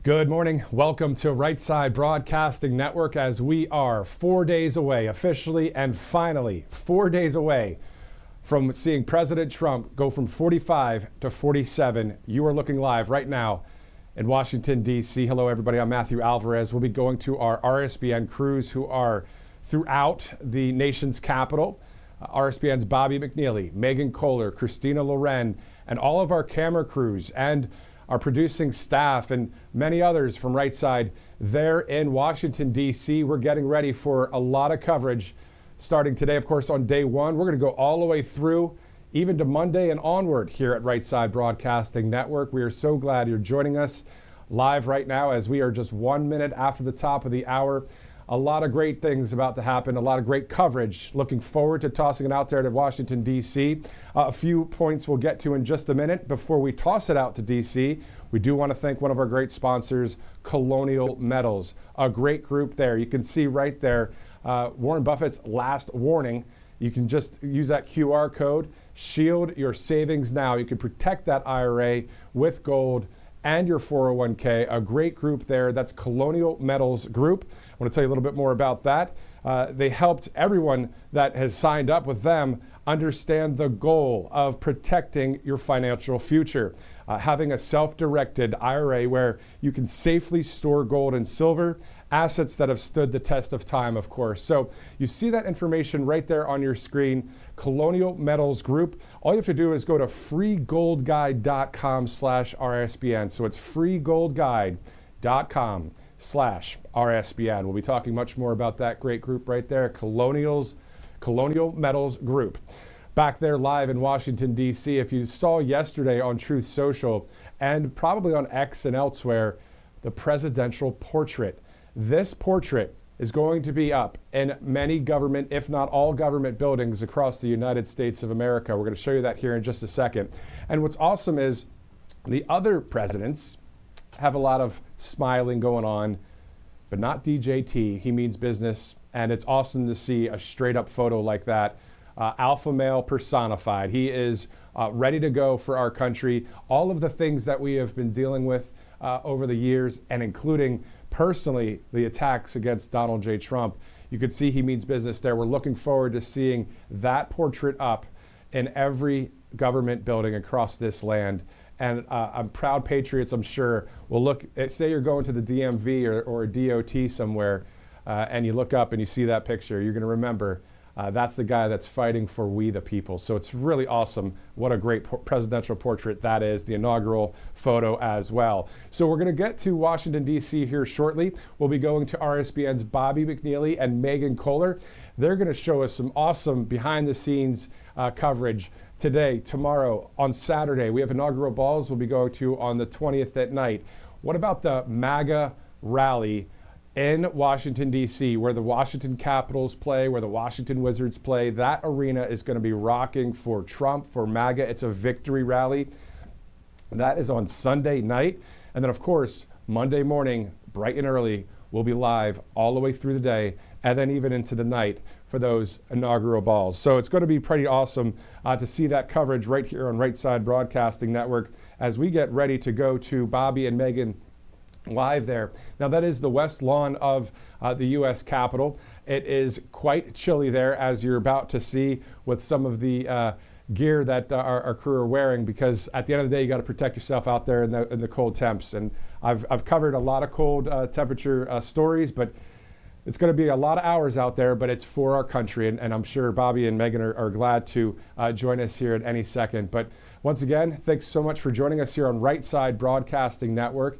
Good morning. Welcome to Right Side Broadcasting Network as we are 4 days away, officially and finally, 4 days away from seeing President Trump go from 45 to 47. You are looking live right now in Washington, D.C. Hello, everybody. I'm Matthew Alvarez. We'll be going to our RSBN crews who are throughout the nation's capital. RSBN's Bobby McNeely, Megan Kohler, Christina Loren, and all of our camera crews and our producing staff and many others from Right Side there in Washington, D.C. We're getting ready for a lot of coverage starting today, of course, on day one. We're going to go all the way through, even to Monday and onward here at Right Side Broadcasting Network. We are so glad you're joining us live right now as we are just 1 minute after the top of the hour. A lot of great things about to happen, a lot of great coverage. Looking forward to tossing it out there to Washington, D.C. A few points we'll get to in just a minute. Before we toss it out to D.C., we do want to thank one of our great sponsors, Colonial Metals, a great group there. You can see right there Warren Buffett's last warning. You can just use that QR code, shield your savings now. You can protect that IRA with gold and your 401k, a great group there. That's Colonial Metals Group. I want to tell you a little bit more about that. They helped everyone that has signed up with them understand the goal of protecting your financial future. Having a self-directed IRA where you can safely store gold and silver, assets that have stood the test of time, of course. So you see that information right there on your screen, Colonial Metals Group. All you have to do is go to freegoldguide.com/RSBN. So it's freegoldguide.com/RSBN. We'll be talking much more about that great group right there, Colonial Metals Group. Back there live in Washington, D.C. If you saw yesterday on Truth Social and probably on X and elsewhere, the presidential portrait. This portrait is going to be up in many government, if not all government buildings across the United States of America. We're going to show you that here in just a second. And what's awesome is the other presidents have a lot of smiling going on, but not DJT. He means business. And it's awesome to see a straight up photo like that. Alpha male personified. He is ready to go for our country. All of the things that we have been dealing with over the years, and including personally the attacks against Donald J. Trump. You could see he means business there. We're looking forward to seeing that portrait up in every government building across this land. And I'm proud patriots, I'm sure, will look, say you're going to the DMV or a DOT somewhere, and you look up and you see that picture, you're going to remember that's the guy that's fighting for we the people. So it's really awesome. What a great presidential portrait that is, the inaugural photo as well. So we're going to get to Washington, D.C. here shortly. We'll be going to RSBN's Bobby McNeely and Megan Kohler. They're going to show us some awesome behind-the-scenes coverage today, tomorrow, on Saturday. We have inaugural balls we'll be going to on the 20th at night. What about the MAGA rally in Washington, D.C., where the Washington Capitals play, where the Washington Wizards play? That arena is going to be rocking for Trump, for MAGA. It's a victory rally. That is on Sunday night. And then, of course, Monday morning, bright and early, we'll be live all the way through the day and then even into the night for those inaugural balls. So it's going to be pretty awesome to see that coverage right here on Right Side Broadcasting Network as we get ready to go to Bobby and Megan live there. Now that is the west lawn of the U.S. Capitol. It is quite chilly there, as you're about to see with some of the gear that our crew are wearing, because at the end of the day you got to protect yourself out there in the cold temps. And I've covered a lot of cold temperature stories, but it's going to be a lot of hours out there, but it's for our country, and I'm sure Bobby and Megan are glad to join us here at any second. But once again, thanks so much for joining us here on Right Side Broadcasting Network.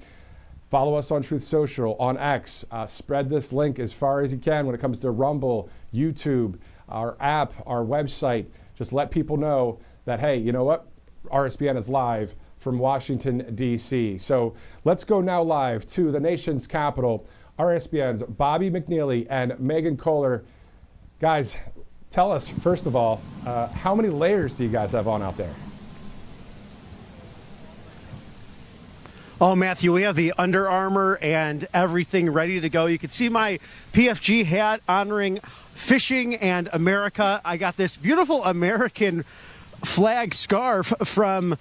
Follow us on Truth Social, on X. Spread this link as far as you can when it comes to Rumble, YouTube, our app, our website. Just let people know that, hey, you know what? RSBN is live from Washington, D.C. So let's go now live to the nation's capital. RSBN's Bobby McNeely and Megan Kohler. Guys, tell us, first of all, how many layers do you guys have on out there? Oh, Matthew, we have the Under Armour and everything ready to go. You can see my PFG hat honoring fishing and America. I got this beautiful American flag scarf from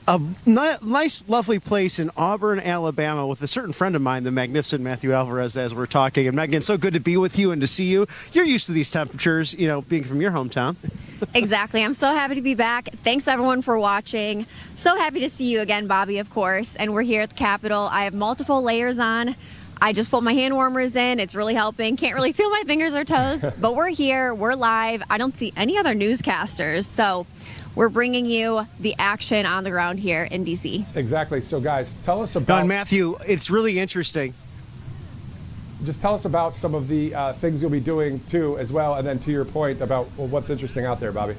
a nice, lovely place in Auburn, Alabama, with a certain friend of mine, the magnificent Matthew Alvarez, as we're talking. And Megan, so good to be with you and to see you. You're used to these temperatures, you know, being from your hometown. Exactly. I'm so happy to be back. Thanks, everyone, for watching. So happy to see you again, Bobby, of course. And we're here at the Capitol. I have multiple layers on. I just put my hand warmers in. It's really helping. Can't really feel my fingers or toes, but we're here. We're live. I don't see any other newscasters. So we're bringing you the action on the ground here in D.C. Exactly. So, guys, tell us about... And Matthew, it's really interesting. Just tell us about some of the things you'll be doing, too, as well, and then to your point about what's interesting out there, Bobby.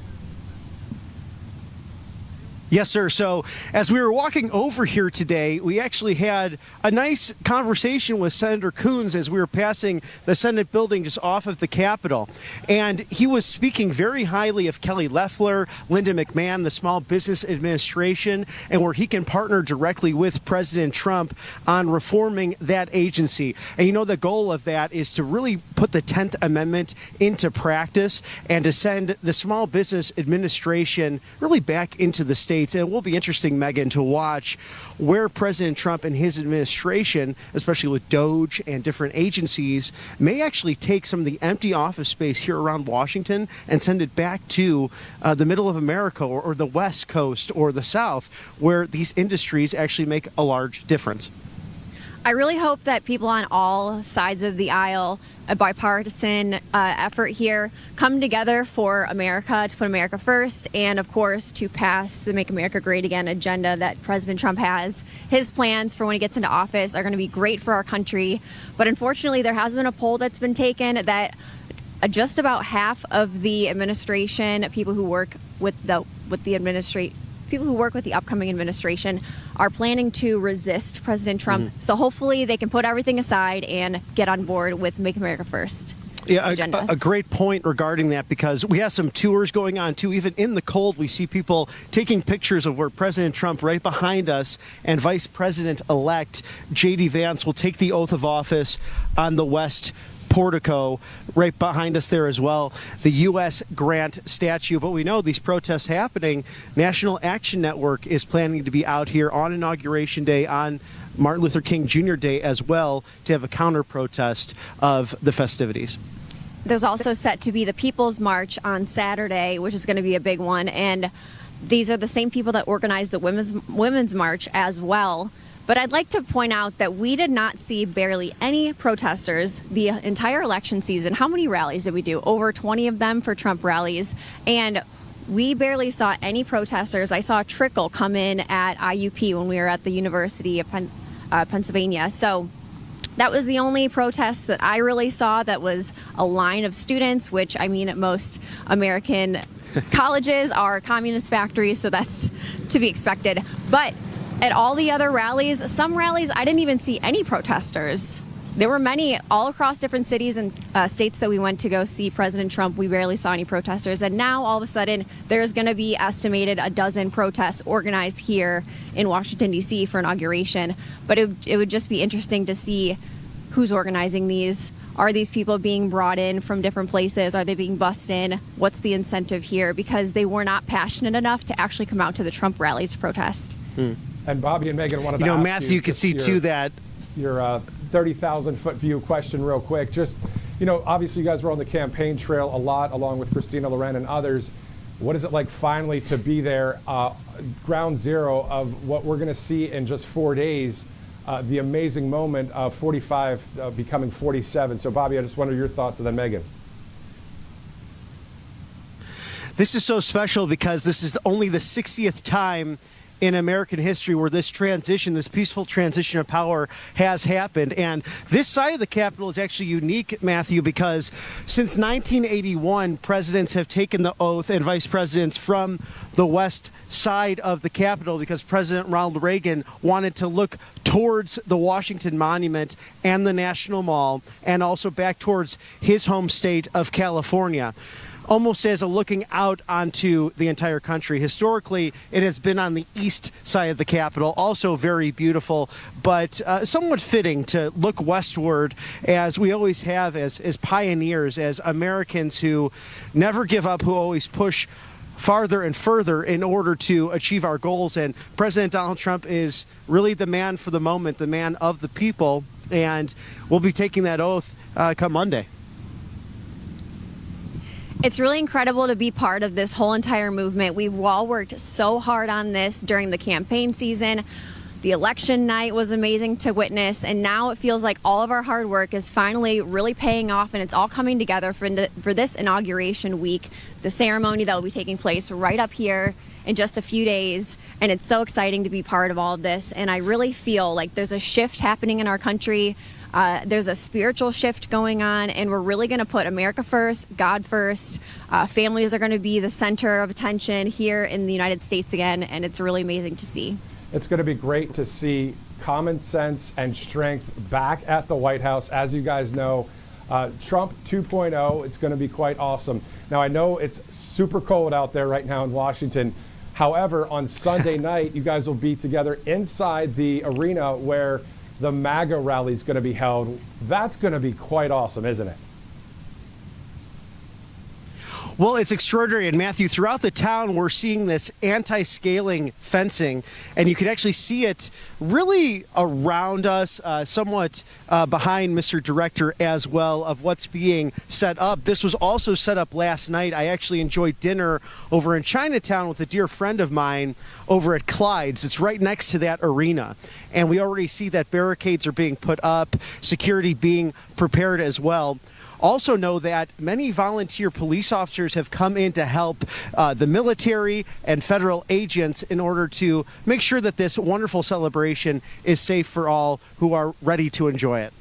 Yes, sir. So as we were walking over here today, we actually had a nice conversation with Senator Coons as we were passing the Senate building just off of the Capitol. And he was speaking very highly of Kelly Loeffler, Linda McMahon, the Small Business Administration, and where he can partner directly with President Trump on reforming that agency. And you know, the goal of that is to really put the 10th Amendment into practice and to send the Small Business Administration really back into the state. And it will be interesting, Megan, to watch where President Trump and his administration, especially with DOGE and different agencies, may actually take some of the empty office space here around Washington and send it back to the middle of America or the West Coast or the South, where these industries actually make a large difference. I really hope that people on all sides of the aisle, a bipartisan effort here, come together for America, to put America first, and of course to pass the Make America Great Again agenda that President Trump has. His plans for when he gets into office are going to be great for our country, but unfortunately there has been a poll that's been taken that just about half of the administration, people who work with the upcoming administration, are planning to resist President Trump. So hopefully they can put everything aside and get on board with Make America First. Yeah, a great point regarding that, because we have some tours going on too. Even in the cold, we see people taking pictures of where President Trump right behind us and Vice President-elect J.D. Vance will take the oath of office on the West portico right behind us there as well, the U.S. Grant statue. But we know these protests happening. National Action Network is planning to be out here on Inauguration Day, on Martin Luther King Jr. Day as well, to have a counter protest of the festivities. There's also set to be the People's March on Saturday, which is going to be a big one. And these are the same people that organized the Women's March as well. But I'd like to point out that we did not see barely any protesters the entire election season. How many rallies did we do? Over 20 of them for Trump rallies. And we barely saw any protesters. I saw a trickle come in at IUP when we were at the University of Pennsylvania. So that was the only protest that I really saw that was a line of students, which, I mean, most American colleges are communist factories, so that's to be expected. But at all the other rallies, some rallies, I didn't even see any protesters. There were many all across different cities and states that we went to go see President Trump. We barely saw any protesters. And now, all of a sudden, there's going to be estimated a dozen protests organized here in Washington, D.C. for inauguration. But it would just be interesting to see who's organizing these. Are these people being brought in from different places? Are they being bussed in? What's the incentive here? Because they were not passionate enough to actually come out to the Trump rallies to protest. And Bobby and Megan wanted to ask Matthew, you can see too that your 30,000-foot view question real quick. Just, obviously you guys were on the campaign trail a lot, along with Christina Loren and others. What is it like finally to be there, ground zero of what we're going to see in just 4 days, the amazing moment of 45 becoming 47? So, Bobby, I just wonder your thoughts, and then Megan. This is so special because this is only the 60th time in American history where this transition, this peaceful transition of power has happened. And this side of the Capitol is actually unique, Matthew, because since 1981, presidents have taken the oath and vice presidents from the west side of the Capitol, because President Ronald Reagan wanted to look towards the Washington Monument and the National Mall, and also back towards his home state of California, almost as a looking out onto the entire country. Historically, it has been on the east side of the Capitol, also very beautiful, but somewhat fitting to look westward, as we always have as pioneers, as Americans who never give up, who always push farther and further in order to achieve our goals. And President Donald Trump is really the man for the moment, the man of the people, and we'll be taking that oath come Monday. It's really incredible to be part of this whole entire movement. We've all worked so hard on this during the campaign season. The election night was amazing to witness, and now it feels like all of our hard work is finally really paying off, and it's all coming together for this inauguration week, the ceremony that will be taking place right up here in just a few days. And it's so exciting to be part of all of this, and I really feel like there's a shift happening in our country. There's a spiritual shift going on, and we're really going to put America first, God first. Families are going to be the center of attention here in the United States again, and it's really amazing to see. It's going to be great to see common sense and strength back at the White House. As you guys know, Trump 2.0, it's going to be quite awesome. Now, I know it's super cold out there right now in Washington. However, on Sunday night, you guys will be together inside the arena where the MAGA rally is going to be held. That's going to be quite awesome, isn't it? Well, it's extraordinary. And Matthew, throughout the town, we're seeing this anti-scaling fencing, and you can actually see it really around us, somewhat behind Mr. Director as well, of what's being set up. This was also set up last night. I actually enjoyed dinner over in Chinatown with a dear friend of mine over at Clyde's. It's right next to that arena. And we already see that barricades are being put up, security being prepared as well. Also know that many volunteer police officers have come in to help the military and federal agents in order to make sure that this wonderful celebration is safe for all who are ready to enjoy it.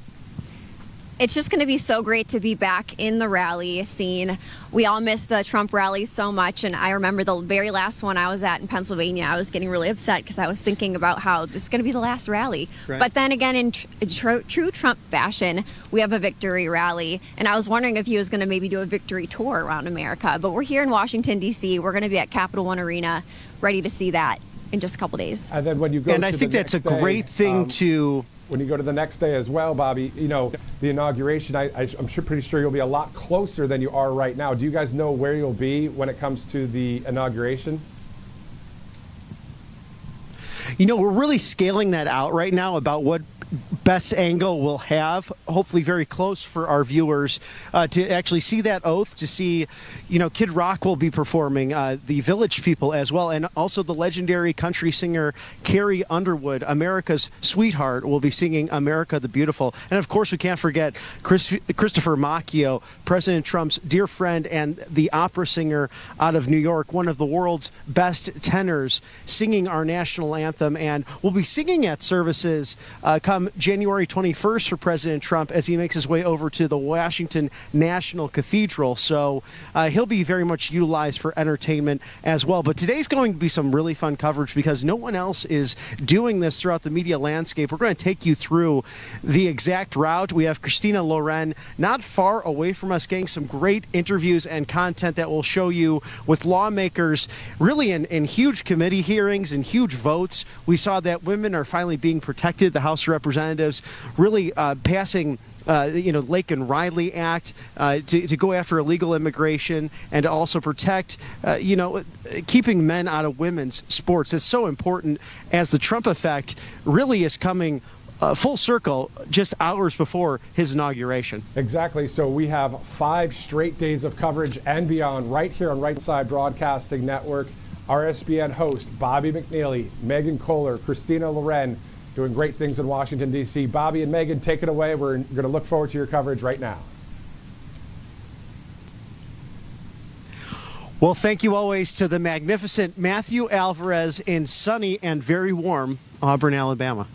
It's just going to be so great to be back in the rally scene. We all miss the Trump rallies so much, and I remember the very last one I was at in Pennsylvania. I was getting really upset because I was thinking about how this is going to be the last rally. Right. But then again, in true Trump fashion, we have a victory rally, and I was wondering if he was going to maybe do a victory tour around America. But we're here in Washington, D.C. We're going to be at Capital One Arena, ready to see that in just a couple days. And then when you go and I think that's a great thing to... When you go to the next day as well, Bobby, you know, the inauguration, I'm pretty sure you'll be a lot closer than you are right now. Do you guys know where you'll be when it comes to the inauguration? You know, we're really scaling that out right now about what best angle we'll have, hopefully very close for our viewers to actually see that oath, to see, you know, Kid Rock will be performing, the Village People as well, and also the legendary country singer Carrie Underwood, America's sweetheart, will be singing America the Beautiful. And of course, we can't forget Christopher Macchio, President Trump's dear friend and the opera singer out of New York, one of the world's best tenors, singing our national anthem. And we'll be singing at services come January 21st for President Trump as he makes his way over to the Washington National Cathedral. So he'll be very much utilized for entertainment as well. But today's going to be some really fun coverage because no one else is doing this throughout the media landscape. We're going to take you through the exact route. We have Christina Loren not far away from us getting some great interviews and content that will show you with lawmakers really in huge committee hearings and huge votes. We saw that women are finally being protected. The House of Representatives really passing Lake and Riley Act to go after illegal immigration and to also protect, keeping men out of women's sports. It's so important as the Trump effect really is coming full circle just hours before his inauguration. Exactly. So we have 5 straight days of coverage and beyond right here on Right Side Broadcasting Network. RSBN host Bobby McNeely, Megan Kohler, Christina Loren, doing great things in Washington, D.C. Bobby and Megan, take it away. We're going to look forward to your coverage right now. Well, thank you always to the magnificent Matthew Alvarez in sunny and very warm Auburn, Alabama.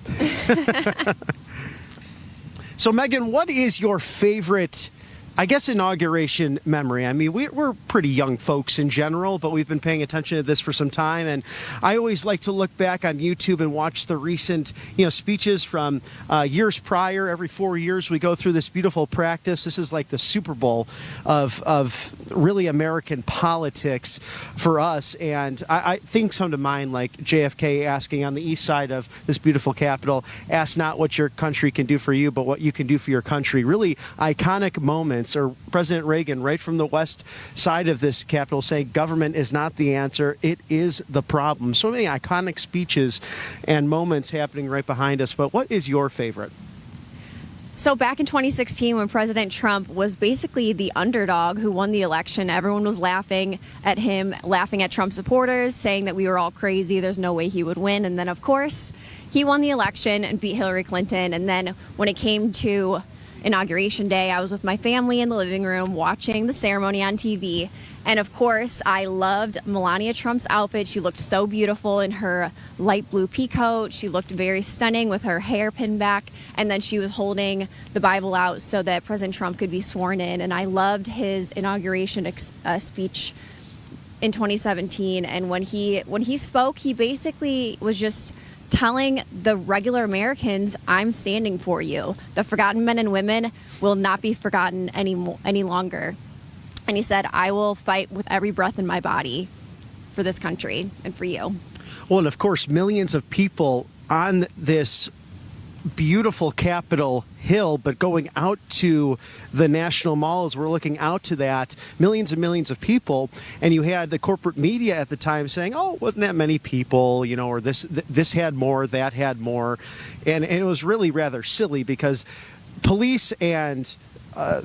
So, Megan, what is your favorite, I guess, inauguration memory? I mean, we're pretty young folks in general, but we've been paying attention to this for some time. And I always like to look back on YouTube and watch the recent, speeches from years prior. Every 4 years, we go through this beautiful practice. This is like the Super Bowl of really American politics for us. And I think some to mind, like JFK asking on the east side of this beautiful Capitol, ask not what your country can do for you, but what you can do for your country. Really iconic moments governance, or President Reagan right from the west side of this Capitol saying government is not the answer, it is the problem. So many iconic speeches and moments happening right behind us, but what is your favorite? So back in 2016, when President Trump was basically the underdog who won the election, everyone was laughing at him, laughing at Trump supporters, saying that we were all crazy, there's no way he would win. And then, of course, he won the election and beat Hillary Clinton. And then when it came to Inauguration Day, I was with my family in the living room watching the ceremony on TV. And of course, I loved Melania Trump's outfit. She looked so beautiful in her light blue peacoat. She looked very stunning with her hair pinned back. And then she was holding the Bible out so that President Trump could be sworn in. And I loved his inauguration speech in 2017. And when he spoke, he basically was just telling the regular Americans, I'm standing for you. The forgotten men and women will not be forgotten any longer. And he said, I will fight with every breath in my body for this country and for you. Well, and of course, millions of people on this beautiful Capitol Hill, but going out to the National Mall as we're looking out to that, millions and millions of people. And you had the corporate media at the time saying, oh, it wasn't that many people, you know, or this had more, that had more. And it was really rather silly because police and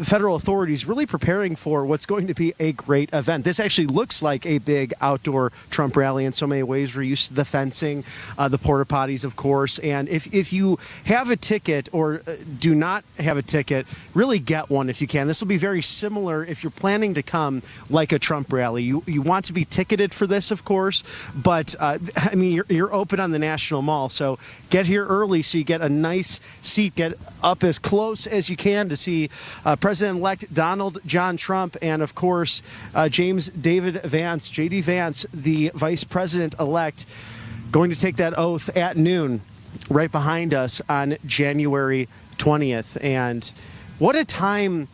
federal authorities really preparing for what's going to be a great event. This actually looks like a big outdoor Trump rally in so many ways. We're used to the fencing, the porta potties, of course. And if you have a ticket or do not have a ticket, really get one if you can. This will be very similar if you're planning to come like a Trump rally. You want to be ticketed for this, of course, but I mean, you're open on the National Mall, so get here early so you get a nice seat, get up as close as you can to see President-elect Donald John Trump and, of course, James David Vance, J.D. Vance, the Vice President-elect, going to take that oath at noon right behind us on January 20th. And what a time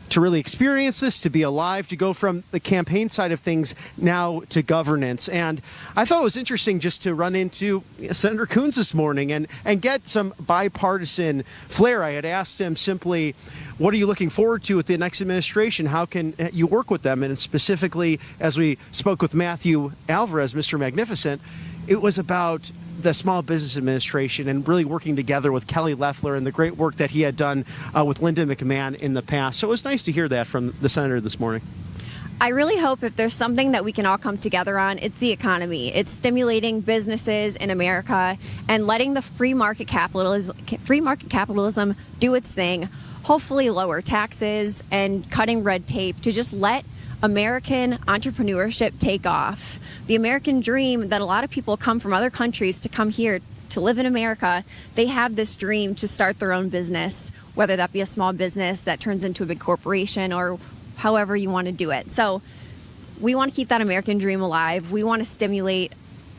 to really experience this, to be alive, to go from the campaign side of things now to governance. And I thought it was interesting just to run into Senator Coons this morning and get some bipartisan flair. I had asked him simply, what are you looking forward to with the next administration? How can you work with them? And specifically, as we spoke with Matthew Alvarez, Mr. Magnificent, it was about the Small Business Administration and really working together with Kelly Loeffler and the great work that he had done with Linda McMahon in the past. So it was nice to hear that from the senator this morning. I really hope if there's something that we can all come together on, it's the economy. It's stimulating businesses in America and letting the free market capitalism do its thing, hopefully lower taxes and cutting red tape to just let American entrepreneurship take off. The American dream that a lot of people come from other countries to come here to live in America, they have this dream to start their own business, whether that be a small business that turns into a big corporation or however you want to do it. So we want to keep that American dream alive. We want to stimulate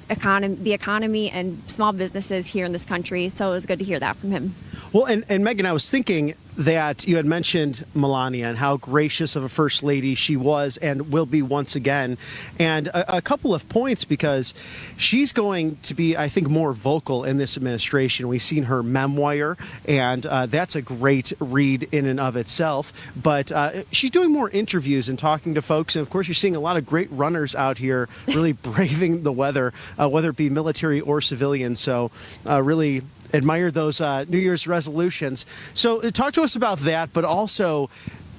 the economy and small businesses here in this country. So it was good to hear that from him. Well, and Megan, I was thinking that you had mentioned Melania and how gracious of a first lady she was and will be once again. And a couple of points, because she's going to be, I think, more vocal in this administration. We've seen her memoir, and that's a great read in and of itself. But she's doing more interviews and talking to folks. And, of course, you're seeing a lot of great runners out here really braving the weather, whether it be military or civilian. So really admire those New Year's resolutions. So talk to us about that, but also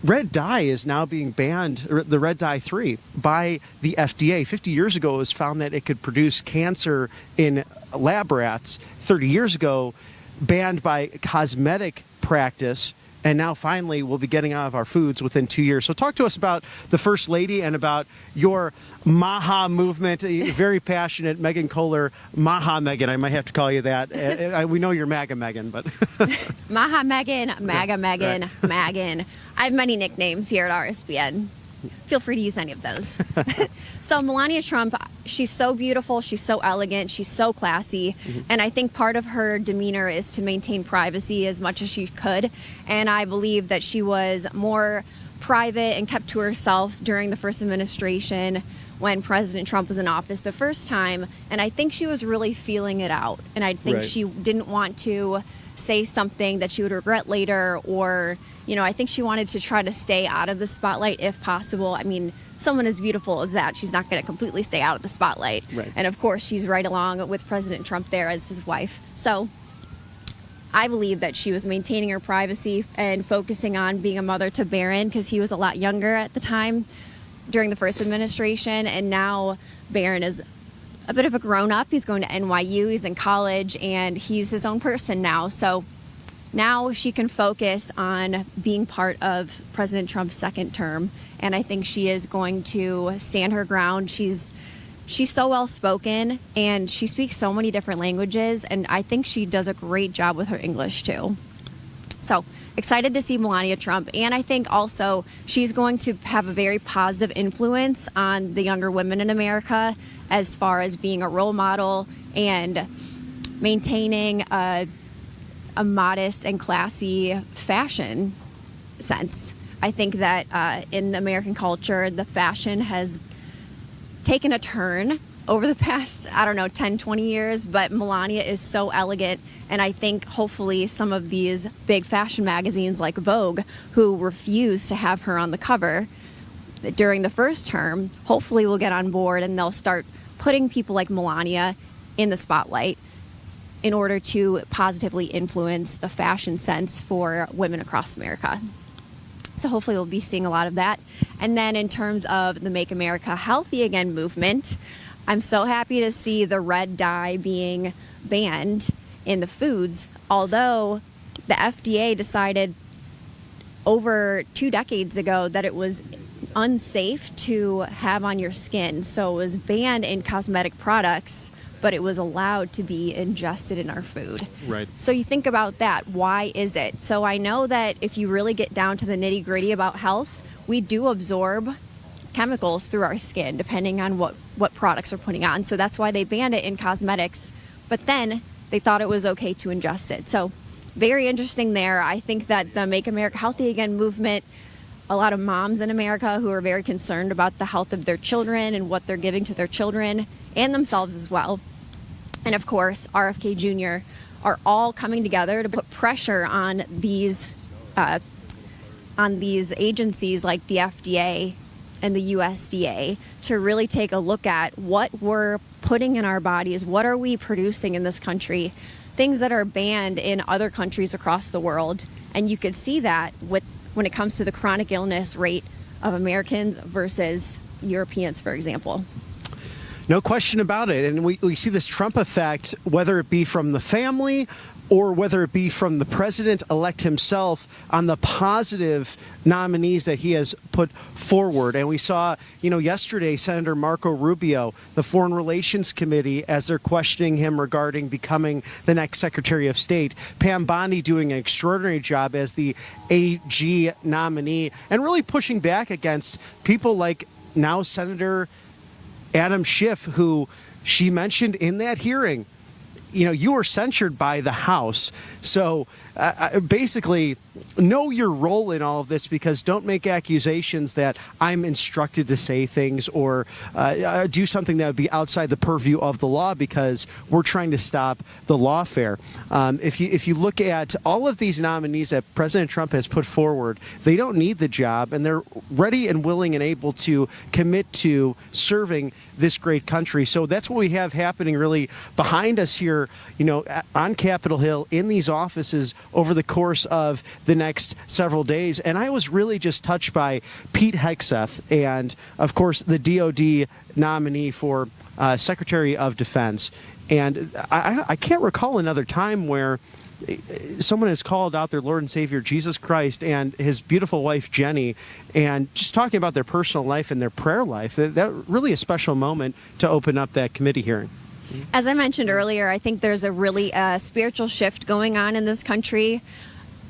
red dye is now being banned, the red dye 3, by the FDA. 50 years ago, it was found that it could produce cancer in lab rats. 30 years ago, banned by cosmetic practice. And now finally we'll be getting out of our foods within 2 years. So talk to us about the First Lady and about your Maha movement. Very passionate, Megan Kohler. Maha Megan, I might have to call you that. We know you're MAGA Megan, but Maha Megan, MAGA Megan, right. Megan. I have many nicknames here at RSBN. Feel free to use any of those. So Melania Trump, she's so beautiful, she's so elegant, she's so classy, and I think part of her demeanor is to maintain privacy as much as she could, and I believe that she was more private and kept to herself during the first administration when President Trump was in office the first time, and I think she was really feeling it out, and I think Right. she didn't want to say something that she would regret later, or, I think she wanted to try to stay out of the spotlight if possible. I mean, someone as beautiful as that, she's not going to completely stay out of the spotlight. Right. And of course, she's right along with President Trump there as his wife. So I believe that she was maintaining her privacy and focusing on being a mother to Barron, because he was a lot younger at the time during the first administration, and now Barron is a bit of a grown-up. He's going to NYU, he's in college, and he's his own person now. So now she can focus on being part of President Trump's second term, and I think she is going to stand her ground. She's so well-spoken, and she speaks so many different languages, and I think she does a great job with her English, too. So excited to see Melania Trump, and I think also she's going to have a very positive influence on the younger women in America as far as being a role model and maintaining a modest and classy fashion sense. I think that in American culture, the fashion has taken a turn over the past, 10, 20 years, but Melania is so elegant, and I think hopefully some of these big fashion magazines like Vogue, who refuse to have her on the cover during the first term, hopefully will get on board and they'll start putting people like Melania in the spotlight in order to positively influence the fashion sense for women across America. So hopefully we'll be seeing a lot of that. And then in terms of the Make America Healthy Again movement, I'm so happy to see the red dye being banned in the foods, although the FDA decided over 2 decades ago that it was unsafe to have on your skin. So it was banned in cosmetic products, but it was allowed to be ingested in our food. Right. So you think about that. Why is it? So I know that if you really get down to the nitty-gritty about health, we do absorb chemicals through our skin, depending on what products we're putting on. So that's why they banned it in cosmetics. But then they thought it was okay to ingest it. So very interesting there. I think that the Make America Healthy Again movement, a lot of moms in America who are very concerned about the health of their children and what they're giving to their children and themselves as well. And of course, RFK Jr. are all coming together to put pressure on these agencies like the FDA and the USDA to really take a look at what we're putting in our bodies, what are we producing in this country, things that are banned in other countries across the world. And you could see that when it comes to the chronic illness rate of Americans versus Europeans, for example. No question about it. And we see this Trump effect, whether it be from the family or whether it be from the president-elect himself, on the positive nominees that he has put forward. And we saw, yesterday, Senator Marco Rubio, the Foreign Relations Committee, as they're questioning him regarding becoming the next Secretary of State. Pam Bondi doing an extraordinary job as the AG nominee and really pushing back against people like now Senator Adam Schiff, who she mentioned in that hearing, you were censured by the House. So basically, know your role in all of this, because don't make accusations that I'm instructed to say things or do something that would be outside the purview of the law, because we're trying to stop the lawfare. If you look at all of these nominees that President Trump has put forward, they don't need the job, and they're ready and willing and able to commit to serving this great country. So that's what we have happening really behind us here, on Capitol Hill in these offices over the course of the next several days. And I was really just touched by Pete Hegseth and, of course, the DOD nominee for Secretary of Defense. And I can't recall another time where someone has called out their Lord and Savior Jesus Christ and his beautiful wife Jenny, and just talking about their personal life and their prayer life. That really a special moment to open up that committee hearing. As I mentioned earlier, I think there's a really spiritual shift going on in this country,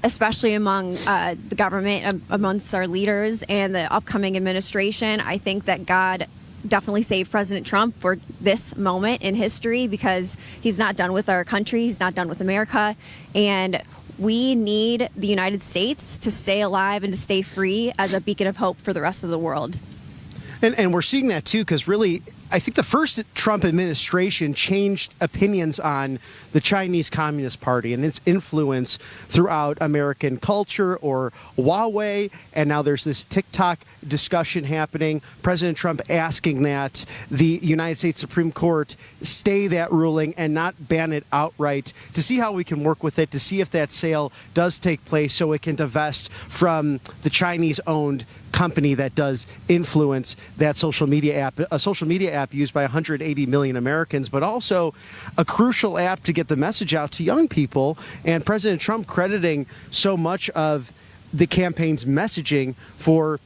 especially among the government, amongst our leaders and the upcoming administration. I think that God definitely saved President Trump for this moment in history, because he's not done with our country. He's not done with America. And we need the United States to stay alive and to stay free as a beacon of hope for the rest of the world. And we're seeing that, too, because really I think the first Trump administration changed opinions on the Chinese Communist Party and its influence throughout American culture, or Huawei, and now there's this TikTok discussion happening. President Trump asking that the United States Supreme Court stay that ruling and not ban it outright, to see how we can work with it, to see if that sale does take place so it can divest from the Chinese-owned company that does influence that social media app, a social media app used by 180 million Americans, but also a crucial app to get the message out to young people. And President Trump crediting so much of the campaign's messaging for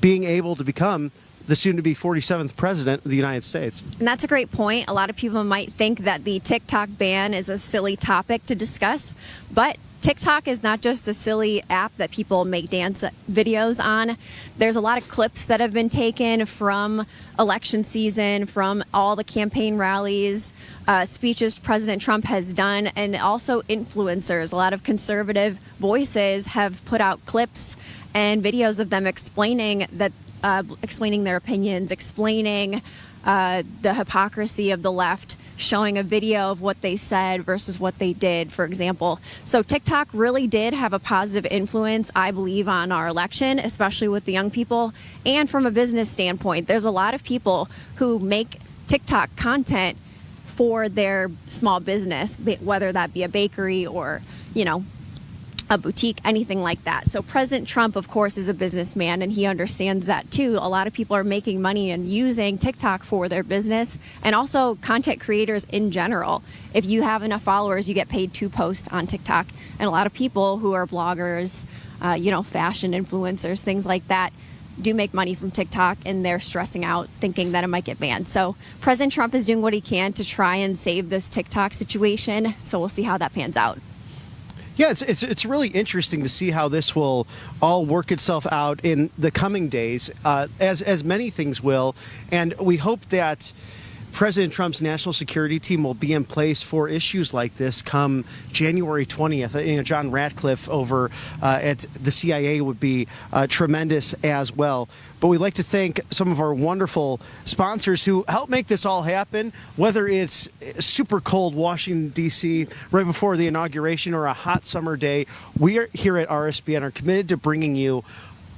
being able to become the soon-to-be 47th president of the United States. And that's a great point. A lot of people might think that the TikTok ban is a silly topic to discuss, but TikTok is not just a silly app that people make dance videos on. There's a lot of clips that have been taken from election season, from all the campaign rallies, speeches President Trump has done, and also influencers. A lot of conservative voices have put out clips and videos of them explaining that, explaining their opinions, explaining the hypocrisy of the left, showing a video of what they said versus what they did, for example. So TikTok really did have a positive influence, I believe, on our election, especially with the young people. And from a business standpoint, there's a lot of people who make TikTok content for their small business, whether that be a bakery or, you know, a boutique, anything like that. So President Trump, of course, is a businessman, and he understands that too. A lot of people are making money and using TikTok for their business, and also content creators in general. If you have enough followers, you get paid to post on TikTok. And a lot of people who are bloggers, you know, fashion influencers, things like that, do make money from TikTok, and they're stressing out thinking that it might get banned. So President Trump is doing what he can to try and save this TikTok situation. So we'll see how that pans out. Yeah, it's really interesting to see how this will all work itself out in the coming days, as many things will. And we hope that President Trump's national security team will be in place for issues like this come January 20th. You know, John Ratcliffe over at the CIA would be tremendous as well. But we'd like to thank some of our wonderful sponsors who help make this all happen, whether it's super cold Washington, D.C. right before the inauguration or a hot summer day. We are here at RSBN are committed to bringing you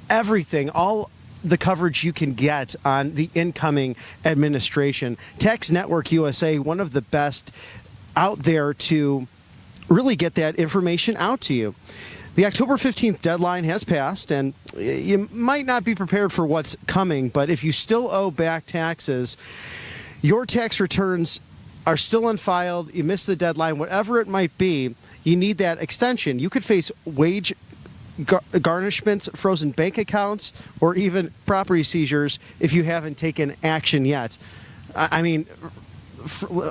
everything, all the coverage you can get on the incoming administration. Tax Network USA, one of the best out there to really get that information out to you. The October 15th deadline has passed, and you might not be prepared for what's coming, but if you still owe back taxes, your tax returns are still unfiled, you missed the deadline, whatever it might be, you need that extension. You could face wage garnishments, frozen bank accounts, or even property seizures if you haven't taken action yet. I mean,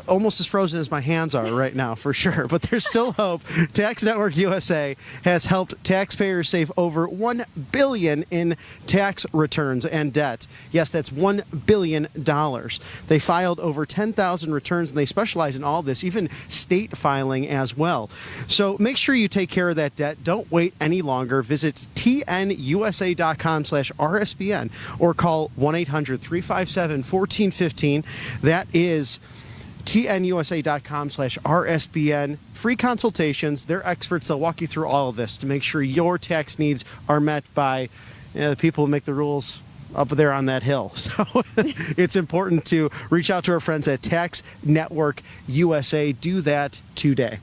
almost as frozen as my hands are right now, for sure. But there's still hope. Tax Network USA has helped taxpayers save over $1 billion in tax returns and debt. Yes, that's $1 billion. They filed over 10,000 returns, and they specialize in all this, even state filing as well. So make sure you take care of that debt. Don't wait any longer. Visit tnusa.com/RSBN or call 1-800-357-1415. That is tnusa.com/RSBN. Free consultations. They're experts. They'll walk you through all of this to make sure your tax needs are met by the people who make the rules up there on that hill. So it's important to reach out to our friends at Tax Network USA. Do that today.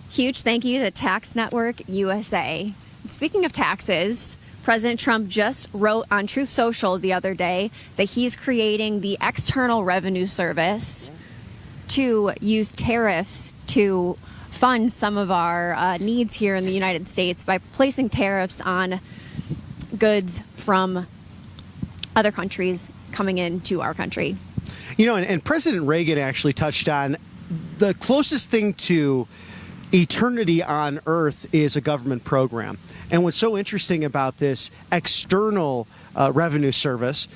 Huge thank you to Tax Network USA. Speaking of taxes, President Trump just wrote on Truth Social the other day that he's creating the External Revenue Service to use tariffs to fund some of our needs here in the United States by placing tariffs on goods from other countries coming into our country. You know, and President Reagan actually touched on the closest thing to eternity on Earth is a government program. And what's so interesting about this external revenue service,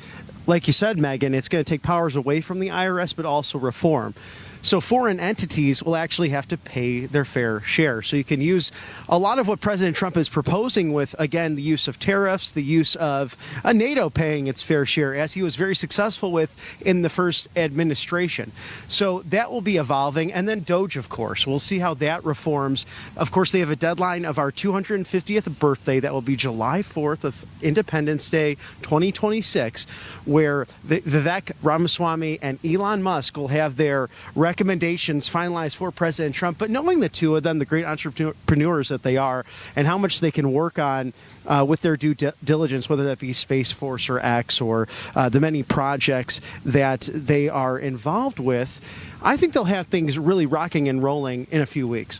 like you said, Megan, it's going to take powers away from the IRS, but also reform. So foreign entities will actually have to pay their fair share. So you can use a lot of what President Trump is proposing with, again, the use of tariffs, the use of NATO paying its fair share, as he was very successful with in the first administration. So that will be evolving. And then DOGE, of course. We'll see how that reforms. Of course, they have a deadline of our 250th birthday. That will be July 4th of Independence Day 2026, where Vivek Ramaswamy and Elon Musk will have their recommendations finalized for President Trump. But knowing the two of them, the great entrepreneurs that they are, and how much they can work on with their due diligence, whether that be Space Force or X or the many projects that they are involved with, I think they'll have things really rocking and rolling in a few weeks.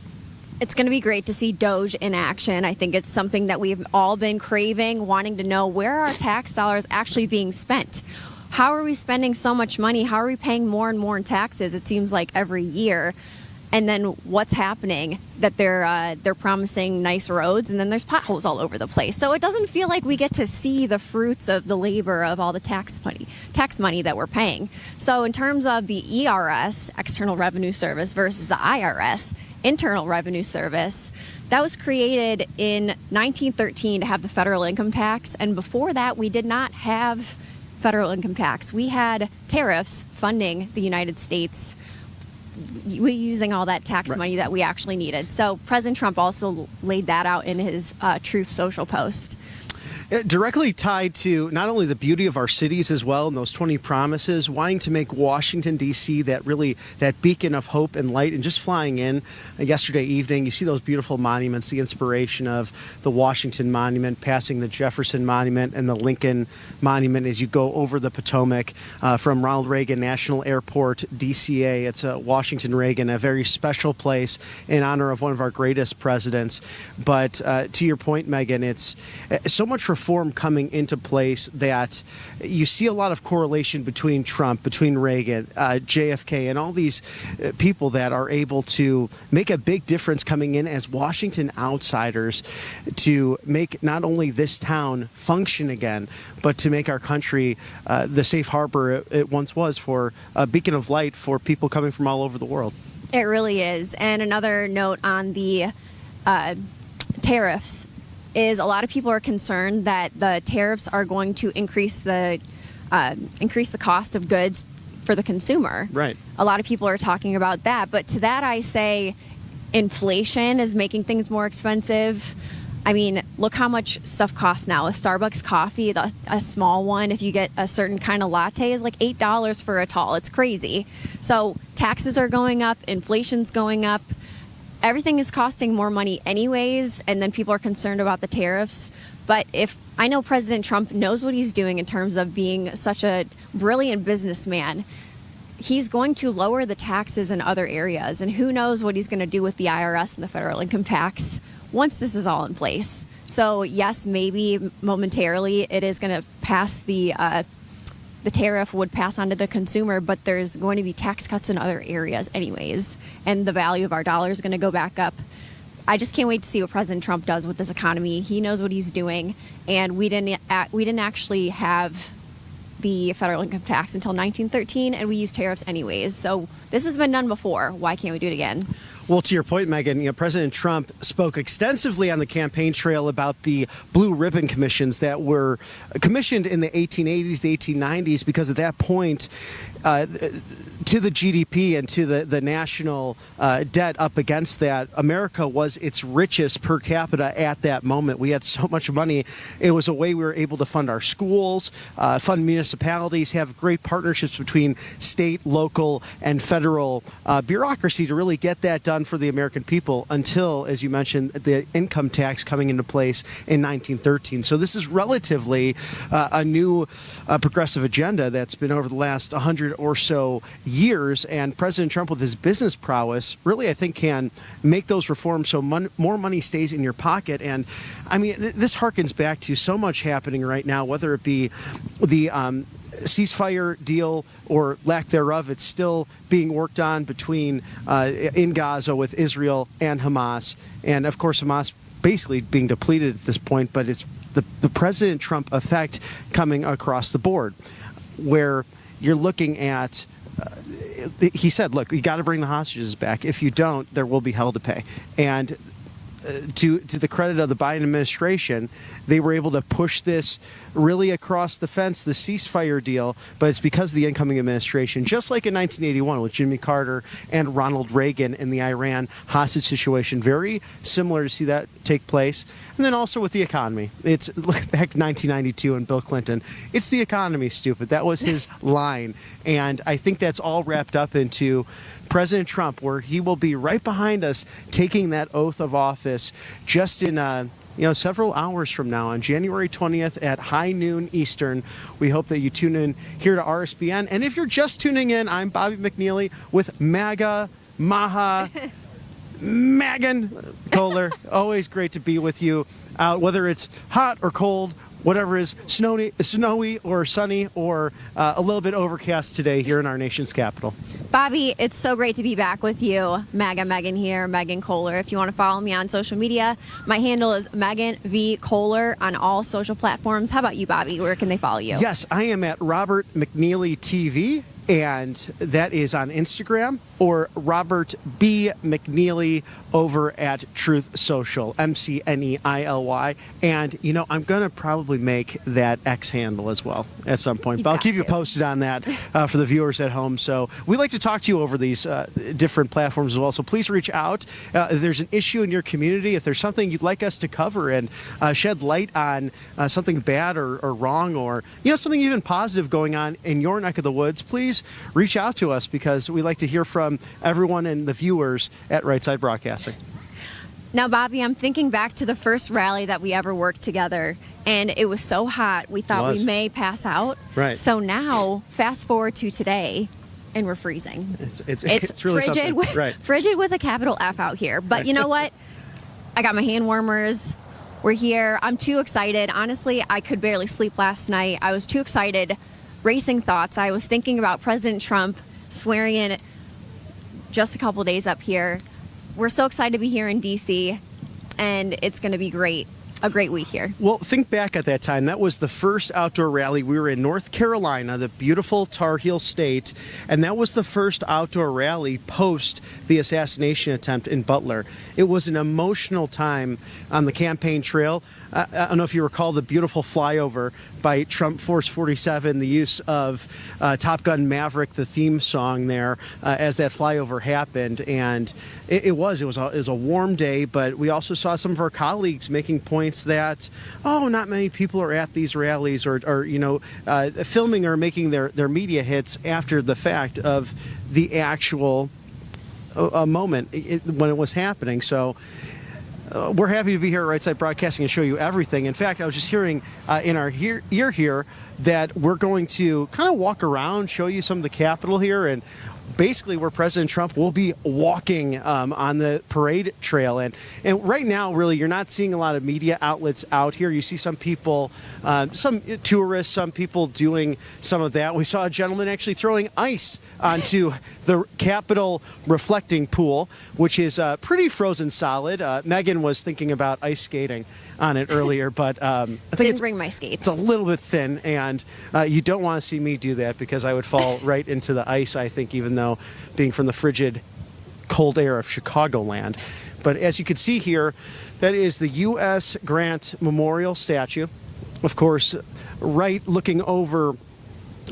It's going to be great to see DOGE in action. I think it's something that we've all been craving, wanting to know where are our tax dollars actually being spent. How are we spending so much money? How are we paying more and more in taxes? It seems like every year. And then what's happening? That they're promising nice roads, and then there's potholes all over the place. So it doesn't feel like we get to see the fruits of the labor of all the tax money that we're paying. So in terms of the ERS, External Revenue Service, versus the IRS, Internal Revenue Service, that was created in 1913 to have the federal income tax, and before that we did not have federal income tax. We had tariffs funding the United States, using all that tax money that we actually needed. So President Trump also laid that out in his Truth Social post. Directly tied to not only the beauty of our cities as well, and those 20 promises, wanting to make Washington, D.C. that beacon of hope and light. And just flying in yesterday evening, you see those beautiful monuments, the inspiration of the Washington Monument, passing the Jefferson Monument and the Lincoln Monument as you go over the Potomac from Ronald Reagan National Airport, DCA. It's Washington Reagan, a very special place in honor of one of our greatest presidents. But to your point, Megan, it's so much reform coming into place that you see a lot of correlation between Trump, between Reagan, JFK, and all these people that are able to make a big difference coming in as Washington outsiders to make not only this town function again, but to make our country the safe harbor it once was, for a beacon of light for people coming from all over the world. It really is. And another note on the tariffs is a lot of people are concerned that the tariffs are going to increase the cost of goods for the consumer. Right. A lot of people are talking about that. But to that I say inflation is making things more expensive. I mean, look how much stuff costs now. A Starbucks coffee, a small one, if you get a certain kind of latte, is like $8 for a tall. It's crazy. So taxes are going up, inflation's going up. Everything is costing more money anyways, and then people are concerned about the tariffs. But if I know President Trump knows what he's doing in terms of being such a brilliant businessman, he's going to lower the taxes in other areas, and who knows what he's going to do with the IRS and the federal income tax once this is all in place. So yes, maybe momentarily it is going to pass the tariff would pass on to the consumer, but there's going to be tax cuts in other areas anyways, and the value of our dollar is going to go back up. I just can't wait to see what President Trump does with this economy. He knows what he's doing, and we didn't actually have the federal income tax until 1913, and we used tariffs anyways. So this has been done before. Why can't we do it again? Well, to your point, Megan, President Trump spoke extensively on the campaign trail about the blue ribbon commissions that were commissioned in the 1880s, the 1890s, because at that point, to the GDP and to the national debt up against that, America was its richest per capita at that moment. We had so much money. It was a way we were able to fund our schools, fund municipalities, have great partnerships between state, local, and federal bureaucracy to really get that done for the American people until, as you mentioned, the income tax coming into place in 1913. So this is relatively a new progressive agenda that's been over the last 100 or so years, and President Trump, with his business prowess, really I think can make those reforms so more money stays in your pocket. And I mean, this harkens back to so much happening right now, whether it be the ceasefire deal or lack thereof. It's still being worked on between in Gaza with Israel and Hamas, and of course Hamas basically being depleted at this point, but it's the President Trump effect coming across the board, where you're looking at he said, look, you got to bring the hostages back. If you don't, there will be hell to pay. And to the credit of the Biden administration, they were able to push this really across the fence, the ceasefire deal, but it's because of the incoming administration, just like in 1981 with Jimmy Carter and Ronald Reagan in the Iran hostage situation. Very similar to see that take place. And then also with the economy. It's look back to 1992 and Bill Clinton. It's the economy, stupid. That was his line. And I think that's all wrapped up into President Trump, where he will be right behind us taking that oath of office just in several hours from now on January 20th at high noon Eastern. We hope that you tune in here to RSBN. And if you're just tuning in, I'm Bobby McNeely with MAGA, Maha, Megan Kohler. Always great to be with you, whether it's hot or cold, whatever is snowy or sunny or a little bit overcast today here in our nation's capital. Bobby, it's so great to be back with you. MAGA Megan here, Megan Kohler. If you want to follow me on social media, my handle is Megan V. Kohler on all social platforms. How about you, Bobby? Where can they follow you? Yes, I am at Robert McNeely TV, and that is on Instagram, or Robert B. McNeely over at Truth Social, McNeily. And, I'm going to probably make that X handle as well at some point. But I'll keep you posted on that for the viewers at home. So we like to talk to you over these different platforms as well. So please reach out. If there's an issue in your community, if there's something you'd like us to cover and shed light on something bad or wrong, or, something even positive going on in your neck of the woods, please reach out to us, because we like to hear from everyone and the viewers at Right Side Broadcasting. Now, Bobby, I'm thinking back to the first rally that we ever worked together, and it was so hot we thought we may pass out. Right. So now, fast forward to today, and we're freezing. It's really frigid something. frigid with a capital F out here. But you know what? I got my hand warmers. We're here. I'm too excited. Honestly, I could barely sleep last night. I was too excited. Racing thoughts. I was thinking about President Trump swearing in just a couple days up here. We're so excited to be here in D.C., and it's going to be great. A great week here. Well, think back at that time. That was the first outdoor rally. We were in North Carolina, the beautiful Tar Heel state, and that was the first outdoor rally post the assassination attempt in Butler. It was an emotional time on the campaign trail. I don't know if you recall the beautiful flyover by Trump Force 47, the use of Top Gun Maverick, the theme song there, as that flyover happened. And it was a warm day, but we also saw some of our colleagues making points that, not many people are at these rallies or filming or making their media hits after the fact of the actual moment when it was happening. So we're happy to be here at Right Side Broadcasting and show you everything. In fact, I was just hearing in our ear here that we're going to kind of walk around, show you some of the Capitol here, and basically where President Trump will be walking on the parade trail. And right now, really, you're not seeing a lot of media outlets out here. You see some people, some tourists, some people doing some of that. We saw a gentleman actually throwing ice onto the Capitol reflecting pool, which is pretty frozen solid. Megan was thinking about ice skating on it earlier, but I think Didn't bring my skates. It's a little bit thin, and you don't want to see me do that, because I would fall right into the ice, I think, even though being from the frigid, cold air of Chicagoland. But as you can see here, that is the U.S. Grant Memorial statue. Of course, right looking over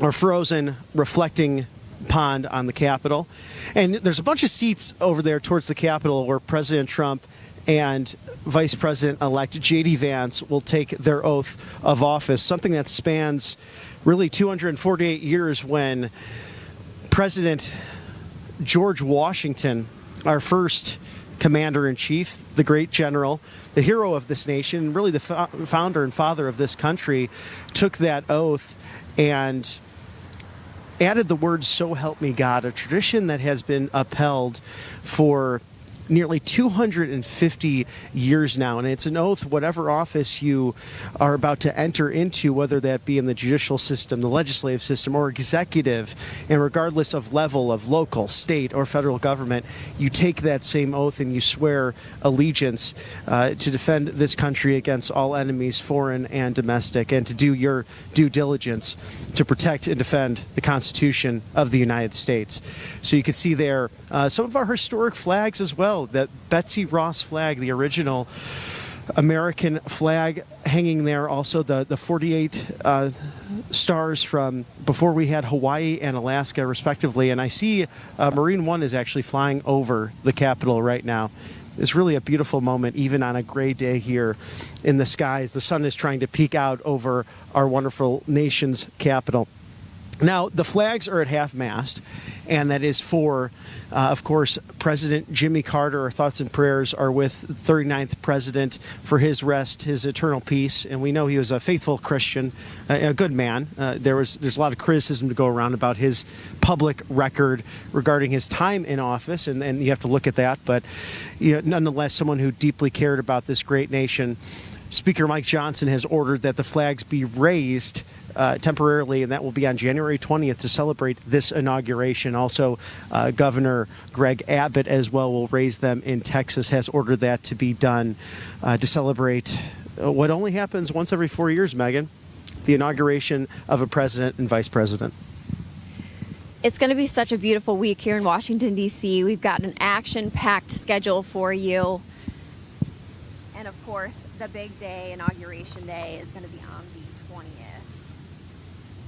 our frozen reflecting pond on the Capitol. And there's a bunch of seats over there towards the Capitol where President Trump and Vice President-elect J.D. Vance will take their oath of office, something that spans really 248 years, when President George Washington, our first commander-in-chief, the great general, the hero of this nation, really the founder and father of this country, took that oath and added the words, "So help me God," a tradition that has been upheld for nearly 250 years now. And it's an oath, whatever office you are about to enter into, whether that be in the judicial system, the legislative system, or executive, and regardless of level of local, state, or federal government, you take that same oath and you swear allegiance to defend this country against all enemies, foreign and domestic, and to do your due diligence to protect and defend the Constitution of the United States. So you can see there some of our historic flags as well. That Betsy Ross flag, the original American flag, hanging there. Also the 48 stars from before we had Hawaii and Alaska, respectively. And I see Marine One is actually flying over the Capitol right now. It's really a beautiful moment, even on a gray day here in the skies. The sun is trying to peek out over our wonderful nation's capital. Now, the flags are at half-mast, and that is for, of course, President Jimmy Carter. Our thoughts and prayers are with the 39th president for his rest, his eternal peace. And we know he was a faithful Christian, a good man. There's a lot of criticism to go around about his public record regarding his time in office, and you have to look at that. But nonetheless, someone who deeply cared about this great nation. Speaker Mike Johnson has ordered that the flags be raised temporarily, and that will be on January 20th to celebrate this inauguration. Also, Governor Greg Abbott as well will raise them in Texas, has ordered that to be done to celebrate what only happens once every 4 years, Megan, the inauguration of a president and vice president. It's going to be such a beautiful week here in Washington, D.C. We've got an action-packed schedule for you. And of course, the big day, Inauguration Day, is going to be on the 20th.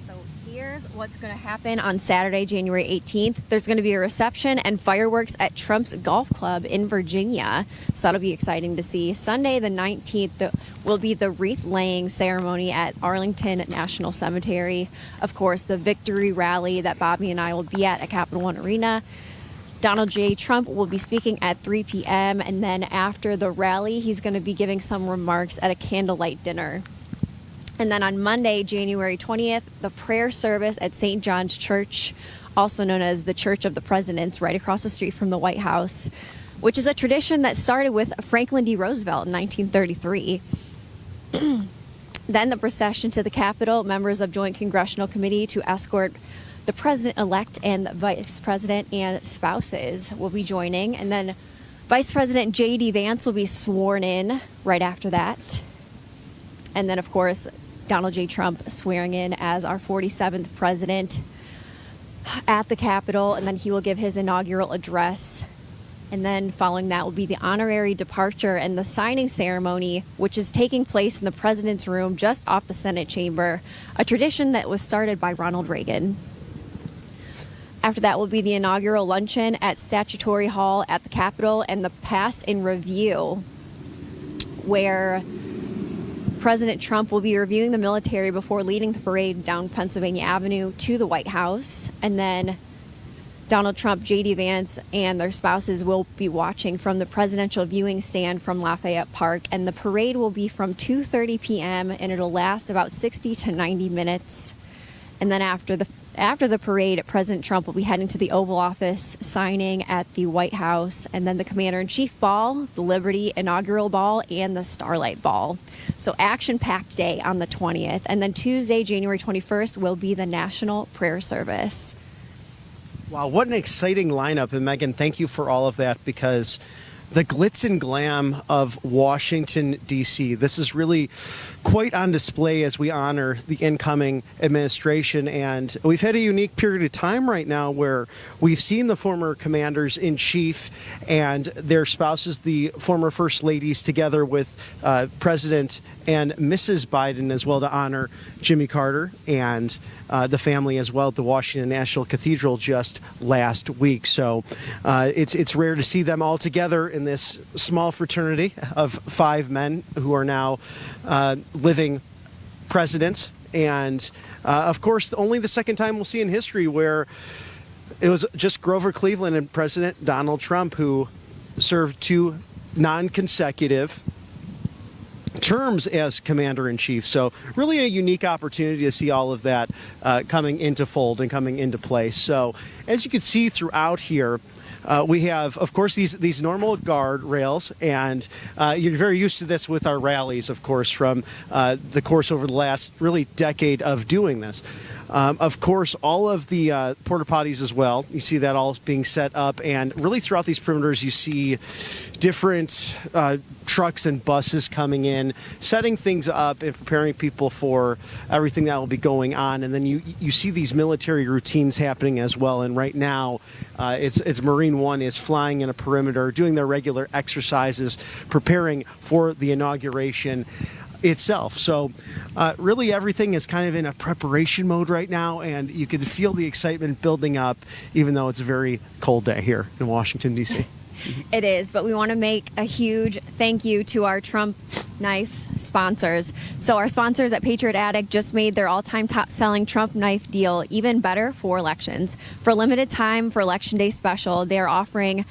So here's what's going to happen on Saturday, January 18th. There's going to be a reception and fireworks at Trump's Golf Club in Virginia. So that'll be exciting to see. Sunday, the 19th, will be the wreath-laying ceremony at Arlington National Cemetery. Of course, the victory rally that Bobby and I will be at Capital One Arena. Donald J. Trump will be speaking at 3 p.m. And then after the rally, he's going to be giving some remarks at a candlelight dinner. And then on Monday, January 20th, the prayer service at St. John's Church, also known as the Church of the Presidents, right across the street from the White House, which is a tradition that started with Franklin D. Roosevelt in 1933. Then the procession to the Capitol, members of Joint Congressional Committee to escort the president-elect and the vice president and spouses will be joining. And then Vice President J.D. Vance will be sworn in right after that. And then, of course, Donald J. Trump swearing in as our 47th president at the Capitol. And then he will give his inaugural address. And then following that will be the honorary departure and the signing ceremony, which is taking place in the president's room just off the Senate chamber, a tradition that was started by Ronald Reagan. After that will be the inaugural luncheon at Statutory Hall at the Capitol and the Pass in Review, where President Trump will be reviewing the military before leading the parade down Pennsylvania Avenue to the White House. And then Donald Trump, J.D. Vance, and their spouses will be watching from the presidential viewing stand from Lafayette Park. And the parade will be from 2:30 p.m. and it'll last about 60 to 90 minutes. And then after the parade, President Trump will be heading to the Oval Office, signing at the White House, and then the Commander-in-Chief Ball, the Liberty Inaugural Ball, and the Starlight Ball. So action-packed day on the 20th. And then Tuesday, January 21st, will be the National Prayer Service. Wow, what an exciting lineup. And Megan, thank you for all of that, because the glitz and glam of Washington, D.C. This is really quite on display as we honor the incoming administration. And we've had a unique period of time right now where we've seen the former commanders-in-chief and their spouses, the former first ladies, together with President and Mrs. Biden as well, to honor Jimmy Carter and the family as well at the Washington National Cathedral just last week. So it's rare to see them all together in this small fraternity of 5 men who are now living presidents. And of course, only the second time we'll see in history where it was just Grover Cleveland and President Donald Trump who served 2 non-consecutive terms as commander-in-chief. So really a unique opportunity to see all of that coming into fold and coming into place. So as you can see throughout here, we have, of course, these normal guard rails, and you're very used to this with our rallies, of course, from the course over the last really decade of doing this. Of course, all of the porta potties as well. You see that all being set up, and really throughout these perimeters, you see different trucks and buses coming in, setting things up and preparing people for everything that will be going on. And then you see these military routines happening as well. And right now, it's Marine One is flying in a perimeter, doing their regular exercises, preparing for the inauguration itself. So really everything is kind of in a preparation mode right now, and you can feel the excitement building up, even though it's a very cold day here in Washington, D.C. It is, but we want to make a huge thank you to our Trump knife sponsors. So our sponsors at Patriot Attic just made their all-time top-selling Trump knife deal even better for elections. For a limited time, for Election Day special, they are offering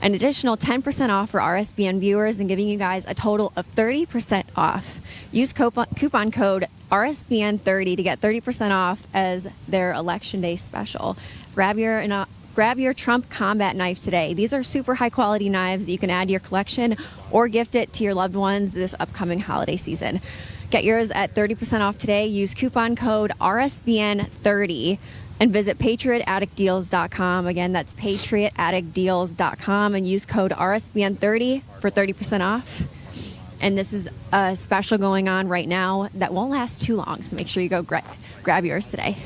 an additional 10% off for RSBN viewers and giving you guys a total of 30% off. Use coupon code RSBN30 to get 30% off as their Election Day special. Grab your Trump combat knife today. These are super high quality knives that you can add to your collection or gift it to your loved ones this upcoming holiday season. Get yours at 30% off today. Use coupon code RSBN30 and visit patriotaddictdeals.com. Again, that's patriotaddictdeals.com, and use code RSBN30 for 30% off. And this is a special going on right now that won't last too long, so make sure you go grab yours today.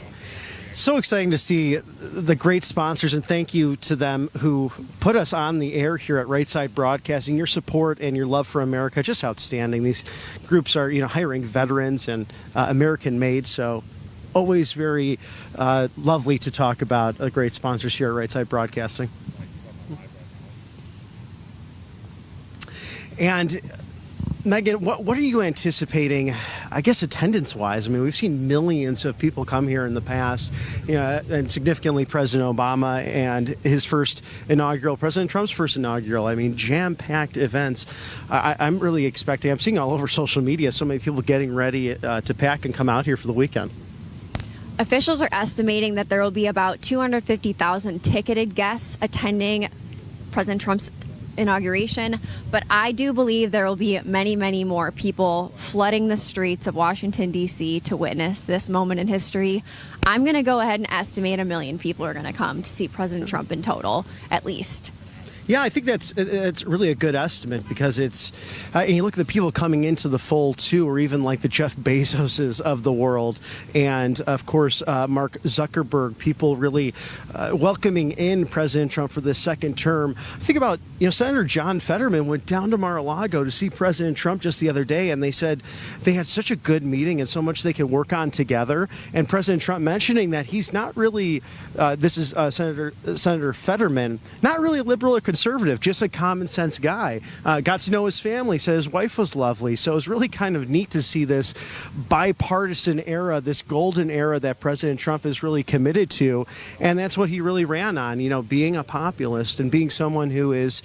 So exciting to see the great sponsors, and thank you to them who put us on the air here at Right Side Broadcasting. Your support and your love for America, just outstanding. These groups are, hiring veterans and American-made, so always very lovely to talk about great sponsors here at Right Side Broadcasting. And Megan, what are you anticipating, I guess, attendance-wise? I mean, we've seen millions of people come here in the past, and significantly President Obama and his first inaugural, President Trump's first inaugural. I mean, jam-packed events. I'm really expecting, I'm seeing all over social media so many people getting ready to pack and come out here for the weekend. Officials are estimating that there will be about 250,000 ticketed guests attending President Trump's inauguration, but I do believe there will be many, many more people flooding the streets of Washington, D.C. to witness this moment in history. I'm going to go ahead and estimate 1 million people are going to come to see President Trump in total, at least. Yeah, I think that's really a good estimate, because it's and you look at the people coming into the fold too, or even like the Jeff Bezoses of the world, and of course Mark Zuckerberg. People really welcoming in President Trump for the second term. Think about Senator John Fetterman went down to Mar-a-Lago to see President Trump just the other day, and they said they had such a good meeting and so much they could work on together. And President Trump mentioning that he's not really this is Senator Fetterman, not really a liberal or conservative, just a common sense guy. Got to know his family, said his wife was lovely. So it was really kind of neat to see this bipartisan era, this golden era that President Trump is really committed to. And that's what he really ran on, being a populist and being someone who is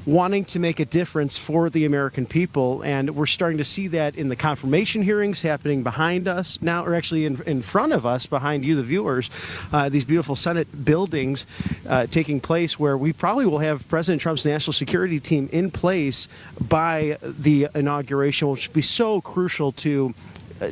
wanting to make a difference for the American people. And we're starting to see that in the confirmation hearings happening behind us now, or actually in front of us, behind you, the viewers, these beautiful Senate buildings taking place, where we probably will have President Trump's national security team in place by the inauguration, which will be so crucial to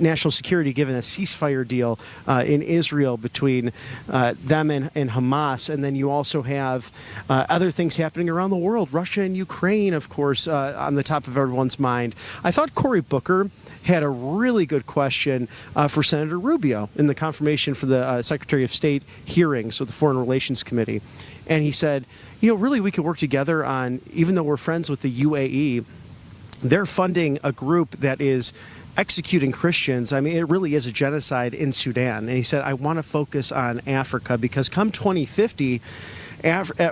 national security, given a ceasefire deal in Israel between them and Hamas. And then you also have other things happening around the world. Russia and Ukraine, of course, on the top of everyone's mind. I thought Cory Booker had a really good question for Senator Rubio in the confirmation for the Secretary of State hearings of the Foreign Relations Committee. And he said, really we could work together on, even though we're friends with the UAE, they're funding a group that is executing Christians. I mean, it really is a genocide in Sudan. And he said, I want to focus on Africa, because come 2050,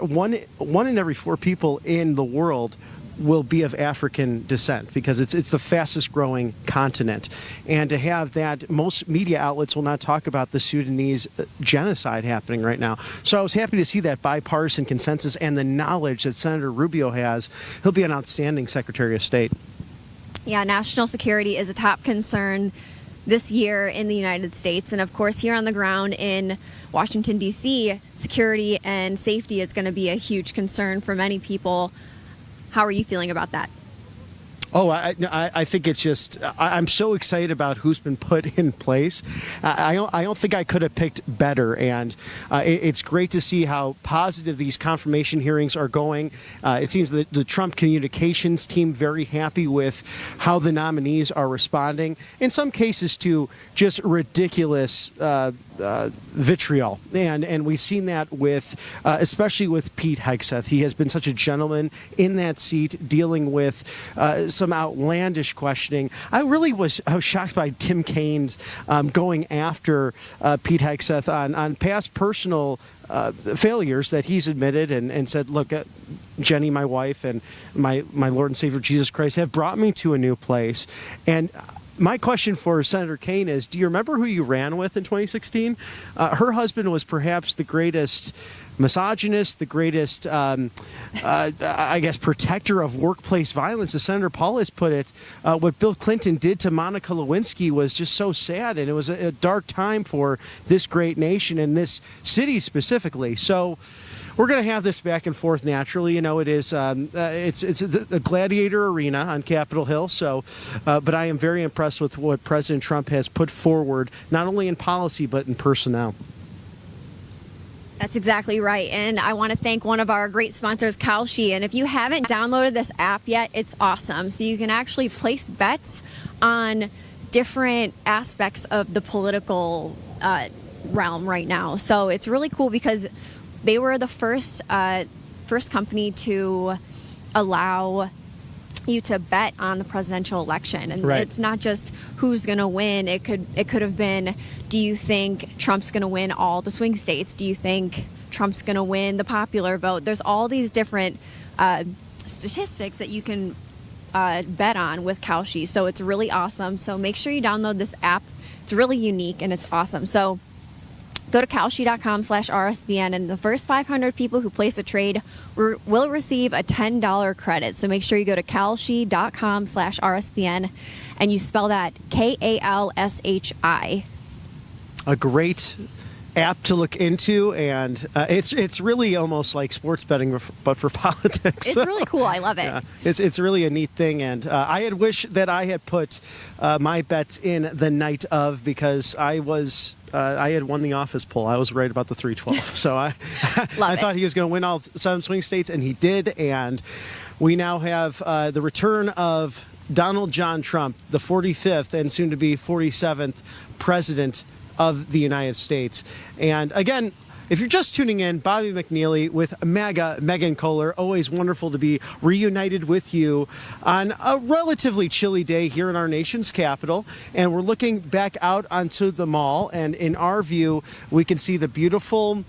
one in every 4 people in the world will be of African descent, because it's the fastest growing continent. And to have that, most media outlets will not talk about the Sudanese genocide happening right now. So I was happy to see that bipartisan consensus and the knowledge that Senator Rubio has. He'll be an outstanding Secretary of State. Yeah, national security is a top concern this year in the United States. And of course, here on the ground in Washington, D.C., security and safety is going to be a huge concern for many people. How are you feeling about that? Oh, I think it's just, I'm so excited about who's been put in place. I don't think I could have picked better. And it's great to see how positive these confirmation hearings are going. It seems that the Trump communications team very happy with how the nominees are responding. In some cases to just ridiculous vitriol. And we've seen that with, especially with Pete Hegseth. He has been such a gentleman in that seat dealing with some outlandish questioning. I was shocked by Tim Kaine's going after Pete Hegseth on past personal failures that he's admitted and said, look, Jenny, my wife, and my Lord and Savior Jesus Christ have brought me to a new place. And my question for Senator Kaine is, do you remember who you ran with in 2016? Her husband was perhaps the greatest misogynist, the greatest, I guess, protector of workplace violence. As Senator Paul has put it, what Bill Clinton did to Monica Lewinsky was just so sad, and it was a dark time for this great nation and this city specifically. So we're going to have this back and forth naturally. You know, it is it's a gladiator arena on Capitol Hill. So, but I am very impressed with what President Trump has put forward, not only in policy but in personnel. That's exactly right. And I want to thank one of our great sponsors, Kalshi. And if you haven't downloaded this app yet, it's awesome. So you can actually place bets on different aspects of the political realm right now. So it's really cool because they were the first company to allow you to bet on the presidential election, and right. It's not just who's going to win. It could have been, do you think Trump's going to win all the swing states? Do you think Trump's going to win the popular vote? There's all these different statistics that you can bet on with Kalshi. So it's really awesome. So make sure you download this app. It's really unique and it's awesome. So go to Kalshi.com/RSBN, and the first 500 people who place a trade will receive a $10 credit. So make sure you go to Kalshi.com/RSBN, and you spell that KALSHI. A great app to look into, and it's really almost like sports betting, but for politics. It's really cool. I love it. Yeah, it's really a neat thing, and I had wished that I had put my bets in the night of, because I had won the office poll. I was right about the 312. So I thought he was going to win all 7 swing states, and he did. And we now have the return of Donald John Trump, the 45th and soon to be 47th president of the United States. And again, if you're just tuning in, Bobby McNeely with MAGA Megan Kohler. Always wonderful to be reunited with you on a relatively chilly day here in our nation's capital. And we're looking back out onto the mall, and in our view, we can see the beautiful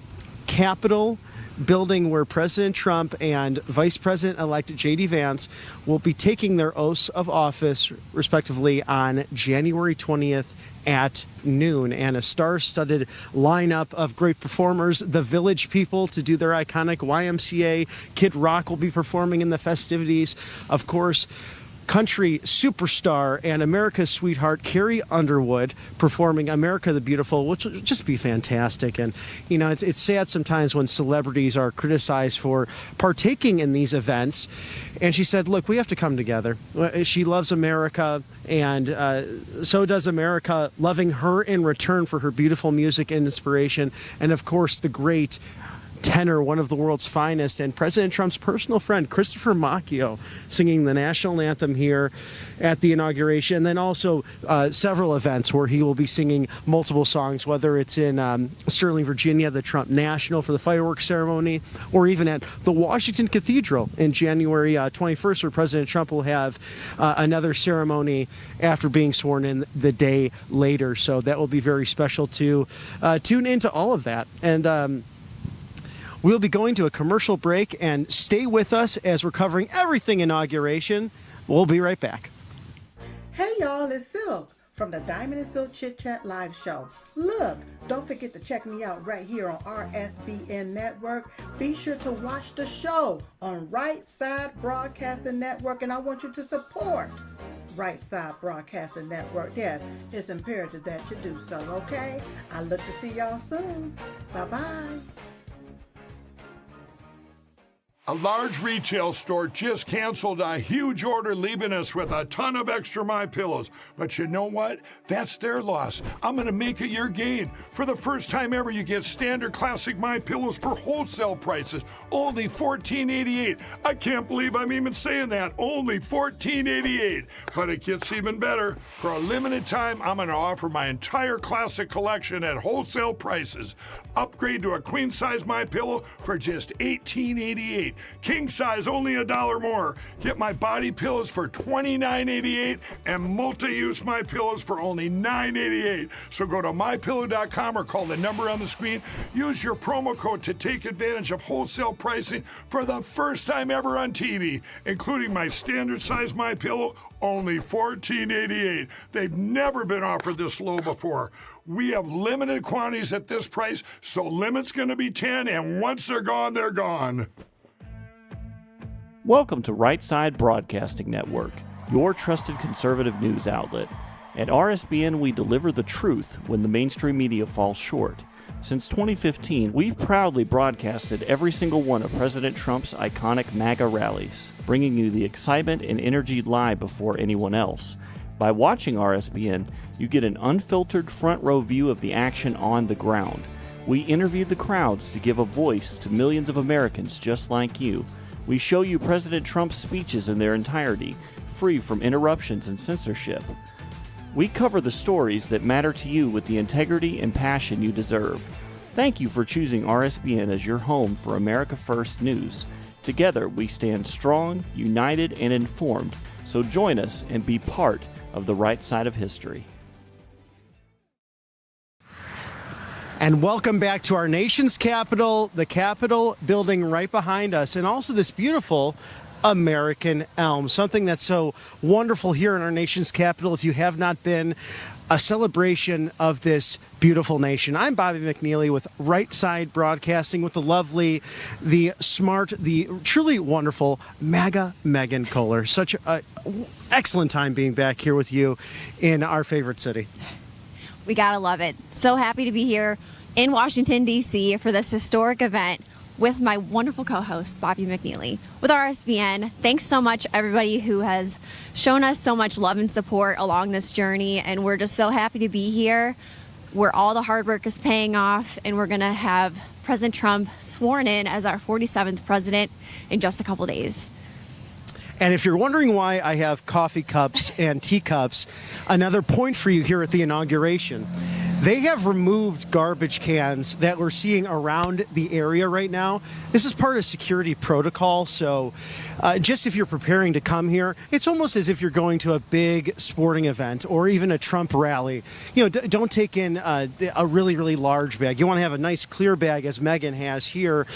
Capitol building where President Trump and Vice President-elect J.D. Vance will be taking their oaths of office, respectively, on January 20th at noon. And a star-studded lineup of great performers. The Village People to do their iconic YMCA. Kid Rock will be performing in the festivities. Of course, country superstar and America's sweetheart Carrie Underwood performing America the Beautiful, which will just be fantastic. And you know, it's sad sometimes when celebrities are criticized for partaking in these events. And she said, look, we have to come together. She loves America, and so does America loving her in return for her beautiful music and inspiration. And of course, the great tenor, one of the world's finest, and President Trump's personal friend, Christopher Macchio, singing the national anthem here at the inauguration. And then also several events where he will be singing multiple songs, whether it's in Sterling, Virginia, the Trump National for the fireworks ceremony, or even at the Washington Cathedral in January 21st, where President Trump will have another ceremony after being sworn in the day later. So that will be very special to tune into all of that. And we'll be going to a commercial break, and stay with us as we're covering everything inauguration. We'll be right back. Hey y'all, it's Silk from the Diamond and Silk Chit Chat live show. Look, don't forget to check me out right here on RSBN Network. Be sure to watch the show on Right Side Broadcasting Network, and I want you to support Right Side Broadcasting Network. Yes, it's imperative that you do so, okay? I look to see y'all soon. Bye-bye. A large retail store just canceled a huge order, leaving us with a ton of extra MyPillows. But you know what? That's their loss. I'm going to make it your gain. For the first time ever, you get standard classic MyPillows for wholesale prices, only $14.88. I can't believe I'm even saying that. Only $14.88. But it gets even better. For a limited time, I'm going to offer my entire classic collection at wholesale prices. Upgrade to a queen size MyPillow for just $18.88. King size only $1 more. Get my body pillows for $29.88 and multi-use MyPillows for only $9.88. So go to mypillow.com or call the number on the screen. Use your promo code to take advantage of wholesale pricing for the first time ever on TV, including my standard size MyPillow, only $14.88. They've never been offered this low before. We have limited quantities at this price, so limit's going to be 10, and once they're gone, they're gone. Welcome to Right Side Broadcasting Network, your trusted conservative news outlet. At RSBN, we deliver the truth when the mainstream media falls short. Since 2015, we've proudly broadcasted every single one of President Trump's iconic MAGA rallies, bringing you the excitement and energy live before anyone else. By watching RSBN, you get an unfiltered front row view of the action on the ground. We interview the crowds to give a voice to millions of Americans just like you. We show you President Trump's speeches in their entirety, free from interruptions and censorship. We cover the stories that matter to you with the integrity and passion you deserve. Thank you for choosing RSBN as your home for America First News. Together, we stand strong, united, and informed. So join us and be part of the right side of history. And welcome back to our nation's capital, the Capitol building right behind us, and also this beautiful American elm, something that's so wonderful here in our nation's capital. If you have not been, a celebration of this beautiful nation. I'm Bobby McNeely with Right Side Broadcasting with the lovely, the smart, the truly wonderful MAGA Megan Kohler. Such an excellent time being back here with you in our favorite city. We gotta love it. So happy to be here in Washington, D.C. for this historic event with my wonderful co-host, Bobby McNeely, with RSBN. Thanks so much, everybody who has shown us so much love and support along this journey, and we're just so happy to be here, where all the hard work is paying off, and we're gonna have President Trump sworn in as our 47th president in just a couple days. And if you're wondering why I have coffee cups and teacups, another point for you here at the inauguration. They have removed garbage cans that we're seeing around the area right now. This is part of security protocol, so just if you're preparing to come here, it's almost as if you're going to a big sporting event or even a Trump rally. You know, don't take in a really, really large bag. You want to have a nice clear bag, as Megan has here,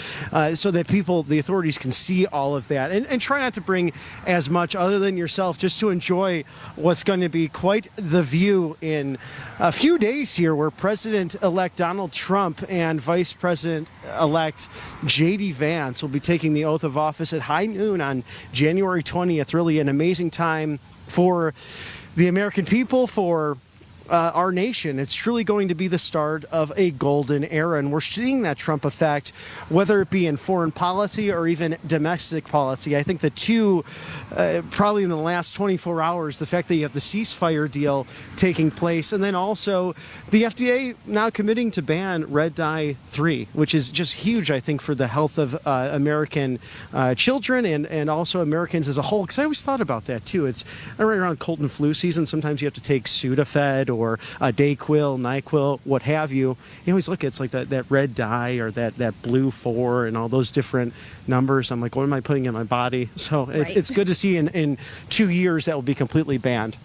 so that the authorities can see all of that. And try not to bring as much other than yourself, just to enjoy what's going to be quite the view in a few days here, where President-elect Donald Trump and Vice President-elect J.D. Vance will be taking the oath of office at high noon on January 20th. Really an amazing time for the American people, for our nation. It's truly going to be the start of a golden era, and we're seeing that Trump effect, whether it be in foreign policy or even domestic policy. I think the two, probably in the last 24 hours, the fact that you have the ceasefire deal taking place, and then also the FDA now committing to ban red dye 3, which is just huge, I think, for the health of American children and also Americans as a whole. Because I always thought about that too. It's right around cold and flu season. Sometimes you have to take Sudafed or Dayquil, NyQuil, what have you. You always look at it's like that red dye or that blue 4 and all those different numbers. I'm like, what am I putting in my body? So Right. it's good to see in 2 years that will be completely banned.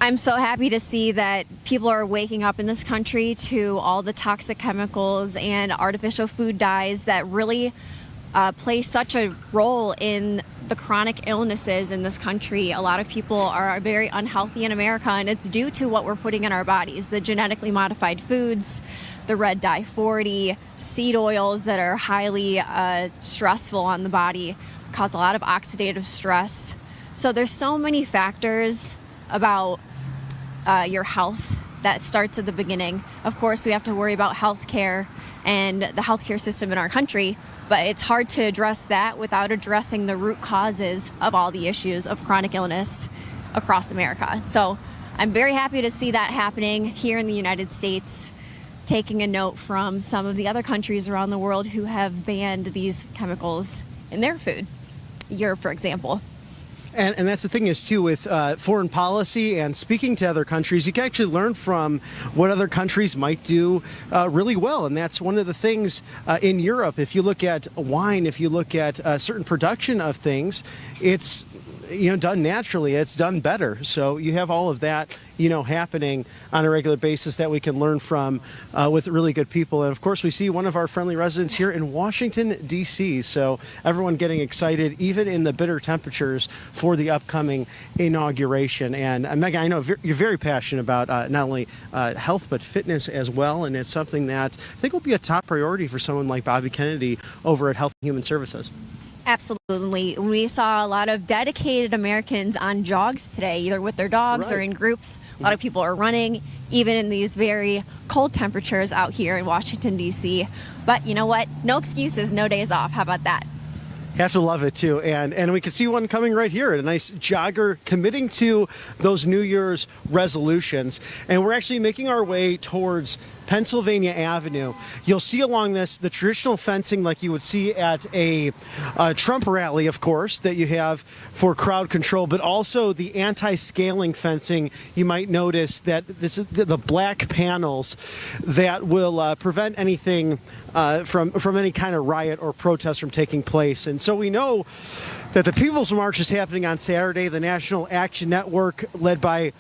I'm so happy to see that people are waking up in this country to all the toxic chemicals and artificial food dyes that really play such a role in the chronic illnesses in this country. A lot of people are very unhealthy in America, and it's due to what we're putting in our bodies. The genetically modified foods, the red dye 40, seed oils that are highly stressful on the body, cause a lot of oxidative stress. So there's so many factors about your health that starts at the beginning. Of course, we have to worry about healthcare and the healthcare system in our country, but it's hard to address that without addressing the root causes of all the issues of chronic illness across America. So I'm very happy to see that happening here in the United States, taking a note from some of the other countries around the world who have banned these chemicals in their food. Europe, for example. And that's the thing is, too, with foreign policy and speaking to other countries, you can actually learn from what other countries might do really well. And that's one of the things in Europe. If you look at wine, if you look at certain production of things, it's done naturally. It's done better. So you have all of that, happening on a regular basis that we can learn from with really good people. And of course, we see one of our friendly residents here in Washington, D.C. So everyone getting excited, even in the bitter temperatures, for the upcoming inauguration. And Megan, I know you're very passionate about not only health, but fitness as well. And it's something that I think will be a top priority for someone like Bobby Kennedy over at Health and Human Services. Absolutely. We saw a lot of dedicated Americans on jogs today, either with their dogs or in groups. A lot of people are running, even in these very cold temperatures out here in Washington, D.C. But you know what? No excuses, no days off. How about that? Have to love it, too. And we can see one coming right here, a nice jogger committing to those New Year's resolutions. And we're actually making our way towards Pennsylvania Avenue. You'll see along this the traditional fencing like you would see at a Trump rally, of course, that you have for crowd control, but also the anti-scaling fencing. You might notice that this is the black panels that will prevent anything from any kind of riot or protest from taking place. And so we know that the People's March is happening on Saturday. The National Action Network, led by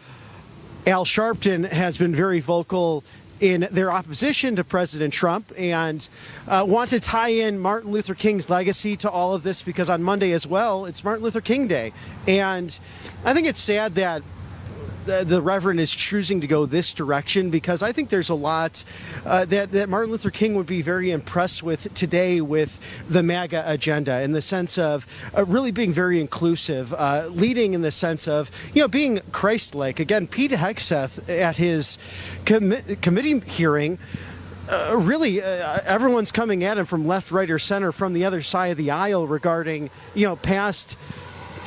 Al Sharpton, has been very vocal in their opposition to President Trump and want to tie in Martin Luther King's legacy to all of this, because on Monday as well, it's Martin Luther King Day. And I think it's sad that the Reverend is choosing to go this direction, because I think there's a lot that Martin Luther King would be very impressed with today with the MAGA agenda, in the sense of really being very inclusive, leading in the sense of, being Christ-like. Again, Pete Hegseth at his committee hearing, really, everyone's coming at him from left, right, or center from the other side of the aisle regarding, past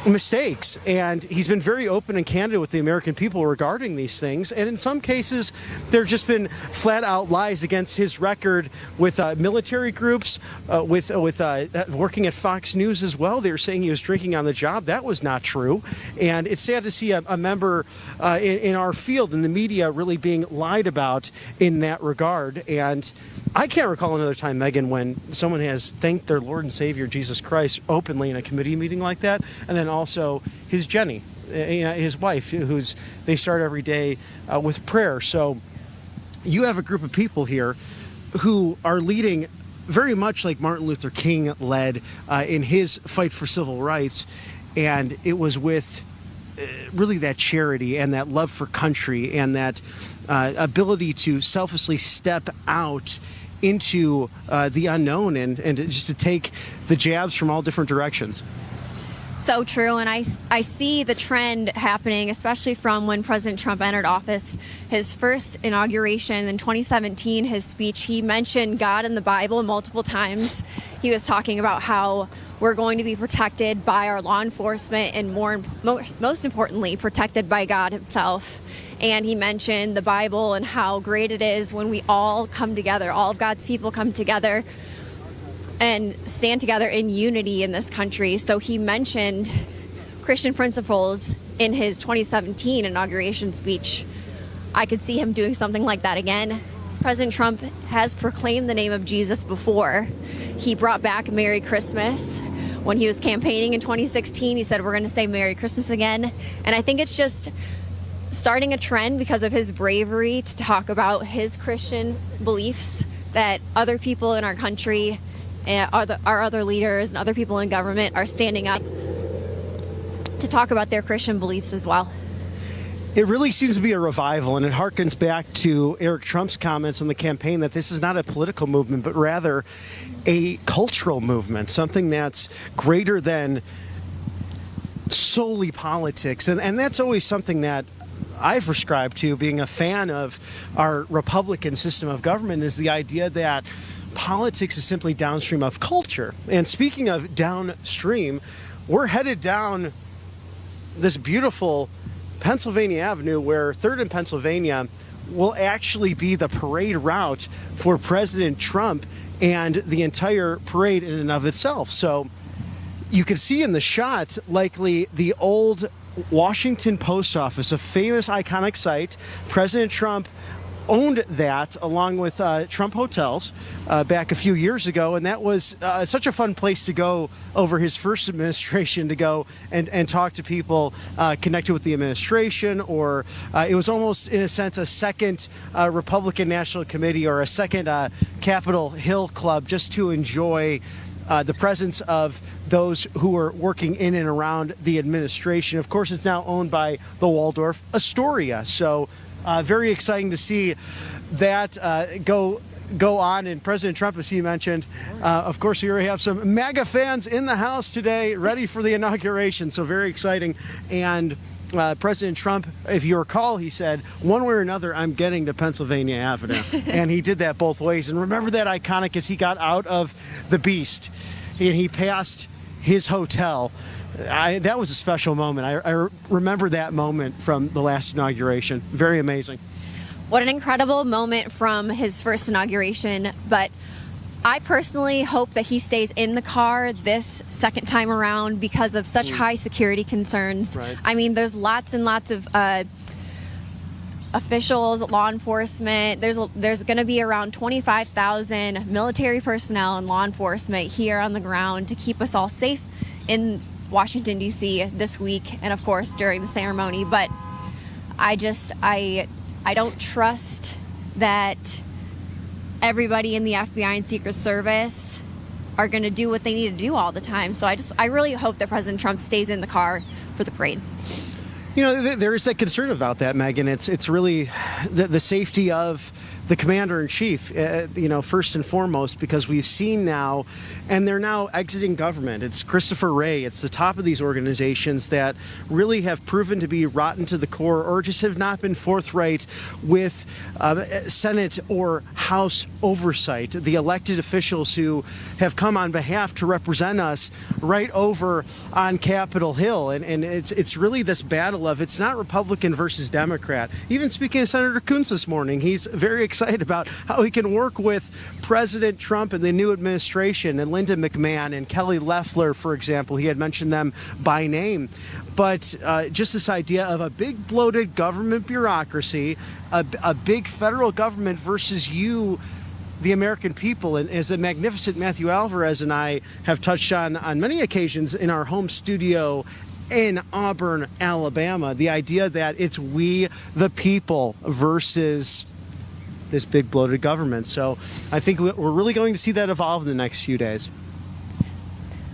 mistakes, and he's been very open and candid with the American people regarding these things. And in some cases, there's just been flat out lies against his record with military groups, with working at Fox News as well. They were saying he was drinking on the job. That was not true. And it's sad to see a member in our field, in the media, really being lied about in that regard. And I can't recall another time, Megan, when someone has thanked their Lord and Savior Jesus Christ openly in a committee meeting like that. And then also his Jenny, his wife, they start every day with prayer. So you have a group of people here who are leading very much like Martin Luther King led in his fight for civil rights. And it was with really that charity and that love for country and that ability to selflessly step out into the unknown and just to take the jabs from all different directions. So true, and I see the trend happening, especially from when President Trump entered office. His first inauguration in 2017, his speech, he mentioned God and the Bible multiple times. He was talking about how we're going to be protected by our law enforcement and most importantly, protected by God himself. And he mentioned the Bible and how great it is when we all come together, all of God's people come together and stand together in unity in this country. So he mentioned Christian principles in his 2017 inauguration speech. I could see him doing something like that again. President Trump has proclaimed the name of Jesus before. He brought back Merry Christmas. When he was campaigning in 2016, he said, we're going to say Merry Christmas again. And I think it's just starting a trend because of his bravery to talk about his Christian beliefs, that other people in our country, our other leaders and other people in government are standing up to talk about their Christian beliefs as well. It really seems to be a revival, and it harkens back to Eric Trump's comments in the campaign that this is not a political movement, but rather a cultural movement, something that's greater than solely politics. And that's always something that I've prescribed to, being a fan of our Republican system of government, is the idea that politics is simply downstream of culture. And speaking of downstream, we're headed down this beautiful Pennsylvania Avenue, where 3rd and Pennsylvania will actually be the parade route for President Trump and the entire parade in and of itself. So you can see in the shot likely the old Washington Post Office, a famous iconic site. President Trump owned that along with Trump Hotels back a few years ago, and that was such a fun place to go over his first administration, to go and talk to people connected with the administration, or it was almost, in a sense, a second Republican National Committee or a second Capitol Hill Club, just to enjoy the presence of those who are working in and around the administration. Of course, it's now owned by the Waldorf Astoria, so very exciting to see that go on. And President Trump, as he mentioned, of course, we already have some MAGA fans in the house today, ready for the inauguration. So very exciting. And President Trump, if you recall, he said, one way or another, I'm getting to Pennsylvania Avenue. And he did that both ways. And remember that iconic as he got out of the Beast and he passed his hotel. That was a special moment. I remember that moment from the last inauguration. Very amazing. What an incredible moment from his first inauguration. But I personally hope that he stays in the car this second time around because of such high security concerns. Right. I mean, there's lots and lots of officials, law enforcement. There's going to be around 25,000 military personnel and law enforcement here on the ground to keep us all safe in Washington, D.C. this week, and of course during the ceremony. But I don't trust that everybody in the FBI and Secret Service are going to do what they need to do all the time. So I really hope that President Trump stays in the car for the parade. You know, there is that concern about that, Megan. It's really the safety of the commander-in-chief, first and foremost, because we've seen now, and they're now exiting government. It's Christopher Wray. It's the top of these organizations that really have proven to be rotten to the core, or just have not been forthright with Senate or House oversight. The elected officials who have come on behalf to represent us right over on Capitol Hill. And it's really this battle of, it's not Republican versus Democrat. Even speaking to Senator Coons this morning, he's very excited about how he can work with President Trump and the new administration, and Linda McMahon and Kelly Loeffler, for example. He had mentioned them by name. But just this idea of a big bloated government bureaucracy, a big federal government versus you, the American people. And as the magnificent Matthew Alvarez and I have touched on many occasions in our home studio in Auburn, Alabama, the idea that it's we, the people, versus this big bloated government. So I think we're really going to see that evolve in the next few days.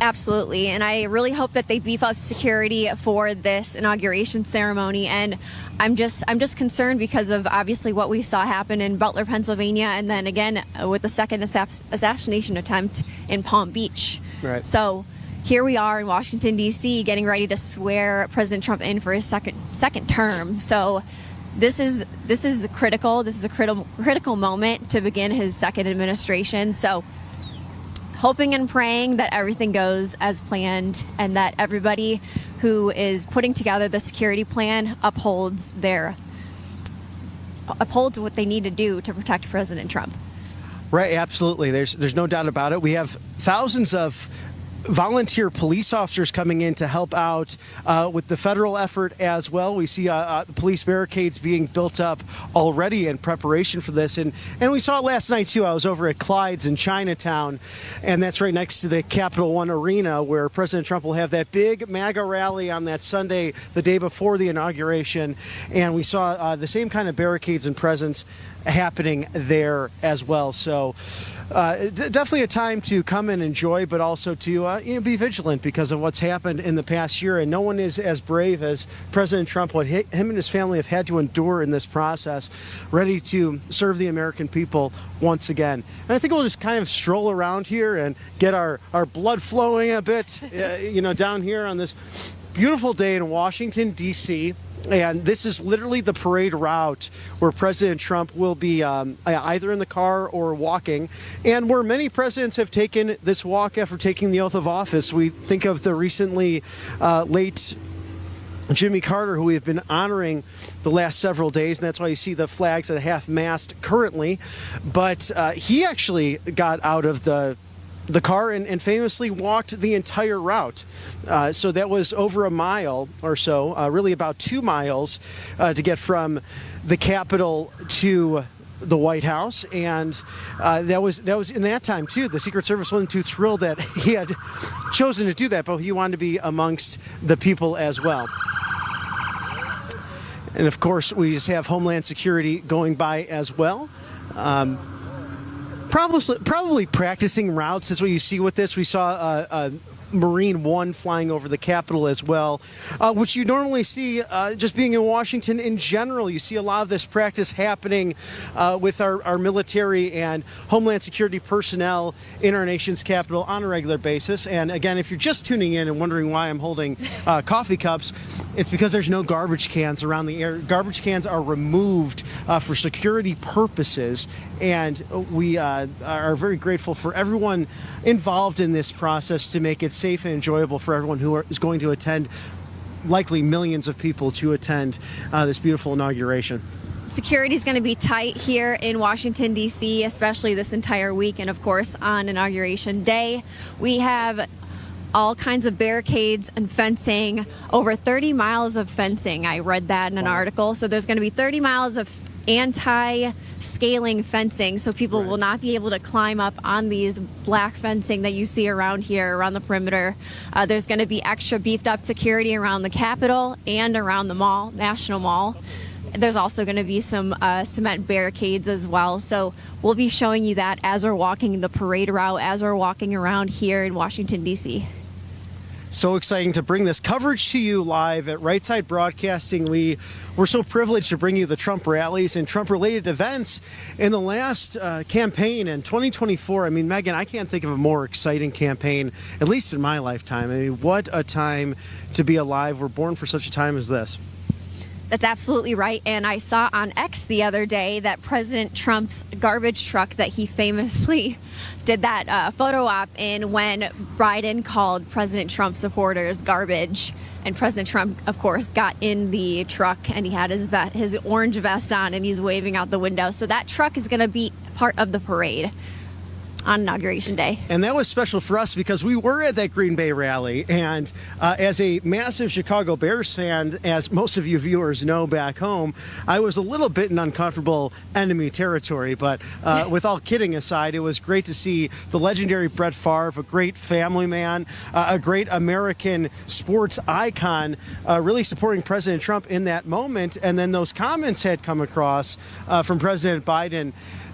Absolutely. And I really hope that they beef up security for this inauguration ceremony. And I'm just concerned because of obviously what we saw happen in Butler, Pennsylvania, and then again with the second assassination attempt in Palm Beach. Right. So here we are in Washington, D.C., getting ready to swear President Trump in for his second term. So this is critical. This is a critical moment to begin his second administration. So hoping and praying that everything goes as planned and that everybody who is putting together the security plan upholds what they need to do to protect President Trump. Right, absolutely. There's no doubt about it. We have thousands of volunteer police officers coming in to help out with the federal effort as well. We see police barricades being built up already in preparation for this. And we saw it last night, too. I was over at Clyde's in Chinatown, and that's right next to the Capital One Arena, where President Trump will have that big MAGA rally on that Sunday, the day before the inauguration. And we saw the same kind of barricades and presence happening there as well. So definitely a time to come and enjoy, but also to be vigilant because of what's happened in the past year. And no one is as brave as President Trump, what him and his family have had to endure in this process, ready to serve the American people once again. And I think we'll just kind of stroll around here and get our blood flowing a bit, down here on this beautiful day in Washington, D.C., and this is literally the parade route where President Trump will be either in the car or walking, and where many presidents have taken this walk after taking the oath of office. We think of the recently late Jimmy Carter, who we have been honoring the last several days, and that's why you see the flags at half-mast currently. But he actually got out of the car and famously walked the entire route. So that was over a mile or so, really about 2 miles to get from the Capitol to the White House. And that was in that time, too. The Secret Service wasn't too thrilled that he had chosen to do that, but he wanted to be amongst the people as well. And, of course, we just have Homeland Security going by as well. Probably practicing routes is what you see with this. We saw a Marine One flying over the Capitol as well, which you normally see just being in Washington in general. You see a lot of this practice happening with our military and Homeland Security personnel in our nation's capital on a regular basis. And again, if you're just tuning in and wondering why I'm holding coffee cups, it's because there's no garbage cans around the area. Garbage cans are removed for security purposes, and we are very grateful for everyone involved in this process to make it safe and enjoyable for everyone who is going to attend, likely millions of people to attend this beautiful inauguration. Security is going to be tight here in Washington, D.C., especially this entire week, and of course on Inauguration Day. We have all kinds of barricades and fencing, over 30 miles of fencing. I read that in an article. So there's going to be 30 miles of anti-scaling fencing, so people will not be able to climb up on these black fencing that you see around here, around the perimeter. There's going to be extra beefed up security around the Capitol and around the mall, National Mall. There's also going to be some cement barricades as well. So we'll be showing you that as we're walking the parade route, as we're walking around here in Washington, D.C. So exciting to bring this coverage to you live at Right Side Broadcasting. We're so privileged to bring you the Trump rallies and Trump-related events in the last campaign in 2024. I mean, Megan, I can't think of a more exciting campaign, at least in my lifetime. I mean, what a time to be alive. We're born for such a time as this. That's absolutely right. And I saw on X the other day that President Trump's garbage truck that he famously did that photo op in when Biden called President Trump supporters garbage. And President Trump, of course, got in the truck and he had his orange vest on and he's waving out the window. So that truck is going to be part of the parade on Inauguration Day. And that was special for us because we were at that Green Bay rally, and as a massive Chicago Bears fan, as most of you viewers know back home, I was a little bit in uncomfortable enemy territory, but with all kidding aside, it was great to see the legendary Brett Favre, a great family man, a great American sports icon, really supporting President Trump in that moment. And then those comments had come across from President Biden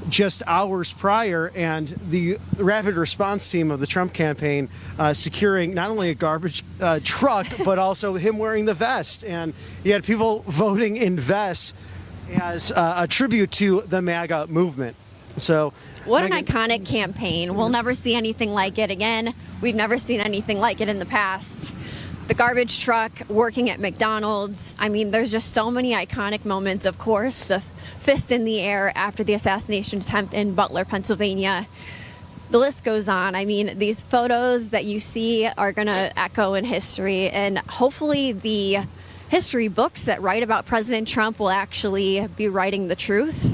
just hours prior, and the rapid response team of the Trump campaign securing not only a garbage truck, but also him wearing the vest. And you had people voting in vests as a tribute to the MAGA movement. So, what Megan, an iconic campaign. We'll never see anything like it again. We've never seen anything like it in the past. The garbage truck, working at McDonald's. I mean, there's just so many iconic moments. Of course, the fist in the air after the assassination attempt in Butler, Pennsylvania. The list goes on. I mean, these photos that you see are going to echo in history, and hopefully the history books that write about President Trump will actually be writing the truth,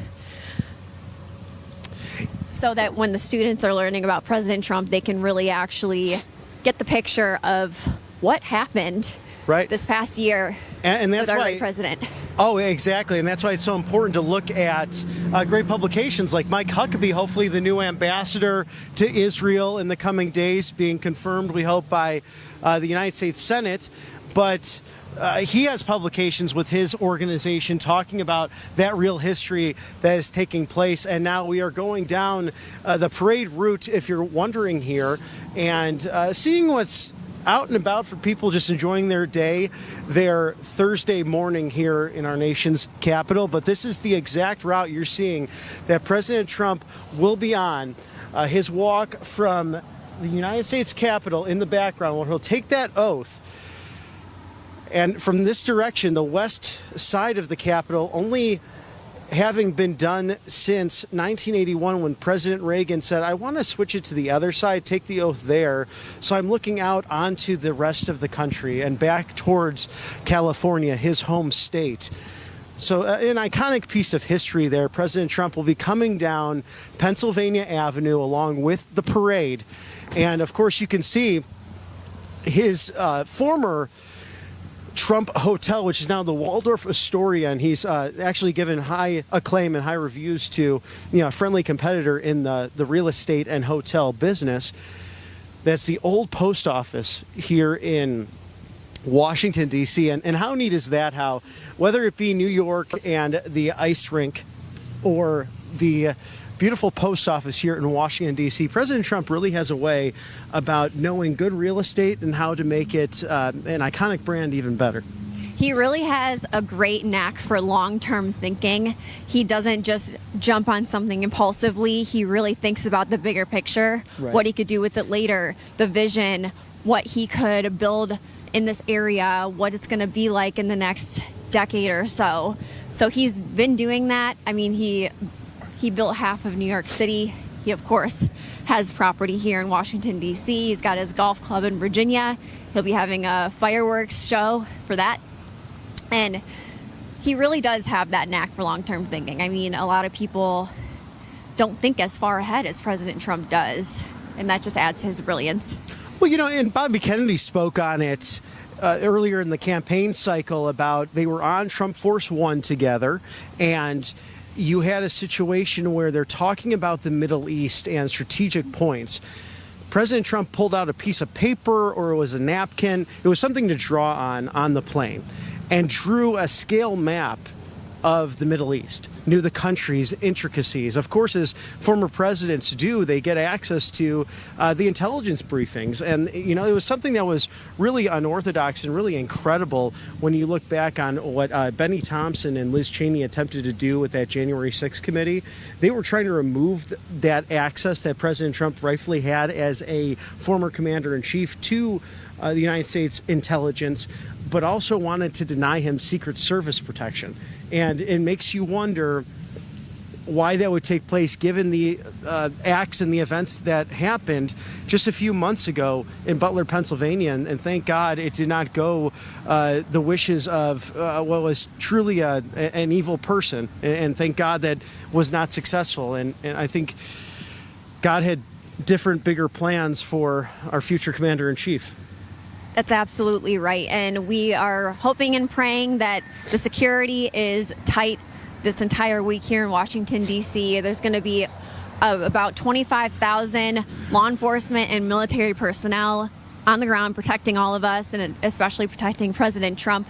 so that when the students are learning about President Trump, they can really actually get the picture of what happened this past year and that's with our why, great president. Oh, exactly. And that's why it's so important to look at great publications like Mike Huckabee, hopefully the new ambassador to Israel in the coming days, being confirmed, we hope, by the United States Senate. But he has publications with his organization talking about that real history that is taking place. And now we are going down the parade route, if you're wondering here, and seeing what's out and about for people just enjoying their day, their Thursday morning here in our nation's capital. But this is the exact route you're seeing that President Trump will be on. His walk from the United States Capitol in the background, where he'll take that oath. And from this direction, the west side of the Capitol, only having been done since 1981 when President Reagan said, I want to switch it to the other side, take the oath there. So I'm looking out onto the rest of the country and back towards California, his home state. So an iconic piece of history there. President Trump will be coming down Pennsylvania Avenue along with the parade. And of course, you can see his former Trump Hotel, which is now the Waldorf Astoria, and he's actually given high acclaim and high reviews to a friendly competitor in the real estate and hotel business. That's the old post office here in Washington, D.C. And how neat is that, how whether it be New York and the ice rink or the beautiful post office here in Washington, D.C., President Trump really has a way about knowing good real estate and how to make it an iconic brand even better. He really has a great knack for long-term thinking. He doesn't just jump on something impulsively. He really thinks about the bigger picture, Right. What he could do with it later, the vision, what he could build in this area, what it's going to be like in the next decade or so. So he's been doing that. I mean, he built half of New York City. He, of course, has property here in Washington, D.C. He's got his golf club in Virginia. He'll be having a fireworks show for that. And he really does have that knack for long-term thinking. I mean, a lot of people don't think as far ahead as President Trump does, and that just adds to his brilliance. Well, and Bobby Kennedy spoke on it earlier in the campaign cycle about they were on Trump Force One together, and you had a situation where they're talking about the Middle East and strategic points. President Trump pulled out a piece of paper, or it was a napkin. It was something to draw on the plane, and drew a scale map of the Middle East, knew the country's intricacies. Of course, as former presidents do, they get access to the intelligence briefings. And, it was something that was really unorthodox and really incredible when you look back on what Benny Thompson and Liz Cheney attempted to do with that January 6th committee. They were trying to remove that access that President Trump rightfully had as a former commander-in-chief to the United States intelligence, but also wanted to deny him Secret Service protection. And it makes you wonder why that would take place given the acts and the events that happened just a few months ago in Butler, Pennsylvania. And thank God it did not go the wishes of what was truly an evil person. And thank God that was not successful. And I think God had different, bigger plans for our future commander-in-chief. That's absolutely right. And we are hoping and praying that the security is tight this entire week here in Washington, D.C. There's going to be about 25,000 law enforcement and military personnel on the ground protecting all of us, and especially protecting President Trump.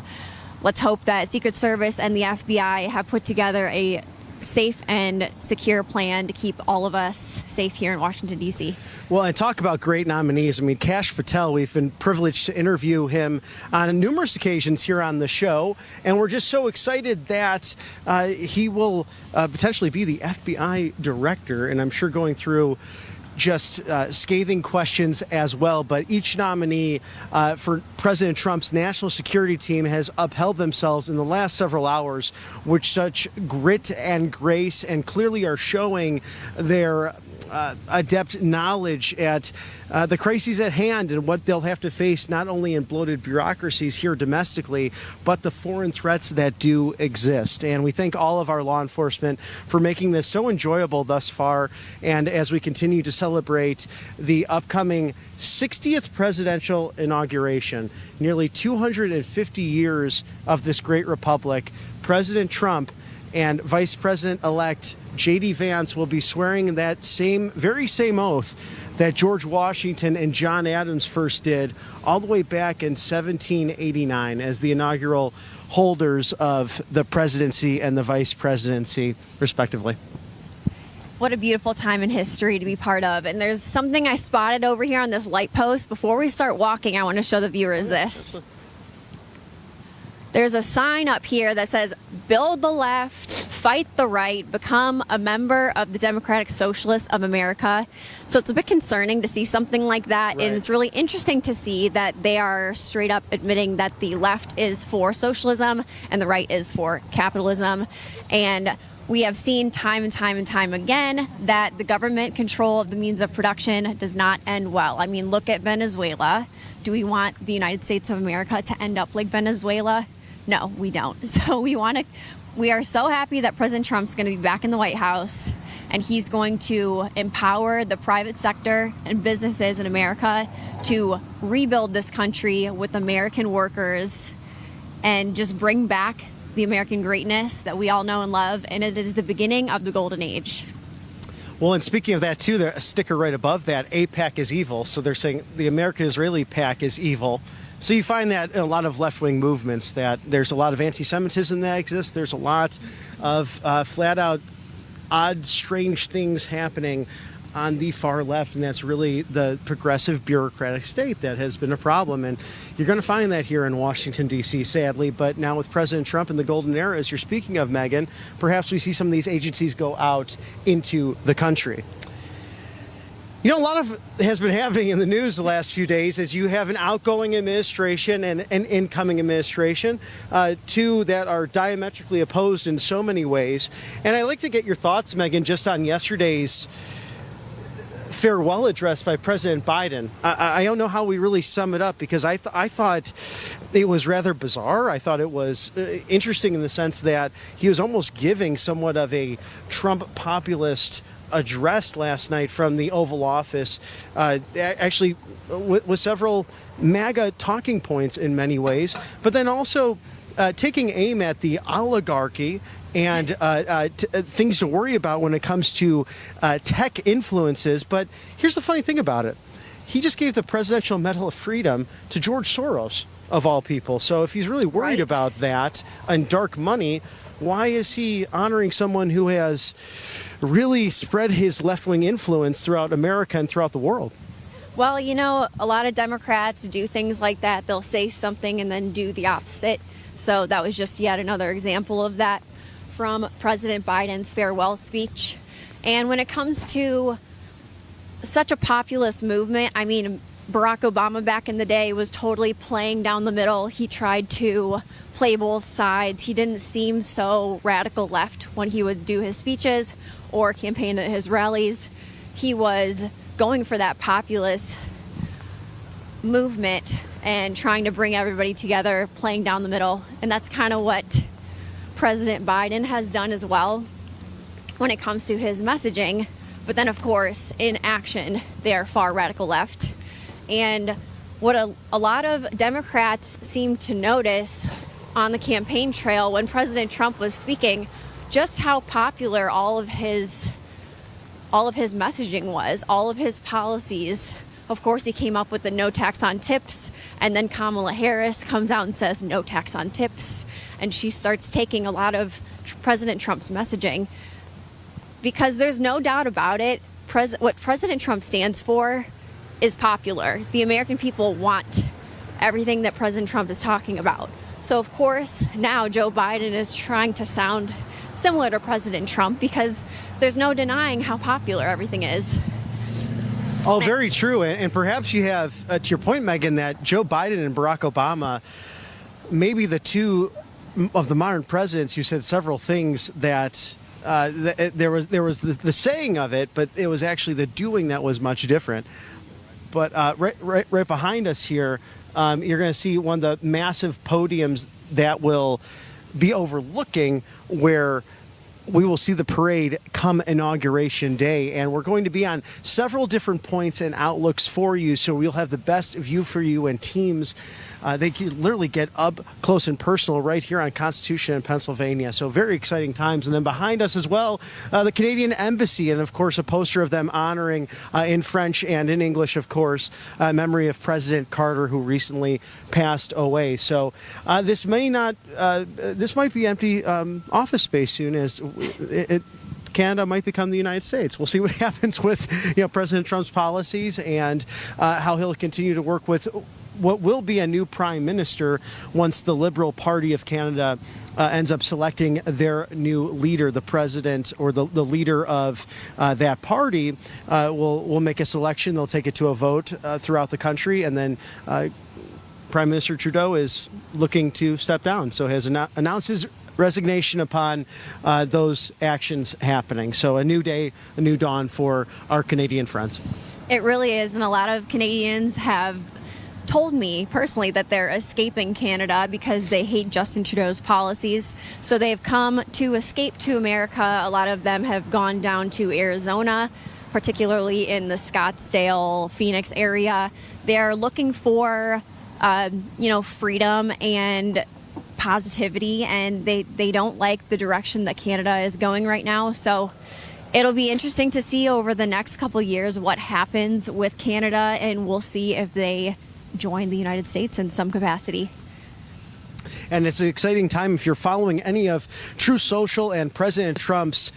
Let's hope that Secret Service and the FBI have put together a safe and secure plan to keep all of us safe here in Washington, D.C. Well, and talk about great nominees. I mean, Kash Patel, we've been privileged to interview him on numerous occasions here on the show, and we're just so excited that he will potentially be the FBI director, and I'm sure going through just scathing questions as well. But each nominee for President Trump's national security team has upheld themselves in the last several hours with such grit and grace, and clearly are showing their adept knowledge at the crises at hand and what they'll have to face, not only in bloated bureaucracies here domestically, but the foreign threats that do exist. And we thank all of our law enforcement for making this so enjoyable thus far. And as we continue to celebrate the upcoming 60th presidential inauguration, nearly 250 years of this great republic, President Trump and Vice President-elect J.D. Vance will be swearing that very same oath that George Washington and John Adams first did all the way back in 1789 as the inaugural holders of the presidency and the vice presidency, respectively. What a beautiful time in history to be part of. And there's something I spotted over here on this light post. Before we start walking, I want to show the viewers this. There's a sign up here that says, "Build the left, fight the right, become a member of the Democratic Socialists of America. So it's a bit concerning to see something like that. Right. And it's really interesting to see that they are straight up admitting that the left is for socialism and the right is for capitalism. And we have seen time and time and time again that the government control of the means of production does not end well. I mean, look at Venezuela. Do we want the United States of America to end up like Venezuela? No, we don't. So we are so happy that President Trump's going to be back in the White House, and he's going to empower the private sector and businesses in America to rebuild this country with American workers and just bring back the American greatness that we all know and love, and it is the beginning of the golden age. Well, and speaking of that, too, there's a sticker right above that, AIPAC is evil. So they're saying the American-Israeli PAC is evil. So you find that in a lot of left-wing movements that there's a lot of anti-Semitism that exists. There's a lot of flat-out odd, strange things happening on the far left, and that's really the progressive bureaucratic state that has been a problem. And you're going to find that here in Washington, D.C., sadly. But now with President Trump and the golden era, as you're speaking of, Megan, perhaps we see some of these agencies go out into the country. You know, a lot of has been happening in the news the last few days as you have an outgoing administration and an incoming administration, two that are diametrically opposed in so many ways. And I'd like to get your thoughts, Megan, just on yesterday's farewell address by President Biden. I don't know how we really sum it up, because I thought it was rather bizarre. I thought it was interesting in the sense that he was almost giving somewhat of a Trump populist address last night from the Oval Office, actually with several MAGA talking points in many ways, but then also taking aim at the oligarchy and things to worry about when it comes to tech influences. But here's the funny thing about it. He just gave the Presidential Medal of Freedom to George Soros, of all people. So if he's really worried about that and dark money, why is he honoring someone who has really spread his left-wing influence throughout America and throughout the world? Well, you know, a lot of Democrats do things like that. They'll say something and then do the opposite. So that was just yet another example of that from President Biden's farewell speech. And when it comes to such a populist movement, I mean, Barack Obama back in the day was totally playing down the middle. He tried to play both sides. He didn't seem so radical left when he would do his speeches or campaign at his rallies. He was going for that populist movement and trying to bring everybody together, playing down the middle. And that's kind of what President Biden has done as well when it comes to his messaging. But then, of course, in action, they are far radical left. And what a lot of Democrats seem to notice on the campaign trail when President Trump was speaking, just how popular all of his messaging was, all of his policies. Of course, he came up with the no tax on tips, and then Kamala Harris comes out and says no tax on tips, and she starts taking a lot of President Trump's messaging. Because there's no doubt about it, what President Trump stands for is popular. The American people want everything that President Trump is talking about. So, of course, now Joe Biden is trying to sound similar to President Trump because there's no denying how popular everything is. Oh, very true. And perhaps you have, to your point, Megan, that Joe Biden and Barack Obama may be the two of the modern presidents who said several things that there was the saying of it, but it was actually the doing that was much different. But right behind us here, you're going to see one of the massive podiums that will be overlooking where we will see the parade come Inauguration Day, and we're going to be on several different points and outlooks for you, so we'll have the best view for you and teams. They can literally get up close and personal right here on Constitution in Pennsylvania, so very exciting times. And then behind us as well, the Canadian Embassy, and of course a poster of them honoring in French and in English, of course, memory of President Carter, who recently passed away. So this might be empty office space soon, as Canada might become the United States. We'll see what happens with President Trump's policies and how he'll continue to work with what will be a new prime minister once the Liberal Party of Canada ends up selecting their new leader. The president or the leader of that party will make a selection. They'll take it to a vote throughout the country, and then Prime Minister Trudeau is looking to step down, so has announced his resignation upon those actions happening. So a new day, a new dawn for our Canadian friends. It really is, and a lot of Canadians have told me personally that they're escaping Canada because they hate Justin Trudeau's policies. So they've come to escape to America. A lot of them have gone down to Arizona, particularly in the Scottsdale, Phoenix area. They're looking for, freedom and positivity, and they don't like the direction that Canada is going right now. So it'll be interesting to see over the next couple years what happens with Canada, and we'll see if they join the United States in some capacity. And it's an exciting time if you're following any of Truth Social and President Trump's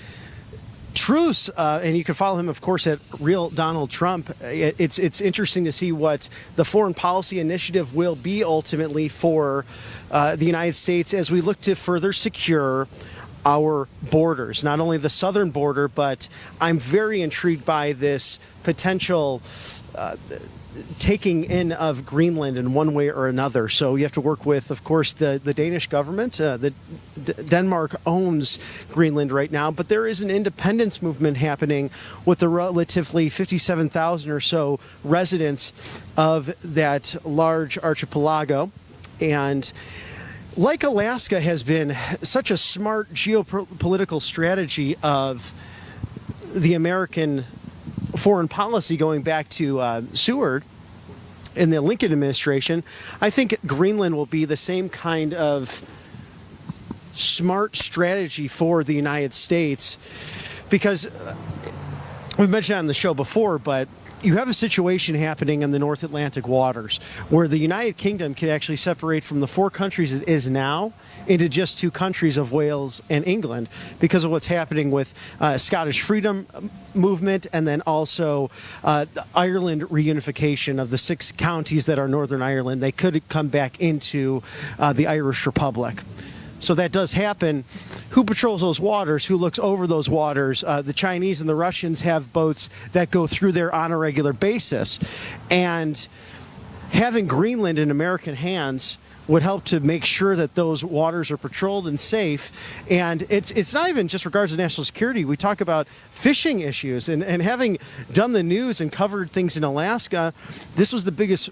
truths, and you can follow him, of course, at Real Donald Trump. It's interesting to see what the foreign policy initiative will be ultimately for the United States as we look to further secure our borders, not only the southern border, but I'm very intrigued by this potential taking in of Greenland in one way or another. So you have to work with, of course, the Danish government. Denmark owns Greenland right now, but there is an independence movement happening with the relatively 57,000 or so residents of that large archipelago. And like Alaska has been such a smart geopolitical strategy of the American foreign policy going back to Seward in the Lincoln administration, I think Greenland will be the same kind of smart strategy for the United States, because we've mentioned it on the show before, but you have a situation happening in the North Atlantic waters where the United Kingdom could actually separate from the four countries it is now into just two countries of Wales and England because of what's happening with Scottish freedom movement, and then also the Ireland reunification of the 6 counties that are Northern Ireland. They could come back into the Irish Republic. So that does happen. Who patrols those waters? Who looks over those waters? The Chinese and the Russians have boats that go through there on a regular basis. And having Greenland in American hands would help to make sure that those waters are patrolled and safe. And it's not even just regards to national security. We talk about fishing issues, and having done the news and covered things in Alaska, this was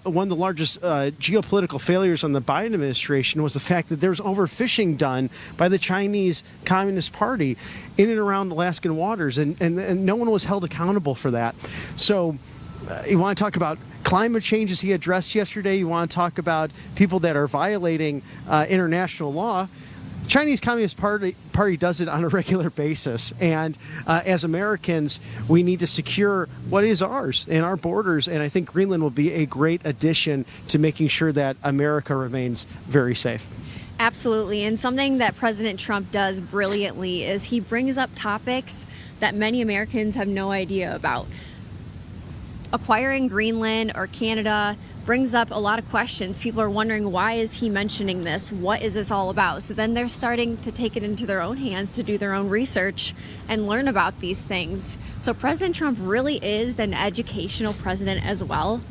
one of the largest geopolitical failures on the Biden administration was the fact that there was overfishing done by the Chinese Communist Party in and around Alaskan waters, and no one was held accountable for that. So you want to talk about climate change, as he addressed yesterday. You want to talk about people that are violating international law. The Chinese Communist Party does it on a regular basis. And as Americans, we need to secure what is ours and our borders. And I think Greenland will be a great addition to making sure that America remains very safe. Absolutely. And something that President Trump does brilliantly is he brings up topics that many Americans have no idea about. Acquiring Greenland or Canada brings up a lot of questions. People are wondering, why is he mentioning this? What is this all about? So then they're starting to take it into their own hands to do their own research and learn about these things. So President Trump really is an educational president as well.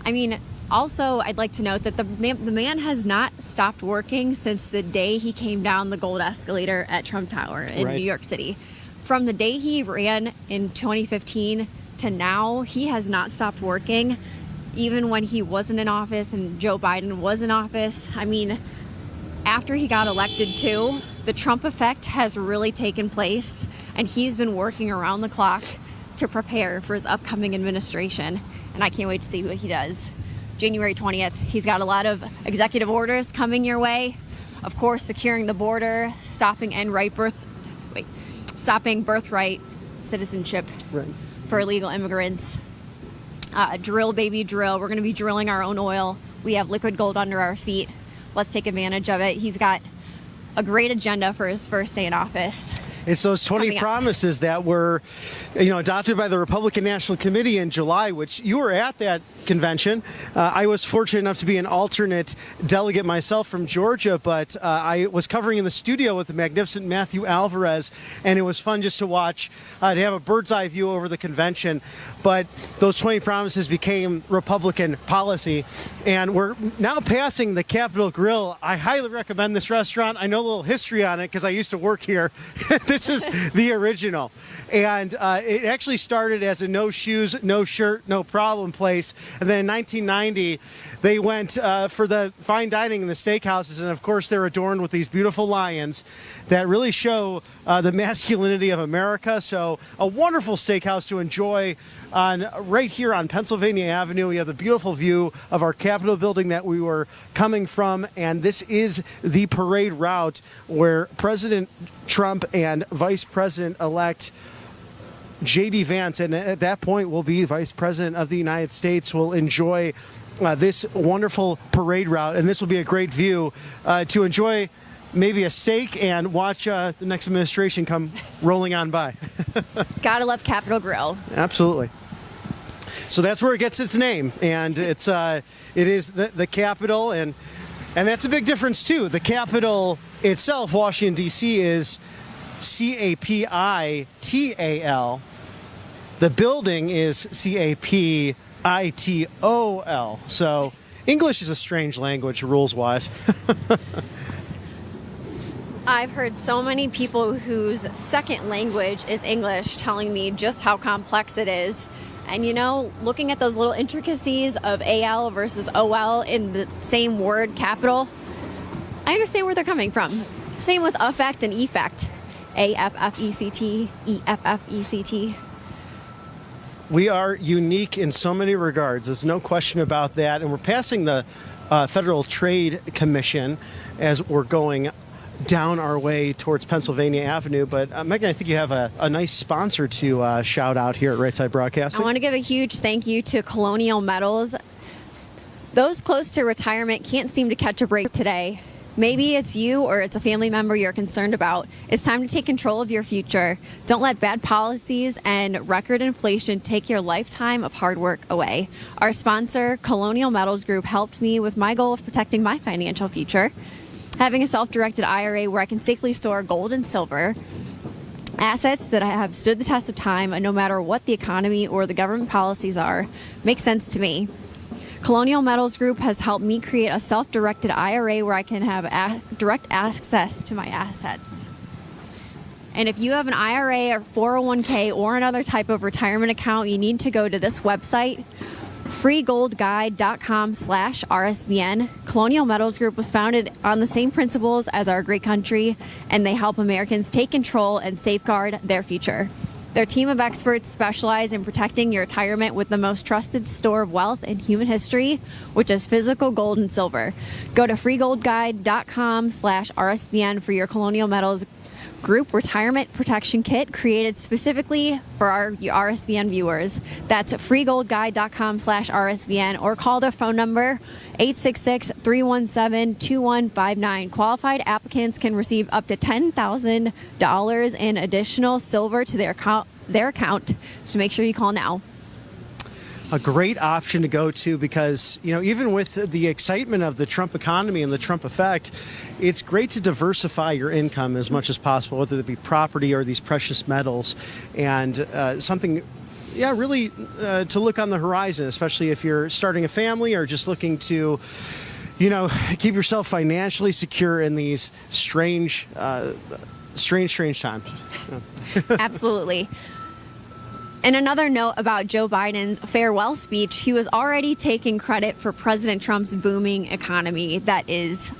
I mean, also, I'd like to note that the man has not stopped working since the day he came down the gold escalator at Trump Tower in New York City. From the day he ran in 2015 to now, he has not stopped working, even when he wasn't in office and Joe Biden was in office. I mean, after he got elected too, the Trump effect has really taken place, and he's been working around the clock to prepare for his upcoming administration, and I can't wait to see what he does. January 20th, he's got a lot of executive orders coming your way. Of course, securing the border, stopping birthright citizenship for illegal immigrants. Drill, baby, drill. We're going to be drilling our own oil. We have liquid gold under our feet. Let's take advantage of it. He's got a great agenda for his first day in office. It's those 20 coming up. promises that were, adopted by the Republican National Committee in July, which you were at that convention. I was fortunate enough to be an alternate delegate myself from Georgia, but I was covering in the studio with the magnificent Matthew Alvarez, and it was fun just to watch, to have a bird's eye view over the convention. But those 20 promises became Republican policy, and we're now passing the Capitol Grill. I highly recommend this restaurant. I know a little history on it because I used to work here. This is the original. And it actually started as a no shoes, no shirt, no problem place. And then in 1990, they went for the fine dining in the steakhouses. And of course, they're adorned with these beautiful lions that really show the masculinity of America. So a wonderful steakhouse to enjoy right here on Pennsylvania Avenue. We have the beautiful view of our Capitol building that we were coming from. And this is the parade route where President Trump and Vice President-elect J.D. Vance, and at that point will be Vice President of the United States, will enjoy this wonderful parade route. And this will be a great view to enjoy maybe a steak and watch the next administration come rolling on by. Gotta love Capitol Grill. Absolutely. So that's where it gets its name, and it is the Capitol, and that's a big difference too. The Capitol itself, Washington D.C., is CAPITAL. The building is CAPITOL. So English is a strange language, rules-wise. I've heard so many people whose second language is English telling me just how complex it is. And looking at those little intricacies of AL versus OL in the same word, capital, I understand where they're coming from. Same with affect and effect. AFFECT, EFFECT. We are unique in so many regards. There's no question about that. And we're passing the Federal Trade Commission as we're going down our way towards Pennsylvania Avenue. But Megan, I think you have a nice sponsor to shout out here at Right Side Broadcasting. I want to give a huge thank you to Colonial Metals. Those close to retirement can't seem to catch a break today. Maybe it's you or it's a family member you're concerned about. It's time to take control of your future. Don't let bad policies and record inflation take your lifetime of hard work away. Our sponsor, Colonial Metals Group, helped me with my goal of protecting my financial future. Having a self-directed IRA where I can safely store gold and silver, assets that have stood the test of time, and no matter what the economy or the government policies are, makes sense to me. Colonial Metals Group has helped me create a self-directed IRA where I can have direct access to my assets. And if you have an IRA or 401k or another type of retirement account, you need to go to this website, freegoldguide.com/RSBN. Colonial Metals Group was founded on the same principles as our great country, and they help Americans take control and safeguard their future. Their team of experts specialize in protecting your retirement with the most trusted store of wealth in human history, which is physical gold and silver. Go to freegoldguide.com/RSBN for your Colonial Metals Group Retirement Protection Kit created specifically for our RSBN viewers. That's freegoldguide.com/RSBN, or call the phone number 866-317-2159. Qualified applicants can receive up to $10,000 in additional silver to their account. So make sure you call now. A great option to go to because, even with the excitement of the Trump economy and the Trump effect, it's great to diversify your income as much as possible, whether it be property or these precious metals, and something, really to look on the horizon, especially if you're starting a family or just looking to, keep yourself financially secure in these strange times. Absolutely. And another note about Joe Biden's farewell speech, he was already taking credit for President Trump's booming economy that is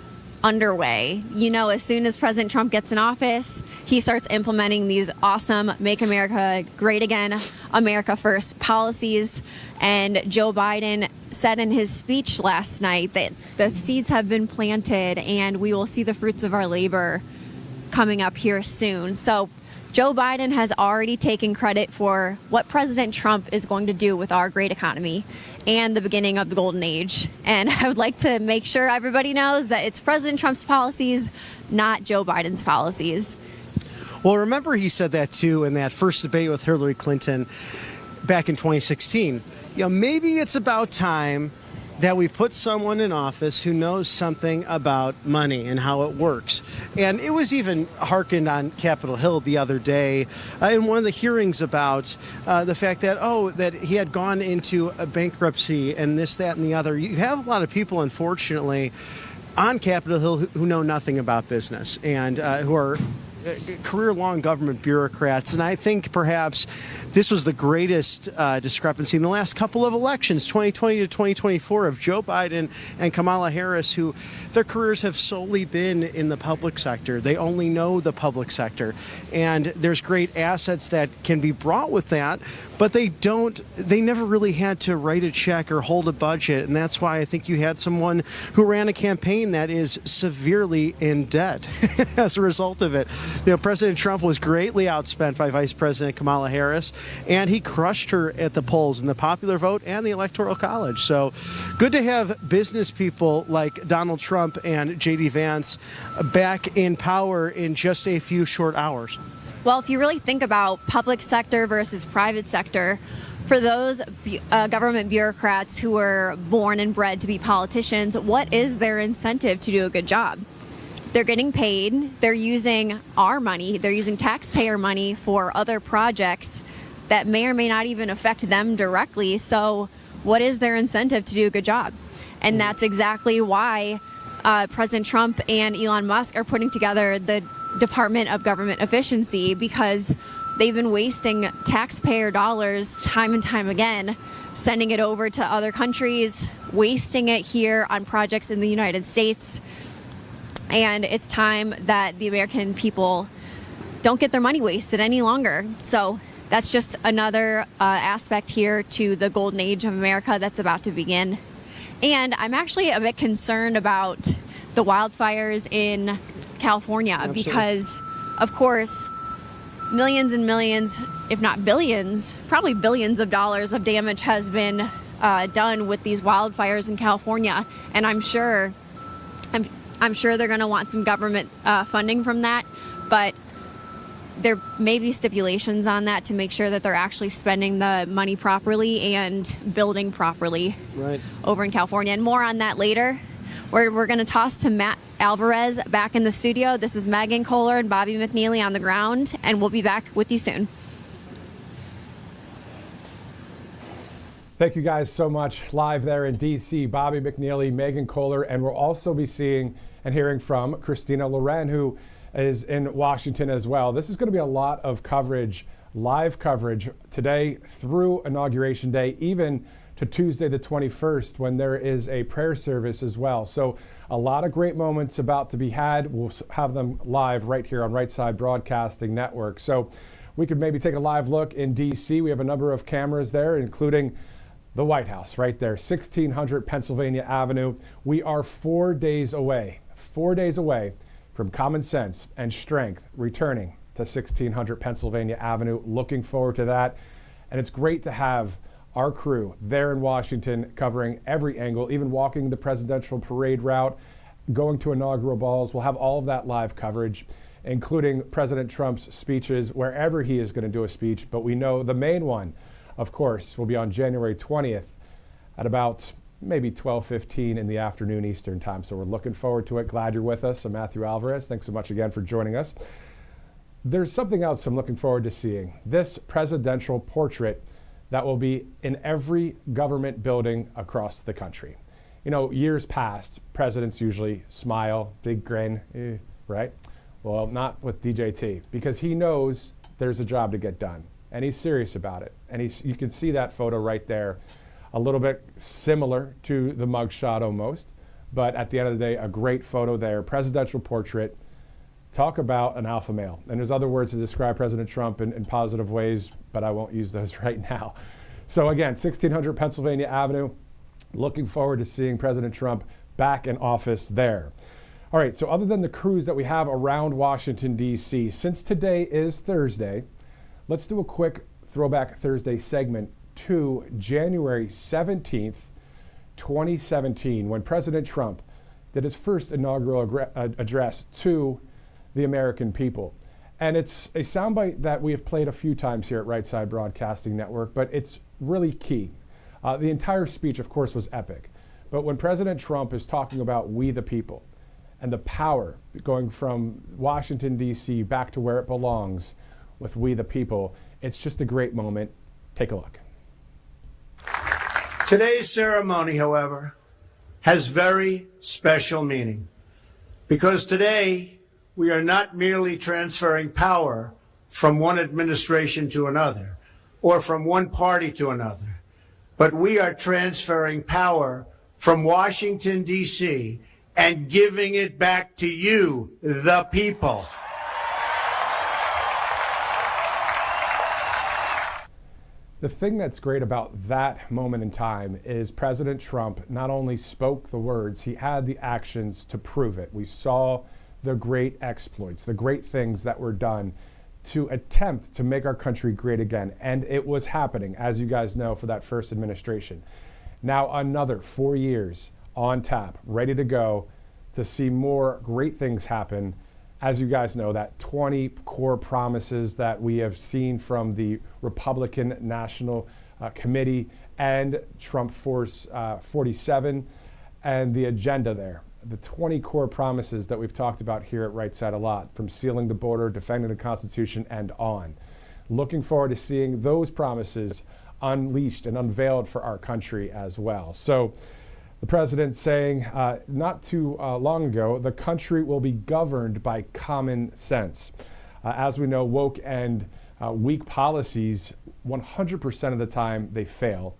underway. As soon as President Trump gets in office, he starts implementing these awesome Make America Great Again, America First policies. And Joe Biden said in his speech last night that the seeds have been planted and we will see the fruits of our labor coming up here soon. So Joe Biden has already taken credit for what President Trump is going to do with our great economy and the beginning of the golden age. And I would like to make sure everybody knows that it's President Trump's policies, not Joe Biden's policies. Well, remember he said that too in that first debate with Hillary Clinton back in 2016. Maybe it's about time that we put someone in office who knows something about money and how it works. And it was even hearkened on Capitol Hill the other day in one of the hearings about the fact that, that he had gone into a bankruptcy and this, that, and the other. You have a lot of people, unfortunately, on Capitol Hill who know nothing about business and who are career-long government bureaucrats, and I think perhaps this was the greatest discrepancy in the last couple of elections, 2020 to 2024, of Joe Biden and Kamala Harris, who their careers have solely been in the public sector. They only know the public sector, and there's great assets that can be brought with that, but they never really had to write a check or hold a budget, and that's why I think you had someone who ran a campaign that is severely in debt as a result of it. President Trump was greatly outspent by Vice President Kamala Harris, and he crushed her at the polls in the popular vote and the Electoral College. So good to have business people like Donald Trump and J.D. Vance back in power in just a few short hours. Well, if you really think about public sector versus private sector, for those government bureaucrats who were born and bred to be politicians, what is their incentive to do a good job? They're getting paid, they're using our money, they're using taxpayer money for other projects that may or may not even affect them directly. So what is their incentive to do a good job? And that's exactly why President Trump and Elon Musk are putting together the Department of Government Efficiency, because they've been wasting taxpayer dollars time and time again, sending it over to other countries, wasting it here on projects in the United States. And it's time that the American people don't get their money wasted any longer. So that's just another aspect here to the golden age of America that's about to begin. And I'm actually a bit concerned about the wildfires in California. Absolutely. Because, of course, millions and millions, if not billions, probably billions of dollars of damage has been done with these wildfires in California. And I'm sure they're going to want some government funding from that, but there may be stipulations on that to make sure that they're actually spending the money properly and building properly over in California. And more on that later. We're going to toss to Matt Alvarez back in the studio. This is Megan Kohler and Bobby McNeely on the ground, and we'll be back with you soon. Thank you guys so much. Live there in D.C., Bobby McNeely, Megan Kohler, and we'll also be seeing and hearing from Christina Loren, who is in Washington as well. This is going to be a lot of coverage, live coverage today through Inauguration Day, even to Tuesday the 21st, when there is a prayer service as well. So a lot of great moments about to be had. We'll have them live right here on Right Side Broadcasting Network. So we could maybe take a live look in D.C. We have a number of cameras there, including the White House right there, 1600 Pennsylvania Avenue. We are 4 days away from common sense and strength returning to 1600 Pennsylvania Avenue. Looking forward to that. And it's great to have our crew there in Washington covering every angle, even walking the presidential parade route, going to inaugural balls. We'll have all of that live coverage, including President Trump's speeches wherever he is going to do a speech. But we know the main one, of course, will be on January 20th at about maybe 12:15 in the afternoon Eastern time. So we're looking forward to it. Glad you're with us. I'm Matthew Alvarez. Thanks so much again for joining us. There's something else I'm looking forward to seeing. This presidential portrait that will be in every government building across the country. You know, years past, presidents usually smile, big grin, right? Well, not with DJT, because he knows there's a job to get done. And he's serious about it. And you can see that photo right there, a little bit similar to the mugshot almost, but at the end of the day, a great photo there, presidential portrait. Talk about an alpha male. And there's other words to describe President Trump in positive ways, but I won't use those right now. So again, 1600 Pennsylvania Avenue, looking forward to seeing President Trump back in office there. All right, so other than the crews that we have around Washington, D.C., since today is Thursday, let's do a quick Throwback Thursday segment to January 17th, 2017, when President Trump did his first inaugural address to the American people. And it's a soundbite that we have played a few times here at Right Side Broadcasting Network, but it's really key. The entire speech, of course, was epic. But when President Trump is talking about we the people and the power going from Washington, D.C. back to where it belongs with we the people, it's just a great moment. Take a look. Today's ceremony, however, has very special meaning because today we are not merely transferring power from one administration to another or from one party to another, but we are transferring power from Washington, D.C. and giving it back to you, the people. The thing that's great about that moment in time is President Trump not only spoke the words, he had the actions to prove it. We saw the great exploits, the great things that were done to attempt to make our country great again. And it was happening, as you guys know, for that first administration. Now another 4 years on tap, ready to go to see more great things happen. As you guys know, that 20 core promises that we have seen from the Republican National Committee and Trump Force 47 and the agenda there. The 20 core promises that we've talked about here at Right Side a lot, from sealing the border, defending the Constitution, and on. Looking forward to seeing those promises unleashed and unveiled for our country as well. So the president saying not too long ago, the country will be governed by common sense. As we know, woke and weak policies, 100% of the time they fail.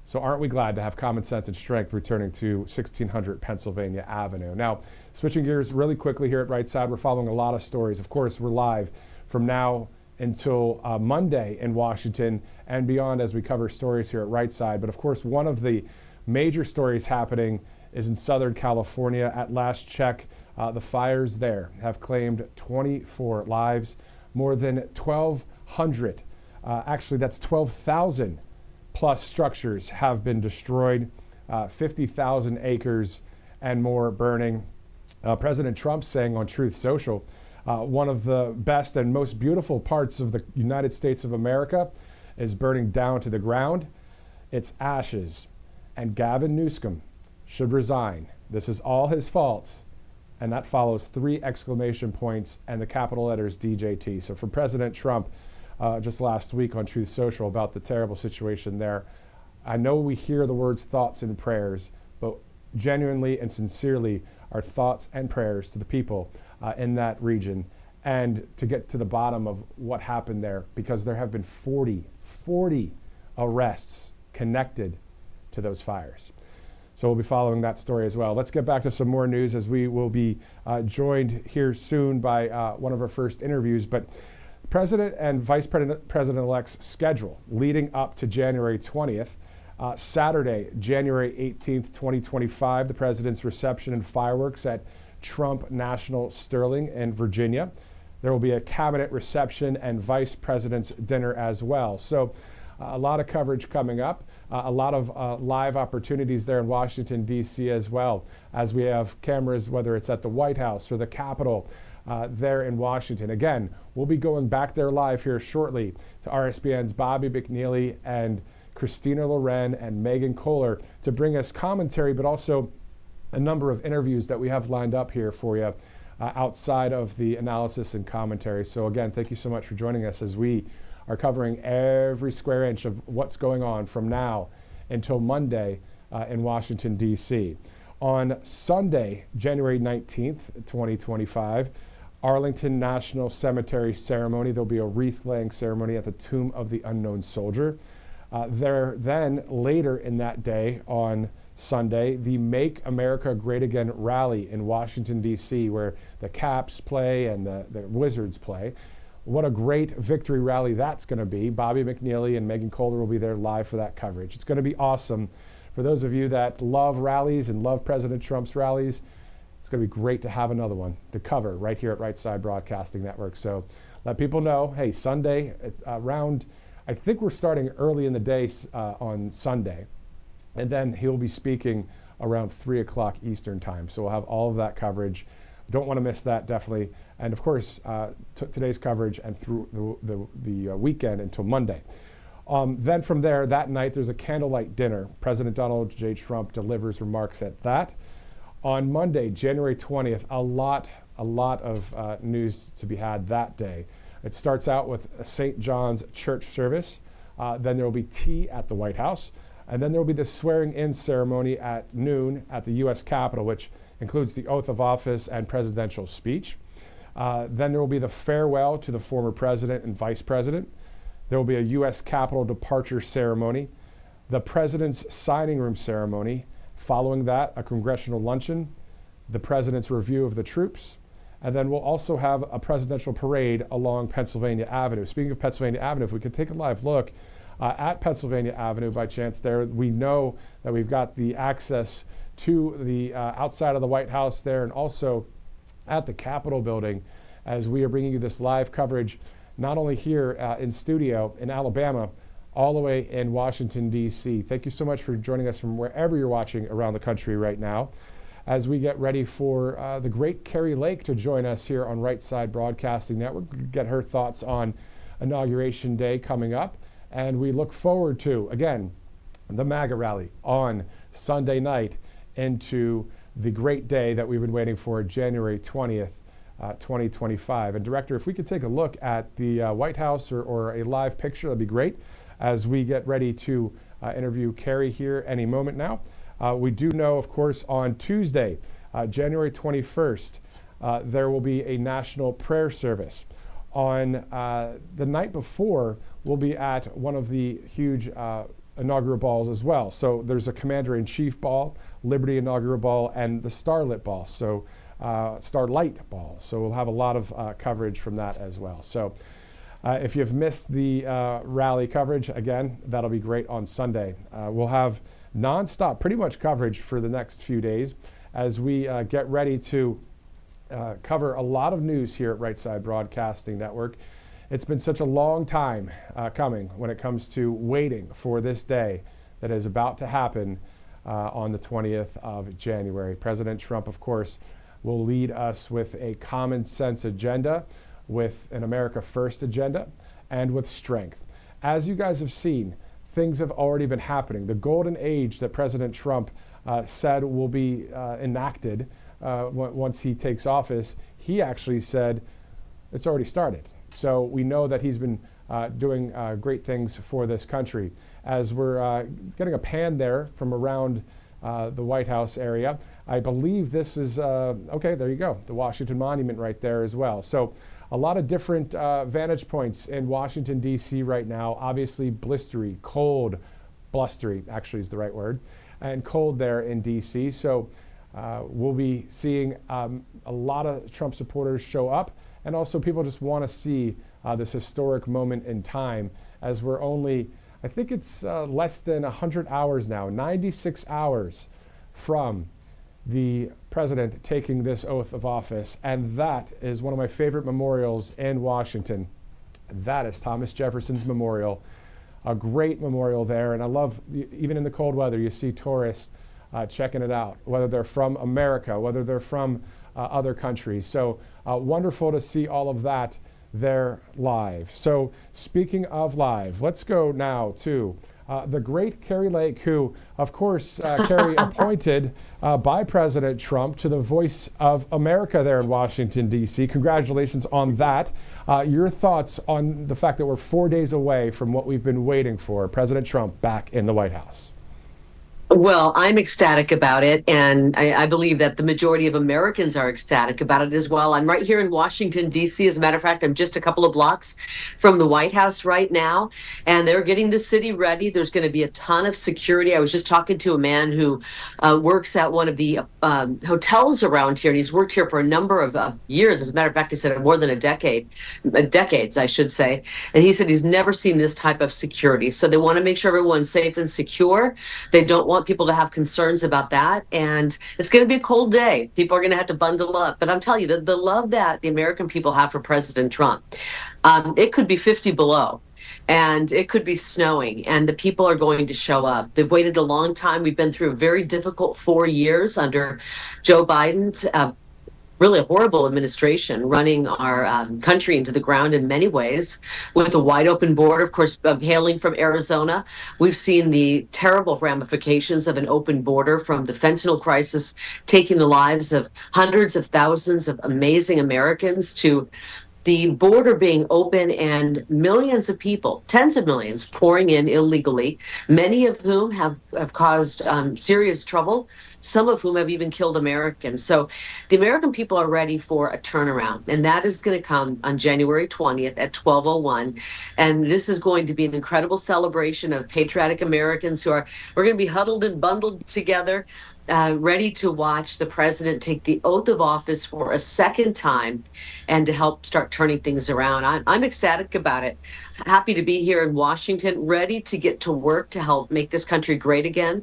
So aren't we glad to have common sense and strength returning to 1600 Pennsylvania Avenue. Now, switching gears really quickly here at Right Side, we're following a lot of stories. Of course, we're live from now until Monday in Washington and beyond as we cover stories here at Right Side. But of course, one of the major stories happening is in Southern California. At last check, the fires there have claimed 24 lives, more than 1,200. Actually, that's 12,000 plus structures have been destroyed, 50,000 acres and more burning. President Trump saying on Truth Social, one of the best and most beautiful parts of the United States of America is burning down to the ground. It's ashes. And Gavin Newsom should resign. This is all his fault. And that follows 3 exclamation points and the capital letters DJT. So from President Trump just last week on Truth Social about the terrible situation there, I know we hear the words thoughts and prayers, but genuinely and sincerely our thoughts and prayers to the people in that region and to get to the bottom of what happened there, because there have been 40 arrests connected to those fires. So we'll be following that story as well. Let's get back to some more news as we will be joined here soon by one of our first interviews. But President and Vice President-elect's schedule leading up to January 20th. Saturday, January 18th, 2025, the president's reception and fireworks at Trump National Sterling in Virginia. There will be a cabinet reception and vice president's dinner as well. So a lot of coverage coming up, a lot of live opportunities there in Washington, D.C. as well, as we have cameras, whether it's at the White House or the Capitol there in Washington. Again, we'll be going back there live here shortly to RSBN's Bobby McNeely and Christina Loren and Megan Kohler to bring us commentary, but also a number of interviews that we have lined up here for you outside of the analysis and commentary. So again, thank you so much for joining us as we are covering every square inch of what's going on from now until Monday in Washington, D.C. On Sunday, January 19th, 2025, Arlington National Cemetery ceremony. There'll be a wreath-laying ceremony at the Tomb of the Unknown Soldier. Then later in that day on Sunday, the Make America Great Again rally in Washington, D.C., where the Caps play and the Wizards play. What a great victory rally that's going to be. Bobby McNeely and Megan Kohler will be there live for that coverage. It's going to be awesome. For those of you that love rallies and love President Trump's rallies, it's going to be great to have another one to cover right here at Right Side Broadcasting Network. So let people know, hey, Sunday, it's around, I think we're starting early in the day on Sunday. And then he'll be speaking around 3 o'clock Eastern time. So we'll have all of that coverage. Don't want to miss that, definitely. And of course, today's coverage and through the weekend until Monday. Then from there, that night, there's a candlelight dinner. President Donald J. Trump delivers remarks at that. On Monday, January 20th, a lot of news to be had that day. It starts out with a St. John's church service. Then there will be tea at the White House. And then there will be the swearing-in ceremony at noon at the U.S. Capitol, which includes the oath of office and presidential speech. Then there will be the farewell to the former president and vice president. There will be a U.S. Capitol departure ceremony, the president's signing room ceremony. Following that, a congressional luncheon, the president's review of the troops, and then we'll also have a presidential parade along Pennsylvania Avenue. Speaking of Pennsylvania Avenue, if we could take a live look at Pennsylvania Avenue by chance there, we know that we've got the access to the outside of the White House there and also at the Capitol building as we are bringing you this live coverage not only here in studio in Alabama, all the way in Washington, D.C. Thank you so much for joining us from wherever you're watching around the country right now as we get ready for the great Kari Lake to join us here on Right Side Broadcasting Network, get her thoughts on Inauguration Day coming up. And we look forward to, again, the MAGA rally on Sunday night into the great day that we've been waiting for, January 20th, 2025. And Director, if we could take a look at the White House or a live picture, that'd be great as we get ready to interview Kari here any moment now. We do know, of course, on Tuesday, January 21st, there will be a national prayer service. On the night before, we'll be at one of the huge inaugural balls as well. So there's a Commander-in-Chief ball, Liberty Inaugural Ball, and the Starlit Ball. So Starlight Ball. So we'll have a lot of coverage from that as well. So if you've missed the rally coverage, again, that'll be great on Sunday. We'll have nonstop, pretty much coverage for the next few days as we get ready to cover a lot of news here at Right Side Broadcasting Network. It's been such a long time coming when it comes to waiting for this day that is about to happen on the 20th of January. President Trump, of course, will lead us with a common sense agenda, with an America First agenda, and with strength. As you guys have seen, things have already been happening. The golden age that President Trump said will be enacted once he takes office, he actually said it's already started. So we know that he's been doing great things for this country. As we're getting a pan there from around the White House area, I believe this is, okay, there you go, the Washington Monument right there as well. So a lot of different vantage points in Washington, D.C. right now. Obviously blistery, cold, blustery actually is the right word, and cold there in D.C. So we'll be seeing a lot of Trump supporters show up, and also people just want to see this historic moment in time as we're only, I think it's less than 100 hours now, 96 hours from the president taking this oath of office. And that is one of my favorite memorials in Washington. That is Thomas Jefferson's memorial, a great memorial there. And I love, even in the cold weather, you see tourists checking it out, whether they're from America, whether they're from other countries. So wonderful to see all of that there live. So speaking of live, let's go now to the great Kari Lake, who, of course, Kari appointed by President Trump to the Voice of America there in Washington, D.C. Congratulations on that. Your thoughts on the fact that we're 4 days away from what we've been waiting for, President Trump back in the White House. Well, I'm ecstatic about it, and I believe that the majority of Americans are ecstatic about it as well. I'm right here in Washington, D.C. As a matter of fact, I'm just a couple of blocks from the White House right now, and they're getting the city ready. There's going to be a ton of security. I was just talking to a man who works at one of the hotels around here, and he's worked here for a number of years. As a matter of fact, he said more than decades, I should say. And he said he's never seen this type of security. So they want to make sure everyone's safe and secure. They don't want people to have concerns about that, and it's going to be a cold day. People are going to have to bundle up, but I'm telling you, the love that the American people have for President Trump, it could be 50 below and it could be snowing, and the people are going to show up. They've waited a long time. We've been through a very difficult 4 years under Joe Biden. really a horrible administration running our country into the ground in many ways, with a wide open border, of course, hailing from Arizona. We've seen the terrible ramifications of an open border, from the fentanyl crisis taking the lives of hundreds of thousands of amazing Americans, to the border being open and millions of people, tens of millions, pouring in illegally, many of whom have caused serious trouble, some of whom have even killed Americans. So the American people are ready for a turnaround, and that is going to come on January 20th at 12:01. And this is going to be an incredible celebration of patriotic Americans we're going to be huddled and bundled together, ready to watch the president take the oath of office for a second time and to help start turning things around. I'm ecstatic about it. Happy to be here in Washington, ready to get to work to help make this country great again.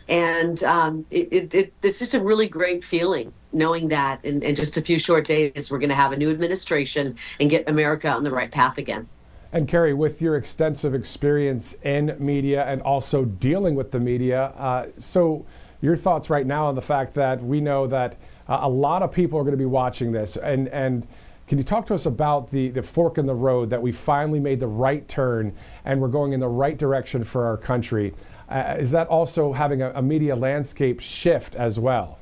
And it's just a really great feeling knowing that in just a few short days, we're going to have a new administration and get America on the right path again. And Kari, with your extensive experience in media and also dealing with the media, so your thoughts right now on the fact that we know that a lot of people are going to be watching this, and can you talk to us about the fork in the road, that we finally made the right turn and we're going in the right direction for our country? Is that also having a media landscape shift as well?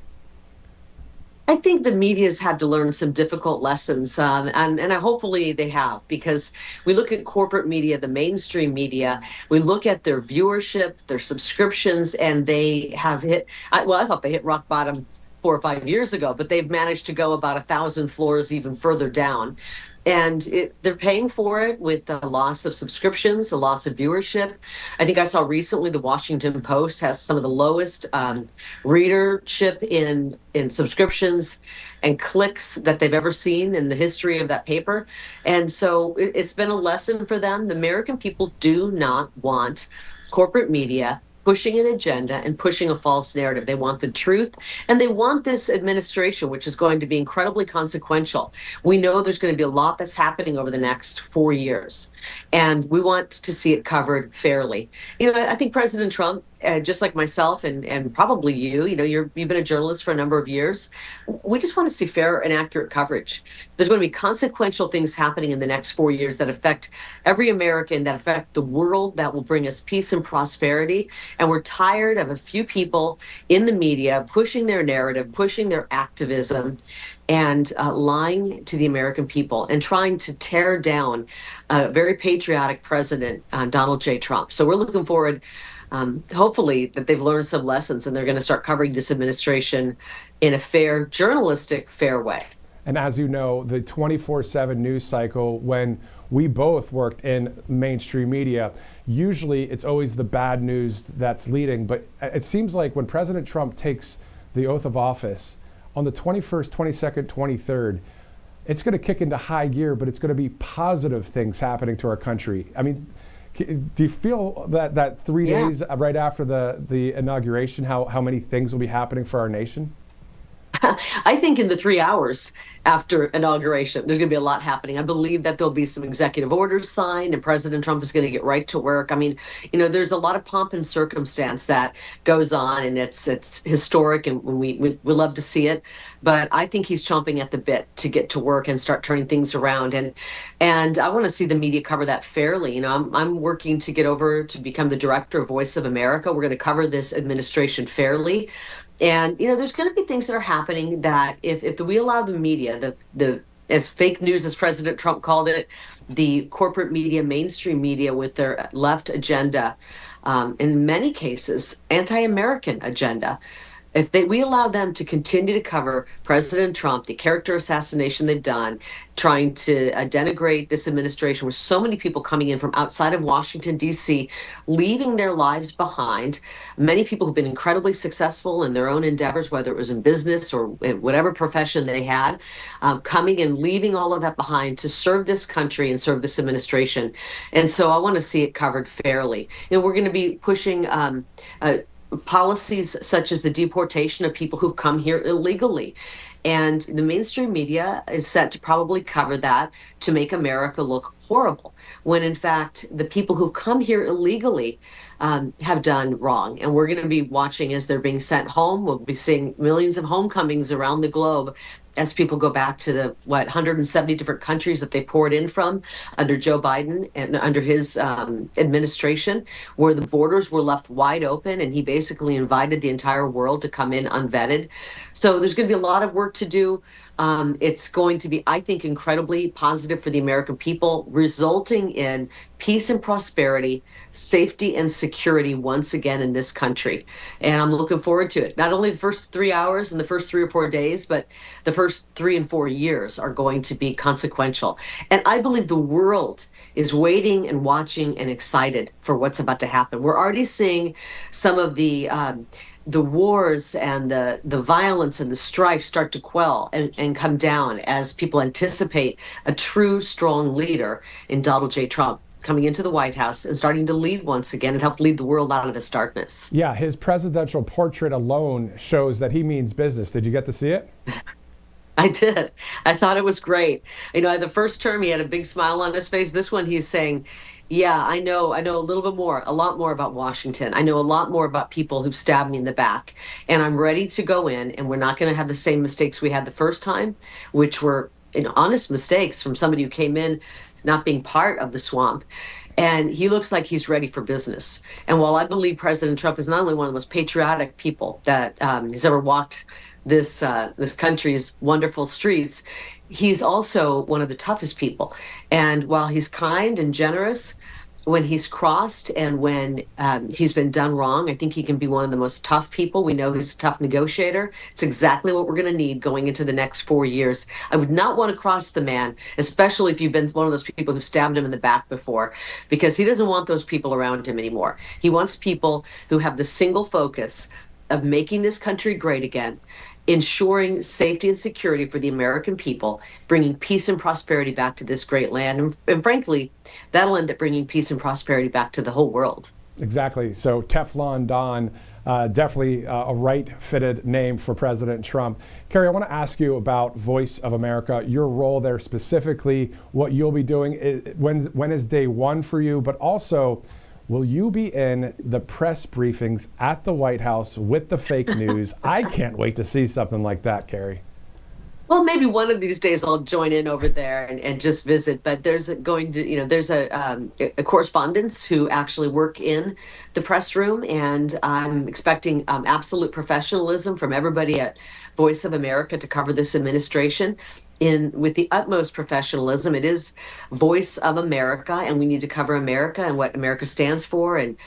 I think the media's had to learn some difficult lessons, and hopefully they have, because we look at corporate media, the mainstream media, we look at their viewership, their subscriptions, and they have I thought they hit rock bottom 4 or 5 years ago, but they've managed to go about 1,000 floors even further down. And they're paying for it with the loss of subscriptions, the loss of viewership. I think I saw recently the Washington Post has some of the lowest readership in subscriptions and clicks that they've ever seen in the history of that paper. And so it's been a lesson for them. The American people do not want corporate media pushing an agenda and pushing a false narrative. They want the truth, and they want this administration, which is going to be incredibly consequential. We know there's going to be a lot that's happening over the next 4 years, and we want to see it covered fairly. I think President Trump, just like myself and probably you've been a journalist for a number of years. We just want to see fair and accurate coverage. There's going to be consequential things happening in the next 4 years that affect every American, that affect the world, that will bring us peace and prosperity. And we're tired of a few people in the media pushing their narrative, pushing their activism, and lying to the American people and trying to tear down a very patriotic president, Donald J. Trump. So we're looking forward, hopefully, that they've learned some lessons and they're going to start covering this administration in a fair, journalistic, fair way. And as you know, the 24/7 news cycle, when we both worked in mainstream media, usually it's always the bad news that's leading. But it seems like when President Trump takes the oath of office on the 21st, 22nd, 23rd, it's going to kick into high gear, but it's going to be positive things happening to our country. I mean, do you feel that 3 days right after the inauguration, how many things will be happening for our nation? I think in the 3 hours after inauguration, there's going to be a lot happening. I believe that there'll be some executive orders signed and President Trump is going to get right to work. I mean, there's a lot of pomp and circumstance that goes on, and it's historic, and we love to see it. But I think he's chomping at the bit to get to work and start turning things around. And I want to see the media cover that fairly. I'm working to get over to become the director of Voice of America. We're going to cover this administration fairly. And, there's going to be things that are happening that if we allow the media, the as fake news, as President Trump called it, the corporate media, mainstream media with their left agenda, in many cases, anti-American agenda, if we allow them to continue to cover President Trump, the character assassination they've done, trying to denigrate this administration, with so many people coming in from outside of Washington, D.C., leaving their lives behind, many people who've been incredibly successful in their own endeavors, whether it was in business or whatever profession they had, coming and leaving all of that behind to serve this country and serve this administration. And so I want to see it covered fairly. We're going to be pushing policies such as the deportation of people who've come here illegally. And the mainstream media is set to probably cover that to make America look horrible, when in fact the people who've come here illegally have done wrong. And we're going to be watching as they're being sent home. We'll be seeing millions of homecomings around the globe as people go back to the 170 different countries that they poured in from under Joe Biden and under his administration, where the borders were left wide open, and he basically invited the entire world to come in unvetted. So there's going to be a lot of work to do. It's going to be, I think, incredibly positive for the American people, resulting in peace and prosperity, safety and security once again in this country. And I'm looking forward to it. Not only the first 3 hours and the first 3 or 4 days, but the first 3 and 4 years are going to be consequential. And I believe the world is waiting and watching and excited for what's about to happen. We're already seeing some of the wars and the violence and the strife start to quell and come down as people anticipate a true, strong leader in Donald J. Trump coming into the White House and starting to lead once again and help lead the world out of this darkness. Yeah, his presidential portrait alone shows that he means business. Did you get to see it? I did. I thought it was great. The first term, he had a big smile on his face. This one, he's saying, yeah, I know a lot more about Washington. I know a lot more about people who've stabbed me in the back. And I'm ready to go in, and we're not going to have the same mistakes we had the first time, which were honest mistakes from somebody who came in not being part of the swamp. And he looks like he's ready for business. And while I believe President Trump is not only one of the most patriotic people that has ever walked this country's wonderful streets, he's also one of the toughest people. And while he's kind and generous, when he's crossed and when he's been done wrong, I think he can be one of the most tough people. We know he's a tough negotiator. It's exactly what we're going to need going into the next 4 years. I would not want to cross the man, especially if you've been one of those people who stabbed him in the back before, because he doesn't want those people around him anymore. He wants people who have the single focus of making this country great again, ensuring safety and security for the American people, bringing peace and prosperity back to this great land. And frankly, that'll end up bringing peace and prosperity back to the whole world. Exactly. So Teflon Don, definitely a right-fitted name for President Trump. Kari, I want to ask you about Voice of America, your role there specifically, what you'll be doing. When is day one for you? But also, will you be in the press briefings at the White House with the fake news? I can't wait to see something like that, Kari. Well, maybe one of these days I'll join in over there and just visit. But there's there's a correspondents who actually work in the press room, and I'm expecting absolute professionalism from everybody at Voice of America to cover this administration with the utmost professionalism. It is Voice of America, and we need to cover America and what America stands for, and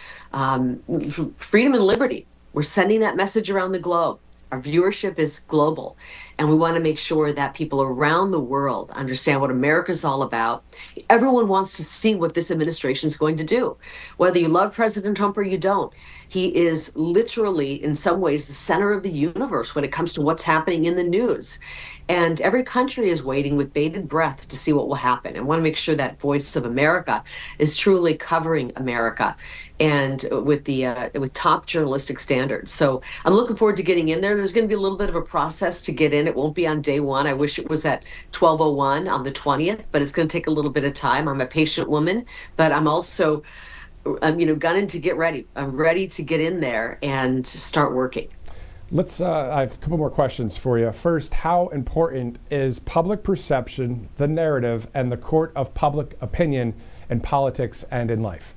freedom and liberty. We're sending that message around the globe. Our viewership is global, and we want to make sure that people around the world understand what America's all about. Everyone wants to see what this administration is going to do, whether you love President Trump or you don't. He is literally, in some ways, the center of the universe when it comes to what's happening in the news. And every country is waiting with bated breath to see what will happen. And want to make sure that Voice of America is truly covering America and with top journalistic standards. So I'm looking forward to getting in there. There's going to be a little bit of a process to get in. It won't be on day one. I wish it was at 12:01 on the 20th, but it's going to take a little bit of time. I'm a patient woman, but I'm also gunning to get ready. I'm ready to get in there and start working. I have a couple more questions for you. First, how important is public perception, the narrative, and the court of public opinion in politics and in life?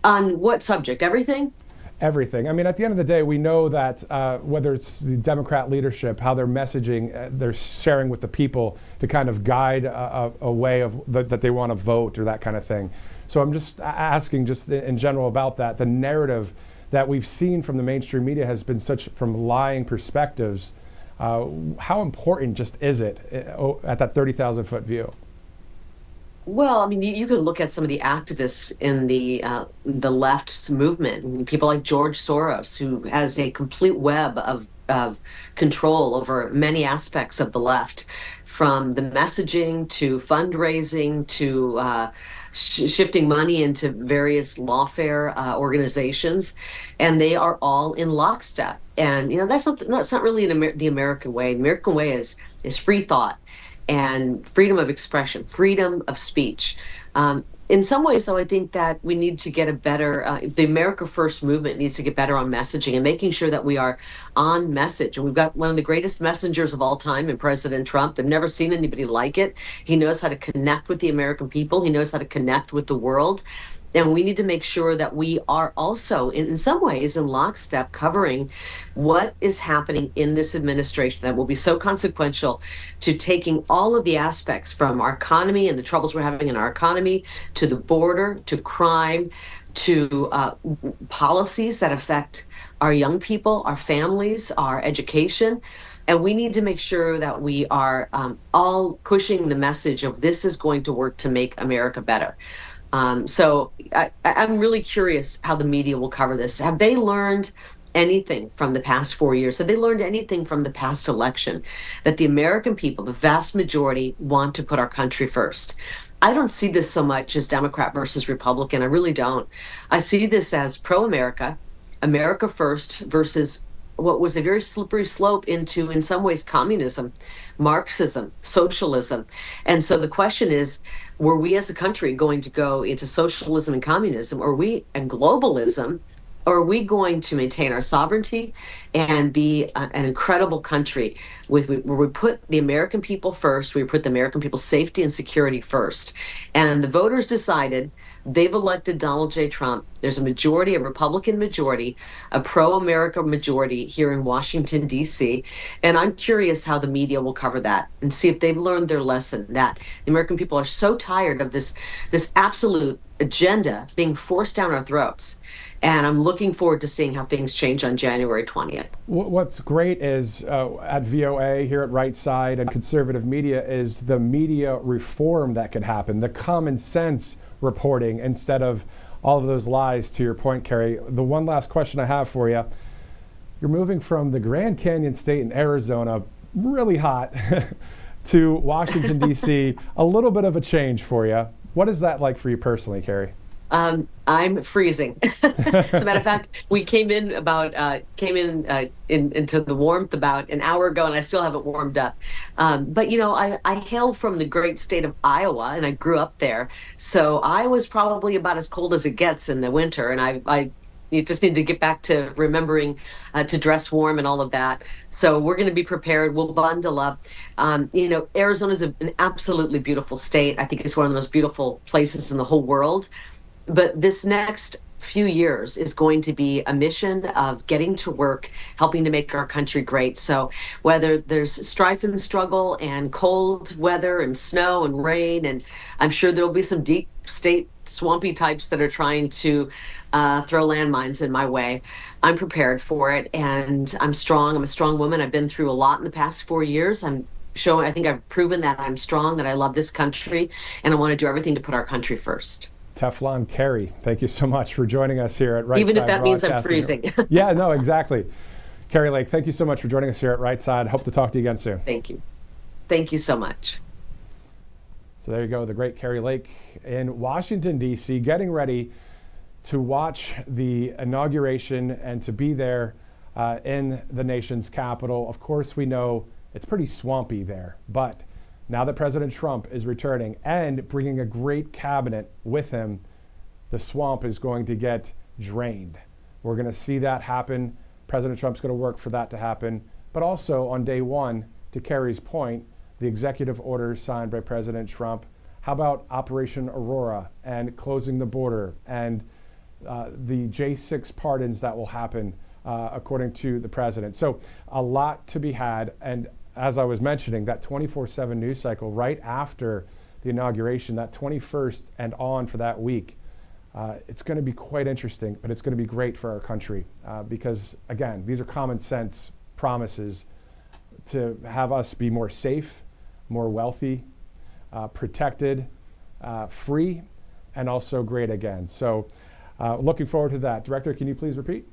On what subject? Everything? Everything. I mean, at the end of the day, we know that whether it's the Democrat leadership, how they're messaging, they're sharing with the people to kind of guide a way of that they want to vote or that kind of thing. So I'm just asking just in general about that. The narrative that we've seen from the mainstream media has been from lying perspectives. How important just is it at that 30,000-foot view? Well, I mean, you could look at some of the activists in the left's movement, people like George Soros, who has a complete web of control over many aspects of the left, from the messaging to fundraising to shifting money into various lawfare organizations, and they are all in lockstep. And that's not really the American way. The American way is free thought and freedom of expression, freedom of speech. In some ways, though, I think that we need to get a better, the America First movement needs to get better on messaging and making sure that we are on message. And we've got one of the greatest messengers of all time in President Trump. I've never seen anybody like it. He knows how to connect with the American people. He knows how to connect with the world. And we need to make sure that we are also, in some ways, in lockstep, covering what is happening in this administration that will be so consequential to taking all of the aspects from our economy and the troubles we're having in our economy, to the border, to crime, to policies that affect our young people, our families, our education. And we need to make sure that we are all pushing the message of this is going to work to make America better. So I'm really curious how the media will cover this. Have they learned anything from the past 4 years? Have they learned anything from the past election? That the American people, the vast majority, want to put our country first. I don't see this so much as Democrat versus Republican. I really don't. I see this as pro-America, America first versus what was a very slippery slope into, in some ways, communism, Marxism, socialism. And so the question is, were we as a country going to go into socialism and communism, or and globalism, or are we going to maintain our sovereignty and be an incredible country where we put the American people first, we put the American people's safety and security first? And the voters decided. They've elected Donald J. Trump. There's a majority, a Republican majority, a pro-America majority here in Washington, D.C. And I'm curious how the media will cover that and see if they've learned their lesson, that the American people are so tired of this absolute agenda being forced down our throats. And I'm looking forward to seeing how things change on January 20th. What's great is at VOA here at Right Side and conservative media is the media reform that could happen, the common sense reporting instead of all of those lies, to your point, Kari. The one last question I have for you. You're moving from the Grand Canyon State in Arizona, really hot, to Washington, D.C., a little bit of a change for you. What is that like for you personally, Kari? I'm freezing. As a matter of fact, we came in into the warmth about an hour ago, and I still haven't warmed up. But you know, I hail from the great state of Iowa, and I grew up there, so I was probably about as cold as it gets in the winter. And you just need to get back to remembering to dress warm and all of that. So we're going to be prepared. We'll bundle up. You know, Arizona is an absolutely beautiful state. I think it's one of the most beautiful places in the whole world. But this next few years is going to be a mission of getting to work, helping to make our country great. So whether there's strife and struggle and cold weather and snow and rain, and I'm sure there'll be some deep state swampy types that are trying to throw landmines in my way, I'm prepared for it. And I'm strong. I'm a strong woman. I've been through a lot in the past 4 years. I think I've proven that I'm strong, that I love this country, and I want to do everything to put our country first. Teflon Kari, thank you so much for joining us here at Right Side. Even if that means I'm freezing. Yeah, no, exactly. Kari Lake, thank you so much for joining us here at Right Side. Hope to talk to you again soon. Thank you. Thank you so much. So there you go, the great Kari Lake in Washington, D.C., getting ready to watch the inauguration and to be there in the nation's capital. Of course, we know it's pretty swampy there, but now that President Trump is returning and bringing a great cabinet with him, the swamp is going to get drained. We're going to see that happen. President Trump's going to work for that to happen. But also on day one, to Kari's point, the executive orders signed by President Trump. How about Operation Aurora and closing the border and the J6 pardons that will happen according to the president? So a lot to be had. And as I was mentioning, that 24/7 news cycle right after the inauguration, that 21st and on for that week, it's going to be quite interesting, but it's going to be great for our country because, again, these are common sense promises to have us be more safe, more wealthy, protected, free, and also great again. So looking forward to that. Director, can you please repeat?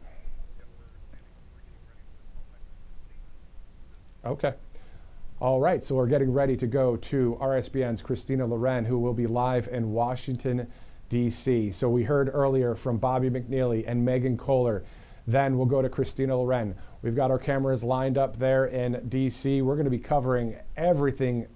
Okay. All right, so we're getting ready to go to RSBN's Christina Loren, who will be live in Washington, D.C. So we heard earlier from Bobby McNeely and Megan Kohler. Then we'll go to Christina Loren. We've got our cameras lined up there in D.C. We're going to be covering everything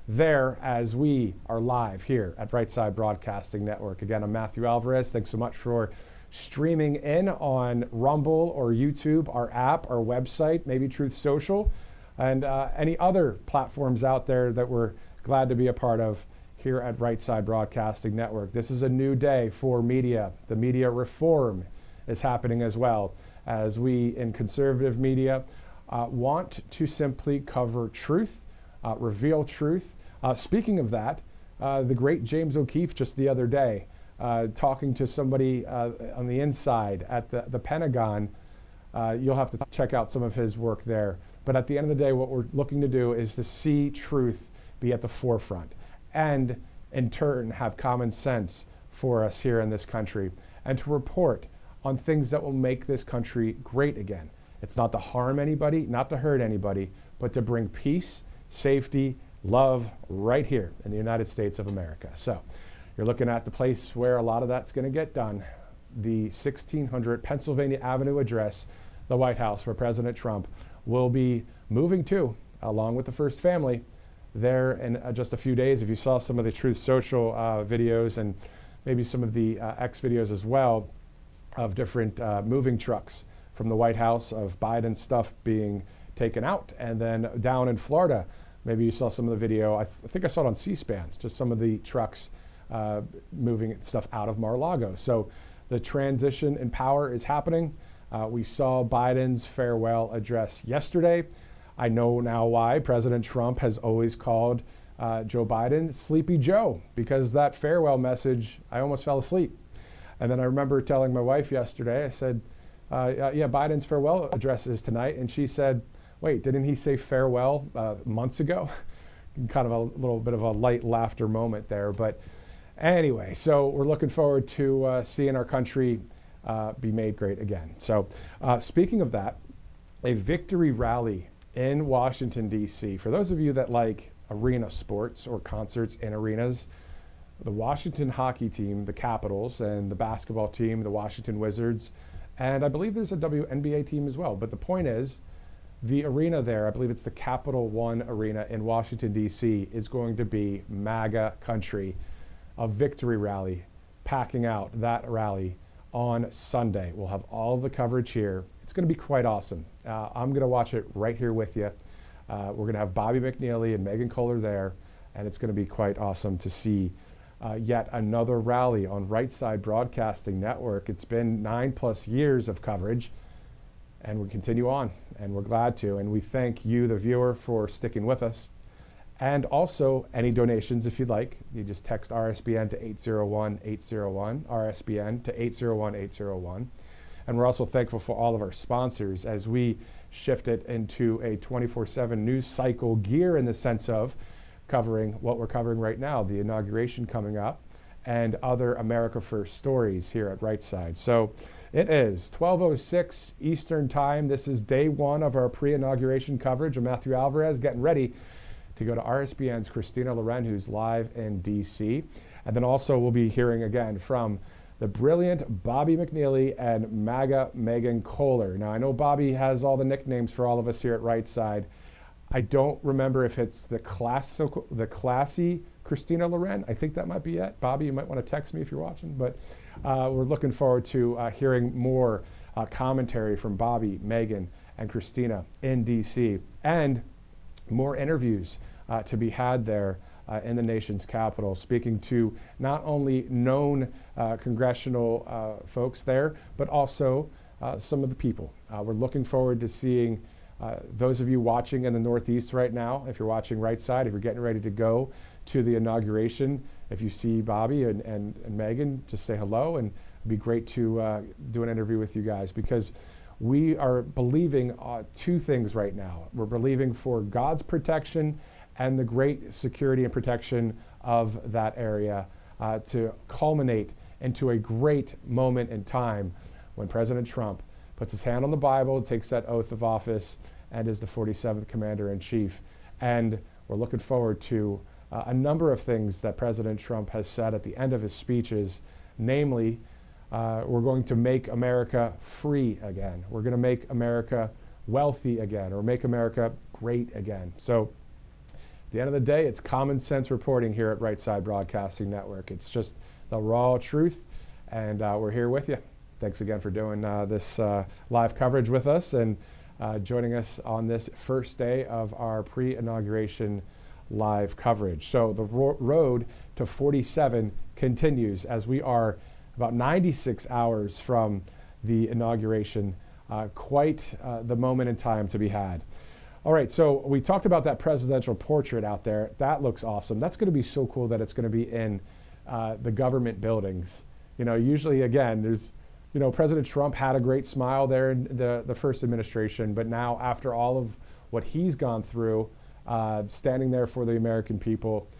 there as we are live here at Right Side Broadcasting Network. Again, I'm Matthew Alvarez. Thanks so much for streaming in on Rumble or YouTube, our app, our website, maybe Truth Social, and any other platforms out there that we're glad to be a part of here at Right Side Broadcasting Network. This is a new day for media. The media reform is happening as well, as we in conservative media want to simply cover truth, reveal truth. Speaking of that, the great James O'Keefe just the other day, talking to somebody on the inside at the Pentagon. You'll have to check out some of his work there. But at the end of the day, what we're looking to do is to see truth be at the forefront and in turn have common sense for us here in this country and to report on things that will make this country great again. It's not to harm anybody, not to hurt anybody, but to bring peace, safety, love right here in the United States of America. So you're looking at the place where a lot of that's going to get done, the 1600 Pennsylvania Avenue address, the White House, where President Trump will be moving to, along with the first family, there in just a few days. If you saw some of the Truth Social videos and maybe some of the X videos as well of different moving trucks from the White House of Biden's stuff being taken out. And then down in Florida, maybe you saw some of the video, I think I saw it on C-SPAN, just some of the trucks moving stuff out of Mar-a-Lago. So the transition in power is happening. We saw Biden's farewell address yesterday. I know now why President Trump has always called Joe Biden Sleepy Joe, because that farewell message, I almost fell asleep. And then I remember telling my wife yesterday, I said, yeah, Biden's farewell address is tonight. And she said, wait, didn't he say farewell months ago? Kind of a little bit of a light laughter moment there. But anyway, so we're looking forward to seeing our country be made great again. So speaking of that, a victory rally in Washington, D.C. For those of you that like arena sports or concerts in arenas, the Washington hockey team, the Capitals, and the basketball team, the Washington Wizards, and I believe there's a WNBA team as well. But the point is, the arena there, I believe it's the Capital One Arena in Washington, D.C., is going to be MAGA country. A victory rally, packing out that rally on Sunday. We'll have all of the coverage here. It's going to be quite awesome. I'm going to watch it right here with you. We're going to have Bobby McNeely and Megan Kohler there, and it's going to be quite awesome to see yet another rally on Right Side Broadcasting Network. It's been 9+ years of coverage, and we continue on, and we're glad to. And we thank you, the viewer, for sticking with us. And also, any donations, if you'd like, you just text RSBN to 801-801, RSBN to 801-801. And we're also thankful for all of our sponsors as we shift it into a 24/7 news cycle gear in the sense of covering what we're covering right now, the inauguration coming up, and other America First stories here at Right Side. So it is 12:06 Eastern Time. This is day one of our pre-inauguration coverage. I'm Matthew Alvarez, getting ready to go to RSBN's Christina Loren, who's live in D.C. And then also we'll be hearing again from the brilliant Bobby McNeely and MAGA Megan Kohler. Now, I know Bobby has all the nicknames for all of us here at Right Side. I don't remember if it's the classy Christina Loren. I think that might be it. Bobby, you might want to text me if you're watching. But we're looking forward to hearing more commentary from Bobby, Megan, and Christina in D.C. and more interviews to be had there in the nation's capital, speaking to not only known congressional folks there, but also some of the people. We're looking forward to seeing those of you watching in the Northeast right now, if you're watching Right Side, if you're getting ready to go to the inauguration, if you see Bobby and Megan, just say hello, and it'd be great to do an interview with you guys, because we are believing two things right now. We're believing for God's protection and the great security and protection of that area to culminate into a great moment in time when President Trump puts his hand on the Bible, takes that oath of office, and is the 47th Commander-in-Chief. And we're looking forward to a number of things that President Trump has said at the end of his speeches, namely, we're going to make America free again. We're going to make America wealthy again, or make America great again. So At the end of the day, it's common sense reporting here at Right Side Broadcasting Network. It's just the raw truth, and we're here with you. Thanks again for doing this live coverage with us and joining us on this first day of our pre-inauguration live coverage. So the road to 47 continues as we are about 96 hours from the inauguration. Quite the moment in time to be had. All right, so we talked about that presidential portrait out there. That looks awesome. That's going to be so cool that it's going to be in the government buildings. You know, usually, again, there's, you know, President Trump had a great smile there in the first administration, but now after all of what he's gone through, standing there for the American people,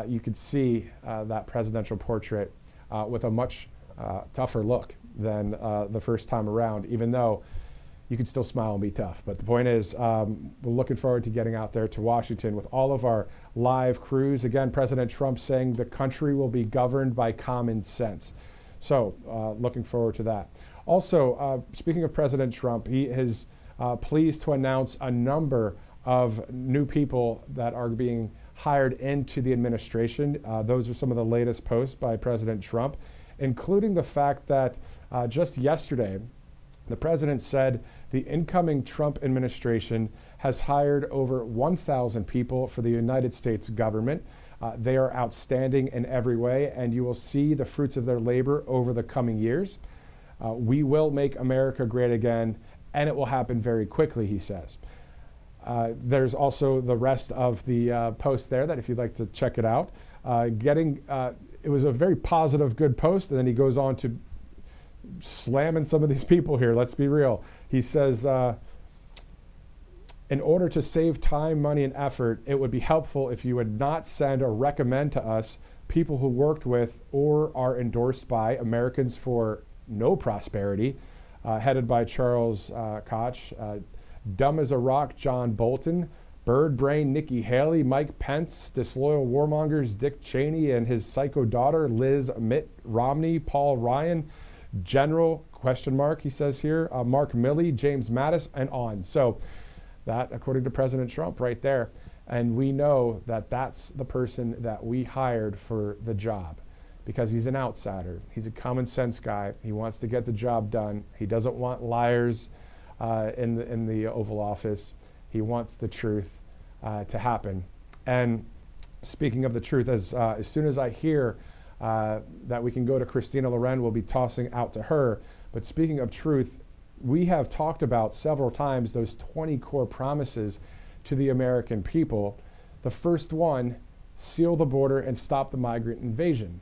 you could see that presidential portrait with a much tougher look than the first time around, even though you could still smile and be tough. But the point is, we're looking forward to getting out there to Washington with all of our live crews. Again, President Trump saying the country will be governed by common sense. So looking forward to that. Also, speaking of President Trump, he is pleased to announce a number of new people that are being hired into the administration. Those are some of the latest posts by President Trump, including the fact that just yesterday, the president said the incoming Trump administration has hired over 1,000 people for the United States government. They are outstanding in every way, and you will see the fruits of their labor over the coming years. We will make America great again, and it will happen very quickly, he says. There's also the rest of the post there that if you'd like to check it out. It was a very positive, good post, and then he goes on to slamming some of these people here. Let's be real. He says, in order to save time, money, and effort, it would be helpful if you would not send or recommend to us people who worked with or are endorsed by Americans for No Prosperity, headed by Charles Koch, Dumb as a Rock John Bolton, Bird Brain Nikki Haley, Mike Pence, Disloyal Warmongers Dick Cheney and his psycho daughter Liz Mitt Romney, Paul Ryan, General, question mark, he says here, Mark Milley, James Mattis, and on. So that, according to President Trump right there, and we know that that's the person that we hired for the job because he's an outsider. He's a common sense guy. He wants to get the job done. He doesn't want liars in the Oval Office. He wants the truth to happen. And speaking of the truth, as soon as I hear that we can go to Christina Loren, we'll be tossing out to her. But speaking of truth, we have talked about several times those 20 core promises to the American people. The first one, seal the border and stop the migrant invasion.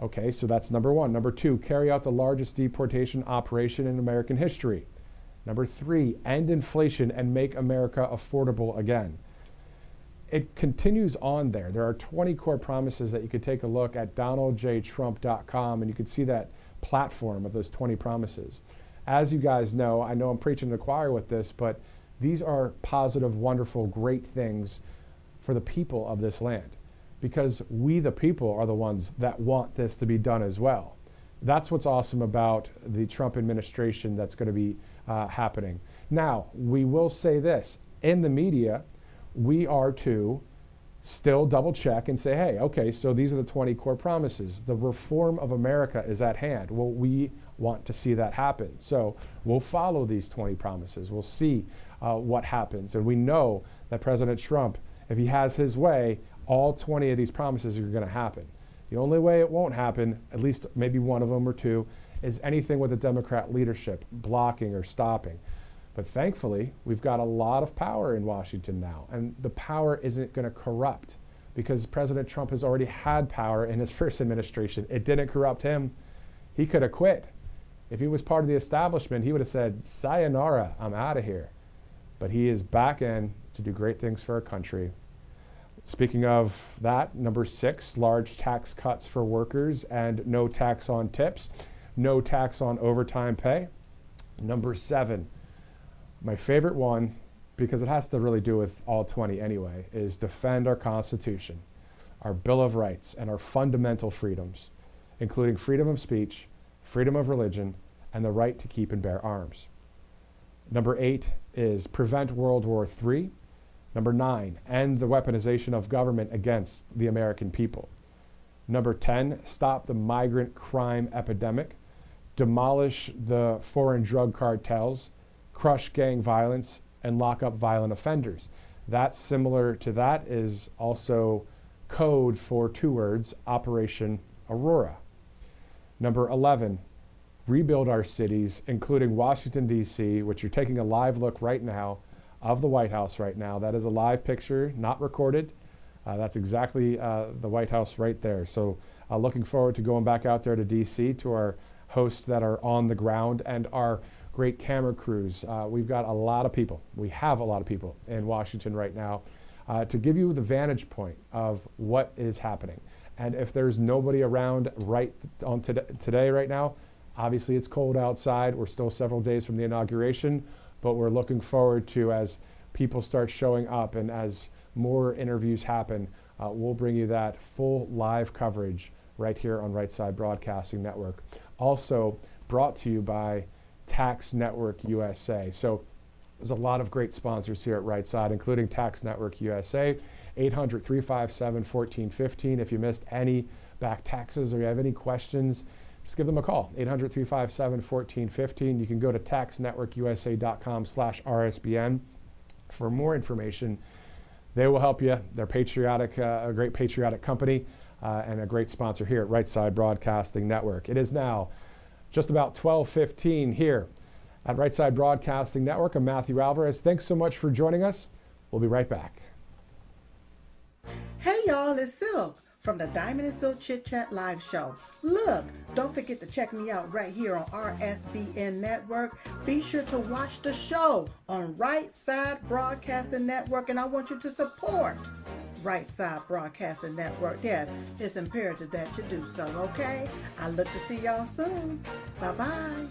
Okay, so that's number one. Number two, carry out the largest deportation operation in American history. Number three, end inflation and make America affordable again. It continues on there. There are 20 core promises that you could take a look at donaldjtrump.com, and you could see that platform of those 20 promises. As you guys know, I know I'm preaching to the choir with this, but these are positive, wonderful, great things for the people of this land, because we, the people, are the ones that want this to be done as well. That's what's awesome about the Trump administration that's going to be happening. Now, we will say this, in the media, we are to still double check and say, hey, okay, so these are the 20 core promises. The reform of America is at hand. Well, we want to see that happen. So we'll follow these 20 promises. We'll see what happens. And we know that President Trump, if he has his way, all 20 of these promises are going to happen. The only way it won't happen, at least maybe one of them or two, is anything with the Democrat leadership blocking or stopping. But thankfully, we've got a lot of power in Washington now, and the power isn't going to corrupt because President Trump has already had power in his first administration. It didn't corrupt him. He could have quit. If he was part of the establishment, he would have said, sayonara, I'm out of here. But he is back in to do great things for our country. Speaking of that, number 6, large tax cuts for workers and no tax on tips, no tax on overtime pay. Number 7, my favorite one, because it has to really do with all 20 anyway, is defend our Constitution, our Bill of Rights, and our fundamental freedoms, including freedom of speech, freedom of religion, and the right to keep and bear arms. Number 8 is prevent World War III. Number 9, end the weaponization of government against the American people. Number 10, stop the migrant crime epidemic, demolish the foreign drug cartels, crush gang violence, and lock up violent offenders. That's similar to that is also code for 2 words, Operation Aurora. Number 11, rebuild our cities, including Washington, D.C., which you're taking a live look right now of the White House right now. That is a live picture, not recorded. That's exactly the White House right there. So looking forward to going back out there to D.C. to our hosts that are on the ground and our great camera crews. We've got a lot of people. We have a lot of people in Washington right now to give you the vantage point of what is happening. And if there's nobody around right on today right now, obviously it's cold outside. We're still several days from the inauguration, but we're looking forward to, as people start showing up and as more interviews happen, we'll bring you that full live coverage right here on Right Side Broadcasting Network. Also brought to you by Tax Network USA. So there's a lot of great sponsors here at Right Side, including Tax Network USA, 800-357-1415. If you missed any back taxes or you have any questions, just give them a call, 800-357-1415. You can go to taxnetworkusa.com/RSBN for more information. They will help you. They're patriotic, a great patriotic company and a great sponsor here at Right Side Broadcasting Network. It is now just about 12:15 here at Right Side Broadcasting Network. I'm Matthew Alvarez. Thanks so much for joining us. We'll be right back. Hey y'all, it's Silk from the Diamond and Silk Chit Chat live show. Look, don't forget to check me out right here on RSBN Network. Be sure to watch the show on Right Side Broadcasting Network, and I want you to support Right Side Broadcasting Network. Yes, it's imperative that you do so, okay? I look to see y'all soon. Bye-bye.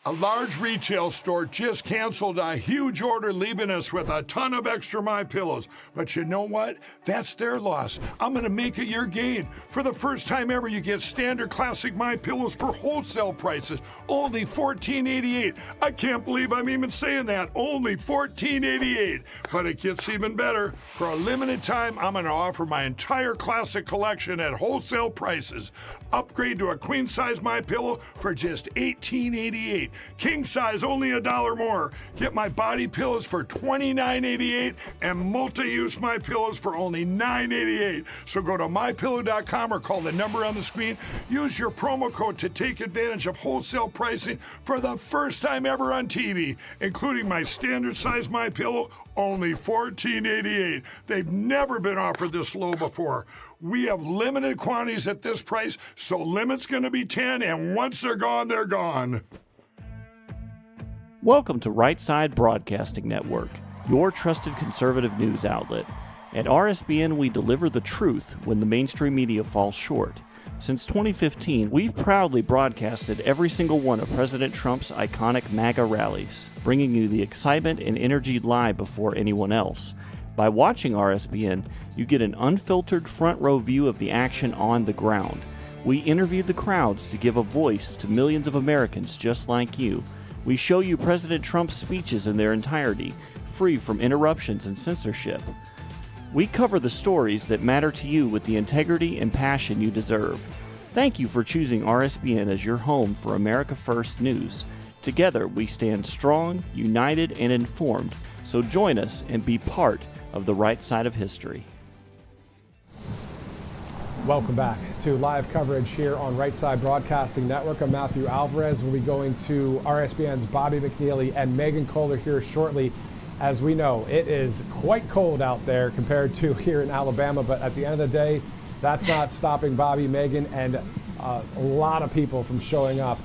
A large retail store just canceled a huge order, leaving us with a ton of extra My Pillows. But you know what? That's their loss. I'm going to make it your gain. For the first time ever, you get standard classic My Pillows for wholesale prices, only $14.88. I can't believe I'm even saying that. Only $14.88. But it gets even better. For a limited time, I'm going to offer my entire classic collection at wholesale prices. Upgrade to a queen size My Pillow for just $18.88. King size only $1 more. Get my body pillows for $29.88 and multi-use My Pillows for only $9.88. So go to mypillow.com or call the number on the screen. Use your promo code to take advantage of wholesale pricing for the first time ever on TV, including my standard size My Pillow, only $14.88. They've never been offered this low before. We have limited quantities at this price, so limit's going to be 10, and once they're gone, they're gone. Welcome to Right Side Broadcasting Network, your trusted conservative news outlet. At RSBN, we deliver the truth when the mainstream media falls short. Since 2015, we've proudly broadcasted every single one of President Trump's iconic MAGA rallies, bringing you the excitement and energy live before anyone else. By watching RSBN, you get an unfiltered front row view of the action on the ground. We interview the crowds to give a voice to millions of Americans just like you. We show you President Trump's speeches in their entirety, free from interruptions and censorship. We cover the stories that matter to you with the integrity and passion you deserve. Thank you for choosing RSBN as your home for America First News. Together, we stand strong, united, and informed. So join us and be part of the right side of history. Welcome back to live coverage here on Right Side Broadcasting Network. I'm Matthew Alvarez. We'll be going to RSBN's Bobby McNeely and Megan Kohler here shortly. As we know, it is quite cold out there compared to here in Alabama, but at the end of the day, that's not stopping Bobby, Megan, and a lot of people from showing up,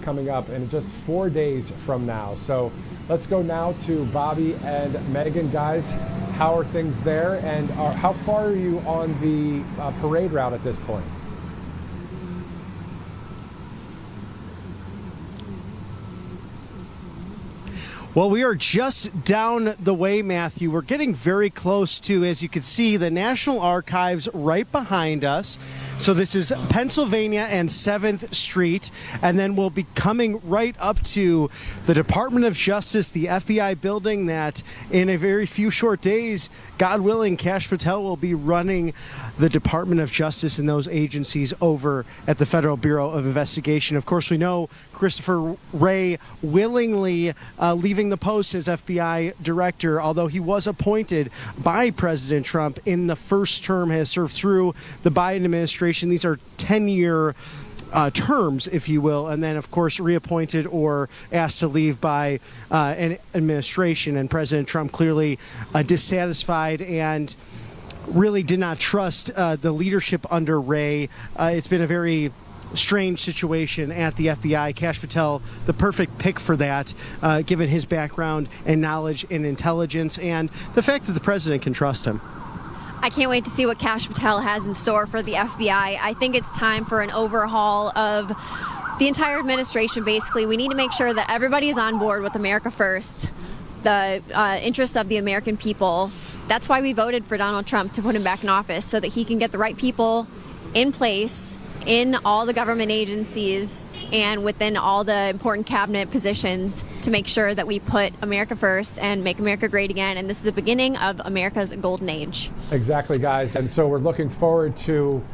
coming up in just 4 days from now. So let's go now to Bobby and Megan. Guys, how are things there, and how far are you on the parade route at this point? Well, we are just down the way, Matthew. We're getting very close to, as you can see, the National Archives right behind us. So this is Pennsylvania and 7th Street, and then we'll be coming right up to the Department of Justice, the FBI building that in a very few short days, God willing, Kash Patel will be running the Department of Justice and those agencies over at the Federal Bureau of Investigation. Of course, we know Christopher Wray willingly leaving the post as FBI director, although he was appointed by President Trump in the first term, has served through the Biden administration. These are 10-year terms, if you will, and then, of course, reappointed or asked to leave by an administration. And President Trump clearly dissatisfied and really did not trust the leadership under Wray. It's been a very strange situation at the FBI. Kash Patel, the perfect pick for that, given his background and knowledge and intelligence and the fact that the president can trust him. I can't wait to see what Kash Patel has in store for the FBI. I think it's time for an overhaul of the entire administration, basically. We need to make sure that everybody is on board with America First, the interests of the American people. That's why we voted for Donald Trump, to put him back in office, so that he can get the right people in place in all the government agencies and within all the important cabinet positions to make sure that we put America first and make America great again. And this is the beginning of America's golden age. Exactly, guys. And so we're looking forward to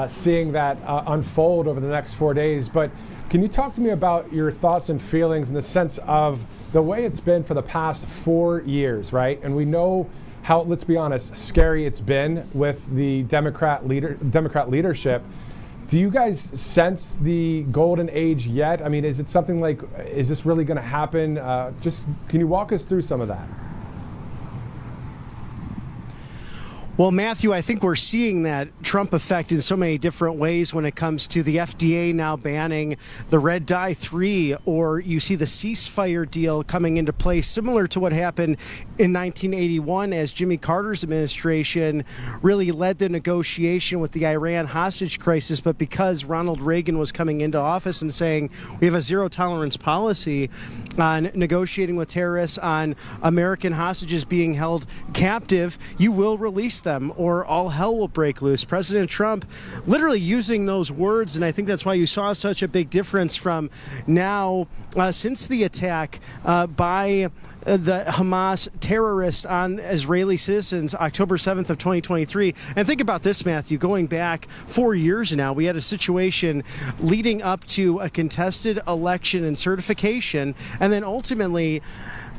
seeing that unfold over the next 4 days. But can you talk to me about your thoughts and feelings in the sense of the way it's been for the past 4 years, right? And we know how, let's be honest, scary it's been with the Democrat leadership. Do you guys sense the golden age yet? I mean, is it something like, is this really going to happen? Just can you walk us through some of that? Well, Matthew, I think we're seeing that Trump effect in so many different ways when it comes to the FDA now banning the red dye 3, or you see the ceasefire deal coming into place, similar to what happened in 1981 as Jimmy Carter's administration really led the negotiation with the Iran hostage crisis. But because Ronald Reagan was coming into office and saying we have a zero tolerance policy on negotiating with terrorists, on American hostages being held captive, you will release them or all hell will break loose. President Trump literally using those words, and I think that's why you saw such a big difference from now since the attack by the Hamas terrorist on Israeli citizens October 7th of 2023. And think about this, Matthew, going back 4 years now, we had a situation leading up to a contested election and certification, and then ultimately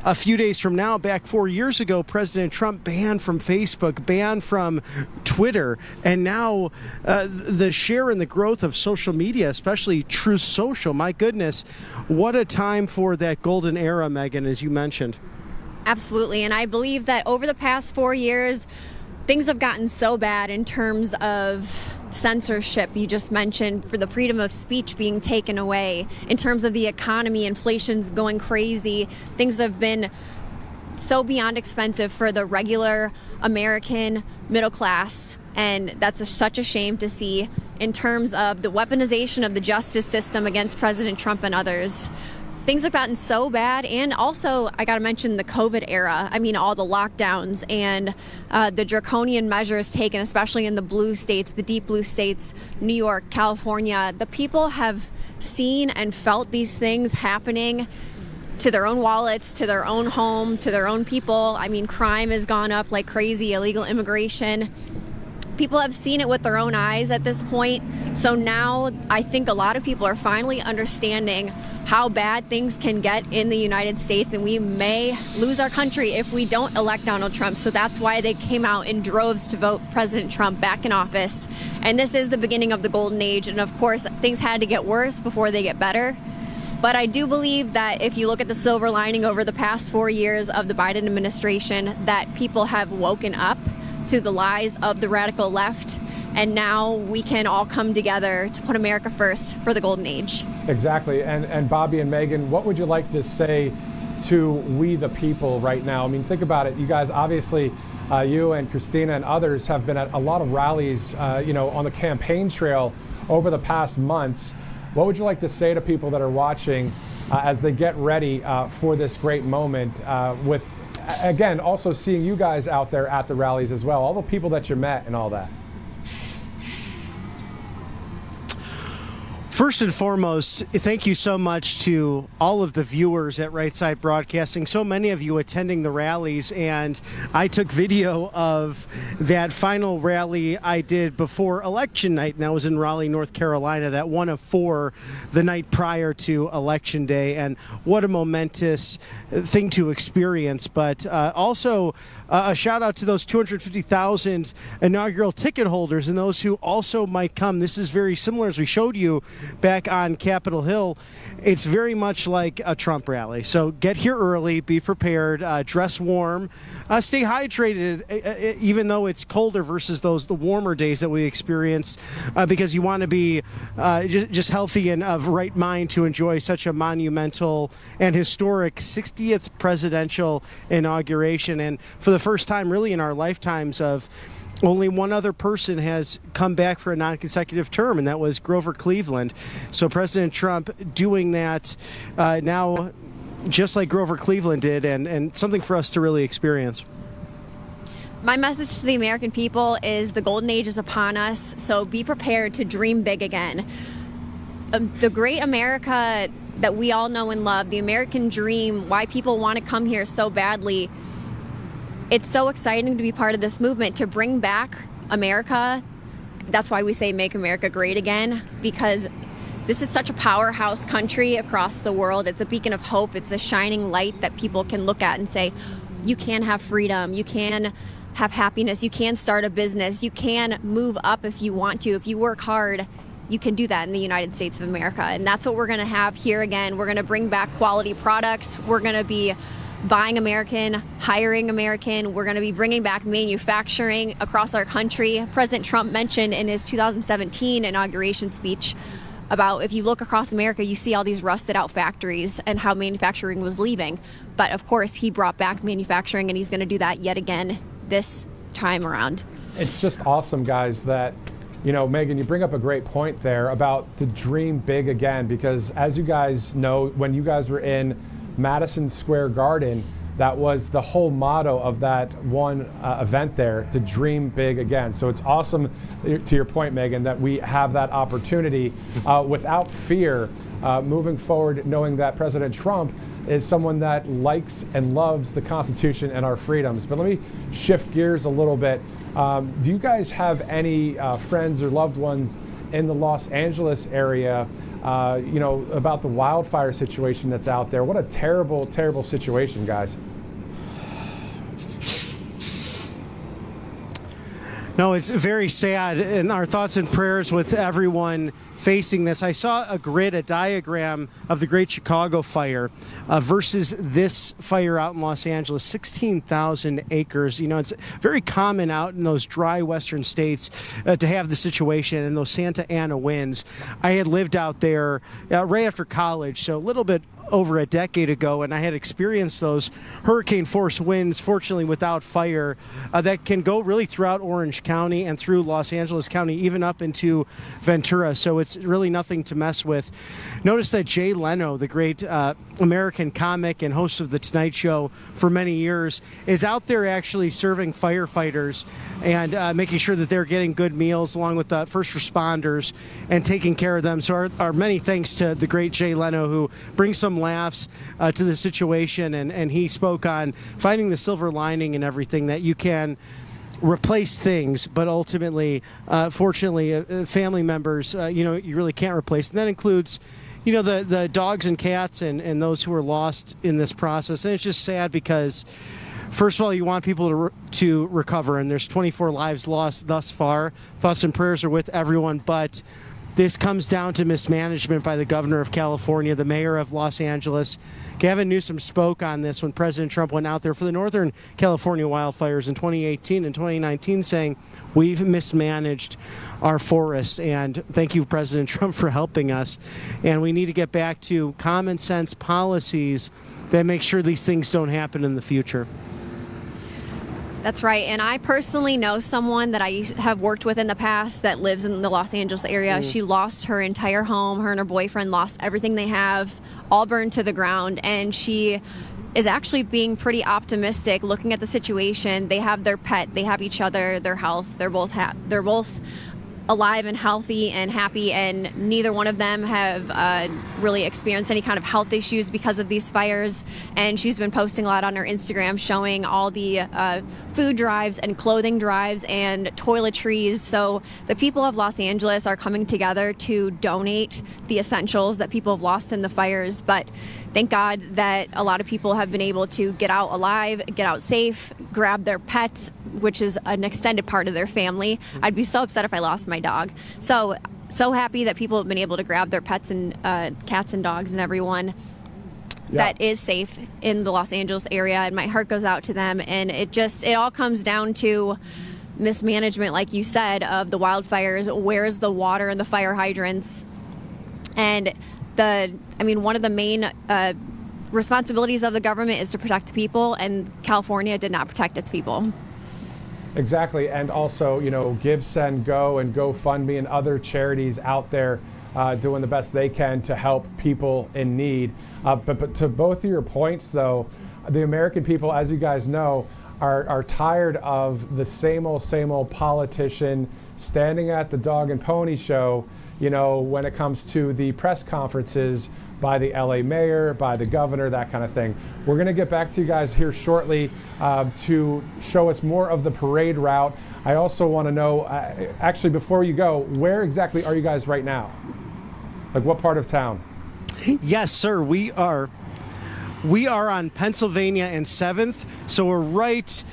a few days from now, back 4 years ago, President Trump banned from Facebook, banned from Twitter, and now the share and the growth of social media, especially Truth Social. My goodness, what a time for that golden era, Megan, as you mentioned. Absolutely, and I believe that over the past 4 years, things have gotten so bad in terms of censorship you just mentioned, for the freedom of speech being taken away, in terms of the economy, inflation's going crazy, things have been so beyond expensive for the regular American middle class, and that's such a shame to see in terms of the weaponization of the justice system against President Trump and others. Things have gotten so bad, and also I got to mention the COVID era. I mean, all the lockdowns and the draconian measures taken, especially in the blue states, the deep blue states, New York, California. The people have seen and felt these things happening to their own wallets, to their own home, to their own people. I mean, crime has gone up like crazy, illegal immigration. People have seen it with their own eyes at this point. So now I think a lot of people are finally understanding how bad things can get in the United States, and we may lose our country if we don't elect Donald Trump. So that's why they came out in droves to vote President Trump back in office. And this is the beginning of the golden age. And of course, things had to get worse before they get better. But I do believe that if you look at the silver lining over the past 4 years of the Biden administration, that people have woken up to the lies of the radical left. And now we can all come together to put America first for the golden age. Exactly. And Bobby and Megan, what would you like to say to we the people right now? I mean, think about it. You guys, obviously, you and Christina and others have been at a lot of rallies, on the campaign trail over the past months. What would you like to say to people that are watching as they get ready for this great moment with, again, also seeing you guys out there at the rallies as well, all the people that you met and all that? First and foremost, thank you so much to all of the viewers at Right Side Broadcasting, so many of you attending the rallies, and I took video of that final rally I did before election night, and that was in Raleigh, North Carolina, that one of four the night prior to Election Day, and what a momentous thing to experience. But also a shout out to those 250,000 inaugural ticket holders and those who also might come. This is very similar, as we showed you back on Capitol Hill. It's very much like a Trump rally. So get here early, be prepared, dress warm, stay hydrated, even though it's colder versus the warmer days that we experienced, because you want to be just healthy and of right mind to enjoy such a monumental and historic 60th presidential inauguration. And for the first time really in our lifetimes, of only one other person has come back for a non-consecutive term, and that was Grover Cleveland. So President Trump doing that now just like Grover Cleveland did, and something for us to really experience. My message to the American people is the golden age is upon us, so be prepared to dream big again. The great America that we all know and love, the American dream, why people want to come here so badly. It's so exciting to be part of this movement, to bring back America. That's why we say make America great again, because this is such a powerhouse country across the world. It's a beacon of hope. It's a shining light that people can look at and say, you can have freedom, you can have happiness, you can start a business, you can move up if you want to. If you work hard, you can do that in the United States of America. And that's what we're going to have here again. We're going to bring back quality products. We're going to be buying American, hiring American. We're going to be bringing back manufacturing across our country. President Trump mentioned in his 2017 inauguration speech about, if you look across America, you see all these rusted out factories and how manufacturing was leaving. But of course, he brought back manufacturing, and he's going to do that yet again this time around. It's just awesome, guys, that, you know, Megan, you bring up a great point there about the dream big again, because as you guys know, when you guys were in Madison Square Garden, that was the whole motto of that one event there, to dream big again. So it's awesome, to your point, Megan, that we have that opportunity without fear moving forward, knowing that President Trump is someone that likes and loves the Constitution and our freedoms. But let me shift gears a little bit. Do you guys have any friends or loved ones in the Los Angeles area, about the wildfire situation that's out there? What a terrible, terrible situation, guys. No, it's very sad, and our thoughts and prayers with everyone facing this. I saw a diagram of the Great Chicago Fire versus this fire out in Los Angeles, 16,000 acres. You know, it's very common out in those dry western states to have the situation and those Santa Ana winds. I had lived out there right after college, so a little bit over a decade ago, and I had experienced those hurricane force winds, fortunately without fire, that can go really throughout Orange County and through Los Angeles County, even up into Ventura. So it's really nothing to mess with. Notice that Jay Leno, the great American comic and host of The Tonight Show for many years, is out there actually serving firefighters and making sure that they're getting good meals, along with the first responders, and taking care of them. So our many thanks to the great Jay Leno, who brings some laughs to the situation, and he spoke on finding the silver lining and everything, that you can replace things, but ultimately, fortunately, family members, you really can't replace. And that includes, the dogs and cats and those who are lost in this process. And it's just sad because, first of all, you want people to recover, and there's 24 lives lost thus far. Thoughts and prayers are with everyone, but this comes down to mismanagement by the governor of California, the mayor of Los Angeles. Gavin Newsom spoke on this when President Trump went out there for the Northern California wildfires in 2018 and 2019, saying, we've mismanaged our forests, and thank you, President Trump, for helping us. And we need to get back to common sense policies that make sure these things don't happen in the future. That's right. And I personally know someone that I have worked with in the past that lives in the Los Angeles area. She lost her entire home. Her and her boyfriend lost everything they have, all burned to the ground. And she is actually being pretty optimistic, looking at the situation. They have their pet, they have each other, their health. They're both alive and healthy and happy, and neither one of them have really experienced any kind of health issues because of these fires. And she's been posting a lot on her Instagram showing all the food drives and clothing drives and toiletries. So the people of Los Angeles are coming together to donate the essentials that people have lost in the fires. But thank God that a lot of people have been able to get out alive, get out safe, grab their pets, which is an extended part of their family. I'd be so upset if I lost my dog. So happy that people have been able to grab their pets and cats and dogs and everyone that is safe in the Los Angeles area. And my heart goes out to them. And it all comes down to mismanagement, like you said, of the wildfires. Where's the water and the fire hydrants? And one of the main responsibilities of the government is to protect the people, and California did not protect its people. Exactly, and also, Give, Send, Go, and GoFundMe and other charities out there doing the best they can to help people in need. But to both of your points, though, the American people, as you guys know, are tired of the same old politician standing at the dog and pony show, when it comes to the press conferences by the LA mayor, by the governor, that kind of thing. We're going to get back to you guys here shortly to show us more of the parade route. I also want to know, actually, before you go, where exactly are you guys right now? Like, what part of town? Yes, sir. We are on Pennsylvania and 7th, so we're right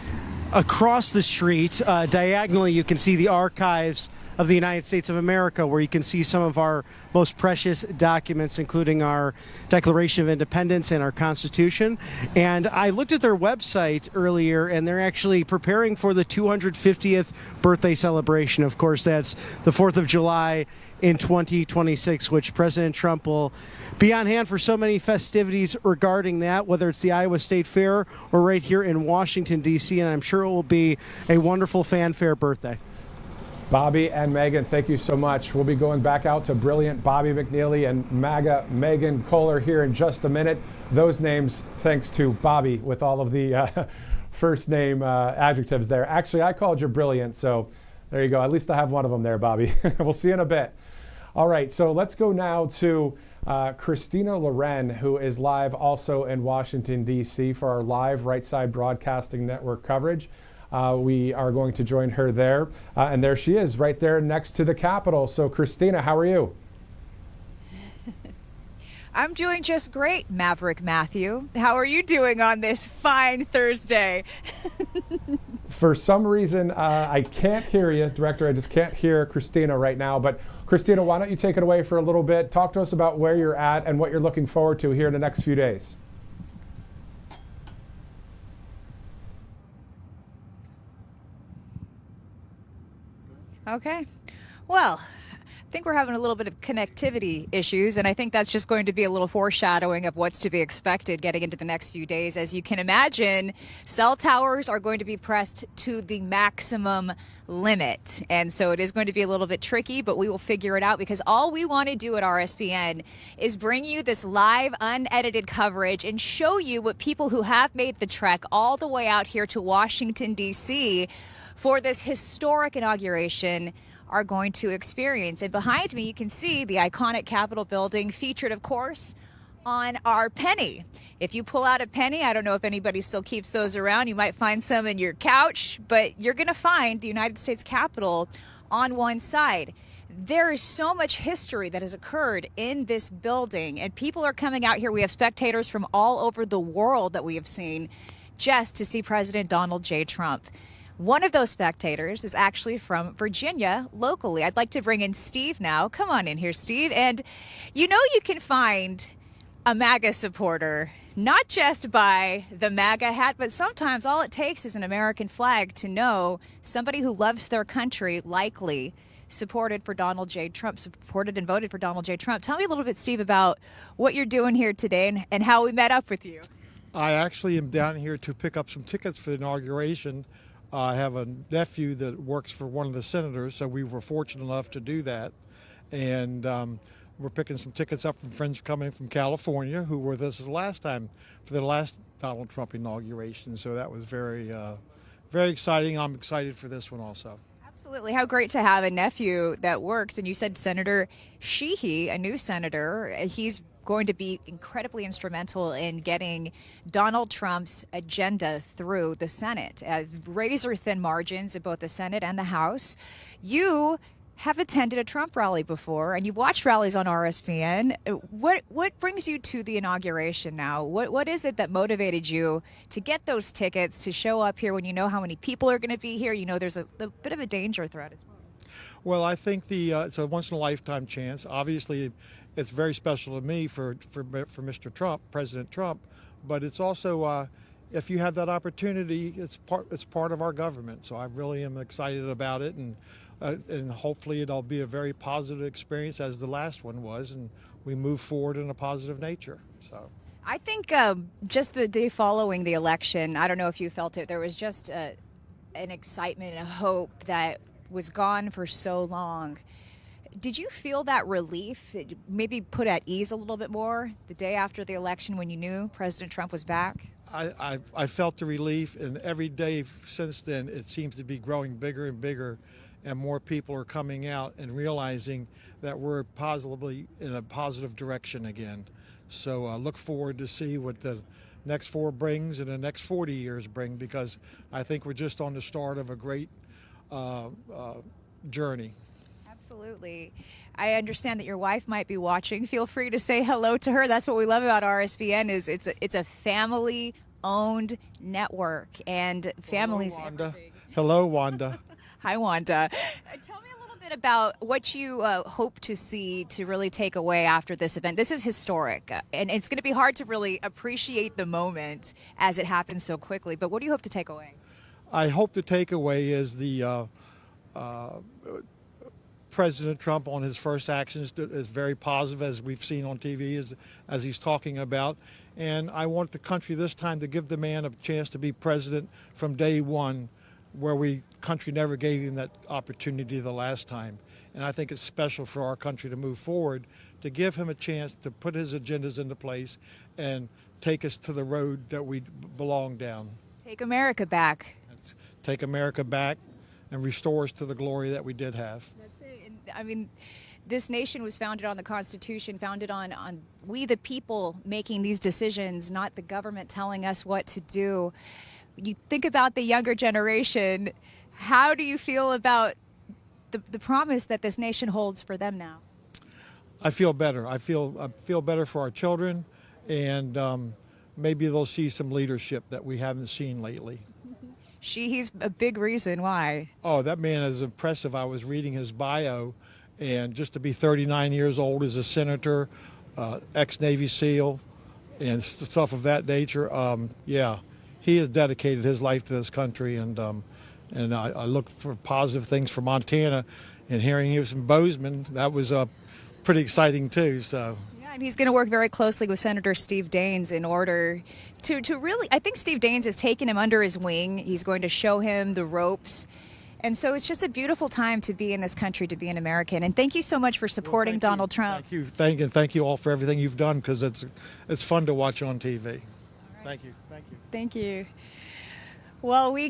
across the street. Diagonally, you can see the archives of the United States of America, where you can see some of our most precious documents, including our Declaration of Independence and our Constitution. And I looked at their website earlier, and they're actually preparing for the 250th birthday celebration. Of course, that's the 4th of July in 2026, which President Trump will be on hand for so many festivities regarding that, whether it's the Iowa State Fair or right here in Washington, D.C., and I'm sure it will be a wonderful fanfare birthday. Bobby and Megan, thank you so much. We'll be going back out to brilliant Bobby McNeely and MAGA Megan Kohler here in just a minute. Those names, thanks to Bobby with all of the first name adjectives there. Actually, I called you brilliant, so there you go. At least I have one of them there, Bobby. We'll see you in a bit. All right, so let's go now to Christina Loren, who is live also in Washington, D.C. for our live Right Side Broadcasting Network coverage. We are going to join her there. And there she is, right there next to the Capitol. So, Christina, how are you? I'm doing just great, Maverick Matthew. How are you doing on this fine Thursday? For some reason, I can't hear you, Director. I just can't hear Christina right now. But, Christina, why don't you take it away for a little bit? Talk to us about where you're at and what you're looking forward to here in the next few days. Okay. Well, I think we're having a little bit of connectivity issues, and I think that's just going to be a little foreshadowing of what's to be expected getting into the next few days. As you can imagine, cell towers are going to be pressed to the maximum limit, and so it is going to be a little bit tricky, but we will figure it out, because all we want to do at RSBN is bring you this live, unedited coverage and show you what people who have made the trek all the way out here to Washington, D.C., for this historic inauguration are going to experience. And behind me, you can see the iconic Capitol building, featured, of course, on our penny. If you pull out a penny, I don't know if anybody still keeps those around. You might find some in your couch, but you're going to find the United States Capitol on one side. There is so much history that has occurred in this building, and people are coming out here. We have spectators from all over the world that we have seen just to see President Donald J. Trump. One of those spectators is actually from Virginia, locally. I'd like to bring in Steve now. Come on in here, Steve. And you can find a MAGA supporter not just by the MAGA hat, but sometimes all it takes is an American flag to know somebody who loves their country, likely supported for Donald J. Trump, supported and voted for Donald J. Trump. Tell me a little bit, Steve, about what you're doing here today and how we met up with you. I actually am down here to pick up some tickets for the inauguration. I have a nephew that works for one of the senators, so we were fortunate enough to do that. And we're picking some tickets up from friends coming from California who were with us the last time for the last Donald Trump inauguration. So that was very, very exciting. I'm excited for this one also. Absolutely. How great to have a nephew that works. And you said Senator Sheehy, a new senator, he's going to be incredibly instrumental in getting Donald Trump's agenda through the Senate. Razor-thin margins in both the Senate and the House. You have attended a Trump rally before, and you've watched rallies on RSBN. What brings you to the inauguration now? What is it that motivated you to get those tickets, to show up here when you know how many people are going to be here? You know there's a bit of a danger threat as well. Well, I think it's a once-in-a-lifetime chance. Obviously, it's very special to me for Mr. Trump, President Trump, but it's also if you have that opportunity, it's part of our government. So I really am excited about it, and hopefully it'll be a very positive experience as the last one was, and we move forward in a positive nature. So I think just the day following the election, I don't know if you felt it, there was just an excitement and a hope that was gone for so long. Did you feel that relief, maybe put at ease a little bit more the day after the election when you knew President Trump was back? I felt the relief, and every day since then it seems to be growing bigger and bigger, and more people are coming out and realizing that we're positively in a positive direction again. So I look forward to see what the next 4 brings and the next 40 years bring, because I think we're just on the start of a great journey. Absolutely. I understand that your wife might be watching. Feel free to say hello to her. That's what we love about RSBN is it's a family-owned network, and families. Hello, Wanda. Hello, Wanda. Hi, Wanda. Tell me a little bit about what you hope to see to really take away after this event. This is historic, and it's going to be hard to really appreciate the moment as it happens so quickly. But what do you hope to take away? I hope the takeaway is the President Trump on his first actions is very positive, as we've seen on TV, as he's talking about. And I want the country this time to give the man a chance to be president from day one, where country never gave him that opportunity the last time. And I think it's special for our country to move forward, to give him a chance to put his agendas into place and take us to the road that we belong down. Take America back. Take America back and restore us to the glory that we did have. That's it. And, I mean, this nation was founded on the Constitution, founded on we the people making these decisions, not the government telling us what to do. You think about the younger generation. How do you feel about the promise that this nation holds for them now? I feel better. I feel better for our children, and maybe they'll see some leadership that we haven't seen lately. He's a big reason why. Oh, that man is impressive. I was reading his bio, and just to be 39 years old as a senator, ex-Navy SEAL, and stuff of that nature, yeah, he has dedicated his life to this country, and I look for positive things for Montana, and hearing he was from Bozeman, that was pretty exciting too. So. And he's going to work very closely with Senator Steve Daines in order to really, I think Steve Daines has taken him under his wing. He's going to show him the ropes. And so it's just a beautiful time to be in this country, to be an American. And thank you so much for supporting Donald Trump. Thank you. Thank you all for everything you've done, because it's fun to watch on TV. Right. Thank you. Thank you. Well, I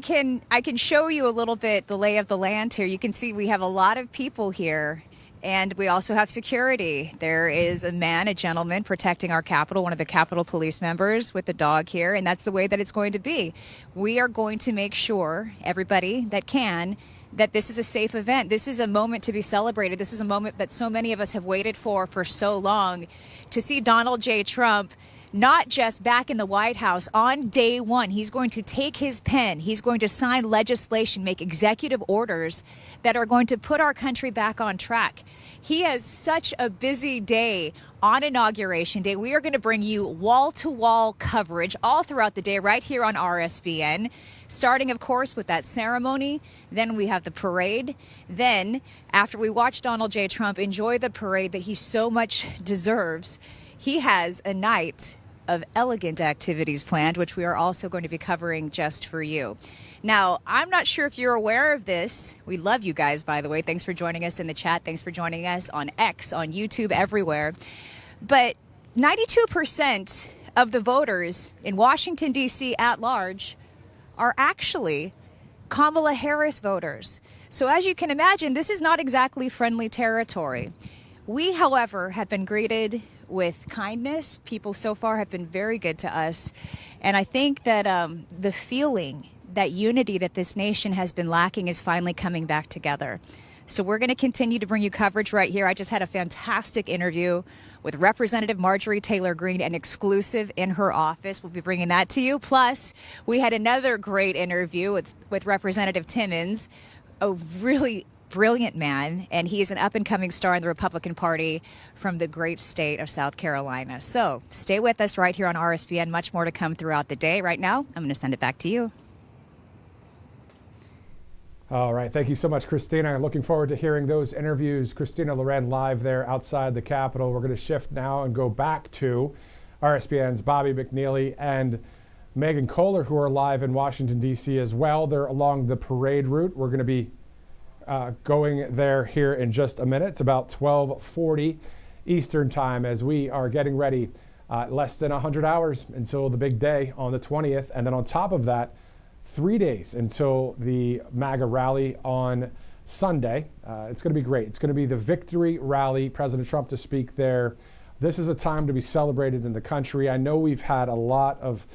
can show you a little bit the lay of the land here. You can see we have a lot of people here. And we also have security. There is a gentleman protecting our Capitol, one of the Capitol Police members with the dog here, and that's the way that it's going to be. We are going to make sure, everybody that can, that this is a safe event. This is a moment to be celebrated. This is a moment that so many of us have waited for so long, to see Donald J. Trump not just back in the White House on day one. He's going to take his pen. He's going to sign legislation, make executive orders that are going to put our country back on track. He has such a busy day on Inauguration Day. We are going to bring you wall-to-wall coverage all throughout the day right here on RSBN, starting, of course, with that ceremony. Then we have the parade. Then, after we watch Donald J. Trump enjoy the parade that he so much deserves, he has a night of elegant activities planned, which we are also going to be covering just for you. Now, I'm not sure if you're aware of this. We love you guys, by the way. Thanks for joining us in the chat. Thanks for joining us on X, on YouTube, everywhere. But 92% of the voters in Washington, D.C. at large are actually Kamala Harris voters. So as you can imagine, this is not exactly friendly territory. We, however, have been greeted with kindness. People so far have been very good to us. And I think that the feeling, that unity that this nation has been lacking is finally coming back together. So we're going to continue to bring you coverage right here. I just had a fantastic interview with Representative Marjorie Taylor Greene, an exclusive in her office. We'll be bringing that to you. Plus, we had another great interview with Representative Timmons, a really brilliant man, and he is an up-and-coming star in the Republican Party from the great state of South Carolina. So stay with us right here on RSBN. Much more to come throughout the day. Right now, I'm going to send it back to you. All right. Thank you so much, Christina. Looking forward to hearing those interviews. Christina Loren live there outside the Capitol. We're going to shift now and go back to RSBN's Bobby McNeely and Megan Kohler, who are live in Washington, D.C. as well. They're along the parade route. We're going to be going there here in just a minute. It's about 12:40 Eastern time as we are getting ready. Less than 100 hours until the big day on the 20th. And then on top of that, 3 days until the MAGA rally on Sunday. It's going to be great. It's going to be the victory rally. President Trump to speak there. This is a time to be celebrated in the country. I know we've had a lot of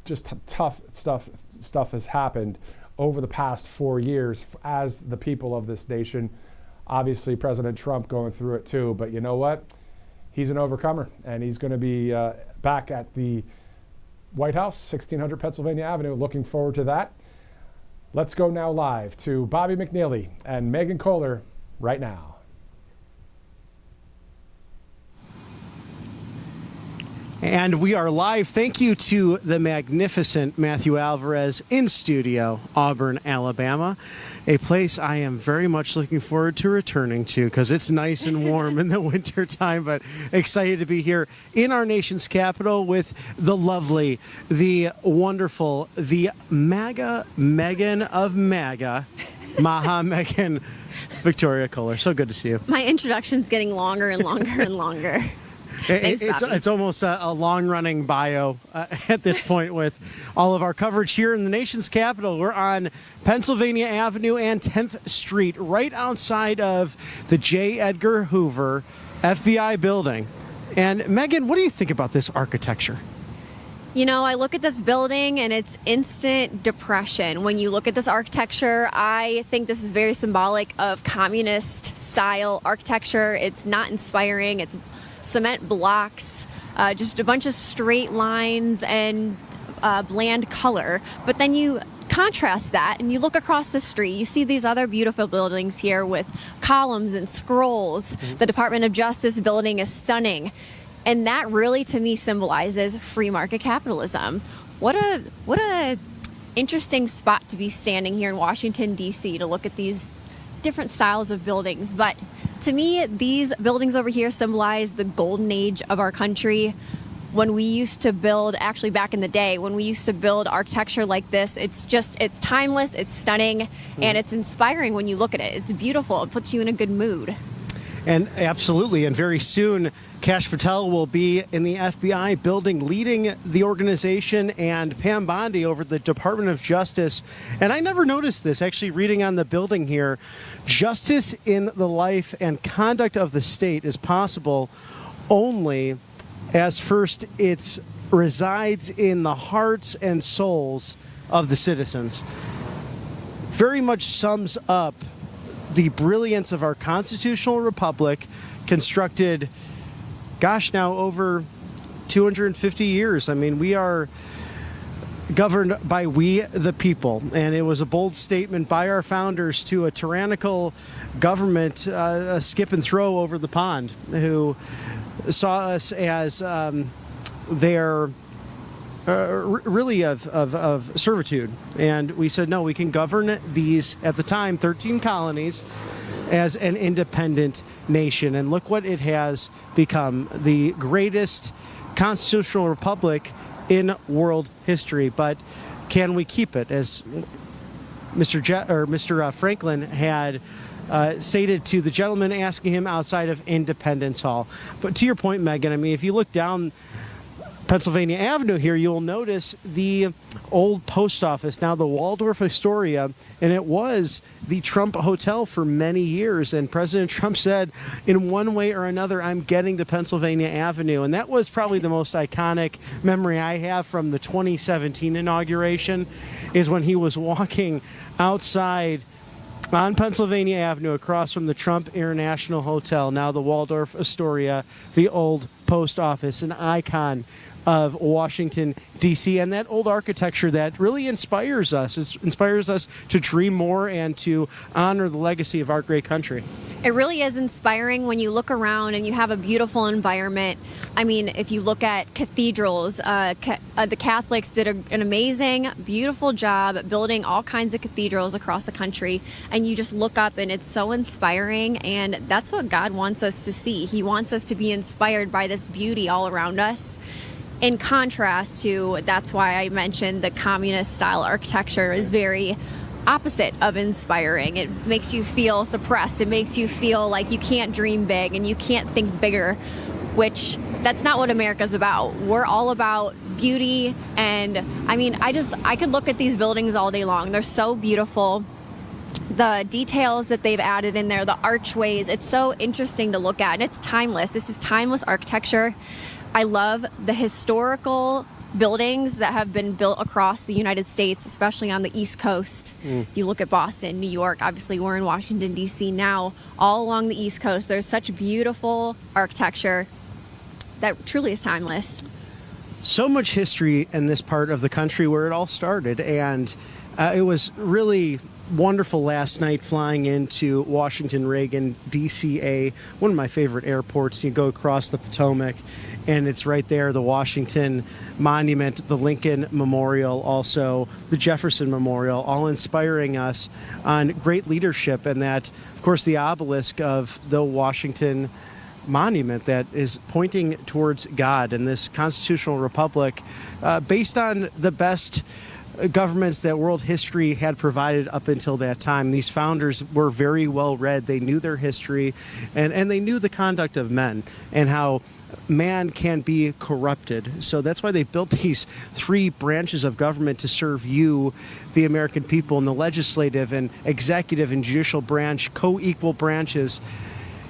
just tough stuff has happened over the past 4 years as the people of this nation. Obviously, President Trump going through it too. But you know what? He's an overcomer, and he's going to be back at the White House, 1600 Pennsylvania Avenue. Looking forward to that. Let's go now live to Bobby McNeely and Megan Kohler right now. And we are live. Thank you to the magnificent Matthew Alvarez in studio, Auburn, Alabama, a place I am very much looking forward to returning to because it's nice and warm in the winter time, but excited to be here in our nation's capital with the lovely, the wonderful, the MAGA Megan of MAGA, Maha Megan Victoria Kohler. So good to see you. My introduction's getting longer and longer and longer. Thanks, it's almost a long-running bio at this point with all of our coverage here in the nation's capital. We're on Pennsylvania Avenue and 10th Street, right outside of the J. Edgar Hoover FBI building. And Megan, what do you think about this architecture? You know, I look at this building and it's instant depression. When you look at this architecture, I think this is very symbolic of communist style architecture. It's not inspiring. It's cement blocks, just a bunch of straight lines and bland color. But then you contrast that and you look across the street, you see these other beautiful buildings here with columns and scrolls. The Department of Justice building is stunning. And that really, to me, symbolizes free market capitalism. What a interesting spot to be standing here in Washington, D.C. to look at these different styles of buildings. But to me, these buildings over here symbolize the golden age of our country. When we used to build, actually back in the day, when we used to build architecture like this, it's timeless, it's stunning, and it's inspiring when you look at it. It's beautiful. It puts you in a good mood. And absolutely. And very soon, Kash Patel will be in the FBI building leading the organization, and Pam Bondi over the Department of Justice. And I never noticed this, actually reading on the building here. Justice in the life and conduct of the state is possible only as first it resides in the hearts and souls of the citizens. Very much sums up the brilliance of our constitutional republic, constructed, gosh, now over 250 years. I mean, we are governed by we the people, and it was a bold statement by our founders to a tyrannical government, a skip and throw over the pond, who saw us as their really of servitude. And we said, no, we can govern these, at the time, 13 colonies as an independent nation. And look what it has become, the greatest constitutional republic in world history. But can we keep it? As Mr. Franklin had stated to the gentleman asking him outside of Independence Hall. But to your point, Megan, I mean, if you look down Pennsylvania Avenue here, you'll notice the old post office, now the Waldorf Astoria, and it was the Trump Hotel for many years. And President Trump said, in one way or another, I'm getting to Pennsylvania Avenue. And that was probably the most iconic memory I have from the 2017 inauguration, is when he was walking outside on Pennsylvania Avenue across from the Trump International Hotel, now the Waldorf Astoria, the old post office, an icon of Washington, D.C., and that old architecture that really inspires us. It inspires us to dream more and to honor the legacy of our great country. It really is inspiring when you look around and you have a beautiful environment. I mean, if you look at cathedrals, the Catholics did an amazing, beautiful job building all kinds of cathedrals across the country. And you just look up and it's so inspiring. And that's what God wants us to see. He wants us to be inspired by this beauty all around us. In contrast to, that's why I mentioned the communist style architecture is very opposite of inspiring. It makes you feel suppressed. It makes you feel like you can't dream big and you can't think bigger, which that's not what America's about. We're all about beauty. And I mean, I could look at these buildings all day long. They're so beautiful. The details that they've added in there, the archways, it's so interesting to look at, and it's timeless. This is timeless architecture. I love the historical buildings that have been built across the United States, especially on the East Coast. You look at Boston, New York, obviously we're in Washington, D.C. now. All along the East Coast, there's such beautiful architecture that truly is timeless. So much history in this part of the country where it all started, and it was really wonderful last night flying into Washington Reagan DCA, one of my favorite airports. You go across the Potomac and it's right there, the Washington Monument, the Lincoln Memorial, also the Jefferson Memorial, all inspiring us on great leadership. And that, of course, the obelisk of the Washington Monument that is pointing towards God and this constitutional republic based on the best governments that world history had provided up until that time. These founders were very well read. They knew their history and they knew the conduct of men and how man can be corrupted. So that's why they built these three branches of government to serve you, the American people, and the legislative and executive and judicial branch, co-equal branches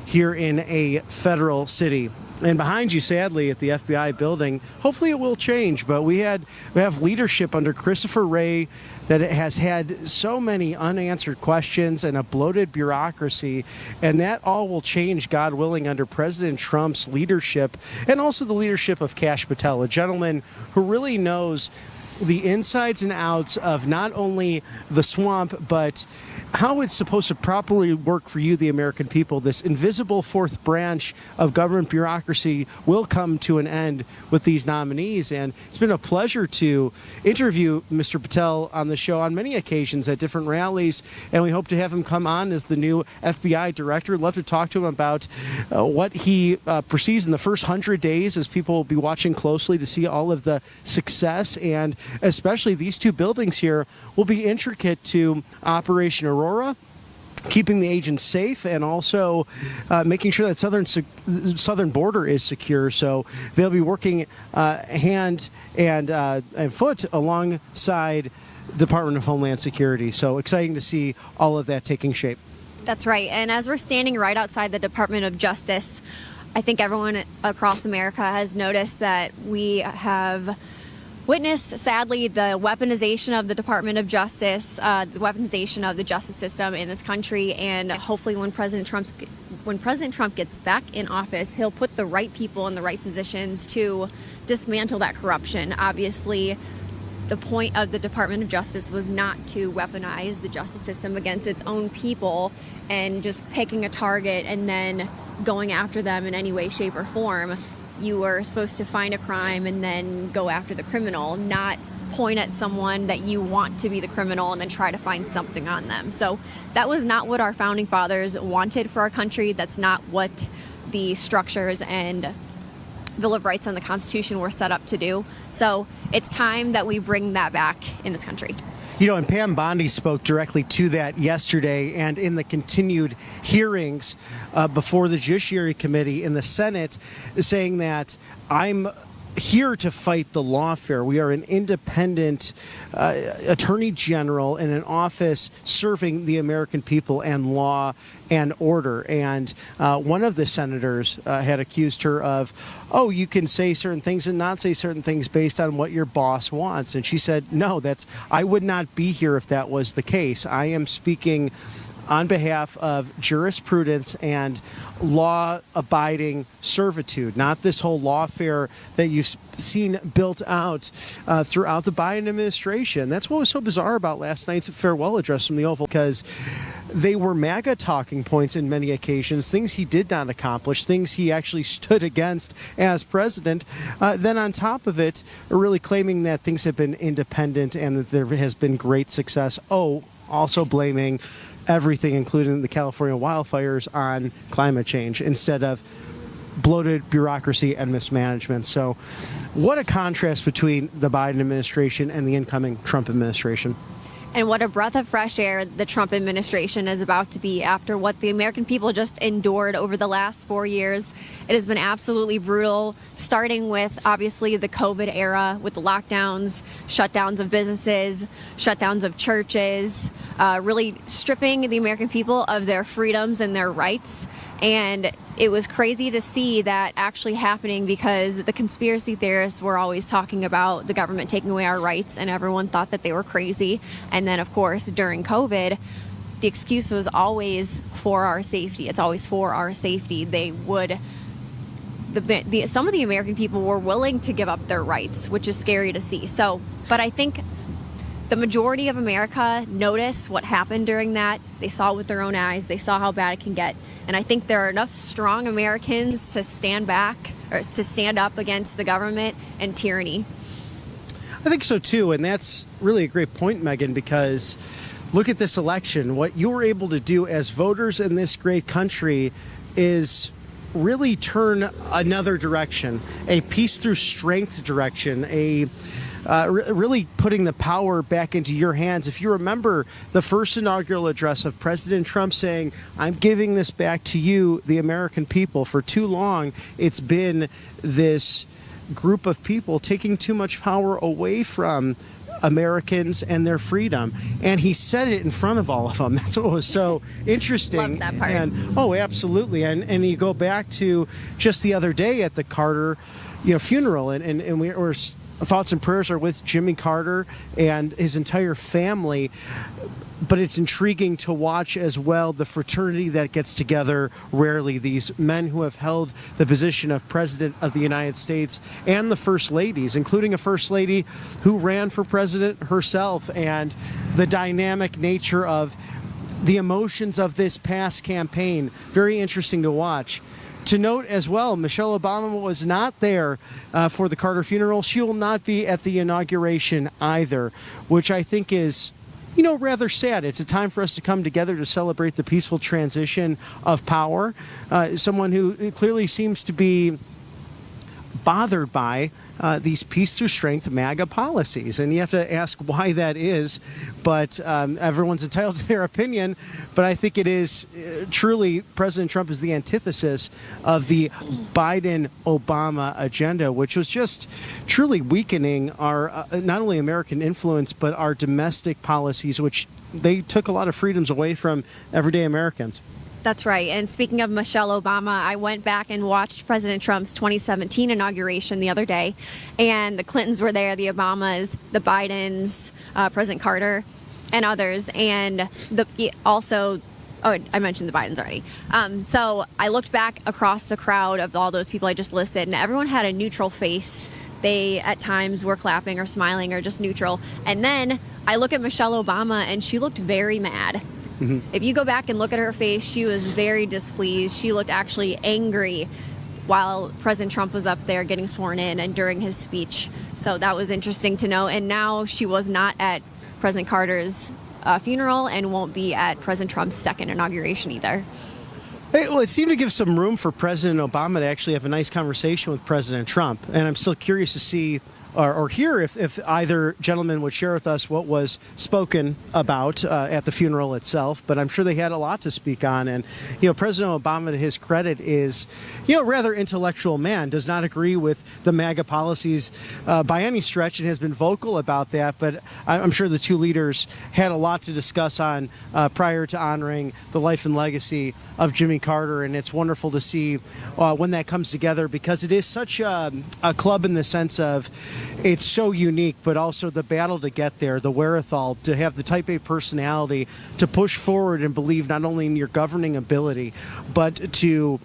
here in a federal city. And behind you, sadly, at the FBI building, hopefully it will change, but we have leadership under Christopher Wray that has had so many unanswered questions and a bloated bureaucracy, and that all will change, God willing, under President Trump's leadership and also the leadership of Kash Patel, a gentleman who really knows the insides and outs of not only the swamp, but how it's supposed to properly work for you, the American people. This invisible fourth branch of government bureaucracy will come to an end with these nominees. And it's been a pleasure to interview Mr. Patel on the show on many occasions at different rallies. And we hope to have him come on as the new FBI director. Love to talk to him about what he perceives in the first 100 days, as people will be watching closely to see all of the success. And especially these two buildings here will be intricate to Operation Aurora, keeping the agents safe, and also making sure that southern border is secure. So they'll be working hand and foot alongside Department of Homeland Security. So exciting to see all of that taking shape. That's right. And as we're standing right outside the Department of Justice, I think everyone across America has noticed that we have witnessed, sadly, the weaponization of the Department of Justice, the weaponization of the justice system in this country. And hopefully when President Trump gets back in office, he'll put the right people in the right positions to dismantle that corruption. Obviously, the point of the Department of Justice was not to weaponize the justice system against its own people and just picking a target and then going after them in any way, shape, or form. You were supposed to find a crime and then go after the criminal, not point at someone that you want to be the criminal and then try to find something on them. So that was not what our founding fathers wanted for our country. That's not what the structures and Bill of Rights and the Constitution were set up to do. So it's time that we bring that back in this country. You know, and Pam Bondi spoke directly to that yesterday, and in the continued hearings before the Judiciary Committee in the Senate, saying that I'm here to fight the lawfare. We are an independent attorney general in an office serving the American people and law and order. And one of the senators had accused her of, oh, you can say certain things and not say certain things based on what your boss wants. And she said, no, I would not be here if that was the case. I am speaking on behalf of jurisprudence and law-abiding servitude, not this whole lawfare that you've seen built out throughout the Biden administration. That's what was so bizarre about last night's farewell address from the Oval, because they were MAGA talking points in many occasions, things he did not accomplish, things he actually stood against as president. Then on top of it, really claiming that things have been independent and that there has been great success. Also blaming everything, including the California wildfires, on climate change instead of bloated bureaucracy and mismanagement. So what a contrast between the Biden administration and the incoming Trump administration. And what a breath of fresh air the Trump administration is about to be after what the American people just endured over the last 4 years. It has been absolutely brutal, starting with, obviously, the COVID era with the lockdowns, shutdowns of businesses, shutdowns of churches, really stripping the American people of their freedoms and their rights. And it was crazy to see that actually happening, because the conspiracy theorists were always talking about the government taking away our rights, and everyone thought that they were crazy. And then, of course, during COVID, the excuse was always for our safety. It's always for our safety. Some of the American people were willing to give up their rights, which is scary to see. But I think the majority of America noticed what happened during that. They saw it with their own eyes. They saw how bad it can get. And I think there are enough strong Americans to stand back, or to stand up against the government and tyranny. I think so, too. And that's really a great point, Megan, because look at this election. What you were able to do as voters in this great country is really turn another direction, a peace through strength direction, really putting the power back into your hands. If you remember the first inaugural address of President Trump saying, I'm giving this back to you, the American people. For too long, it's been this group of people taking too much power away from Americans and their freedom. And he said it in front of all of them. That's what was so interesting. Love that part. And, oh, absolutely. And you go back to just the other day at the Carter funeral, and we're thoughts and prayers are with Jimmy Carter and his entire family. But it's intriguing to watch as well the fraternity that gets together rarely. These men who have held the position of President of the United States and the First Ladies, including a First Lady who ran for president herself, and the dynamic nature of the emotions of this past campaign. Very interesting to watch. To note as well, Michelle Obama was not there for the Carter funeral. She will not be at the inauguration either, which I think is, rather sad. It's a time for us to come together to celebrate the peaceful transition of power. Someone who clearly seems to be bothered by these peace through strength MAGA policies. And you have to ask why that is, but everyone's entitled to their opinion. But I think it is truly, President Trump is the antithesis of the Biden-Obama agenda, which was just truly weakening our not only American influence, but our domestic policies, which they took a lot of freedoms away from everyday Americans. That's right. And speaking of Michelle Obama, I went back and watched President Trump's 2017 inauguration the other day, and the Clintons were there, the Obamas, the Bidens, President Carter, and others. And I mentioned the Bidens already. So I looked back across the crowd of all those people I just listed, and everyone had a neutral face. They, at times, were clapping or smiling or just neutral. And then I look at Michelle Obama, and she looked very mad. Mm-hmm. If you go back and look at her face, she was very displeased. She looked actually angry while President Trump was up there getting sworn in and during his speech. So that was interesting to know. And now she was not at President Carter's funeral and won't be at President Trump's second inauguration either. Well, it seemed to give some room for President Obama to actually have a nice conversation with President Trump. And I'm still curious to see or hear if either gentleman would share with us what was spoken about at the funeral itself. But I'm sure they had a lot to speak on. And, President Obama, to his credit, is, a rather intellectual man, does not agree with the MAGA policies by any stretch and has been vocal about that. But I'm sure the two leaders had a lot to discuss on prior to honoring the life and legacy of Jimmy Carter. And it's wonderful to see when that comes together, because it is such a club in the sense of it's so unique, but also the battle to get there, the wherewithal to have the type A personality to push forward and believe not only in your governing ability, but to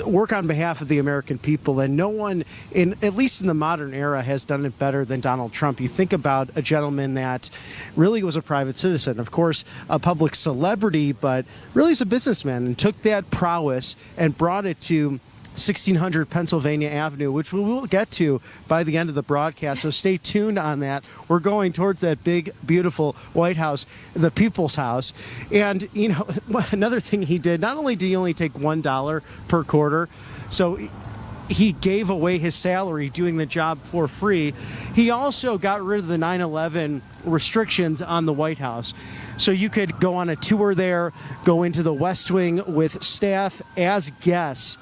work on behalf of the American people. And no one, at least in the modern era, has done it better than Donald Trump. You think about a gentleman that really was a private citizen, of course, a public celebrity, but really is a businessman, and took that prowess and brought it to 1600 Pennsylvania Avenue, which we will get to by the end of the broadcast. So stay tuned on that. We're going towards that big, beautiful White House, the People's House. And, another thing he did, not only did he only take $1 per quarter, so he gave away his salary doing the job for free. He also got rid of the 9/11 restrictions on the White House. So you could go on a tour there, go into the West Wing with staff as guests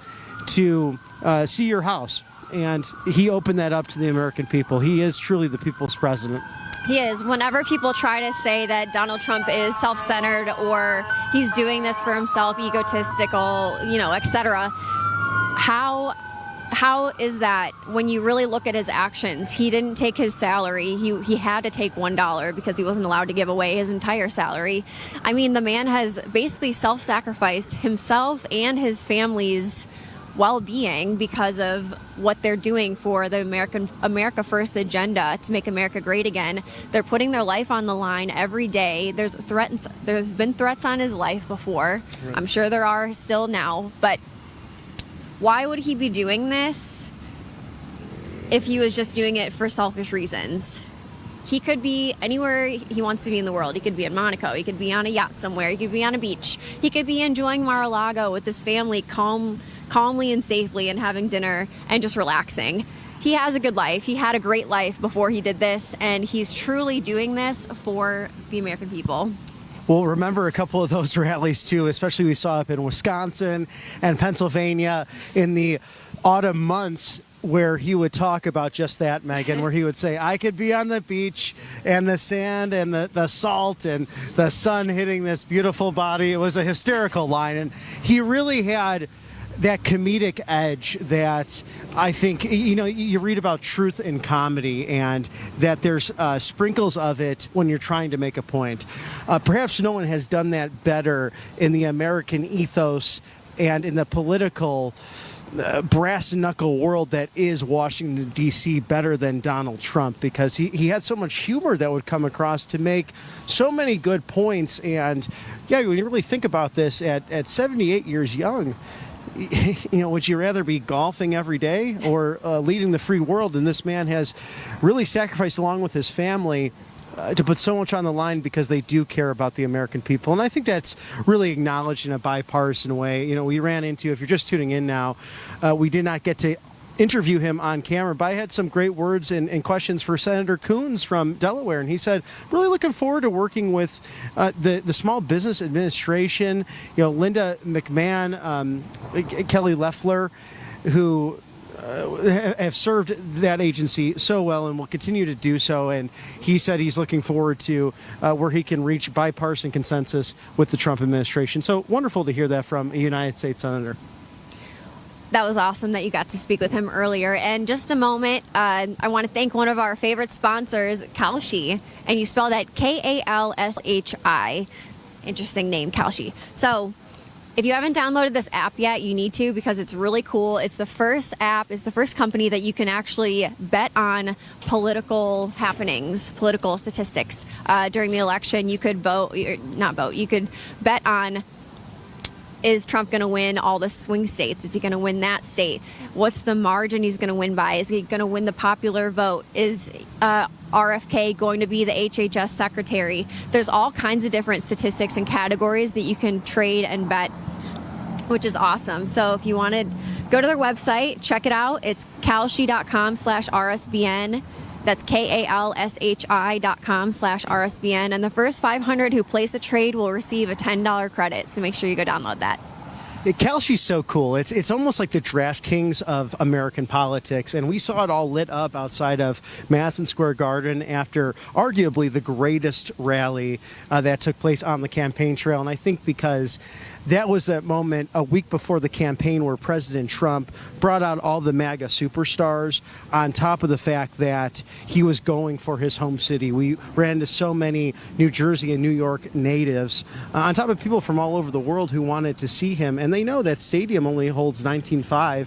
to see your house. And he opened that up to the American people. He is truly the people's president. He is. Whenever people try to say that Donald Trump is self-centered or he's doing this for himself, egotistical, etc., how is that when you really look at his actions? He didn't take his salary. He had to take $1 because he wasn't allowed to give away his entire salary. I mean, the man has basically self-sacrificed himself and his family's well-being because of what they're doing for the America First agenda to make America great again. They're putting their life on the line every day. There's been threats on his life before. Right. I'm sure there are still now, but why would he be doing this if he was just doing it for selfish reasons? He could be anywhere he wants to be in the world. He could be in Monaco. He could be on a yacht somewhere. He could be on a beach. He could be enjoying Mar-a-Lago with his family calmly and safely and having dinner and just relaxing. He has a good life. He had a great life before he did this, and he's truly doing this for the American people. We'll remember a couple of those rallies, too, especially we saw up in Wisconsin and Pennsylvania in the autumn months, where he would talk about just that, Megan, where he would say, I could be on the beach and the sand and the salt and the sun hitting this beautiful body. It was a hysterical line. And he really had that comedic edge that I think, you read about truth in comedy and that there's sprinkles of it when you're trying to make a point. Perhaps no one has done that better in the American ethos and in the political brass knuckle world that is Washington, D.C. better than Donald Trump, because he had so much humor that would come across to make so many good points. And yeah, when you really think about this, at 78 years young, would you rather be golfing every day or leading the free world? And this man has really sacrificed, along with his family, to put so much on the line because they do care about the American people. And I think that's really acknowledged in a bipartisan way. We ran into, if you're just tuning in now, we did not get to interview him on camera, but I had some great words and questions for Senator Coons from Delaware. And he said, really looking forward to working with the Small Business Administration, Linda McMahon, Kelly Loeffler, who have served that agency so well and will continue to do so. And he said he's looking forward to where he can reach bipartisan consensus with the Trump administration. So wonderful to hear that from a United States Senator. That was awesome that you got to speak with him earlier. And just a moment, I want to thank one of our favorite sponsors, Kalshi. And you spell that Kalshi. Interesting name, Kalshi. So if you haven't downloaded this app yet, you need to, because it's really cool. It's the first app, it's the first company that you can actually bet on political happenings, political statistics. During the election, you could you could bet on, is Trump going to win all the swing states? Is he going to win that state? What's the margin he's going to win by? Is he going to win the popular vote? Is RFK going to be the HHS secretary? There's all kinds of different statistics and categories that you can trade and bet, which is awesome. So if you want to go to their website, check it out. It's kalshi.com/RSBN. That's kalshi.com/RSBN. And the first 500 who place a trade will receive a $10 credit. So make sure you go download that. Kalshi's so cool. It's almost like the DraftKings of American politics, and we saw it all lit up outside of Madison Square Garden after arguably the greatest rally that took place on the campaign trail. And I think because that was that moment a week before the campaign where President Trump brought out all the MAGA superstars on top of the fact that he was going for his home city. We ran into so many New Jersey and New York natives, on top of people from all over the world who wanted to see him. And they know that stadium only holds 19,500.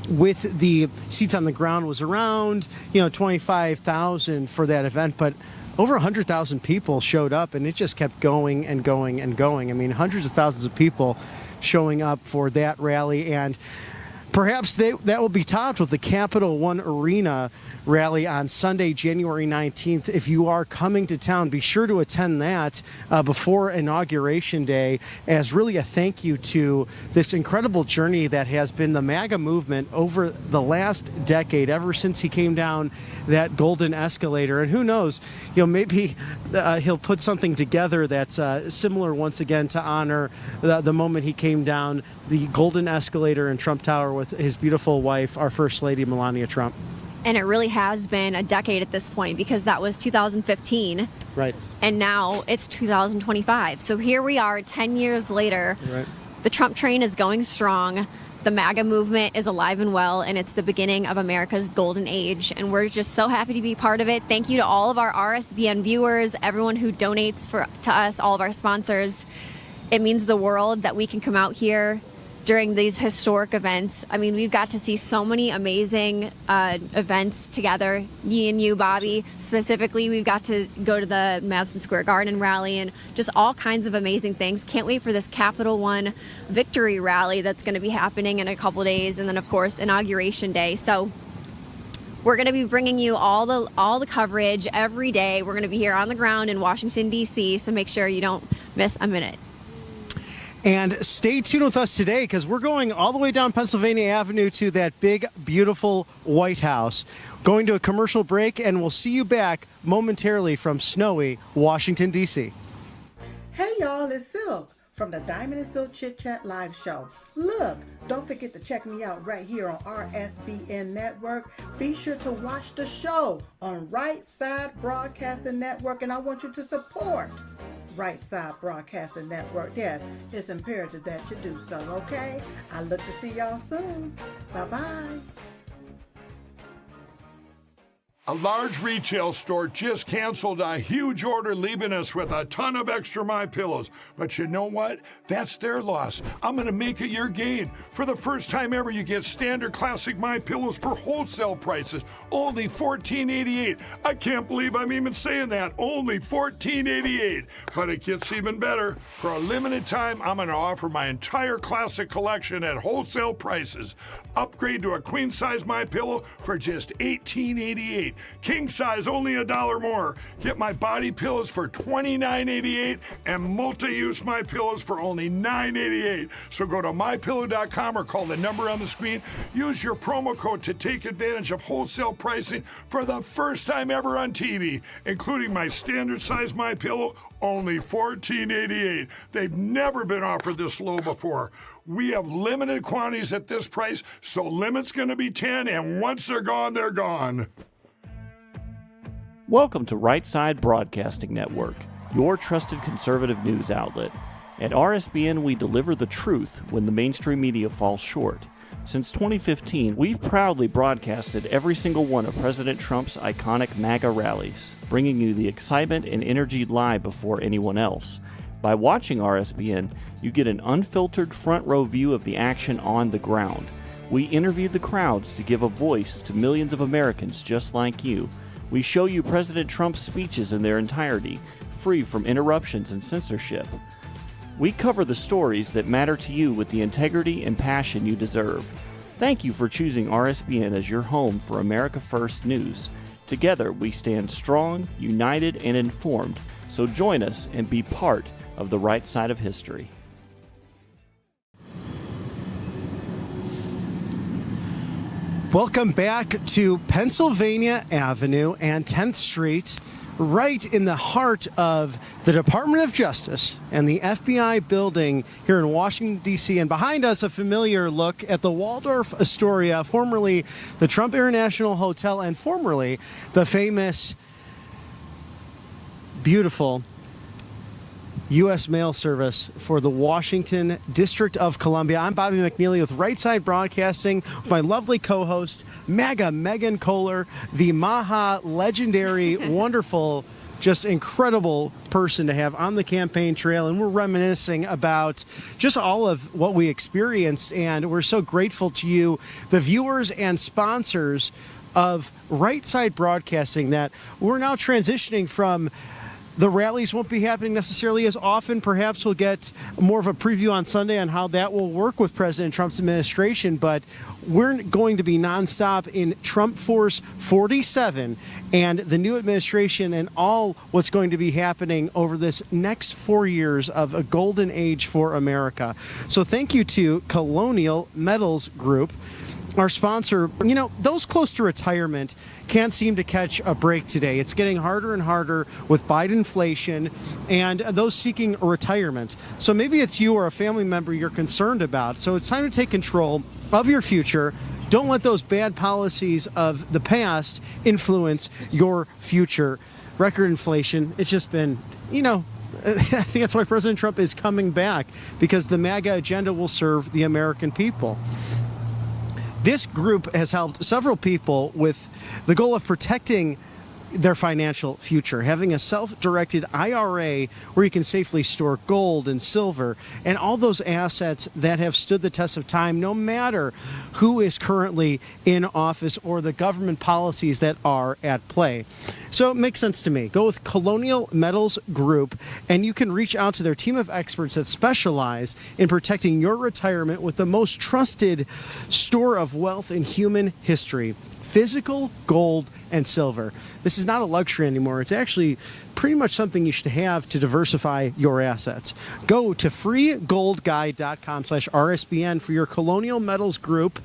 With the seats on the ground was around 25,000 for that event, but over 100,000 people showed up, and it just kept going and going and going. I mean, hundreds of thousands of people showing up for that rally, and perhaps that will be topped with the Capital One Arena rally on Sunday, January 19th. If you are coming to town, be sure to attend that before Inauguration Day, as really a thank you to this incredible journey that has been the MAGA movement over the last decade, ever since he came down that golden escalator. And who knows, maybe he'll put something together that's similar once again to honor the moment he came down the golden escalator in Trump Tower with his beautiful wife, our First Lady, Melania Trump. And it really has been a decade at this point, because that was 2015. Right. And now it's 2025. So here we are 10 years later. Right. The Trump train is going strong. The MAGA movement is alive and well, and it's the beginning of America's golden age. And we're just so happy to be part of it. Thank you to all of our RSBN viewers, everyone who donates to us, all of our sponsors. It means the world that we can come out here during these historic events. I mean, we've got to see so many amazing events together. Me and you, Bobby, specifically, we've got to go to the Madison Square Garden rally and just all kinds of amazing things. Can't wait for this Capital One victory rally that's going to be happening in a couple days. And then, of course, Inauguration Day. So we're going to be bringing you all the coverage every day. We're going to be here on the ground in Washington, D.C., so make sure you don't miss a minute. And stay tuned with us today, because we're going all the way down Pennsylvania Avenue to that big, beautiful White House. Going to a commercial break, and we'll see you back momentarily from snowy Washington, D.C. Hey y'all, it's Silk from the Diamond and Silk Chit Chat live show. Look, don't forget to check me out right here on RSBN Network. Be sure to watch the show on Right Side Broadcasting Network, and I want you to support Right Side Broadcasting Network. Yes, it's imperative that you do so, okay? I look to see y'all soon. Bye-bye. A large retail store just canceled a huge order, leaving us with a ton of extra My Pillows. But you know what? That's their loss. I'm going to make it your gain. For the first time ever, you get standard classic My Pillows for wholesale prices, only $14.88. I can't believe I'm even saying that. Only $14.88. But it gets even better. For a limited time, I'm going to offer my entire classic collection at wholesale prices. Upgrade to a queen size My Pillow for just $18.88. King size only $1 more. Get my body pillows for $29.88 and multi-use My Pillows for only $9.88. So go to mypillow.com or call the number on the screen. Use your promo code to take advantage of wholesale pricing for the first time ever on TV, including my standard size My Pillow, only $14.88. They've never been offered this low before. We have limited quantities at this price, so limit's going to be 10, and once they're gone, they're gone. Welcome to Right Side Broadcasting Network, your trusted conservative news outlet. At RSBN, we deliver the truth when the mainstream media falls short. Since 2015, we've proudly broadcasted every single one of President Trump's iconic MAGA rallies, bringing you the excitement and energy live before anyone else. By watching RSBN, you get an unfiltered front row view of the action on the ground. We interview the crowds to give a voice to millions of Americans just like you. We show you President Trump's speeches in their entirety, free from interruptions and censorship. We cover the stories that matter to you with the integrity and passion you deserve. Thank you for choosing RSBN as your home for America First News. Together, we stand strong, united, and informed. So join us and be part of the right side of history. Welcome back to Pennsylvania Avenue and 10th Street, right in the heart of the Department of Justice and the FBI building here in Washington, D.C. And behind us, a familiar look at the Waldorf Astoria, formerly the Trump International Hotel and formerly the famous, beautiful U.S. mail service for the Washington District of Columbia. I'm Bobby McNeely with Right Side Broadcasting with my lovely co-host, MAGA Megan Kohler, the Maha legendary, wonderful, just incredible person to have on the campaign trail. And we're reminiscing about just all of what we experienced. And we're so grateful to you, the viewers and sponsors of Right Side Broadcasting, that we're now transitioning from the rallies won't be happening necessarily as often. Perhaps we'll get more of a preview on Sunday on how that will work with President Trump's administration, but we're going to be nonstop in Trump Force 47 and the new administration and all what's going to be happening over this next 4 years of a golden age for America. So thank you to Colonial Metals Group, our sponsor. You know, those close to retirement can't seem to catch a break today. It's getting harder and harder with Biden inflation and those seeking retirement. So maybe it's you or a family member you're concerned about. So it's time to take control of your future. Don't let those bad policies of the past influence your future. Record inflation, it's just been, you know, I think that's why President Trump is coming back, because the MAGA agenda will serve the American people. This group has helped several people with the goal of protecting their financial future, having a self-directed IRA where you can safely store gold and silver and all those assets that have stood the test of time, no matter who is currently in office or the government policies that are at play. So it makes sense to me. Go with Colonial Metals Group, and you can reach out to their team of experts that specialize in protecting your retirement with the most trusted store of wealth in human history: physical gold and silver. This is not a luxury anymore. It's actually pretty much something you should have to diversify your assets. Go to freegoldguy.com/RSBN for your Colonial Metals Group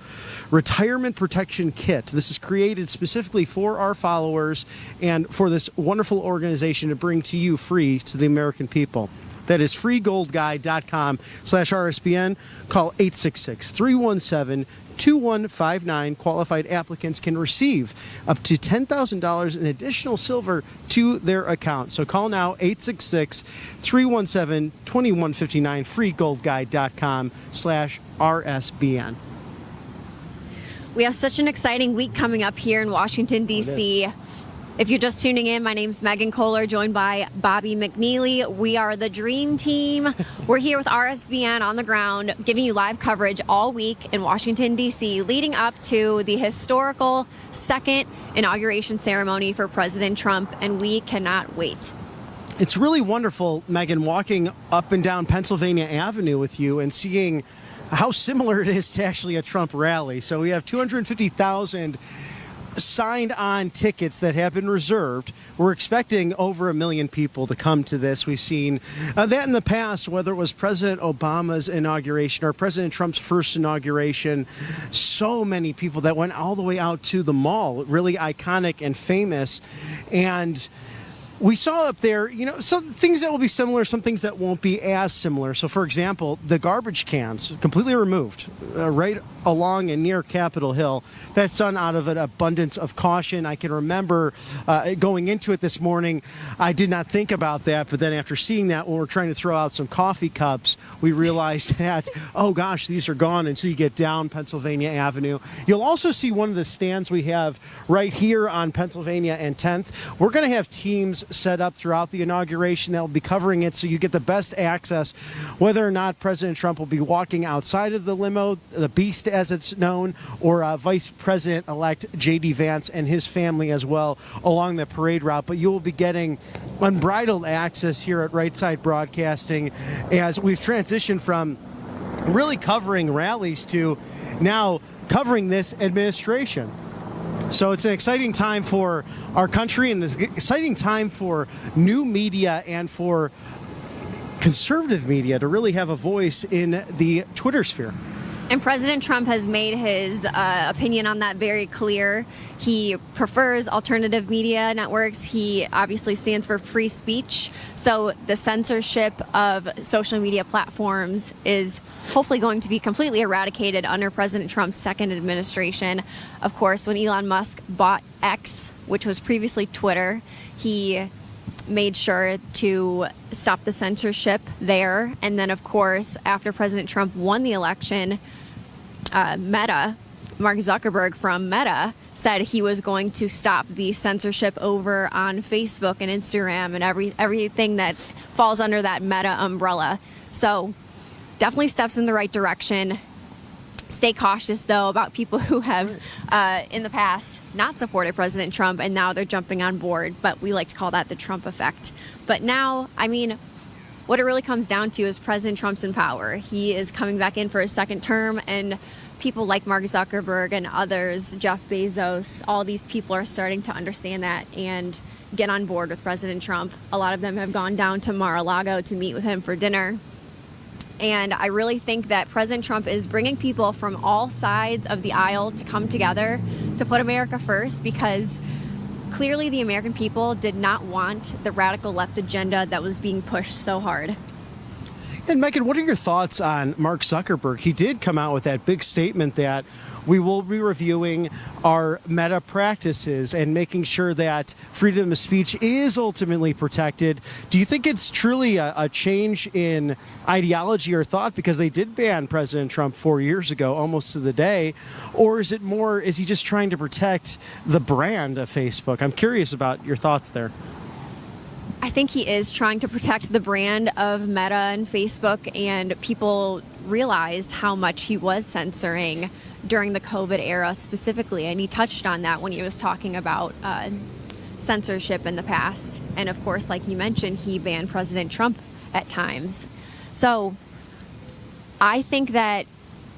Retirement Protection Kit. This is created specifically for our followers and for this wonderful organization to bring to you free to the American people. That is freegoldguy.com/RSBN. Call 866-317-2159. Qualified applicants can receive up to $10,000 in additional silver to their account. So call now, 866-317-2159, freegoldguy.com/RSBN. We have such an exciting week coming up here in Washington, D.C. If you're just tuning in, my name's Megan Kohler, joined by Bobby McNeely. We are the Dream Team. We're here with RSBN on the ground, giving you live coverage all week in Washington, D.C., leading up to the historical second inauguration ceremony for President Trump, and we cannot wait. It's really wonderful, Megan, walking up and down Pennsylvania Avenue with you and seeing how similar it is to actually a Trump rally. So we have 250,000 signed on tickets that have been reserved. We're expecting over 1 million people to come to this. We've seen that in the past, whether it was President Obama's inauguration or President Trump's first inauguration. So many people that went all the way out to the mall, really iconic and famous. And we saw up there, you know, some things that will be similar, some things that won't be as similar. So, for example, the garbage cans completely removed right along and near Capitol Hill. That's done out of an abundance of caution. I can remember going into it this morning, I did not think about that. But then after seeing that, when we're trying to throw out some coffee cups, we realized that, oh gosh, these are gone. And so you get down Pennsylvania Avenue. You'll also see one of the stands we have right here on Pennsylvania and 10th. We're going to have teams set up throughout the inauguration that will be covering it so you get the best access, whether or not President Trump will be walking outside of the limo, the Beast as it's known, or Vice President-elect J.D. Vance and his family as well along the parade route. But you will be getting unbridled access here at Right Side Broadcasting as we've transitioned from really covering rallies to now covering this administration. So it's an exciting time for our country, and it's an exciting time for new media and for conservative media to really have a voice in the Twitter sphere. And President Trump has made his opinion on that very clear. He prefers alternative media networks. He obviously stands for free speech. So the censorship of social media platforms is hopefully going to be completely eradicated under President Trump's second administration. Of course, when Elon Musk bought X, which was previously Twitter, he made sure to stop the censorship there. And then, of course, after President Trump won the election, Meta, Mark Zuckerberg from Meta, said he was going to stop the censorship over on Facebook and Instagram and everything that falls under that Meta umbrella. So definitely steps in the right direction. Stay cautious, though, about people who have in the past not supported President Trump and now they're jumping on board. But we like to call that the Trump effect. But now, I mean, what it really comes down to is President Trump's in power. He is coming back in for his second term, and people like Mark Zuckerberg and others, Jeff Bezos, all these people are starting to understand that and get on board with President Trump. A lot of them have gone down to Mar-a-Lago to meet with him for dinner. And I really think that President Trump is bringing people from all sides of the aisle to come together to put America first, because clearly the American people did not want the radical left agenda that was being pushed so hard. And Megan, what are your thoughts on Mark Zuckerberg? He did come out with that big statement that we will be reviewing our Meta practices and making sure that freedom of speech is ultimately protected. Do you think it's truly a change in ideology or thought, because they did ban President Trump 4 years ago, almost to the day? Or is it more, is he just trying to protect the brand of Facebook? I'm curious about your thoughts there. I think he is trying to protect the brand of Meta and Facebook, and people realized how much he was censoring during the COVID era specifically, and he touched on that when he was talking about censorship in the past. And of course, like you mentioned, he banned President Trump at times. So I think that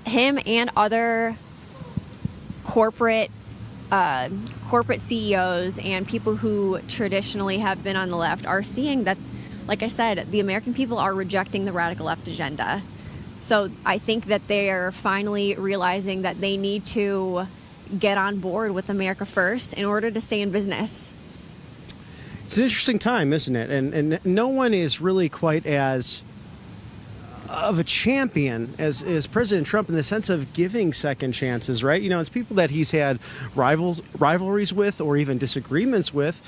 him and other corporate CEOs and people who traditionally have been on the left are seeing that, like I said, the American people are rejecting the radical left agenda. So I think that they're finally realizing that they need to get on board with America first in order to stay in business. It's an interesting time, isn't it? And no one is really quite as of a champion as President Trump in the sense of giving second chances, right? You know, it's people that he's had rivalries with or even disagreements with,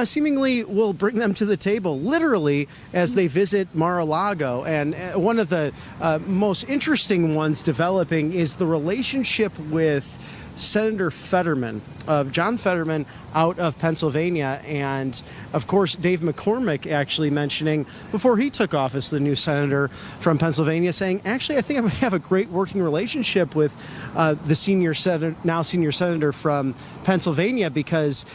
seemingly will bring them to the table, literally, as they visit Mar-a-Lago. And one of the most interesting ones developing is the relationship with Senator Fetterman, John Fetterman out of Pennsylvania. And of course, Dave McCormick actually mentioning before he took office, the new senator from Pennsylvania, saying, actually, I think I'm going to have a great working relationship with the now senior senator from Pennsylvania, because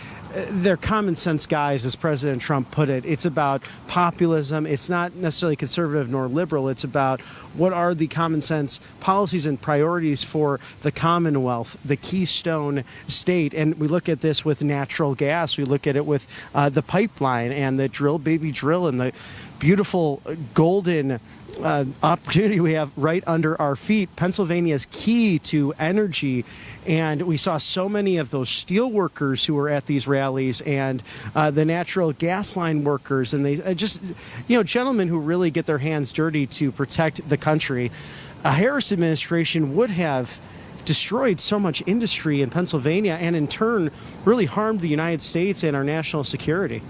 they're common sense guys, as President Trump put it. It's about populism. It's not necessarily conservative nor liberal. It's about what are the common sense policies and priorities for the Commonwealth, the Keystone State. And we look at this with natural gas. We look at it with the pipeline and the drill, baby drill, and the beautiful golden opportunity we have right under our feet. Pennsylvania is key to energy, and we saw so many of those steel workers who were at these rallies, and the natural gas line workers, and they just, gentlemen who really get their hands dirty to protect the country. A Harris administration would have destroyed so much industry in Pennsylvania, and in turn really harmed the United States and our national security.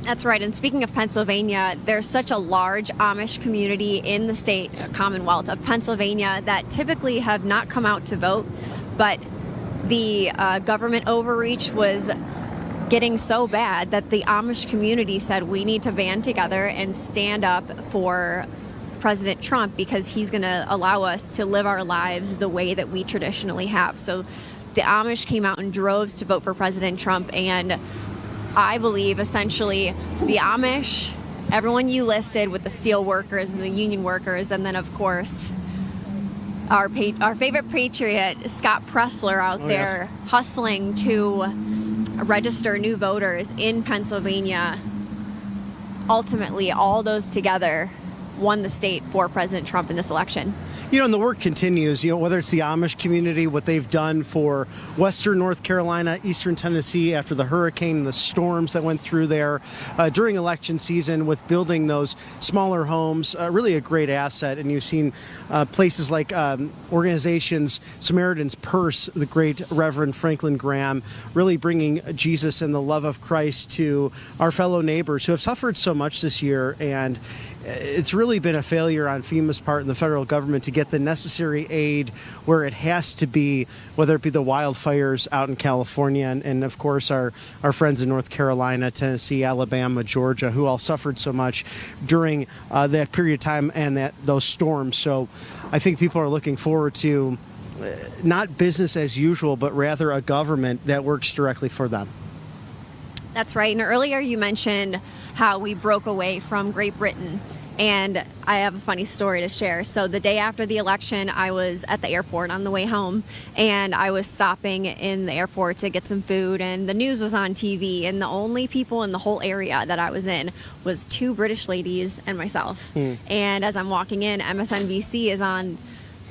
That's right. And speaking of Pennsylvania, there's such a large Amish community in the state Commonwealth of Pennsylvania that typically have not come out to vote. But the government overreach was getting so bad that the Amish community said we need to band together and stand up for President Trump, because he's going to allow us to live our lives the way that we traditionally have. So the Amish came out in droves to vote for President Trump, and I believe essentially the Amish, everyone you listed with the steel workers and the union workers, and then of course our favorite patriot, Scott Pressler, out there hustling to register new voters in Pennsylvania. Ultimately, all those together won the state for President Trump in this election. And the work continues, whether it's the Amish community, what they've done for Western North Carolina, Eastern Tennessee after the hurricane and the storms that went through there during election season with building those smaller homes, really a great asset. And you've seen places like organizations, Samaritan's Purse, the great Reverend Franklin Graham, really bringing Jesus and the love of Christ to our fellow neighbors who have suffered so much this year. And it's really been a failure on FEMA's part and the federal government to get the necessary aid where it has to be, whether it be the wildfires out in California and of course, our friends in North Carolina, Tennessee, Alabama, Georgia, who all suffered so much during that period of time and those storms. So I think people are looking forward to not business as usual, but rather a government that works directly for them. That's right. And earlier you mentioned how we broke away from Great Britain. And I have a funny story to share. So the day after the election, I was at the airport on the way home, and I was stopping in the airport to get some food, and the news was on TV, and the only people in the whole area that I was in was 2 British ladies and myself. And as I'm walking in, MSNBC is on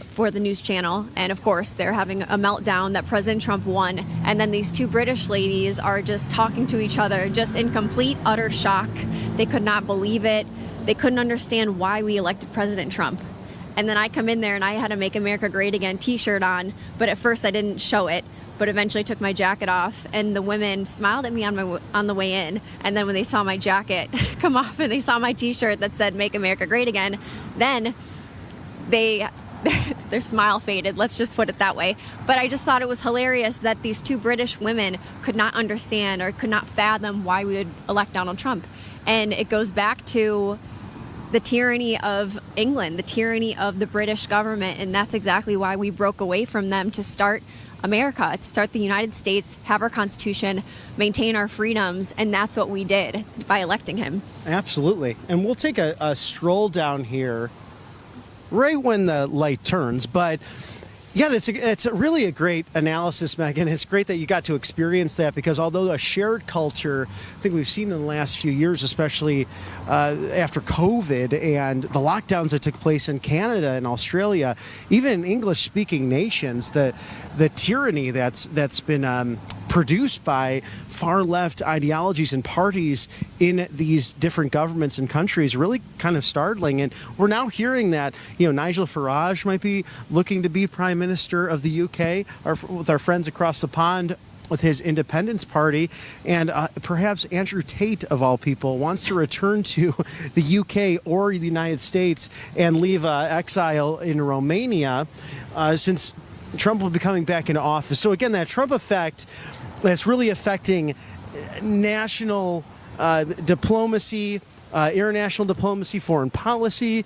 for the news channel, and of course they're having a meltdown that President Trump won, and then these 2 British ladies are just talking to each other just in complete utter shock. They could not believe it. They couldn't understand why we elected President Trump. And then I come in there and I had a Make America Great Again t-shirt on, but at first I didn't show it, but eventually took my jacket off, and the women smiled at me on the way in. And then when they saw my jacket come off and they saw my t-shirt that said Make America Great Again, then their smile faded, let's just put it that way. But I just thought it was hilarious that these 2 British women could not understand or could not fathom why we would elect Donald Trump. And it goes back to the tyranny of England, the tyranny of the British government, and that's exactly why we broke away from them to start America, to start the United States, have our Constitution, maintain our freedoms, and that's what we did by electing him. Absolutely. And we'll take a stroll down here right when the light turns, but yeah, it's really a great analysis, Megan. It's great that you got to experience that, because although a shared culture, I think we've seen in the last few years, especially after COVID and the lockdowns that took place in Canada and Australia, even in English-speaking nations, the tyranny that's been produced by far-left ideologies and parties in these different governments and countries really kind of startling. And we're now hearing that, Nigel Farage might be looking to be Prime Minister of the UK, with our friends across the pond with his Independence Party, and perhaps Andrew Tate, of all people, wants to return to the UK or the United States and leave exile in Romania since Trump will be coming back into office. So again, that Trump effect that's really affecting national diplomacy, international diplomacy, foreign policy,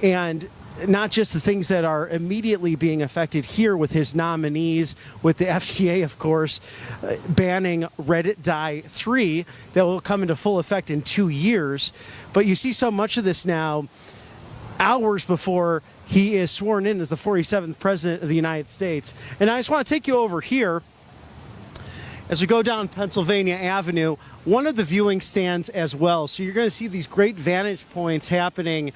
and not just the things that are immediately being affected here with his nominees, with the FDA, of course, banning Reddit Die 3 that will come into full effect in 2 years. But you see so much of this now hours before he is sworn in as the 47th president of the United States. And I just want to take you over here as we go down Pennsylvania Avenue, one of the viewing stands as well. So you're going to see these great vantage points happening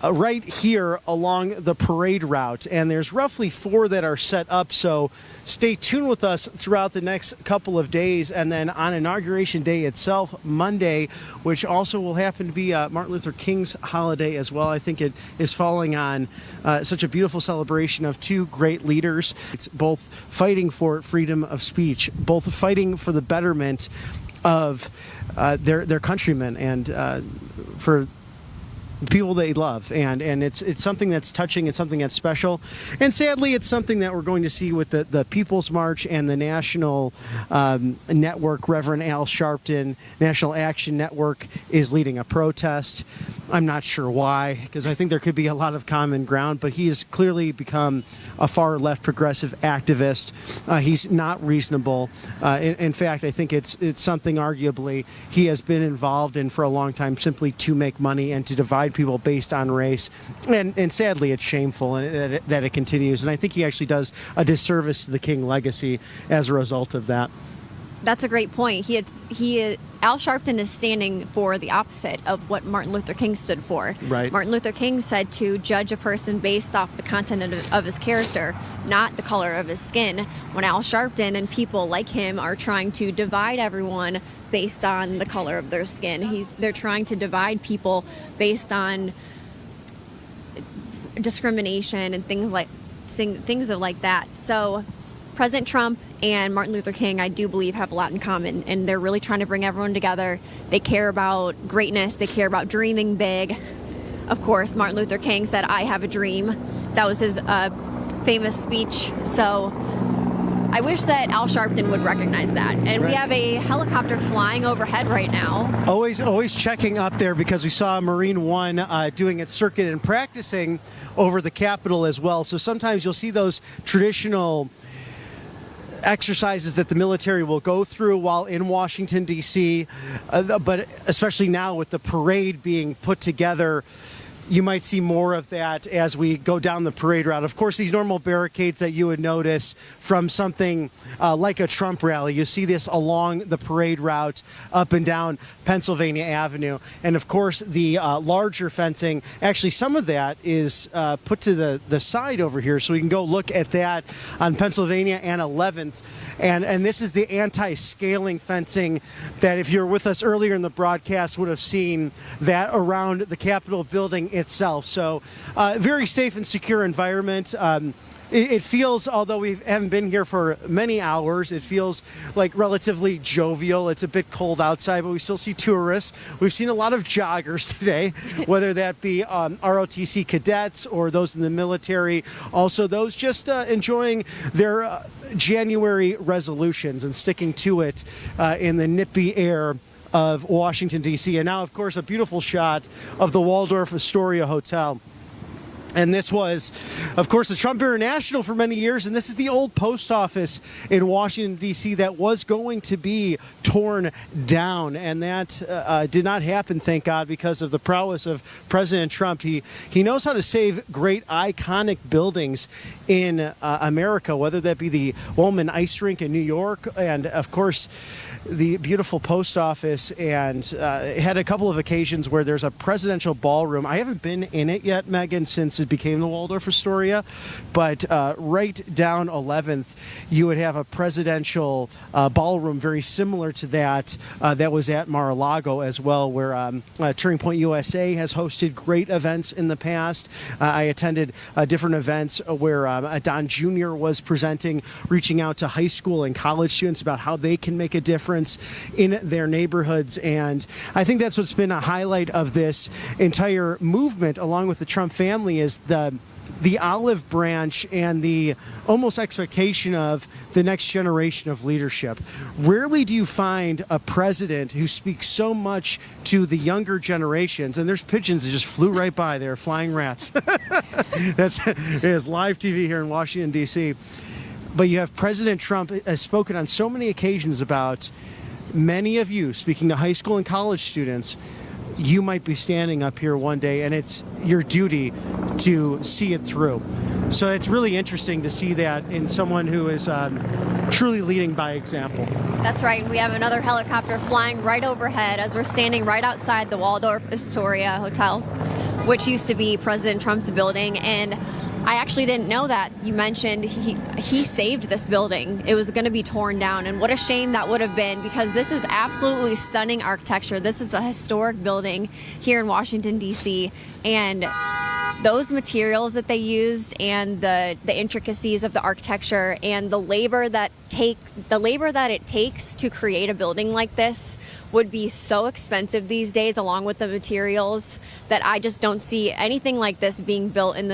right here along the parade route. And there's roughly 4 that are set up. So stay tuned with us throughout the next couple of days. And then on Inauguration Day itself, Monday, which also will happen to be Martin Luther King's holiday as well. I think it is falling on such a beautiful celebration of 2 great leaders. It's both fighting for freedom of speech, both fighting for the betterment of their countrymen and for people they love, and it's something that's touching. It's something that's special, and sadly, it's something that we're going to see with the People's March and the National Network. Reverend Al Sharpton, National Action Network, is leading a protest. I'm not sure why, because I think there could be a lot of common ground, but he has clearly become a far left progressive activist. He's not reasonable. In fact, I think it's something arguably he has been involved in for a long time, simply to make money and to divide people based on race. And sadly, it's shameful that it continues. And I think he actually does a disservice to the King legacy as a result of that. That's a great point. Al Sharpton is standing for the opposite of what Martin Luther King stood for. Right. Martin Luther King said to judge a person based off the content of his character, not the color of his skin. When Al Sharpton and people like him are trying to divide everyone based on the color of their skin, they're trying to divide people based on discrimination and things like that. So President Trump and Martin Luther King, I do believe, have a lot in common, and they're really trying to bring everyone together. They care about greatness. They care about dreaming big. Of course, Martin Luther King said, "I have a dream." That was his famous speech. So I wish that Al Sharpton would recognize that. And we have a helicopter flying overhead right now. Always checking up there, because we saw Marine One doing its circuit and practicing over the Capitol as well. So sometimes you'll see those traditional exercises that the military will go through while in Washington, D.C., but especially now with the parade being put together, you might see more of that as we go down the parade route. Of course, these normal barricades that you would notice from something like a Trump rally, you see this along the parade route up and down Pennsylvania Avenue. And of course, the larger fencing, actually some of that is put to the side over here, so we can go look at that on Pennsylvania and 11th. And this is the anti-scaling fencing that, if you're with us earlier in the broadcast, would have seen that around the Capitol building itself. So very safe and secure environment. It feels, although we haven't been here for many hours, it feels like relatively jovial. It's a bit cold outside, but we still see tourists. We've seen a lot of joggers today, whether that be ROTC cadets or those in the military. Also, those just enjoying their January resolutions and sticking to it in the nippy air of Washington, D.C. And now, of course, a beautiful shot of the Waldorf Astoria Hotel. And this was, of course, the Trump International for many years, and this is the old post office in Washington, D.C. that was going to be torn down, and that did not happen, thank God, because of the prowess of President Trump. He knows how to save great iconic buildings in America, whether that be the Woolman Ice Rink in New York, and, of course, the beautiful post office, and had a couple of occasions where there's a presidential ballroom. I haven't been in it yet, Megan, since it became the Waldorf Astoria, but right down 11th, you would have a presidential ballroom very similar to that that was at Mar-a-Lago as well, where Turning Point USA has hosted great events in the past. I attended different events where Don Jr. was presenting, reaching out to high school and college students about how they can make a difference in their neighborhoods. And I think that's what's been a highlight of this entire movement, along with the Trump family, is the olive branch and the almost expectation of the next generation of leadership. Rarely do you find a president who speaks so much to the younger generations. And there's pigeons that just flew right by there, flying rats. It is live TV here in Washington, D.C. But you have President Trump has spoken on so many occasions about many of you, speaking to high school and college students. You might be standing up here one day, and it's your duty to see it through. So it's really interesting to see that in someone who is truly leading by example. That's right. We have another helicopter flying right overhead as we're standing right outside the Waldorf Astoria Hotel, which used to be President Trump's building. And I actually didn't know that. You mentioned he saved this building. It was going to be torn down, and what a shame that would have been, because this is absolutely stunning architecture. This is a historic building here in Washington, D.C., and those materials that they used and the intricacies of the architecture and the labor that it takes to create a building like this would be so expensive these days, along with the materials, that I just don't see anything like this being built in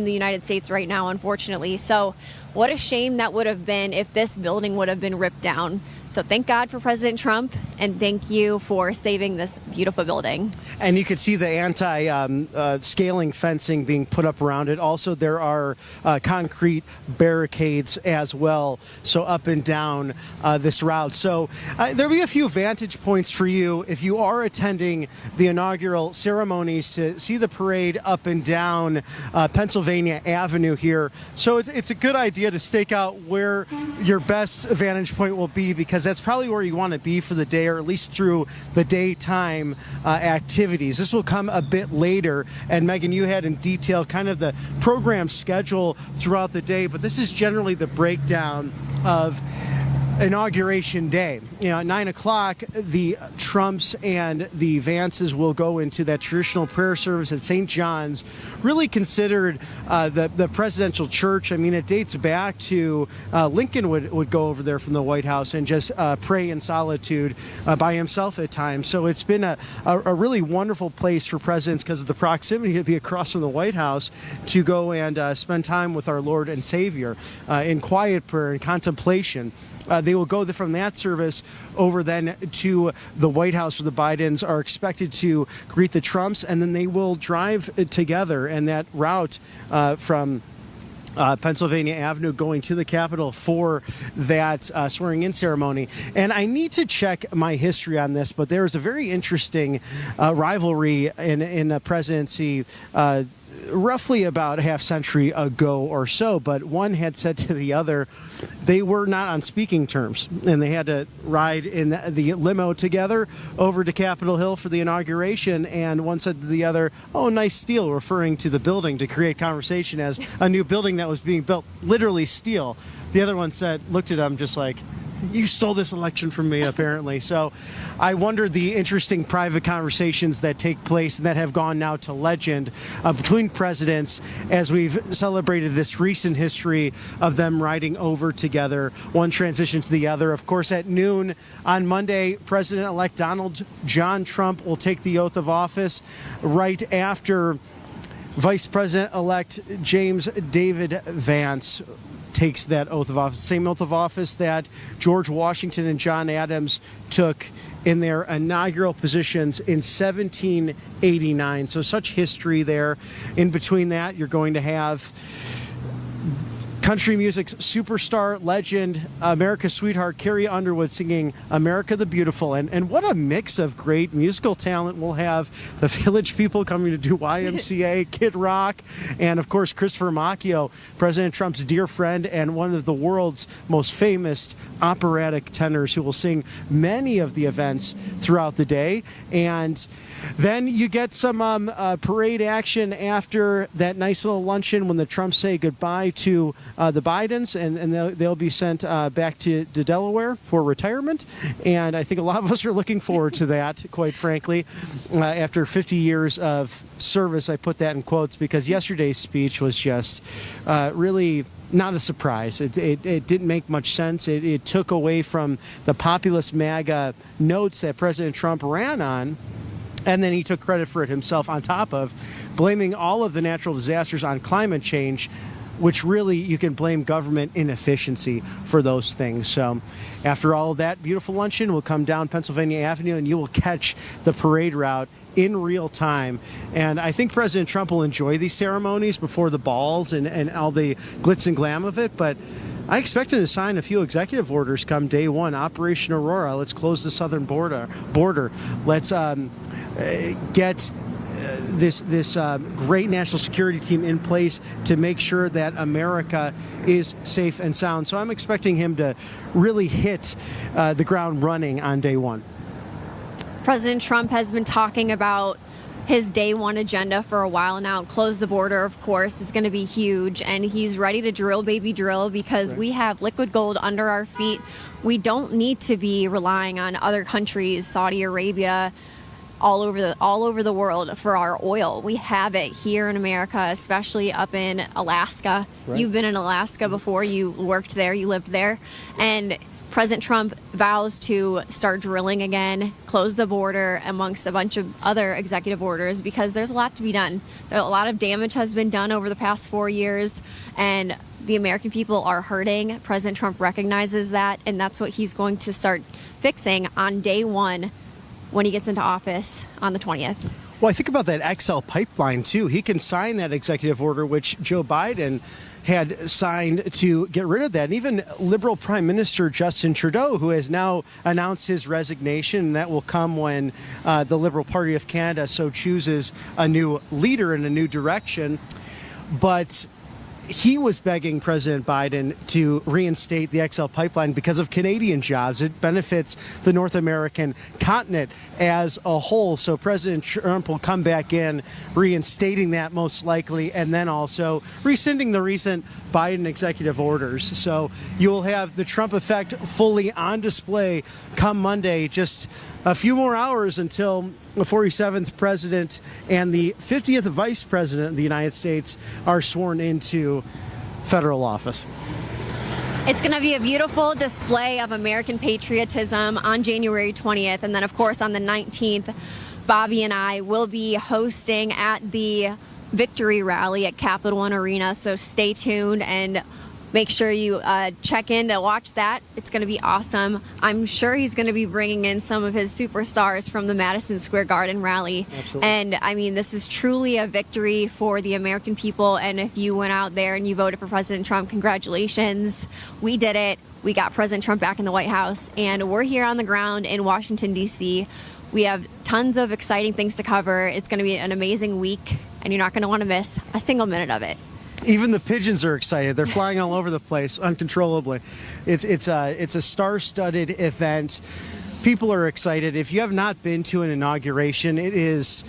the United States right now, unfortunately. So what a shame that would have been if this building would have been ripped down. So thank God for President Trump, and thank you for saving this beautiful building. And you could see the anti-scaling fencing being put up around it. Also, there are concrete barricades as well, so up and down this route. So there'll be a few vantage points for you if you are attending the inaugural ceremonies to see the parade up and down Pennsylvania Avenue here. So it's a good idea to stake out where your best vantage point will be, because because that's probably where you want to be for the day, or at least through the daytime activities. This will come a bit later, and Megan, you had in detail kind of the program schedule throughout the day, but this is generally the breakdown of Inauguration Day. At 9 o'clock, the Trumps and the Vances will go into that traditional prayer service at St. John's, really considered the presidential church. I mean, it dates back to Lincoln would go over there from the White House and just pray in solitude by himself at times. So it's been a really wonderful place for presidents, because of the proximity to be across from the White House, to go and spend time with our Lord and Savior in quiet prayer and contemplation. They will go from that service over then to the White House, where the Bidens are expected to greet the Trumps, and then they will drive together, and that route from Pennsylvania Avenue going to the Capitol for that swearing-in ceremony. And I need to check my history on this, but there was a very interesting rivalry in the presidency roughly about a half century ago or so, but one had said to the other they were not on speaking terms, and they had to ride in the limo together over to Capitol Hill for the inauguration, and one said to the other, "Oh, nice steel," referring to the building, to create conversation as a new building that was being built, literally steel. The other one looked at him just like, "You stole this election from me," apparently. So I wonder the interesting private conversations that take place and that have gone now to legend between presidents as we've celebrated this recent history of them riding over together, one transition to the other. Of course, at noon on Monday, President-elect Donald John Trump will take the oath of office right after Vice President-elect James David Vance takes that oath of office, same oath of office that George Washington and John Adams took in their inaugural positions in 1789. So such history there. In between that, you're going to have country music's superstar, legend, America's sweetheart, Carrie Underwood, singing America the Beautiful. And what a mix of great musical talent we'll have. The Village People coming to do YMCA, Kid Rock, and of course Christopher Macchio, President Trump's dear friend and one of the world's most famous operatic tenors, who will sing many of the events throughout the day. And then you get some parade action after that nice little luncheon when the Trumps say goodbye to the Bidens, and they'll be sent back to Delaware for retirement. And I think a lot of us are looking forward to that, quite frankly. After 50 years of service, I put that in quotes, because yesterday's speech was just really not a surprise. It didn't make much sense. It took away from the populist MAGA notes that President Trump ran on. And then he took credit for it himself, on top of blaming all of the natural disasters on climate change, which really you can blame government inefficiency for those things. So after all of that beautiful luncheon, we'll come down Pennsylvania Avenue and you will catch the parade route in real time. And I think President Trump will enjoy these ceremonies before the balls and all the glitz and glam of it. But I expect him to sign a few executive orders come day one. Operation Aurora. Let's close the southern border. Let's get this great national security team in place to make sure that America is safe and sound. So I'm expecting him to really hit the ground running on day one. President Trump has been talking about his day one agenda for a while now. Close the border, of course, is going to be huge, and he's ready to drill, baby, drill, because we have liquid gold under our feet. We don't need to be relying on other countries, Saudi Arabia, all over the world for our oil. We have it here in America, especially up in Alaska. Right. You've been in Alaska before. You worked there. You lived there. And President Trump vows to start drilling again, close the border, amongst a bunch of other executive orders, because there's a lot to be done. A lot of damage has been done over the past 4 years, and the American people are hurting. President Trump recognizes that, and that's what he's going to start fixing on day one when he gets into office on the 20th. Well, I think about that XL pipeline, too. He can sign that executive order, which Joe Biden had signed to get rid of that. And even Liberal Prime Minister Justin Trudeau, who has now announced his resignation, and that will come when the Liberal Party of Canada so chooses a new leader in a new direction. But he was begging President Biden to reinstate the XL pipeline because of Canadian jobs. It benefits the North American continent as a whole. So President Trump will come back in, reinstating that most likely, and then also rescinding the recent Biden executive orders. So you will have the Trump effect fully on display come Monday, just a few more hours until the 47th president and the 50th vice president of the United States are sworn into federal office. It's going to be a beautiful display of American patriotism on January 20th. And then, of course, on the 19th, Bobby and I will be hosting at the victory rally at Capital One Arena. So stay tuned and make sure you check in to watch that. It's going to be awesome. I'm sure he's going to be bringing in some of his superstars from the Madison Square Garden rally. Absolutely. And I mean, this is truly a victory for the American people. And if you went out there and you voted for President Trump, congratulations. We did it. We got President Trump back in the White House. And we're here on the ground in Washington, D.C. We have tons of exciting things to cover. It's going to be an amazing week, and you're not going to want to miss a single minute of it. Even the pigeons are excited. They're flying all over the place uncontrollably. It's a star-studded event. People are excited. If you have not been to an inauguration, it is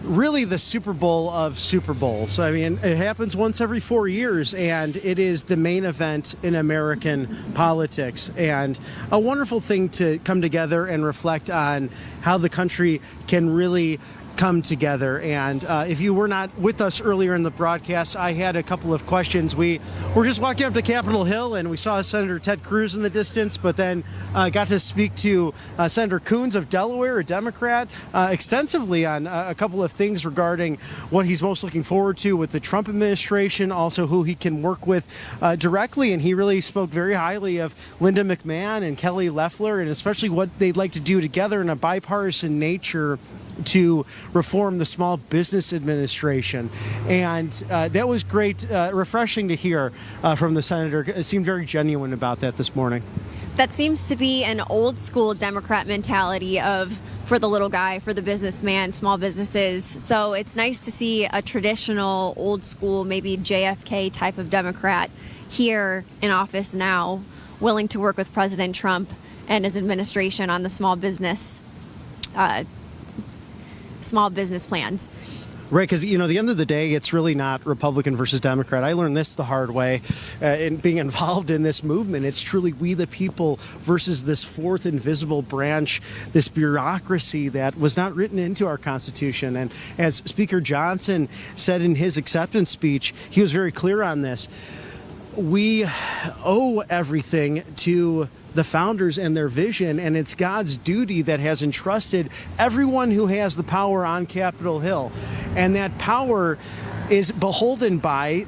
really the Super Bowl of Super Bowls. I mean, it happens once every 4 years, and it is the main event in American politics. And a wonderful thing to come together and reflect on how the country can really come together. And if you were not with us earlier in the broadcast, I had a couple of questions. We were just walking up to Capitol Hill and we saw Senator Ted Cruz in the distance, but then got to speak to Senator Coons of Delaware, a Democrat, extensively on a couple of things regarding what he's most looking forward to with the Trump administration, also who he can work with directly. And he really spoke very highly of Linda McMahon and Kelly Loeffler, and especially what they'd like to do together in a bipartisan nature to reform the Small Business Administration. And that was great, refreshing to hear from the senator. It seemed very genuine about that this morning. That seems to be an old school Democrat mentality of for the little guy, for the businessman, small businesses. So it's nice to see a traditional, old school, maybe JFK type of Democrat here in office now, willing to work with President Trump and his administration on the small business plans. Right, because, at the end of the day, it's really not Republican versus Democrat. I learned this the hard way in being involved in this movement. It's truly we the people versus this fourth invisible branch, this bureaucracy that was not written into our Constitution. And as Speaker Johnson said in his acceptance speech, he was very clear on this. We owe everything to the founders and their vision, and it's God's duty that has entrusted everyone who has the power on Capitol Hill. And that power is beholden by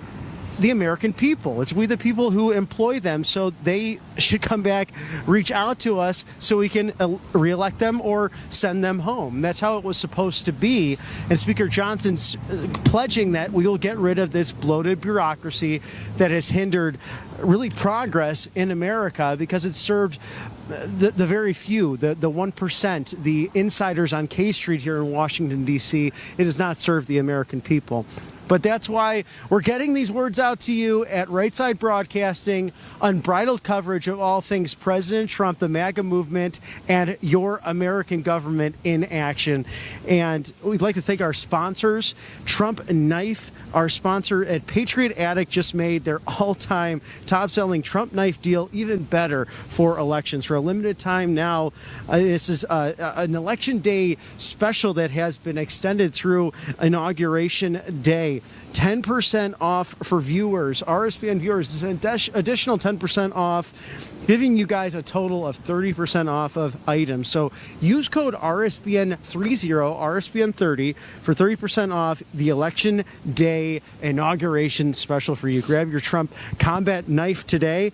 the American people. It's we the people who employ them, so they should come back, reach out to us so we can reelect them or send them home. That's how it was supposed to be. And Speaker Johnson's pledging that we will get rid of this bloated bureaucracy that has hindered really progress in America because it served the very few, the 1%, the insiders on K Street here in Washington, D.C. It has not served the American people. But that's why we're getting these words out to you at Right Side Broadcasting, unbridled coverage of all things President Trump, the MAGA movement, and your American government in action. And we'd like to thank our sponsors. Trump Knife, our sponsor at Patriot Addict, just made their all-time top-selling Trump knife deal even better for elections. For a limited time now, this is an election day special that has been extended through Inauguration Day. 10% off for viewers, RSBN viewers. This is an additional 10% off, giving you guys a total of 30% off of items. So use code RSBN30, RSBN30 for 30% off the Election Day Inauguration special for you. Grab your Trump combat knife today.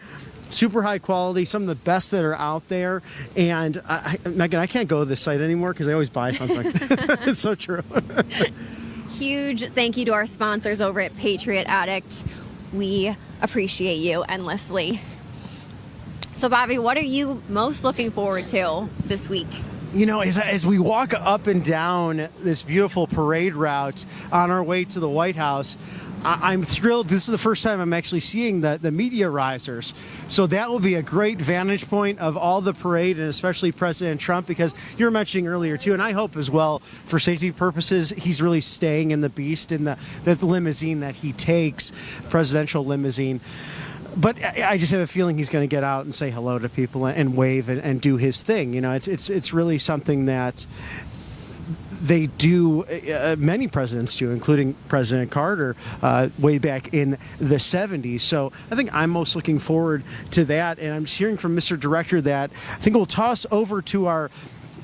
Super high quality, some of the best that are out there. And Megan, I can't go to this site anymore because I always buy something. It's so true. Huge thank you to our sponsors over at Patriot Addict. We appreciate you endlessly. So, Bobby, what are you most looking forward to this week? As we walk up and down this beautiful parade route on our way to the White House, I'm thrilled. This is the first time I'm actually seeing the media risers. So that will be a great vantage point of all the parade, and especially President Trump, because you were mentioning earlier too, and I hope as well for safety purposes, he's really staying in the beast, in the limousine that he takes, presidential limousine. But I just have a feeling he's going to get out and say hello to people and wave and do his thing. You know, it's really something that they do, many presidents do, including President Carter way back in the 70s. So I think I'm most looking forward to that. And I'm just hearing from Mr. Director that I think we'll toss over to our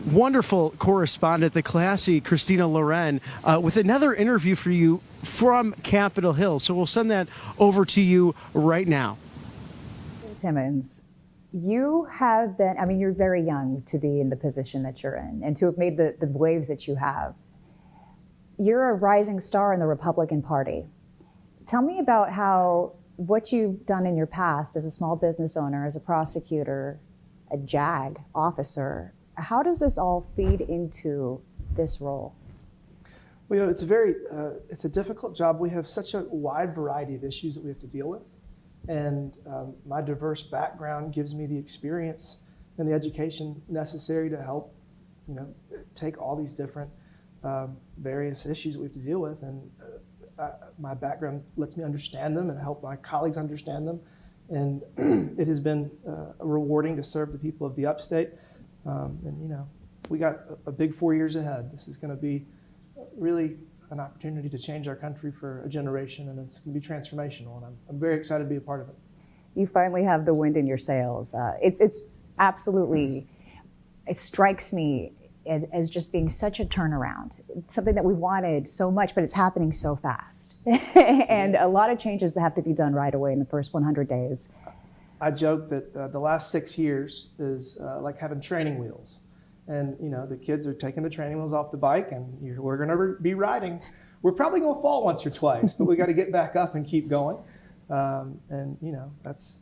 wonderful correspondent, the classy Christina Loren, with another interview for you from Capitol Hill. So we'll send that over to you right now. Timmons, you have been, I mean, you're very young to be in the position that you're in and to have made the waves that you have. You're a rising star in the Republican Party. Tell me about how what you've done in your past as a small business owner, as a prosecutor, a JAG officer, how does this all feed into this role? Well, you know, it's a difficult job. We have such a wide variety of issues that we have to deal with. And my diverse background gives me the experience and the education necessary to help, you know, take all these different various issues we have to deal with. And my background lets me understand them and help my colleagues understand them. And it has been rewarding to serve the people of the upstate. And, you know, we got a big 4 years ahead. This is going to be really an opportunity to change our country for a generation, and it's going to be transformational, and I'm very excited to be a part of it. You finally have the wind in your sails. It's absolutely, it strikes me as just being such a turnaround. It's something that we wanted so much, but it's happening so fast. And a lot of changes have to be done right away in the first 100 days. I joke that the last 6 years is like having training wheels. And, you know, the kids are taking the training wheels off the bike, and we're going to be riding. We're probably going to fall once or twice, but we got to get back up and keep going. And, you know, that's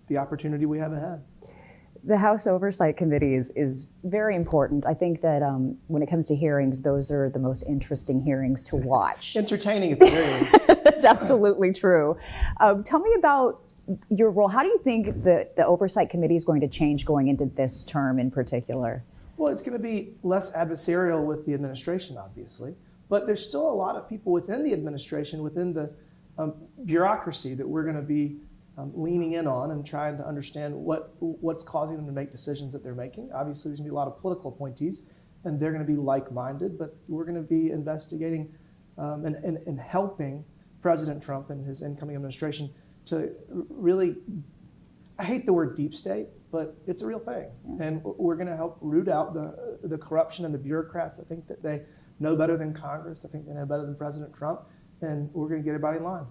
the opportunity we have ahead. The House Oversight Committee is very important. I think that when it comes to hearings, those are the most interesting hearings to watch. Entertaining at the very least. That's absolutely true. Tell me about your role. How do you think the Oversight Committee is going to change going into this term in particular? Well, it's going to be less adversarial with the administration, obviously, but there's still a lot of people within the administration, within the bureaucracy that we're going to be leaning in on and trying to understand what's causing them to make decisions that they're making. Obviously, there's going to be a lot of political appointees, and they're going to be like-minded, but we're going to be investigating and helping President Trump and his incoming administration to really, I hate the word deep state, but it's a real thing. Yeah. And we're going to help root out the corruption and the bureaucrats that think that they know better than Congress, that think they know better than President Trump, and we're going to get everybody in line.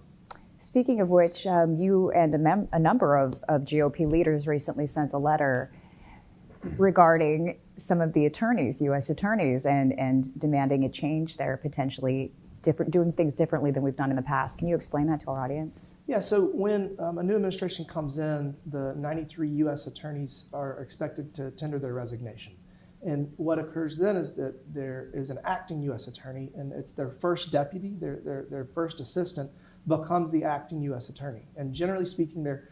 Speaking of which, you and a number of GOP leaders recently sent a letter regarding some of the attorneys, U.S. attorneys, and demanding a change there, potentially doing things differently than we've done in the past. Can you explain that to our audience? Yeah, so when a new administration comes in, the 93 U.S. attorneys are expected to tender their resignation. And what occurs then is that there is an acting U.S. attorney, and it's their first deputy, their first assistant, becomes the acting U.S. attorney. And generally speaking, their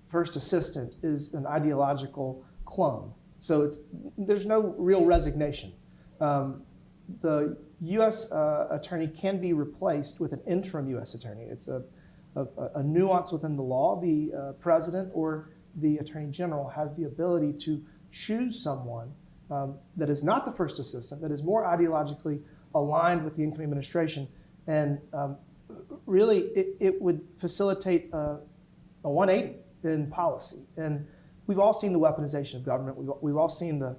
first assistant is an ideological clone. So there's no real resignation. The U.S. attorney can be replaced with an interim U.S. attorney. It's a nuance within the law. The president or the attorney general has the ability to choose someone that is not the first assistant, that is more ideologically aligned with the incoming administration. And really, it would facilitate a 180 in policy. And we've all seen the weaponization of government. We've all seen the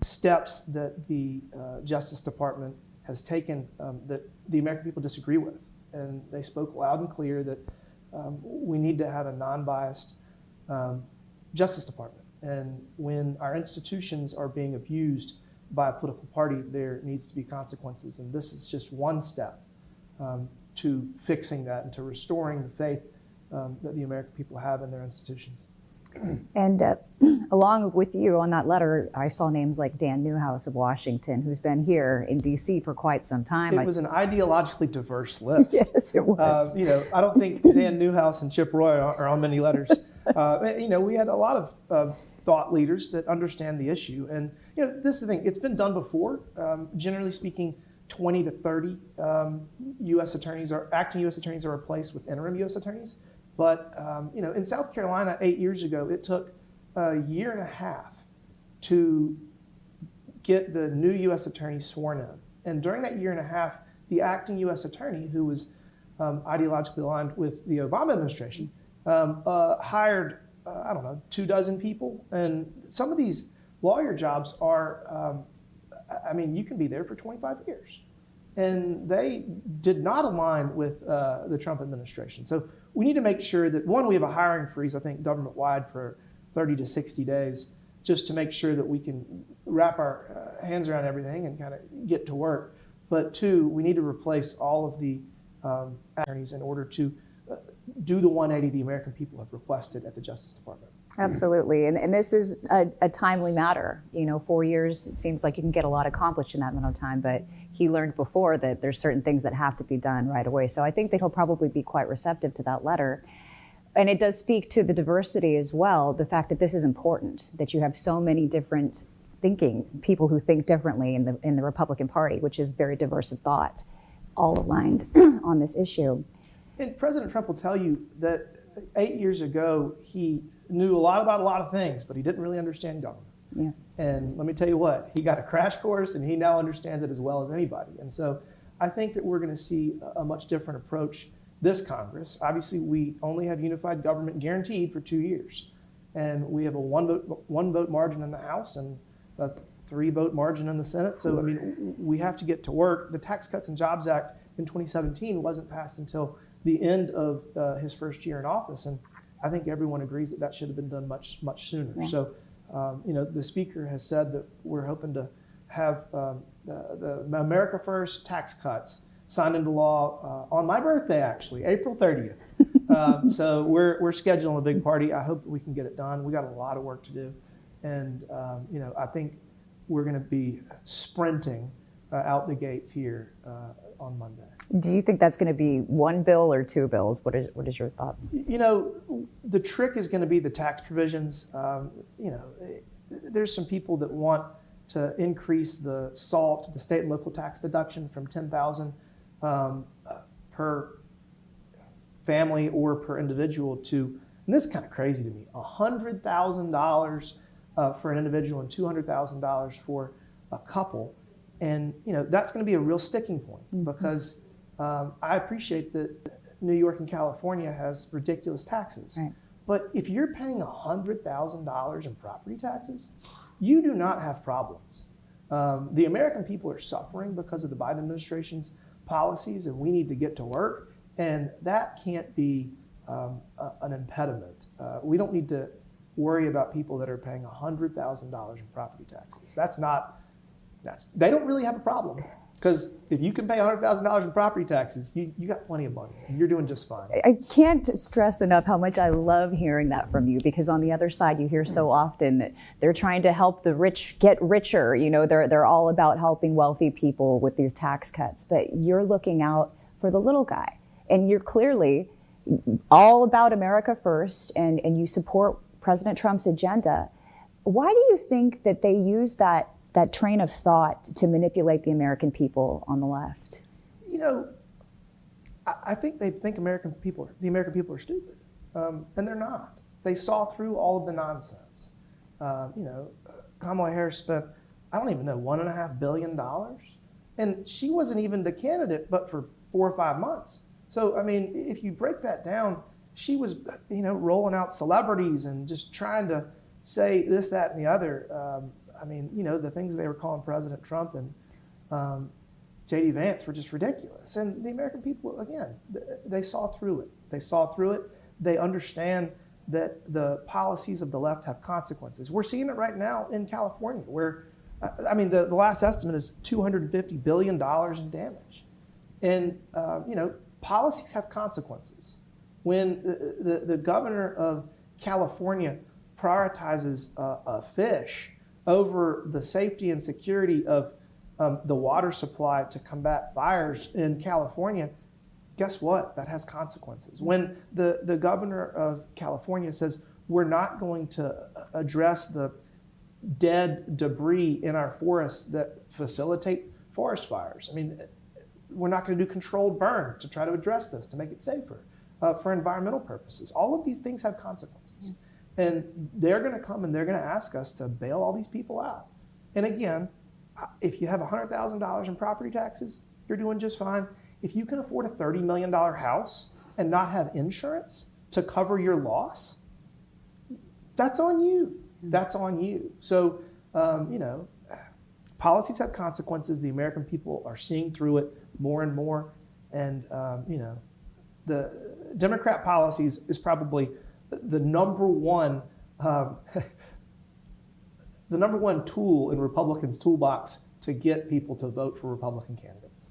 steps that the Justice Department has taken that the American people disagree with. And they spoke loud and clear that we need to have a non-biased Justice Department. And when our institutions are being abused by a political party, there needs to be consequences. And this is just one step to fixing that and to restoring the faith that the American people have in their institutions. And along with you on that letter, I saw names like Dan Newhouse of Washington, who's been here in D.C. for quite some time. It was an ideologically diverse list. Yes, it was. I don't think Dan Newhouse and Chip Roy are on many letters. We had a lot of thought leaders that understand the issue. And, this is the thing. It's been done before. Generally speaking, 20 to 30 acting U.S. attorneys are replaced with interim U.S. attorneys. But, in South Carolina 8 years ago, it took a year and a half to get the new U.S. attorney sworn in. And during that year and a half, the acting U.S. attorney, who was ideologically aligned with the Obama administration, hired, 24 people. And some of these lawyer jobs are, you can be there for 25 years. And they did not align with the Trump administration. So we need to make sure that, one, we have a hiring freeze, I think, government-wide for 30 to 60 days, just to make sure that we can wrap our hands around everything and kind of get to work. But two, we need to replace all of the attorneys in order to do the 180 the American people have requested at the Justice Department. Absolutely. And this is a timely matter. 4 years, it seems like you can get a lot accomplished in that amount of time, but he learned before that there's certain things that have to be done right away. So I think that he'll probably be quite receptive to that letter. And it does speak to the diversity as well, the fact that this is important, that you have so many different people who think differently in the Republican Party, which is very diverse of thought, all aligned on this issue. And President Trump will tell you that 8 years ago, he knew a lot about a lot of things, but he didn't really understand government. Yeah. And let me tell you what, he got a crash course and he now understands it as well as anybody. And so I think that we're going to see a much different approach this Congress. Obviously, we only have unified government guaranteed for 2 years. And we have a one vote margin in the House and a 3-vote margin in the Senate. So, we have to get to work. The Tax Cuts and Jobs Act in 2017 wasn't passed until the end of his first year in office. And I think everyone agrees that should have been done much, much sooner. Yeah. So, the Speaker has said that we're hoping to have the America First tax cuts signed into law on my birthday, actually, April 30th. So we're scheduling a big party. I hope that we can get it done. We got a lot of work to do. And, I think we're going to be sprinting out the gates here on Monday. Do you think that's going to be one bill or two bills? What is your thought? The trick is going to be the tax provisions. There's some people that want to increase the SALT, the state and local tax deduction, from $10,000 per family or per individual to, and this is kind of crazy to me, $100,000 for an individual and $200,000 for a couple. And that's going to be a real sticking point, because I appreciate that New York and California has ridiculous taxes. Right. But if you're paying $100,000 in property taxes, you do not have problems. The American people are suffering because of the Biden administration's policies, and we need to get to work. And that can't be an impediment. We don't need to worry about people that are paying $100,000 in property taxes. They don't really have a problem. Because if you can pay $100,000 in property taxes, you got plenty of money. You're doing just fine. I can't stress enough how much I love hearing that from you, because on the other side, you hear so often that they're trying to help the rich get richer. They're all about helping wealthy people with these tax cuts, but you're looking out for the little guy. And you're clearly all about America first, and you support President Trump's agenda. Why do you think that they use that train of thought to manipulate the American people on the left? I think they think the American people are stupid, and they're not. They saw through all of the nonsense. Kamala Harris spent, I don't even know, $1.5 billion, and she wasn't even the candidate but for 4 or 5 months. So, if you break that down, she was, rolling out celebrities and just trying to say this, that, and the other. The things they were calling President Trump and J.D. Vance were just ridiculous. And the American people, again, they saw through it. They understand that the policies of the left have consequences. We're seeing it right now in California, where, the last estimate is $250 billion in damage. And, policies have consequences. When the governor of California prioritizes a fish over the safety and security of the water supply to combat fires in California, guess what? That has consequences. When the governor of California says we're not going to address the dead debris in our forests that facilitate forest fires. I mean, we're not going to do controlled burn to try to address this, to make it safer for environmental purposes. All of these things have consequences. And they're going to come and they're going to ask us to bail all these people out. And again, if you have $100,000 in property taxes, you're doing just fine. If you can afford a $30 million house and not have insurance to cover your loss, that's on you. That's on you. So, policies have consequences. The American people are seeing through it more and more. And, the Democrat policies is probably the number one tool in Republicans' toolbox to get people to vote for Republican candidates.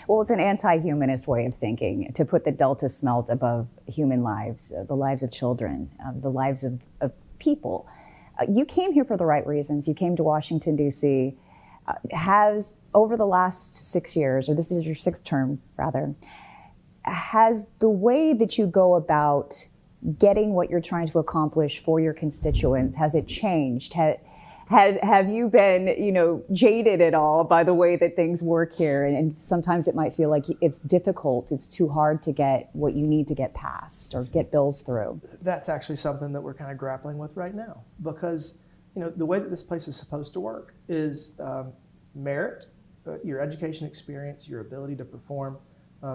Well, it's an anti-humanist way of thinking, to put the Delta smelt above human lives, the lives of children, the lives of people. You came here for the right reasons. You came to Washington, D.C. Has, over the last 6 years, or this is your 6th term, rather, has the way that you go about getting what you're trying to accomplish for your constituents, has it changed? Have you been, jaded at all by the way that things work here? And sometimes it might feel like it's difficult, it's too hard to get what you need to get passed or get bills through. That's actually something that we're kind of grappling with right now, because, the way that this place is supposed to work is merit, your education experience, your ability to perform,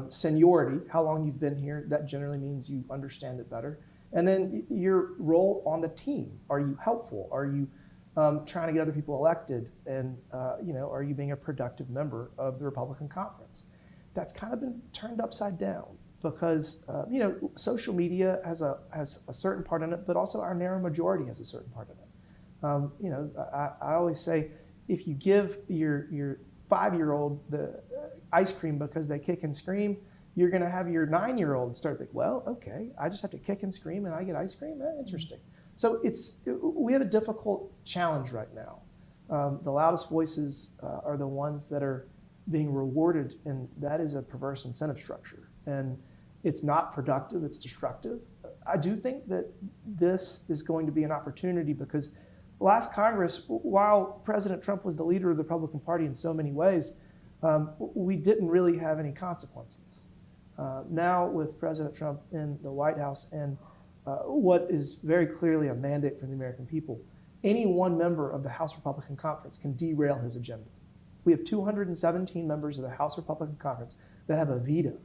seniority, how long you've been here, that generally means you understand it better. And then your role on the team. Are you helpful? Are you trying to get other people elected? And, are you being a productive member of the Republican conference? That's kind of been turned upside down because, social media has a certain part in it, but also our narrow majority has a certain part in it. I always say, if you give your 5-year-old the ice cream because they kick and scream, you're going to have your 9-year-old start to think, well, okay, I just have to kick and scream and I get ice cream? Interesting. So we have a difficult challenge right now. The loudest voices are the ones that are being rewarded, and that is a perverse incentive structure. And it's not productive, it's destructive. I do think that this is going to be an opportunity because last Congress, while President Trump was the leader of the Republican Party in so many ways, we didn't really have any consequences. Now with President Trump in the White House and what is very clearly a mandate from the American people, any one member of the House Republican Conference can derail his agenda. We have 217 members of the House Republican Conference that have a veto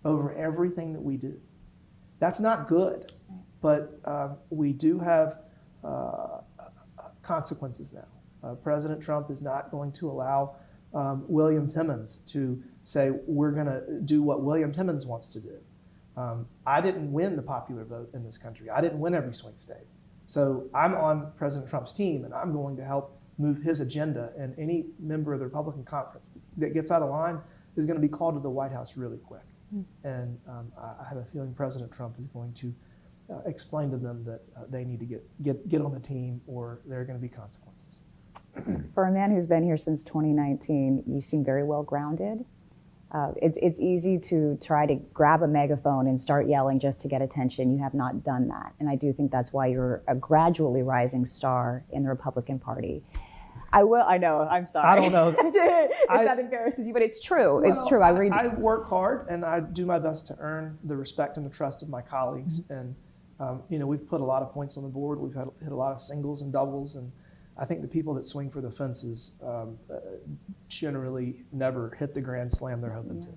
over everything that we do. That's not good, but we do have consequences now. President Trump is not going to allow William Timmons to say, we're going to do what William Timmons wants to do. I didn't win the popular vote in this country. I didn't win every swing state. So I'm on President Trump's team, and I'm going to help move his agenda. And any member of the Republican conference that gets out of line is going to be called to the White House really quick. And I have a feeling President Trump is going to explain to them that they need to get on the team, or there are going to be consequences. For a man who's been here since 2019, you seem very well grounded. It's easy to try to grab a megaphone and start yelling just to get attention. You have not done that. And I do think that's why you're a gradually rising star in the Republican Party. I know, I'm sorry. I don't know. If that embarrasses you, but it's true. Well, it's true. I work hard and I do my best to earn the respect and the trust of my colleagues. Mm-hmm. And, we've put a lot of points on the board. We've hit a lot of singles and doubles. And I think the people that swing for the fences generally never hit the grand slam they're hoping to.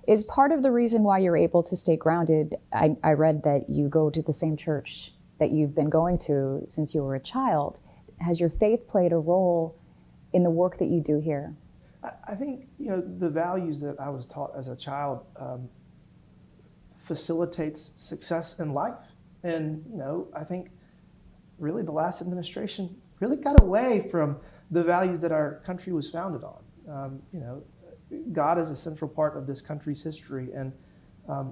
Is part of the reason why you're able to stay grounded, I read that you go to the same church that you've been going to since you were a child. Has your faith played a role in the work that you do here? I think, the values that I was taught as a child facilitates success in life. And, I think really the last administration really got away from the values that our country was founded on. God is a central part of this country's history, and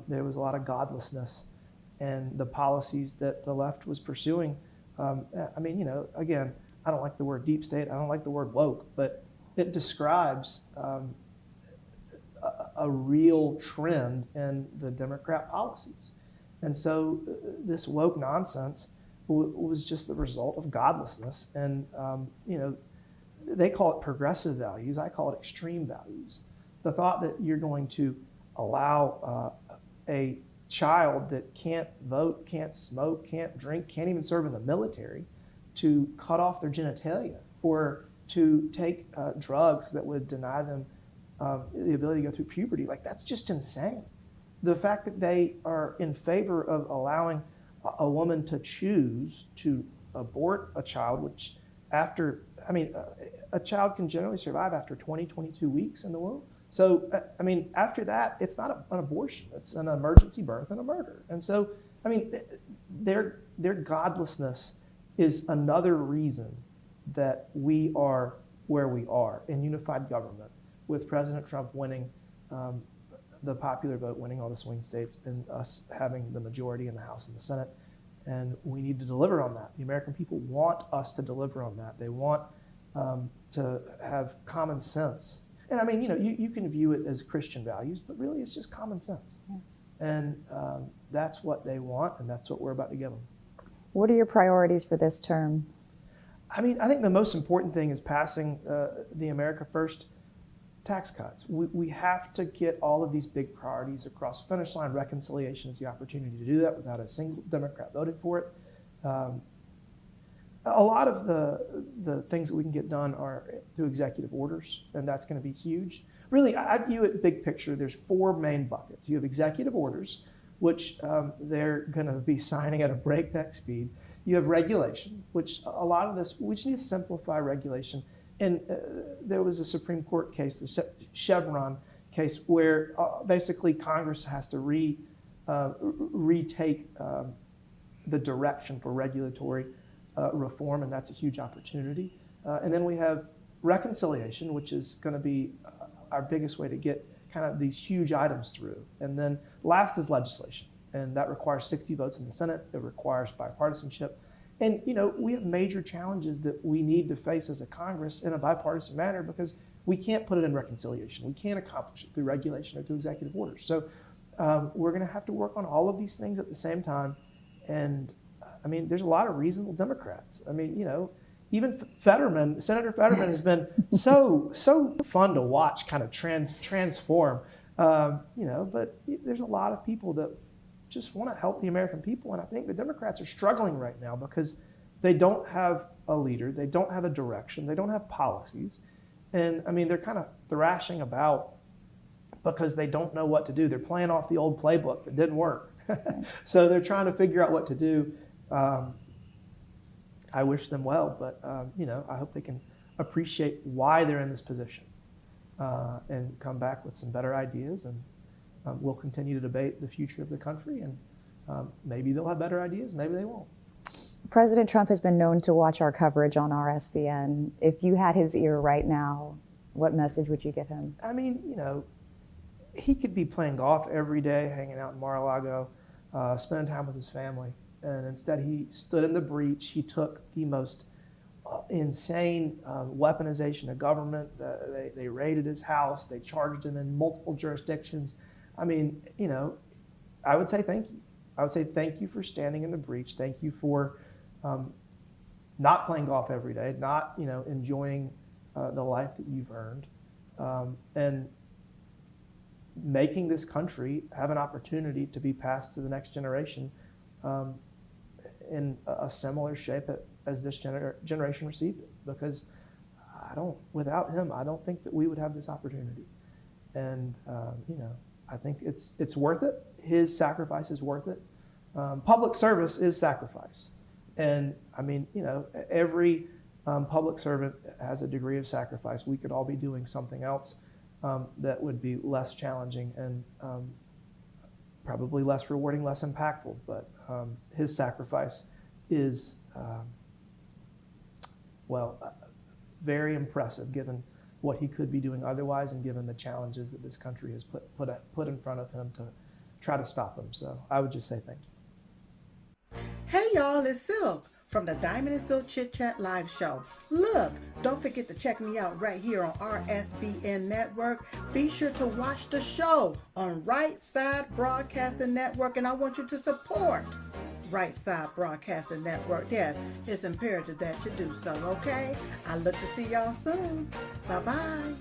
there was a lot of godlessness. and the policies that the left was pursuing. I mean, again, I don't like the word deep state. I don't like the word woke, but it describes a real trend in the Democrat policies. And so this woke nonsense was just the result of godlessness. And, they call it progressive values. I call it extreme values. The thought that you're going to allow a child that can't vote, can't smoke, can't drink, can't even serve in the military to cut off their genitalia or to take drugs that would deny them the ability to go through puberty, like that's just insane. The fact that they are in favor of allowing a woman to choose to abort a child, which after, a child can generally survive after 20, 22 weeks in the womb. So, after that, it's not an abortion. It's an emergency birth and a murder. And so, their godlessness is another reason that we are where we are in unified government, with President Trump winning the popular vote, winning all the swing states, and us having the majority in the House and the Senate. And we need to deliver on that. The American people want us to deliver on that. They want to have common sense. And you can view it as Christian values, but really it's just common sense. Yeah. And that's what they want, and that's what we're about to give them. What are your priorities for this term? I think the most important thing is passing the America First tax cuts. We have to get all of these big priorities across the finish line. Reconciliation is the opportunity to do that without a single Democrat voting for it. A lot of the things that we can get done are through executive orders, and that's going to be huge. Really, I view it big picture. There's four main buckets. You have executive orders, which they're going to be signing at a breakneck speed. You have regulation, which a lot of this, we just need to simplify regulation. And there was a Supreme Court case, the Chevron case, where basically Congress has to retake the direction for regulatory reform, and that's a huge opportunity. And then we have reconciliation, which is going to be our biggest way to get kind of these huge items through. And then last is legislation, and that requires 60 votes in the Senate. It requires bipartisanship. And, we have major challenges that we need to face as a Congress in a bipartisan manner, because we can't put it in reconciliation. We can't accomplish it through regulation or through executive orders. So we're going to have to work on all of these things at the same time. And there's a lot of reasonable Democrats. Even Fetterman, Senator Fetterman has been so fun to watch kind of transform, but there's a lot of people that just want to help the American people. And I think the Democrats are struggling right now because they don't have a leader, they don't have a direction, they don't have policies. And they're kind of thrashing about because they don't know what to do. They're playing off the old playbook that didn't work. So they're trying to figure out what to do. I wish them well, but I hope they can appreciate why they're in this position and come back with some better ideas. And we'll continue to debate the future of the country, and maybe they'll have better ideas, maybe they won't. President Trump has been known to watch our coverage on RSBN. If you had his ear right now, what message would you give him? He could be playing golf every day, hanging out in Mar-a-Lago, spending time with his family. And instead he stood in the breach. He took the most insane weaponization of government. They raided his house. They charged him in multiple jurisdictions. I would say thank you. I would say thank you for standing in the breach. Thank you for not playing golf every day, not enjoying the life that you've earned, and making this country have an opportunity to be passed to the next generation in a similar shape as this generation received it. Because without him, I don't think that we would have this opportunity. And I think it's worth it. His sacrifice is worth it. Public service is sacrifice. And every public servant has a degree of sacrifice. We could all be doing something else that would be less challenging and probably less rewarding, less impactful. But his sacrifice is, very impressive given what he could be doing otherwise, and given the challenges that this country has put in front of him to try to stop him. So I would just say thank you. y'all, it's Silk from the Diamond and Silk Chit Chat live show. Look, don't forget to check me out right here on RSBN Network. Be sure to watch the show on Right Side Broadcasting Network, and I want you to support Right Side Broadcasting Network. Yes, it's imperative that you do so, okay? I look to see y'all soon. Bye-bye.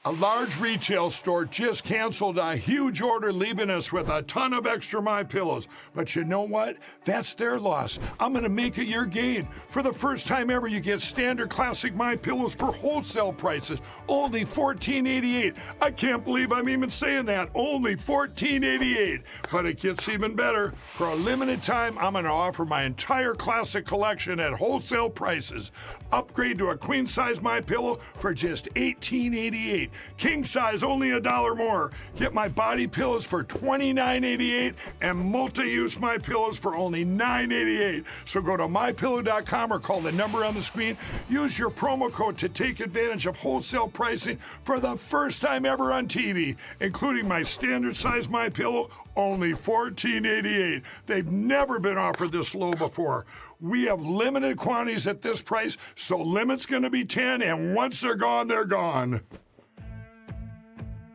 A large retail store just canceled a huge order, leaving us with a ton of extra My Pillows. But you know what? That's their loss. I'm going to make it your gain. For the first time ever, you get standard classic My Pillows for wholesale prices, only $14.88. I can't believe I'm even saying that. Only $14.88. But it gets even better. For a limited time, I'm going to offer my entire classic collection at wholesale prices. Upgrade to a queen size My Pillow for just $18.88. King size only $1 more. Get my body pillows for $29.88 and multi-use My Pillows for only $9.88. So go to mypillow.com or call the number on the screen. Use your promo code to take advantage of wholesale pricing for the first time ever on TV, including my standard size My Pillow, only $14.88. They've never been offered this low before. We have limited quantities at this price, so limit's going to be 10, and once they're gone, they're gone.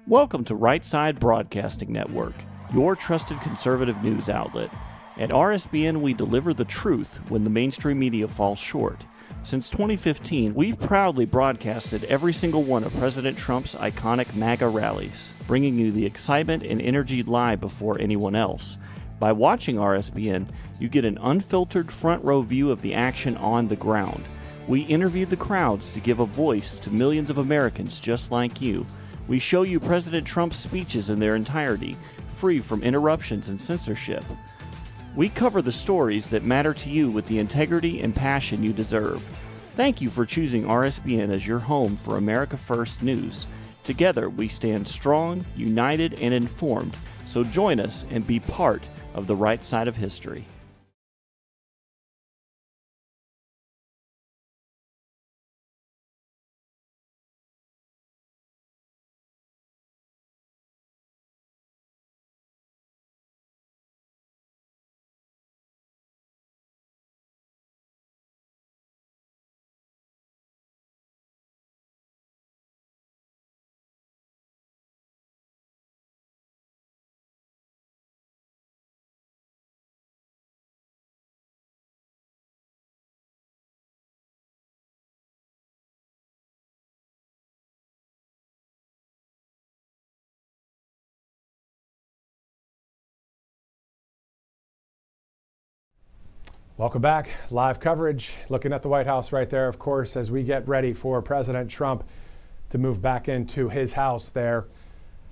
Welcome to Right Side Broadcasting Network, your trusted conservative news outlet. At RSBN, we deliver the truth when the mainstream media falls short. Since 2015, we've proudly broadcasted every single one of President Trump's iconic MAGA rallies, bringing you the excitement and energy live before anyone else. By watching RSBN, you get an unfiltered front row view of the action on the ground. We interview the crowds to give a voice to millions of Americans just like you. We show you President Trump's speeches in their entirety, free from interruptions and censorship. We cover the stories that matter to you with the integrity and passion you deserve. Thank you for choosing RSBN as your home for America First News. Together, we stand strong, united, and informed. So join us and be part of the right side of history. Welcome back. Live coverage, looking at the White House right there, of course, as we get ready for President Trump to move back into his house there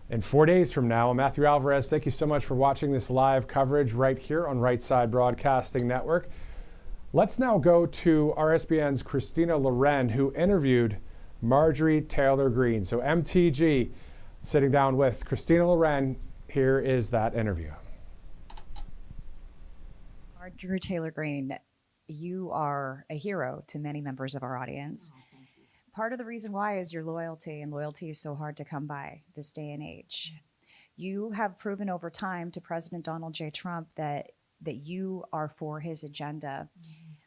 in 4 days from now. I'm Matthew Alvarez. Thank you so much for watching this live coverage right here on Right Side Broadcasting Network. Let's now go to RSBN's Christina Loren, who interviewed Marjorie Taylor Greene. So MTG sitting down with Christina Loren. Here is that interview. Marjorie Taylor Greene, you are a hero to many members of our audience. Part of the reason why is your loyalty, and loyalty is so hard to come by this day and age. You have proven over time to President Donald J. Trump that you are for his agenda.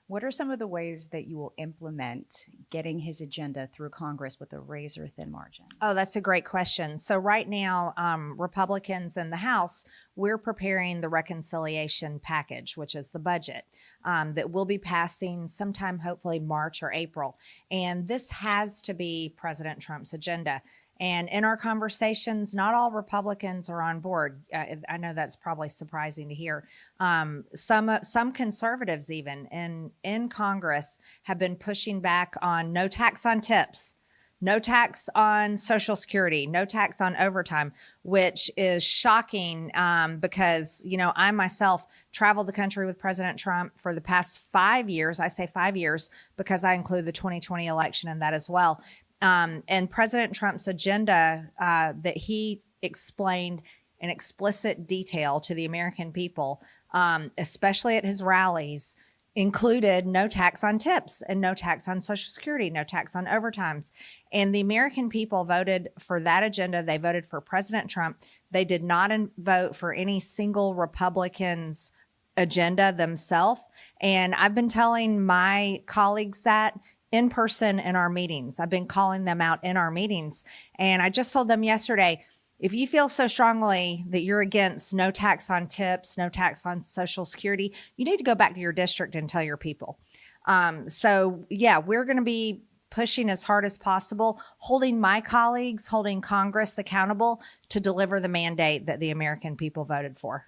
What are some of the ways that you will implement getting his agenda through Congress with a razor-thin margin? Oh, that's a great question. So right now, Republicans in the House, we're preparing the reconciliation package, which is the budget that will be passing sometime, hopefully March or April. And this has to be President Trump's agenda. And in our conversations, not all Republicans are on board. I know that's probably surprising to hear. Some conservatives even in Congress have been pushing back on no tax on tips, no tax on Social Security, no tax on overtime, which is shocking because, you know, I myself traveled the country with President Trump for the past 5 years. I say 5 years because I include the 2020 election in that as well. And President Trump's agenda that he explained in explicit detail to the American people, especially at his rallies, included no tax on tips and no tax on Social Security, no tax on overtimes. And the American people voted for that agenda. They voted for President Trump. They did not vote for any single Republican's agenda themselves. And I've been telling my colleagues that in person in our meetings. I've been calling them out in our meetings. And I just told them yesterday, if you feel so strongly that you're against no tax on tips, no tax on Social Security, you need to go back to your district and tell your people. So yeah, we're going to be pushing as hard as possible, holding my colleagues, holding Congress accountable to deliver the mandate that the American people voted for.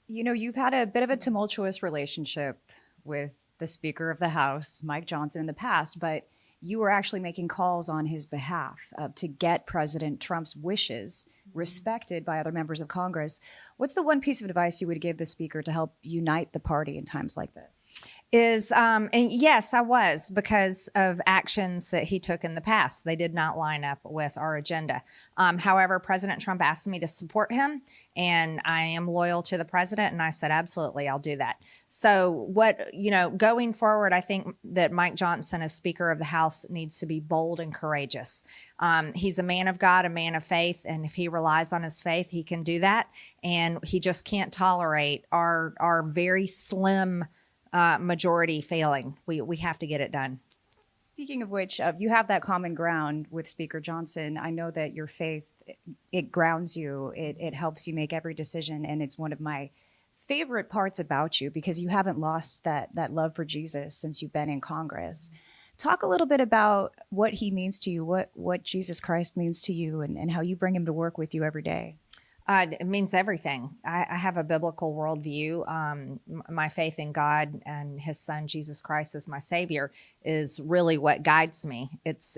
You know, you've had a bit of a tumultuous relationship with the Speaker of the House, Mike Johnson, in the past, but you were actually making calls on his behalf to get President Trump's wishes respected by other members of Congress. What's the one piece of advice you would give the Speaker to help unite the party in times like this? And yes, I was, because of actions that he took in the past. They did not line up with our agenda. However, President Trump asked me to support him, and I am loyal to the president. And I said, absolutely, I'll do that. So going forward, I think that Mike Johnson, as Speaker of the House, needs to be bold and courageous. He's a man of God, a man of faith. And if he relies on his faith, he can do that. And he just can't tolerate our very slim majority failing. We have to get it done. Speaking of which, you have that common ground with Speaker Johnson. I know that your faith, it grounds you. It helps you make every decision. And it's one of my favorite parts about you, because you haven't lost that love for Jesus since you've been in Congress. Talk a little bit about what he means to you, what Jesus Christ means to you, and how you bring him to work with you every day. It means everything. I have a biblical worldview. My faith in God and his son, Jesus Christ, as my savior is really what guides me. It's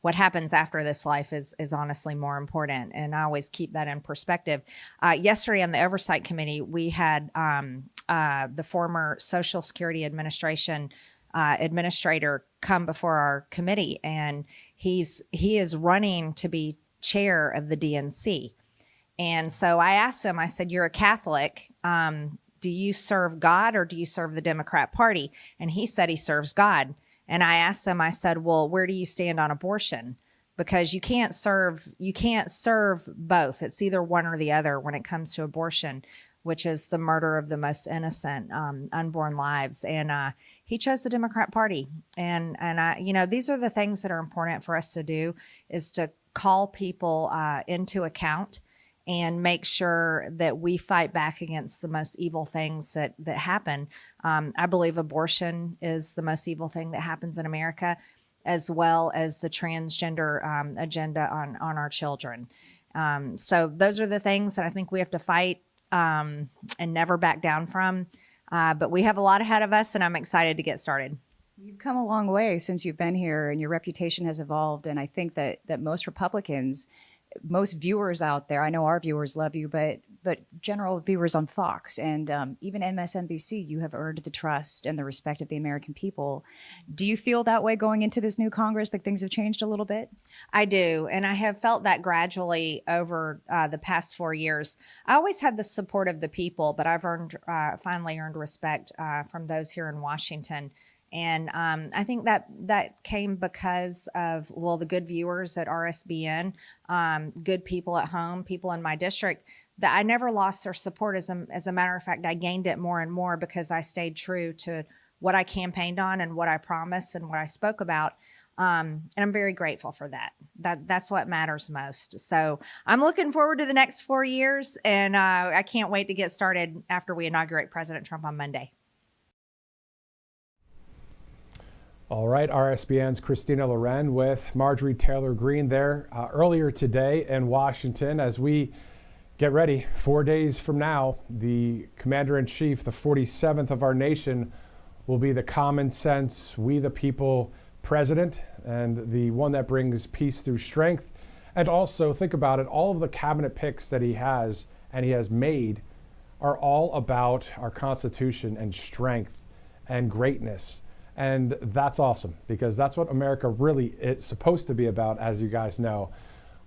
what happens after this life is honestly more important. And I always keep that in perspective. Yesterday on the Oversight Committee, we had the former Social Security Administration administrator come before our committee, and he is running to be chair of the DNC. And so I asked him, I said, you're a Catholic. Do you serve God or do you serve the Democrat Party? And he said he serves God. And I asked him, I said, well, where do you stand on abortion? Because you can't serve both. It's either one or the other when it comes to abortion, which is the murder of the most innocent unborn lives. And he chose the Democrat Party. And these are the things that are important for us to do, is to call people into account and make sure that we fight back against the most evil things that happen. I believe abortion is the most evil thing that happens in America, as well as the transgender agenda on our children. So those are the things that I think we have to fight and never back down from. But we have a lot ahead of us, and I'm excited to get started. You've come a long way since you've been here, and your reputation has evolved. And I think that most Republicans, most viewers out there, I know our viewers love you, but general viewers on Fox and even MSNBC, you have earned the trust and the respect of the American people. Do you feel that way going into this new Congress, that things have changed a little bit? I do, and I have felt that gradually over the past 4 years. I always had the support of the people, but I've finally earned respect from those here in Washington. And I think that came because of, the good viewers at RSBN, good people at home, people in my district, that I never lost their support. As a matter of fact, I gained it more and more because I stayed true to what I campaigned on and what I promised and what I spoke about. And I'm very grateful for that. That's what matters most. So I'm looking forward to the next 4 years, and I can't wait to get started after we inaugurate President Trump on Monday. All right, RSBN's Christina Loren with Marjorie Taylor Greene there earlier today in Washington. As we get ready, 4 days from now, the Commander-in-Chief, the 47th of our nation, will be the common sense, we the people president, and the one that brings peace through strength. And also, think about it, all of the cabinet picks that he has made are all about our Constitution and strength and greatness. And that's awesome, because that's what America really is supposed to be about, as you guys know.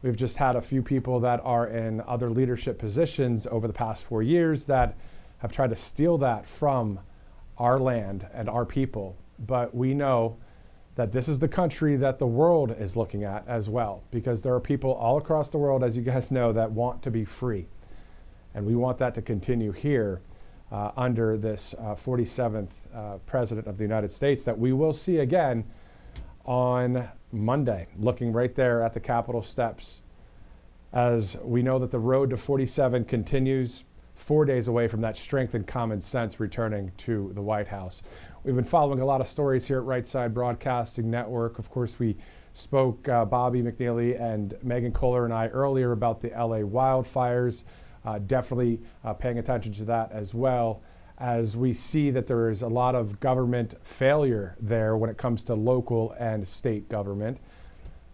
We've just had a few people that are in other leadership positions over the past 4 years that have tried to steal that from our land and our people, but we know that this is the country that the world is looking at as well, because there are people all across the world, as you guys know, that want to be free. And we want that to continue here under this 47th President of the United States that we will see again on Monday, looking right there at the Capitol steps, as we know that the road to 47 continues 4 days away from that strength and common sense returning to the White House. We've been following a lot of stories here at Right Side Broadcasting Network. Of course, we spoke, Bobby McNeely and Megan Kohler and I earlier about the LA wildfires. Definitely paying attention to that as well, as we see that there is a lot of government failure there when it comes to local and state government.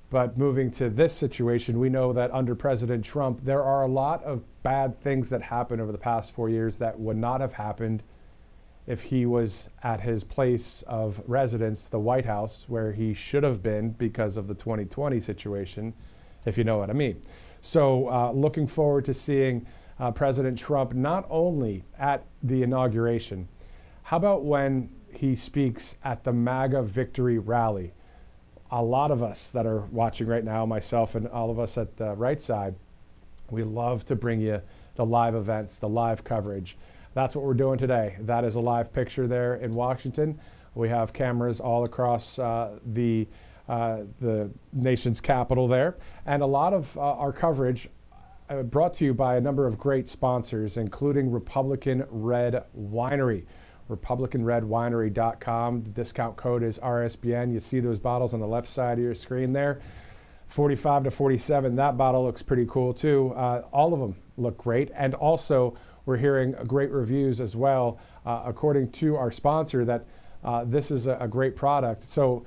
But moving to this situation, we know that under President Trump, there are a lot of bad things that happened over the past 4 years that would not have happened if he was at his place of residence, the White House, where he should have been because of the 2020 situation, if you know what I mean. So looking forward to seeing President Trump not only at the inauguration, how about when he speaks at the MAGA victory rally? A lot of us that are watching right now, myself and all of us at the Right Side, we love to bring you the live events, the live coverage. That's what we're doing today. That is a live picture there in Washington. We have cameras all across the nation's capital there. And a lot of our coverage brought to you by a number of great sponsors, including Republican Red Winery. RepublicanRedWinery.com. The discount code is RSBN. You see those bottles on the left side of your screen there. 45 to 47. That bottle looks pretty cool too. All of them look great. And also, we're hearing great reviews as well, according to our sponsor, that this is a great product. So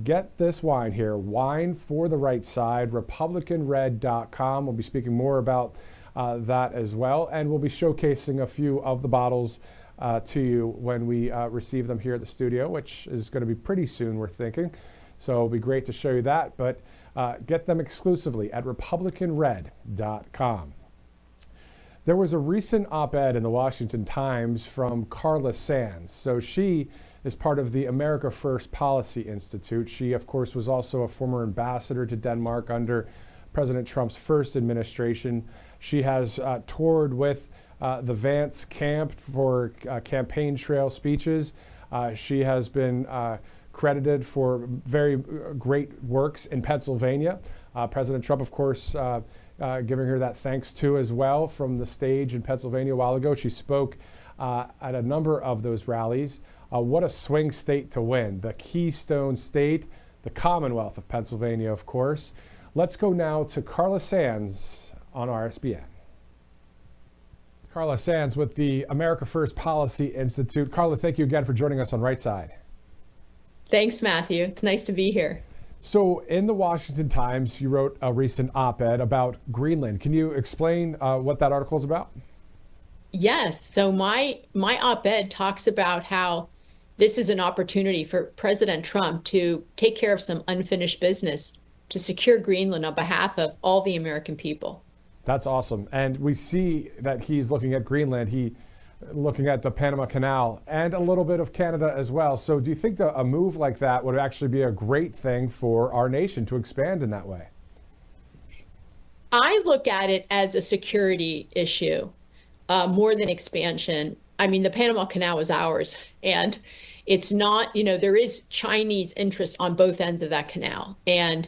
get this wine here, Wine for the Right Side, RepublicanRed.com. We'll be speaking more about that as well. And we'll be showcasing a few of the bottles to you when we receive them here at the studio, which is going to be pretty soon, we're thinking. So it'll be great to show you that. But get them exclusively at RepublicanRed.com. There was a recent op-ed in the Washington Times from Carla Sands. So she is part of the America First Policy Institute. She, of course, was also a former ambassador to Denmark under President Trump's first administration. She has toured with the Vance camp for campaign trail speeches. She has been credited for very great works in Pennsylvania. President Trump, of course, giving her that thanks too as well from the stage in Pennsylvania a while ago. She spoke at a number of those rallies. What a swing state to win. The Keystone State, the Commonwealth of Pennsylvania, of course. Let's go now to Carla Sands on RSBN. Carla Sands with the America First Policy Institute. Carla, thank you again for joining us on Right Side. Thanks, Matthew. It's nice to be here. So in the Washington Times, you wrote a recent op-ed about Greenland. Can you explain what that article is about? Yes. So my op-ed talks about how this is an opportunity for President Trump to take care of some unfinished business to secure Greenland on behalf of all the American people. That's awesome. And we see that he's looking at Greenland. He's looking at the Panama Canal and a little bit of Canada as well. So do you think that a move like that would actually be a great thing for our nation to expand in that way? I look at it as a security issue more than expansion. I mean, the Panama Canal is ours, and it's not, there is Chinese interest on both ends of that canal. And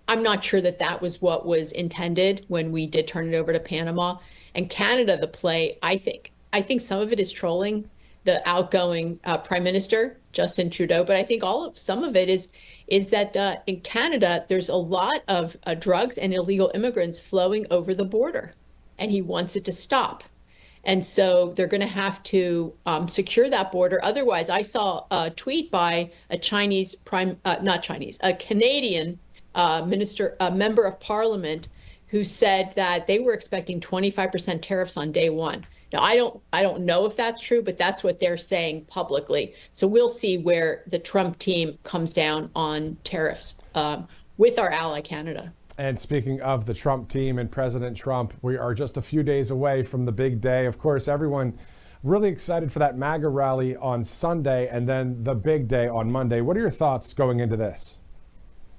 I'm not sure that that was what was intended when we did turn it over to Panama. And Canada, the play, I think some of it is trolling the outgoing Prime Minister, Justin Trudeau, but I think some of it is that in Canada, there's a lot of drugs and illegal immigrants flowing over the border, and he wants it to stop. And so they're going to have to secure that border. Otherwise, I saw a tweet by a Canadian member of Parliament who said that they were expecting 25% tariffs on day one. Now, I don't know if that's true, but that's what they're saying publicly. So we'll see where the Trump team comes down on tariffs with our ally, Canada. And speaking of the Trump team and President Trump, we are just a few days away from the big day. Of course, everyone Really excited for that MAGA rally on Sunday and then the big day on Monday. What are your thoughts going into this?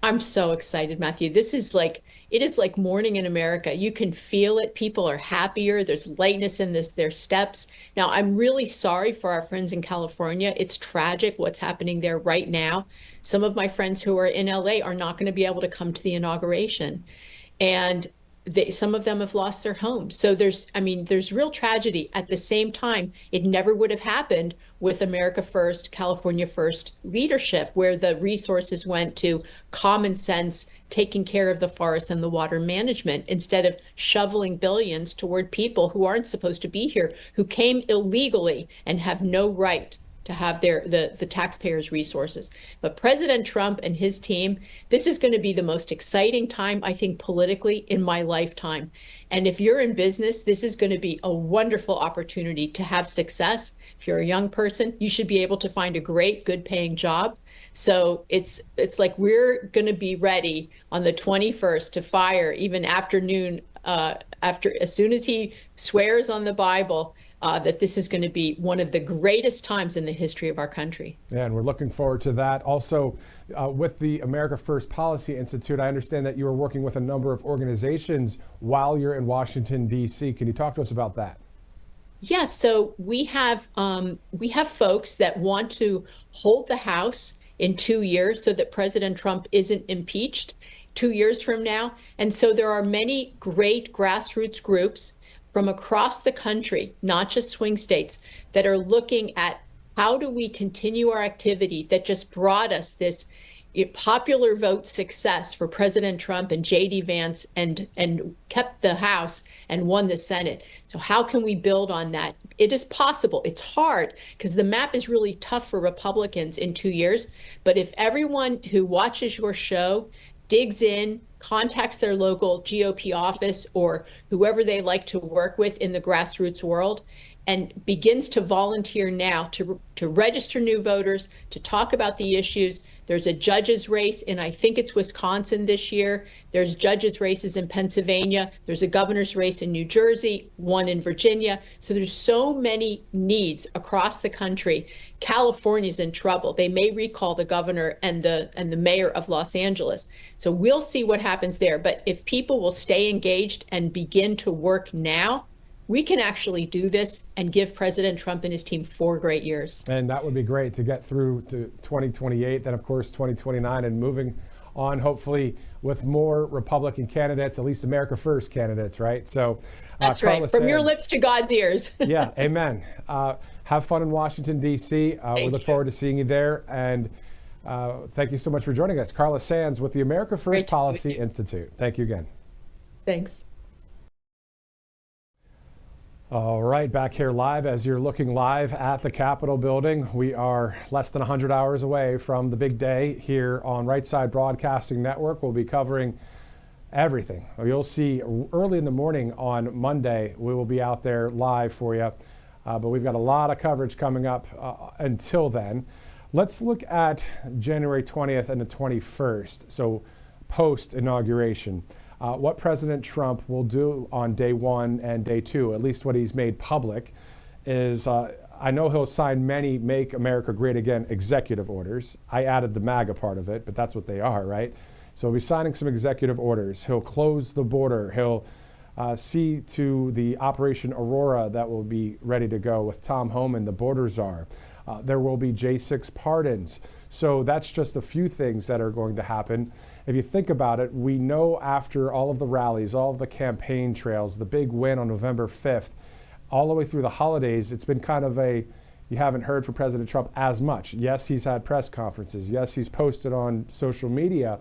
I'm so excited, Matthew. It is like morning in America. You can feel it. People are happier. There's lightness in their steps. Now, I'm really sorry for our friends in California. It's tragic what's happening there right now. Some of my friends who are in LA are not going to be able to come to the inauguration. And some of them have lost their homes. So there's real tragedy. At the same time, it never would have happened with America First, California First leadership, where the resources went to common sense, taking care of the forest and the water management, instead of shoveling billions toward people who aren't supposed to be here, who came illegally and have no right to have the taxpayers' resources. But President Trump and his team, this is going to be the most exciting time, I think, politically in my lifetime. And if you're in business, this is going to be a wonderful opportunity to have success. If you're a young person, you should be able to find a great, good paying job. So it's like we're going to be ready on the 21st to fire even afternoon, as soon as he swears on the Bible, that this is going to be one of the greatest times in the history of our country. Yeah, and we're looking forward to that. Also, with the America First Policy Institute, I understand that you are working with a number of organizations while you're in Washington, D.C. Can you talk to us about that? Yes, so we have folks that want to hold the House in 2 years so that President Trump isn't impeached 2 years from now. And so there are many great grassroots groups from across the country, not just swing states, that are looking at how do we continue our activity that just brought us this popular vote success for President Trump and J.D. Vance and kept the House and won the Senate. So how can we build on that? It is possible. It's hard because the map is really tough for Republicans in 2 years. But if everyone who watches your show digs in, contacts their local GOP office or whoever they like to work with in the grassroots world, and begins to volunteer now to register new voters, to talk about the issues. There's a judges race in, I think it's Wisconsin this year. There's judges races in Pennsylvania. There's a governor's race in New Jersey, one in Virginia. So there's so many needs across the country. California's in trouble. They may recall the governor and the mayor of Los Angeles. So we'll see what happens there. But if people will stay engaged and begin to work now, we can actually do this and give President Trump and his team 4 great years. And that would be great to get through to 2028, then of course 2029, and moving on hopefully with more Republican candidates, at least America First candidates, right? So that's Carla right. From your Sands, lips to God's ears. Yeah, amen. Have fun in Washington, D.C. We look forward to seeing you there. And thank you so much for joining us. Carla Sands with the America First Policy Institute. Thank you again. Thanks. All right, back here live as you're looking live at the Capitol building. We are less than 100 hours away from the big day here on Right Side Broadcasting Network. We'll be covering everything. You'll see early in the morning on Monday, we will be out there live for you. But we've got a lot of coverage coming up until then. Let's look at January 20th and the 21st, so post-inauguration. What President Trump will do on day 1 and day 2, at least what he's made public, is I know he'll sign many Make America Great Again executive orders. I added the MAGA part of it, but that's what they are, right? So he'll be signing some executive orders. He'll close the border. He'll see to the Operation Aurora that will be ready to go with Tom Homan, the border czar. There will be J6 pardons. So that's just a few things that are going to happen. If you think about it, we know after all of the rallies, all of the campaign trails, the big win on November 5th, all the way through the holidays, it's been kind of you haven't heard from President Trump as much. Yes, he's had press conferences. Yes, he's posted on social media,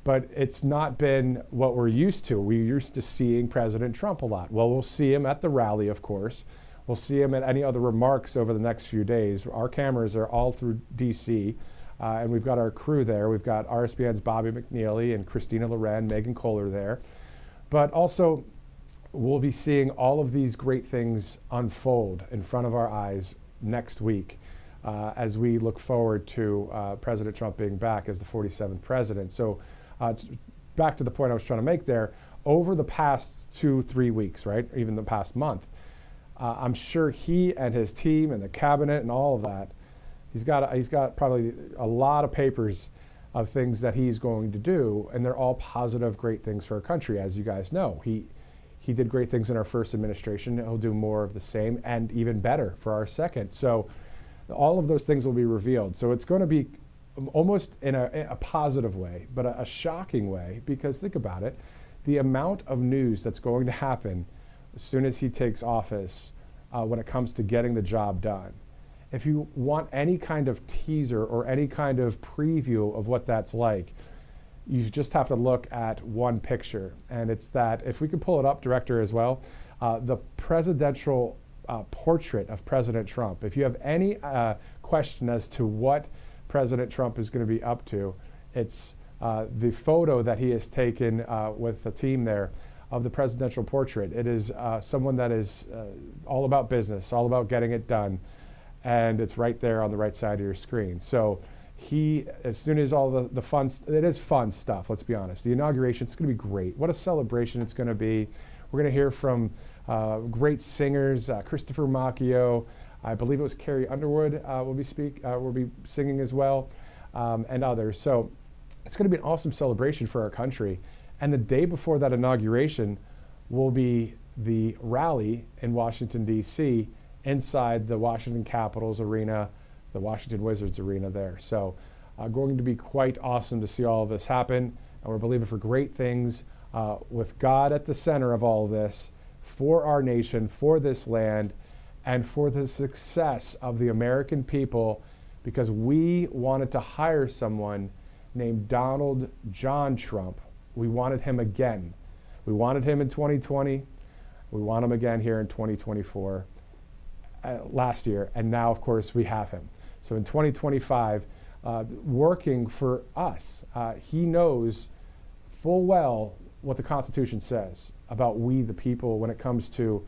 but it's not been what we're used to. We're used to seeing President Trump a lot. Well, we'll see him at the rally, of course. We'll see him at any other remarks over the next few days. Our cameras are all through D.C., and we've got our crew there. We've got RSBN's Bobby McNeely and Christina Loren, Megan Kohler there. But also, we'll be seeing all of these great things unfold in front of our eyes next week as we look forward to President Trump being back as the 47th president. So back to the point I was trying to make there, over the past 2-3 weeks, right, even the past month, I'm sure he and his team and the cabinet and all of that, he's got probably a lot of papers of things that he's going to do, and they're all positive, great things for our country, as you guys know. He did great things in our first administration. He'll do more of the same and even better for our second. So all of those things will be revealed. So it's going to be almost in a positive way, but a shocking way, because think about it, the amount of news that's going to happen as soon as he takes office when it comes to getting the job done. If you want any kind of teaser or any kind of preview of what that's like, you just have to look at one picture. And it's that, if we could pull it up, Director, as well, the presidential portrait of President Trump. If you have any question as to what President Trump is going to be up to, it's the photo that he has taken with the team there of the presidential portrait. It is someone that is all about business, all about getting it done. And it's right there on the right side of your screen. So as soon as all the fun, it is fun stuff, let's be honest. The inauguration, it's going to be great. What a celebration it's going to be. We're going to hear from great singers, Christopher Macchio, I believe it was Carrie Underwood will be singing as well, and others. So it's going to be an awesome celebration for our country. And the day before that inauguration will be the rally in Washington, D.C., inside the Washington Capitals arena, the Washington Wizards arena there. So going to be quite awesome to see all of this happen. And we're believing for great things with God at the center of all of this, for our nation, for this land, and for the success of the American people, because we wanted to hire someone named Donald John Trump. We wanted him again. We wanted him in 2020. We want him again here in 2024. Last year, and now, of course, we have him. So in 2025, working for us, he knows full well what the Constitution says about we the people when it comes to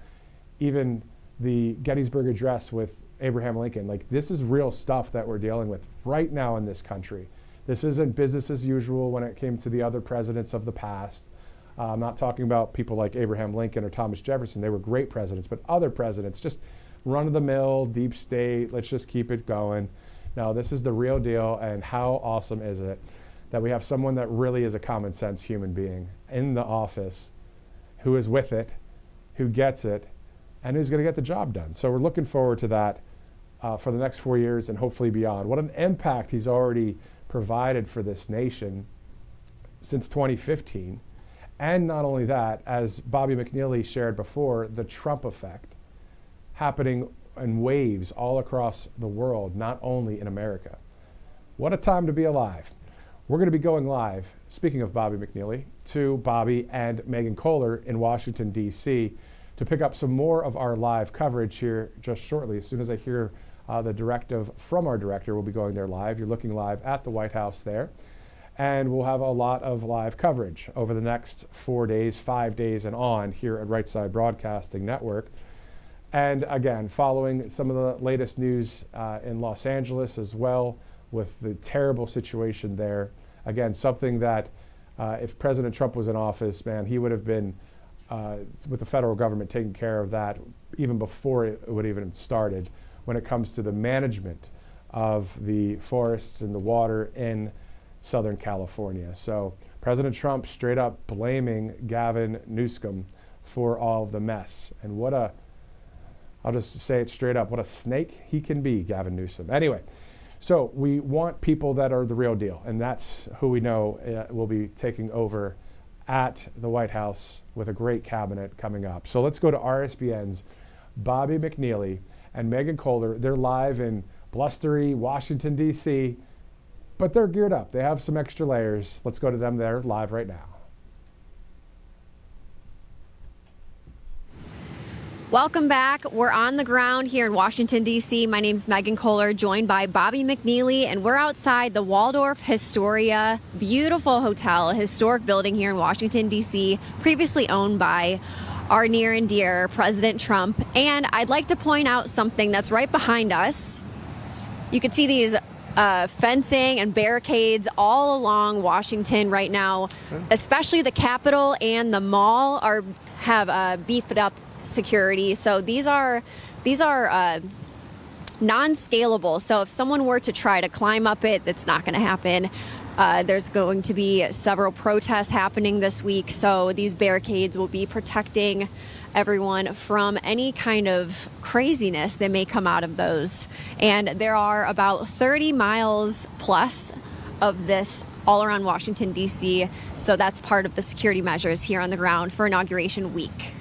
even the Gettysburg Address with Abraham Lincoln. Like, this is real stuff that we're dealing with right now in this country. This isn't business as usual when it came to the other presidents of the past. I'm not talking about people like Abraham Lincoln or Thomas Jefferson. They were great presidents, but other presidents, just run-of-the-mill, deep state, let's just keep it going. No, this is the real deal, and how awesome is it that we have someone that really is a common sense human being in the office, who is with it, who gets it, and who's going to get the job done. So we're looking forward to that for the next 4 years and hopefully beyond. What an impact he's already provided for this nation since 2015. And not only that, as Bobby McNeely shared before, the Trump effect happening in waves all across the world, not only in America. What a time to be alive. We're going to be going live, speaking of Bobby McNeely, to Bobby and Megan Kohler in Washington, D.C. to pick up some more of our live coverage here just shortly. As soon as I hear the directive from our director, we'll be going there live. You're looking live at the White House there. And we'll have a lot of live coverage over the next 4 days, 5 days, and on here at Right Side Broadcasting Network. And again, following some of the latest news in Los Angeles as well, with the terrible situation there. Again, something that if President Trump was in office, man, he would have been with the federal government taking care of that even before it would even started, when it comes to the management of the forests and the water in Southern California. So President Trump straight up blaming Gavin Newsom for all of the mess. And I'll just say it straight up, what a snake he can be, Gavin Newsom. Anyway, so we want people that are the real deal, and that's who we know will be taking over at the White House with a great cabinet coming up. So let's go to RSBN's Bobby McNeely and Megan Kohler. They're live in blustery Washington, D.C., but they're geared up. They have some extra layers. Let's go to them. They're live right now. Welcome back. We're on the ground here in Washington, D.C. My name's Megan Kohler, joined by Bobby McNeely, and we're outside the Waldorf Astoria, beautiful hotel, historic building here in Washington, D.C., previously owned by our near and dear President Trump. And I'd like to point out something that's right behind us. You can see these fencing and barricades all along Washington right now, especially the Capitol and the mall have beefed up security. So these are non-scalable. So if someone were to try to climb up it, that's not going to happen. There's going to be several protests happening this week, so these barricades will be protecting everyone from any kind of craziness that may come out of those. And there are about 30 miles plus of this all around Washington, D.C., so that's part of the security measures here on the ground for Inauguration Week.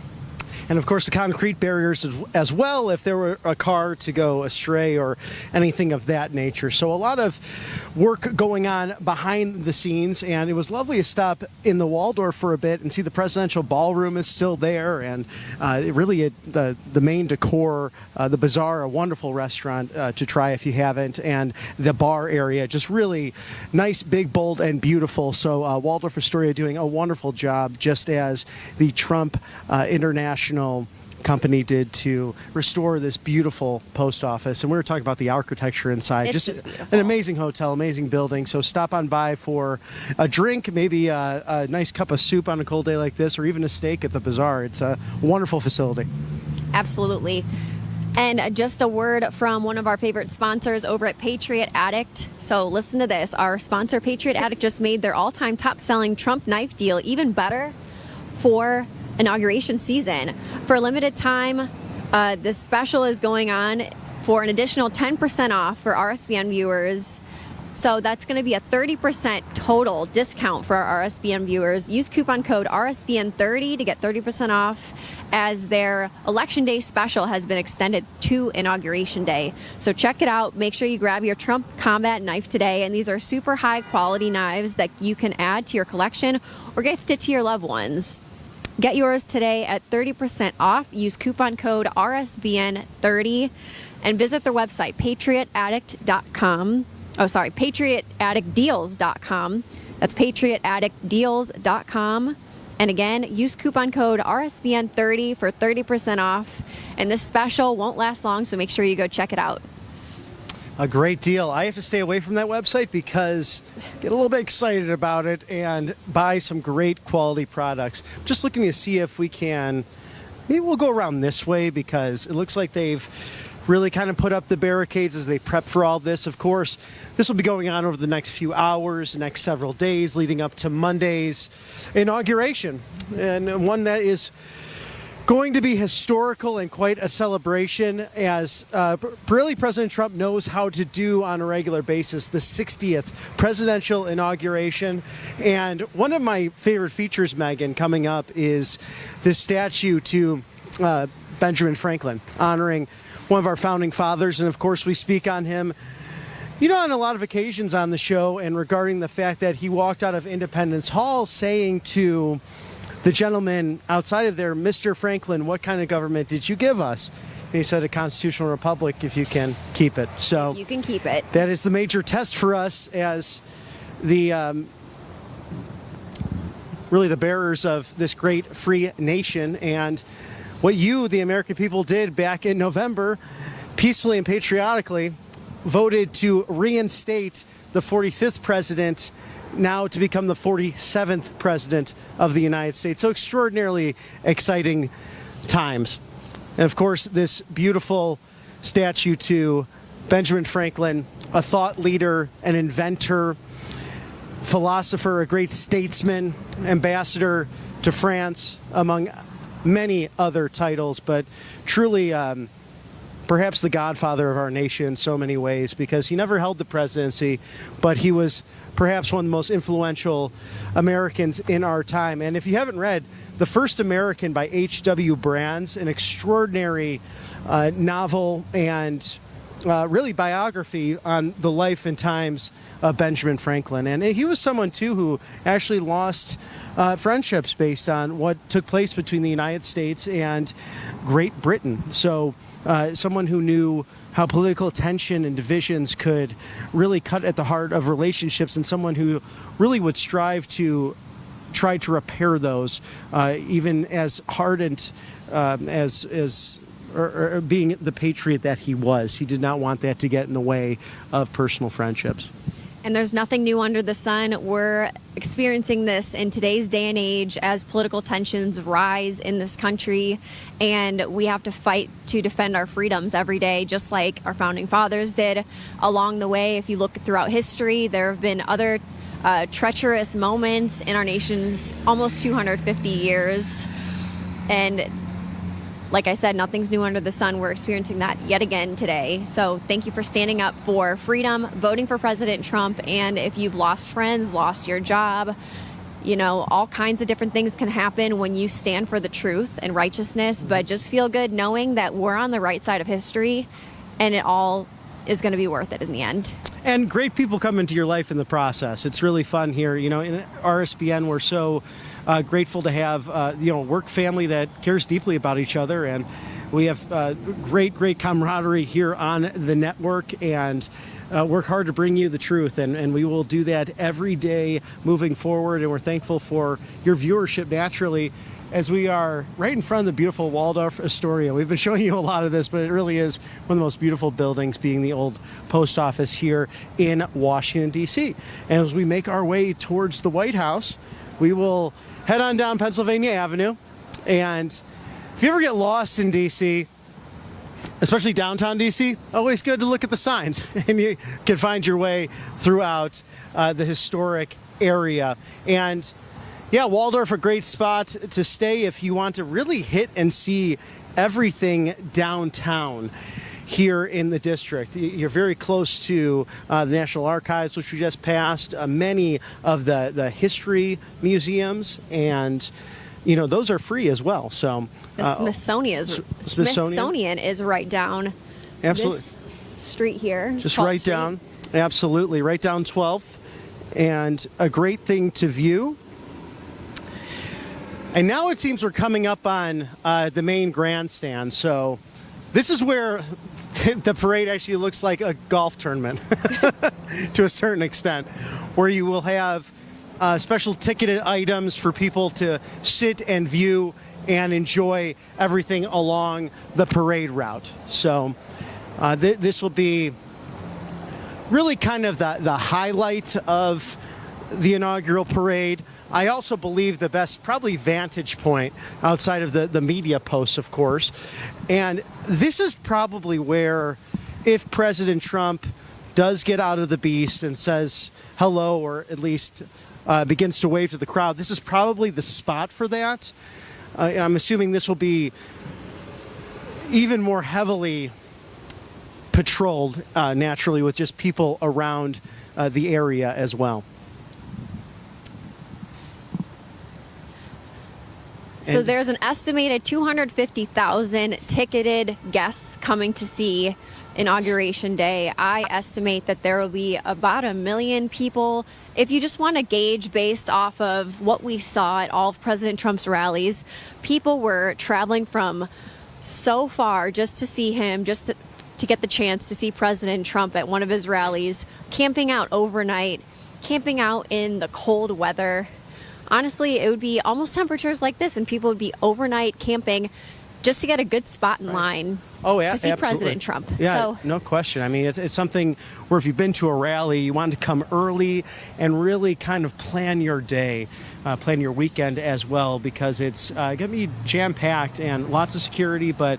And of course, the concrete barriers as well if there were a car to go astray or anything of that nature. So a lot of work going on behind the scenes, and it was lovely to stop in the Waldorf for a bit and see the presidential ballroom is still there, and the main decor, the Bazaar, a wonderful restaurant to try if you haven't, and the bar area, just really nice, big, bold, and beautiful. So Waldorf Astoria doing a wonderful job, just as the Trump International company did to restore this beautiful post office. And we were talking about the architecture inside. It's just beautiful. An amazing hotel, amazing building. So stop on by for a drink, maybe a nice cup of soup on a cold day like this, or even a steak at the Bazaar. It's a wonderful facility. Absolutely. And just a word from one of our favorite sponsors over at Patriot Addict. So listen to this. Our sponsor, Patriot Addict, just made their all-time top-selling Trump knife deal even better for inauguration season. For a limited time, this special is going on for an additional 10% off for RSBN viewers. So that's going to be a 30% total discount for our RSBN viewers. Use coupon code RSBN30 to get 30% off, as their Election Day special has been extended to Inauguration Day. So check it out. Make sure you grab your Trump combat knife today. And these are super high quality knives that you can add to your collection or gift it to your loved ones. Get yours today at 30% off. Use coupon code RSBN30 and visit their website, patriotaddictdeals.com. patriotaddictdeals.com. That's patriotaddictdeals.com. And again, use coupon code RSBN30 for 30% off. And this special won't last long, so make sure you go check it out. A great deal. I have to stay away from that website because I get a little bit excited about it and buy some great quality products. I'm just looking to see if we can, maybe we'll go around this way, because it looks like they've really kind of put up the barricades as they prep for all this. Of course, this will be going on over the next few hours, the next several days leading up to Monday's inauguration, and one that is going to be historical and quite a celebration, as really President Trump knows how to do on a regular basis, the 60th presidential inauguration. And one of my favorite features, Megan, coming up is this statue to Benjamin Franklin, honoring one of our founding fathers. And of course, we speak on him, on a lot of occasions on the show, and regarding the fact that he walked out of Independence Hall saying to the gentleman outside of there, Mr. Franklin, what kind of government did you give us? And he said, a constitutional republic, if you can keep it. So If you can keep it. that is the major test for us as the really the bearers of this great free nation. And what you, the American people, did back in November, peacefully and patriotically, voted to reinstate the 45th president, now to become the 47th president of the United States. So extraordinarily exciting times. And of course, this beautiful statue to Benjamin Franklin, a thought leader, an inventor, philosopher, a great statesman, ambassador to France, among many other titles, but truly perhaps the godfather of our nation in so many ways, because he never held the presidency, but he was perhaps one of the most influential Americans in our time. And if you haven't read The First American by H.W. Brands, an extraordinary novel and really biography on the life and times of Benjamin Franklin. And he was someone, too, who actually lost friendships based on what took place between the United States and Great Britain. So someone who knew how political tension and divisions could really cut at the heart of relationships, and someone who really would strive to try to repair those, even as hardened as being the patriot that he was. He did not want that to get in the way of personal friendships. And there's nothing new under the sun. We're experiencing this in today's day and age as political tensions rise in this country, and we have to fight to defend our freedoms every day, just like our founding fathers did. Along the way, if you look throughout history, there have been other treacherous moments in our nation's almost 250 years. And like I said, nothing's new under the sun. We're experiencing that yet again today. So thank you for standing up for freedom, voting for President Trump. And if you've lost friends, lost your job, you know, all kinds of different things can happen when you stand for the truth and righteousness. But just feel good knowing that we're on the right side of history, and it all is going to be worth it in the end. And great people come into your life in the process. It's really fun here. You know, in RSBN, we're so grateful to have, work family that cares deeply about each other. And we have great camaraderie here on the network, and work hard to bring you the truth. And we will do that every day moving forward. And we're thankful for your viewership naturally, as we are right in front of the beautiful Waldorf Astoria. We've been showing you a lot of this, but it really is one of the most beautiful buildings, being the old post office here in Washington, D.C. And as we make our way towards the White House, we will head on down Pennsylvania Avenue. And if you ever get lost in D.C., especially downtown D.C., always good to look at the signs, and you can find your way throughout the historic area. And yeah, Waldorf, a great spot to stay if you want to really hit and see everything downtown here in the district. You're very close to the National Archives, which we just passed, many of the history museums, and you know, those are free as well. So the Smithsonian is right down this street here. Just right down. Absolutely, right down 12th, and a great thing to view. And now it seems we're coming up on the main grandstand. So this is where the parade actually looks like a golf tournament to a certain extent, where you will have special ticketed items for people to sit and view and enjoy everything along the parade route. So this will be really kind of the highlight of the inaugural parade. I also believe the best probably vantage point outside of the media posts, of course. And this is probably where, if President Trump does get out of the beast and says hello, or at least begins to wave to the crowd, this is probably the spot for that. I'm assuming this will be even more heavily patrolled naturally, with just people around the area as well. So there's an estimated 250,000 ticketed guests coming to see Inauguration Day. I estimate that there will be about 1 million people. If you just want to gauge based off of what we saw at all of President Trump's rallies, people were traveling from so far just to see him, just to get the chance to see President Trump at one of his rallies, camping out overnight, camping out in the cold weather. Honestly, it would be almost temperatures like this, and people would be overnight camping just to get a good spot in line to see President Trump. Yeah, so, no question. I mean, it's something where if you've been to a rally, you want to come early and really kind of plan your day, plan your weekend as well, because it's going to be jam-packed and lots of security, but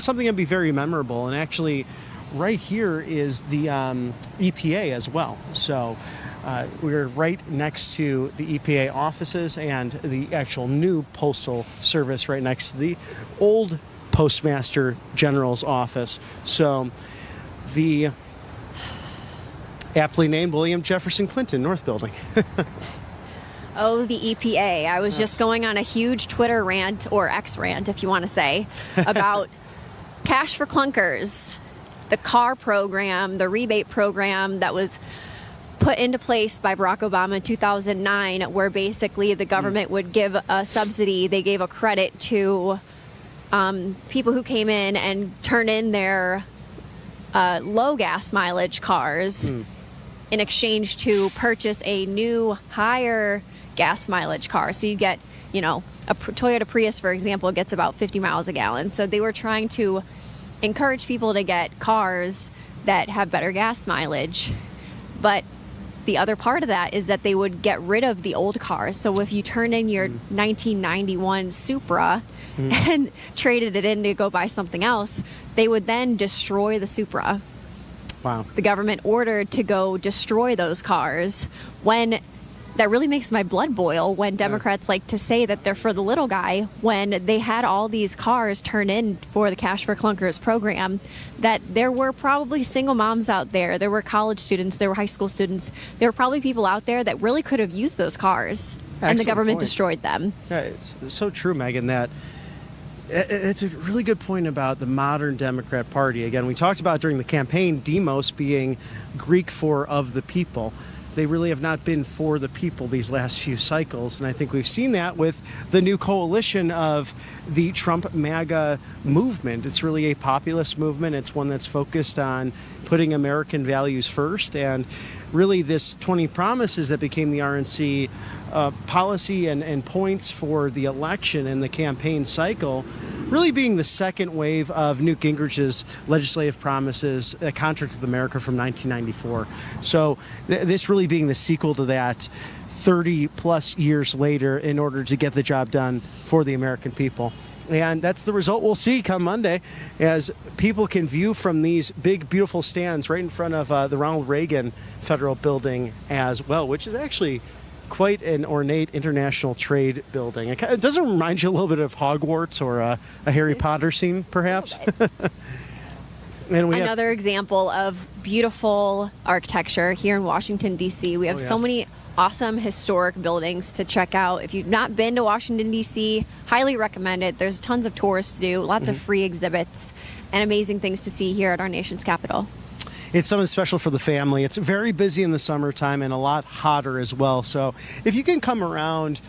something going to be very memorable. And actually, right here is the EPA as well. So we're right next to the EPA offices and the actual new Postal Service right next to the old Postmaster General's office. So the aptly named William Jefferson Clinton North Building. Oh, the EPA. I was just going on a huge Twitter rant, or X rant, if you want to say, about cash for clunkers, the car program, the rebate program that was put into place by Barack Obama in 2009, where basically the government would give a subsidy. They gave a credit to people who came in and turned in their low gas mileage cars in exchange to purchase a new higher gas mileage car. So you get, you know, a Toyota Prius, for example, gets about 50 miles a gallon. So they were trying to encourage people to get cars that have better gas mileage. But the other part of that is that they would get rid of the old cars. So if you turn in your 1991 Supra and traded it in to go buy something else, they would then destroy the Supra. Wow. The government ordered to go destroy those cars. When that really makes my blood boil when Democrats like to say that they're for the little guy, when they had all these cars turned in for the Cash for Clunkers program, that there were probably single moms out there were college students, there were high school students, there were probably people out there that really could have used those cars. And the government destroyed them. Yeah, it's so true, Megan, that it's a really good point about the modern Democrat Party. Again, we talked about during the campaign, demos being Greek for of the people. They really have not been for the people these last few cycles. And I think we've seen that with the new coalition of the Trump MAGA movement. It's really a populist movement. It's one that's focused on putting American values first. And really this 20 promises that became the RNC policy and points for the election and the campaign cycle really being the second wave of Newt Gingrich's legislative promises, a contract with America from 1994. So this really being the sequel to that 30 plus years later in order to get the job done for the American people. And that's the result we'll see come Monday as people can view from these big, beautiful stands right in front of the Ronald Reagan Federal Building as well, which is actually quite an ornate international trade building. It doesn't remind you a little bit of Hogwarts or a Harry Potter scene, perhaps? And we Another example of beautiful architecture here in Washington, D.C. We have so many awesome historic buildings to check out. If you've not been to Washington, D.C., highly recommend it. There's tons of tours to do, lots of free exhibits, and amazing things to see here at our nation's capital. It's something special for the family. It's very busy in the summertime and a lot hotter as well. So if you can come around,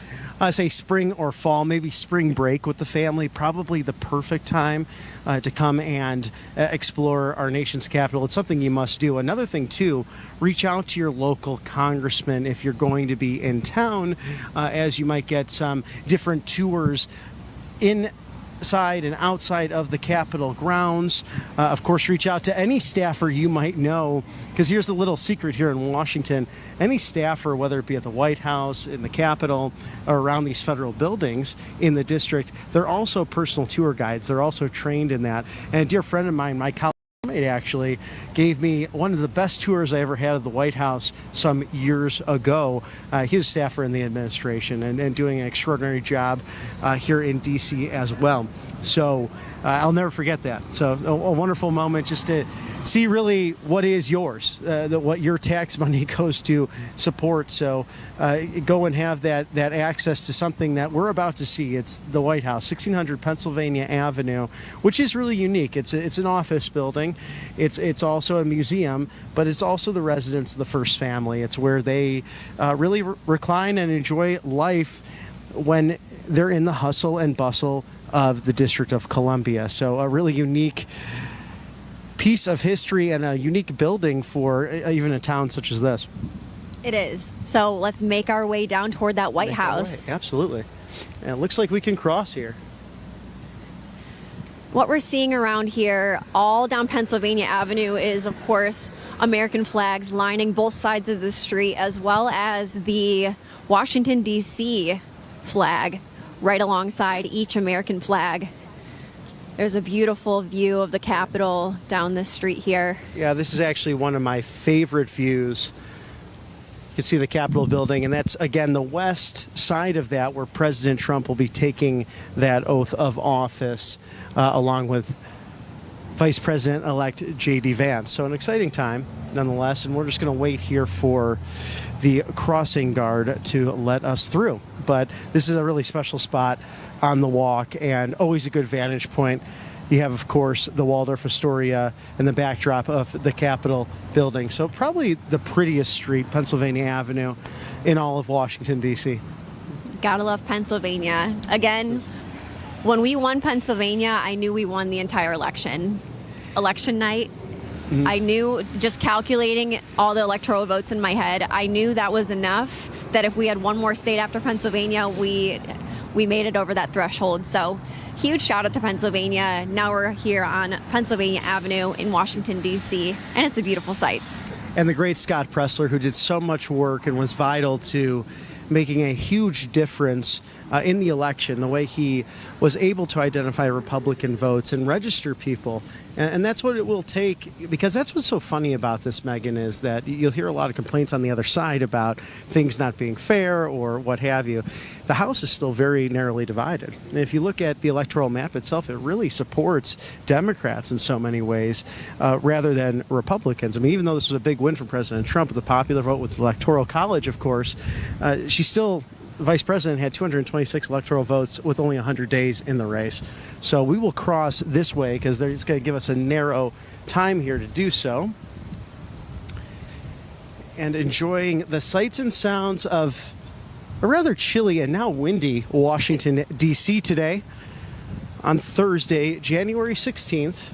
say spring or fall, maybe spring break with the family, probably the perfect time to come and explore our nation's capital. It's something you must do. Another thing, too, reach out to your local congressman if you're going to be in town, as you might get some different tours inside and outside of the Capitol grounds. Of course, reach out to any staffer you might know, because here's a little secret here in Washington. Any staffer, whether it be at the White House, in the Capitol, or around these federal buildings in the district, they're also personal tour guides. They're also trained in that. And a dear friend of mine, my colleague, actually gave me one of the best tours I ever had of the White House some years ago. He was a staffer in the administration and doing an extraordinary job here in D.C. as well. So I'll never forget that. So a wonderful moment just to see really what is yours, what your tax money goes to support. So go and have that access to something that we're about to see. It's the White House, 1600 Pennsylvania Avenue, which is really unique. It's an office building. It's also a museum, but it's also the residence of the First Family. It's where they really recline and enjoy life when they're in the hustle and bustle of the District of Columbia. So a really unique piece of history and a unique building for even a town such as this. It is. So let's make our way down toward that White House. Absolutely. And it looks like we can cross here. What we're seeing around here, all down Pennsylvania Avenue, is, of course, American flags lining both sides of the street, as well as the Washington, D.C. flag right alongside each American flag. There's a beautiful view of the Capitol down this street here. Yeah, this is actually one of my favorite views. You can see the Capitol building, and that's, again, the west side of that where President Trump will be taking that oath of office along with Vice President-elect J.D. Vance. So an exciting time, nonetheless, and we're just going to wait here for the crossing guard to let us through. But this is a really special spot on the walk and always a good vantage point. You have, of course, the Waldorf Astoria and the backdrop of the Capitol building. So probably the prettiest street, Pennsylvania Avenue, in all of Washington, D.C. Gotta love Pennsylvania. Again, when we won Pennsylvania, I knew we won the entire election. Election night, I knew, just calculating all the electoral votes in my head, I knew that was enough, that if we had one more state after Pennsylvania, we made it over that threshold. So huge shout out to Pennsylvania. Now we're here on Pennsylvania Avenue in Washington, D.C., and it's a beautiful sight. and the great Scott Pressler, who did so much work and was vital to making a huge difference in the election, the way he was able to identify Republican votes and register people. And that's what it will take, because that's what's so funny about this, Megan, is that you'll hear a lot of complaints on the other side about things not being fair or what have you. The House is still very narrowly divided. And if you look at the electoral map itself, it really supports Democrats in so many ways rather than Republicans. I mean, even though this was a big win for President Trump, the popular vote with the Electoral College, of course, she still, Vice President, had 226 electoral votes with only 100 days in the race. So we will cross this way because they're just going to give us a narrow time here to do so. And enjoying the sights and sounds of a rather chilly and now windy Washington, D.C. today on Thursday, January 16th.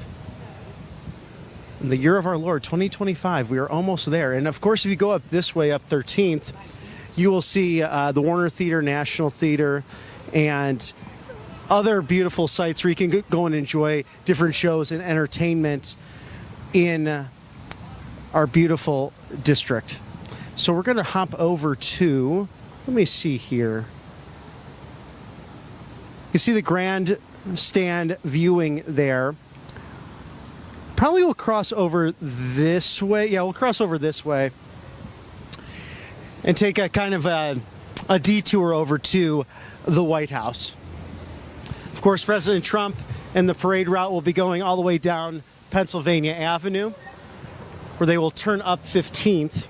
In the year of our Lord, 2025. We are almost there. And of course, if you go up this way, up 13th, you will see the Warner Theater, National Theater, and other beautiful sites where you can go and enjoy different shows and entertainment in our beautiful district. So we're going to hop over to, let me see here. You see the grandstand viewing there. Probably we'll cross over this way. Yeah, we'll cross over this way and take a kind of a detour over to the White House. Of course, President Trump and the parade route will be going all the way down Pennsylvania Avenue, where they will turn up 15th.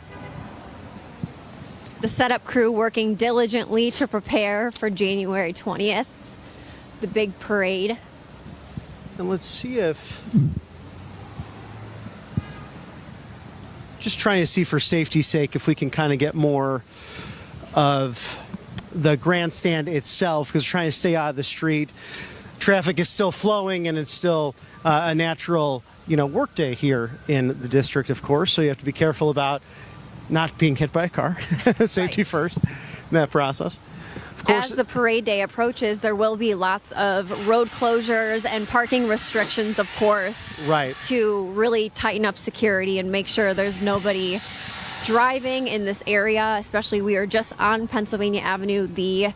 The setup crew working diligently to prepare for January 20th, the big parade. And let's see if... Just trying to see for safety's sake if we can kind of get more of the grandstand itself, because we're trying to stay out of the street. Traffic is still flowing, and it's still a natural, work day here in the district, of course. So you have to be careful about not being hit by a car. Safety first in that process. Of course, as the parade day approaches, there will be lots of road closures and parking restrictions, of course, right, to really tighten up security and make sure there's nobody driving in this area. Especially, we are just on Pennsylvania Avenue, the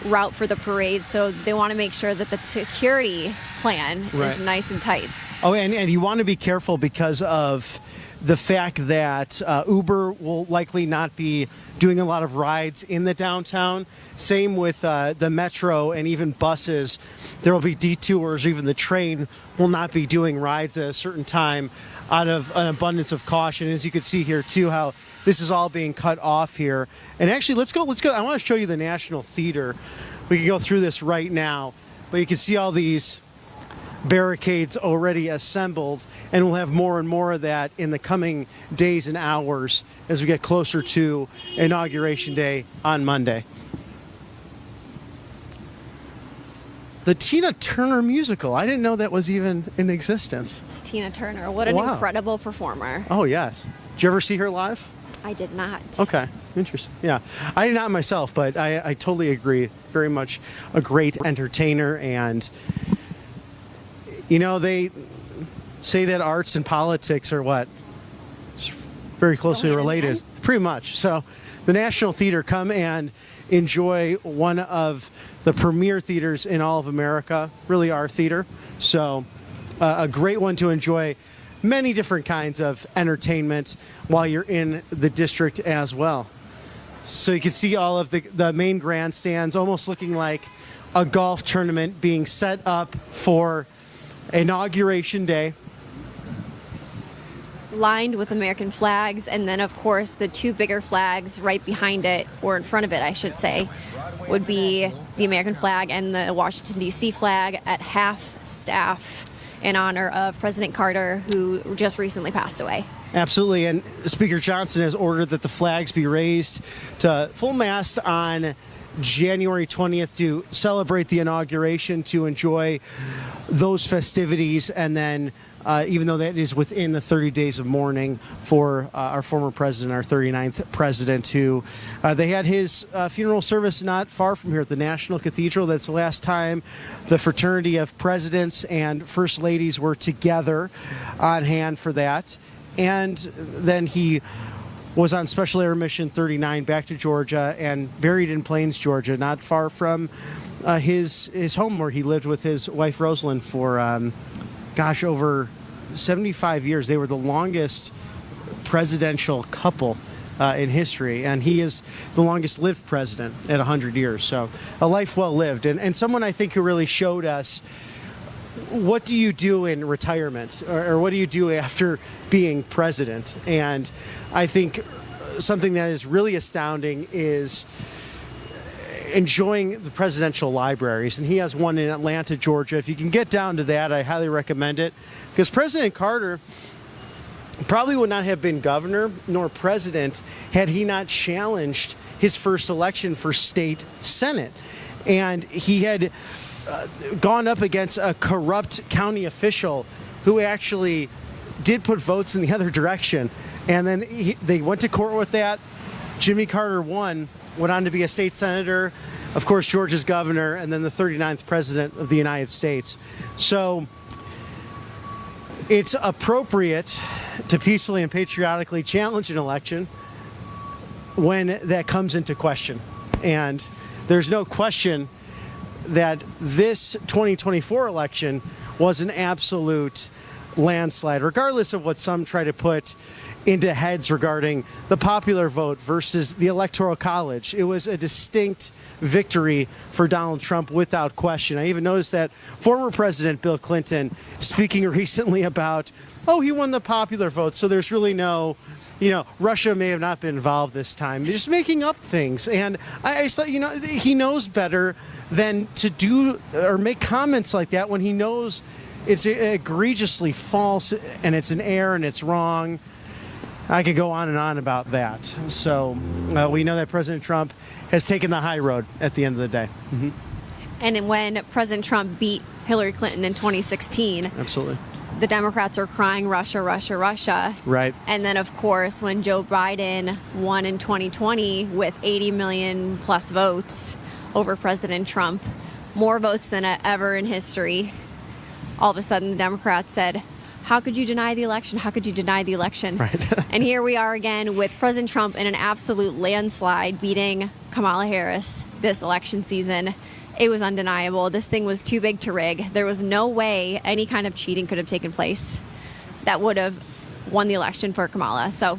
route for the parade, so they want to make sure that the security plan is nice and tight. Oh, and you want to be careful because of the fact that Uber will likely not be doing a lot of rides in the downtown. Same with the metro and even buses. There will be detours. Even the train will not be doing rides at a certain time out of an abundance of caution. As you can see here, too, how this is all being cut off here. And actually, let's go. I want to show you the National Theater. We can go through this right now. But you can see all these barricades already assembled, and we'll have more and more of that in the coming days and hours as we get closer to Inauguration Day on Monday. The Tina Turner musical. I didn't know that was even in existence. Tina Turner, what an incredible performer. Oh, yes. Did you ever see her live? I did not. Okay, interesting. Yeah, I did not myself, but I totally agree. Very much a great entertainer, and they say that arts and politics are what? Very closely related. Pretty much. So the National Theater, come and enjoy one of the premier theaters in all of America, really our theater. So a great one to enjoy many different kinds of entertainment while you're in the district as well. So you can see all of the main grandstands almost looking like a golf tournament being set up for Inauguration Day. Lined with American flags, and then of course the two bigger flags right behind it, or in front of it I should say, would be the American flag and the Washington D.C. flag at half staff in honor of President Carter, who just recently passed away. Absolutely, and Speaker Johnson has ordered that the flags be raised to full mast on January 20th to celebrate the inauguration, to enjoy those festivities, and then even though that is within the 30 days of mourning for our former president, our 39th president, who they had his funeral service not far from here at the National Cathedral. That's the last time the fraternity of presidents and first ladies were together on hand for that. and then he was on Special Air Mission 39 back to Georgia and buried in Plains, Georgia, not far from his home where he lived with his wife Rosalind for, over 75 years. They were the longest presidential couple in history, and he is the longest lived president at 100 years. So a life well lived, and someone I think who really showed us what do you do in retirement, or what do you do after being president. And I think something that is really astounding is enjoying the presidential libraries, and he has one in Atlanta, Georgia. If you can get down to that, I highly recommend it, because President Carter probably would not have been governor nor president had he not challenged his first election for state senate. And he had gone up against a corrupt county official who actually did put votes in the other direction. And then they went to court with that. Jimmy Carter won, went on to be a state senator, of course, Georgia's governor, and then the 39th president of the United States. So it's appropriate to peacefully and patriotically challenge an election when that comes into question. And there's no question that this 2024 election was an absolute landslide, regardless of what some try to put into heads regarding the popular vote versus the Electoral College. It was a distinct victory for Donald Trump without question. I even noticed that former President Bill Clinton speaking recently about, he won the popular vote, so there's really no, Russia may have not been involved this time. They're just making up things. And I thought, he knows better than to do or make comments like that when he knows it's egregiously false and it's an error and it's wrong. I could go on and on about that. So we know that President Trump has taken the high road at the end of the day. Mm-hmm. And when President Trump beat Hillary Clinton in 2016, absolutely, the Democrats were crying Russia, Russia, Russia. Right. And then, of course, when Joe Biden won in 2020 with 80 million plus votes over President Trump, more votes than ever in history, all of a sudden the Democrats said, how could you deny the election? How could you deny the election? Right. And here we are again with President Trump in an absolute landslide beating Kamala Harris this election season. It was undeniable. This thing was too big to rig. There was no way any kind of cheating could have taken place that would have won the election for Kamala. So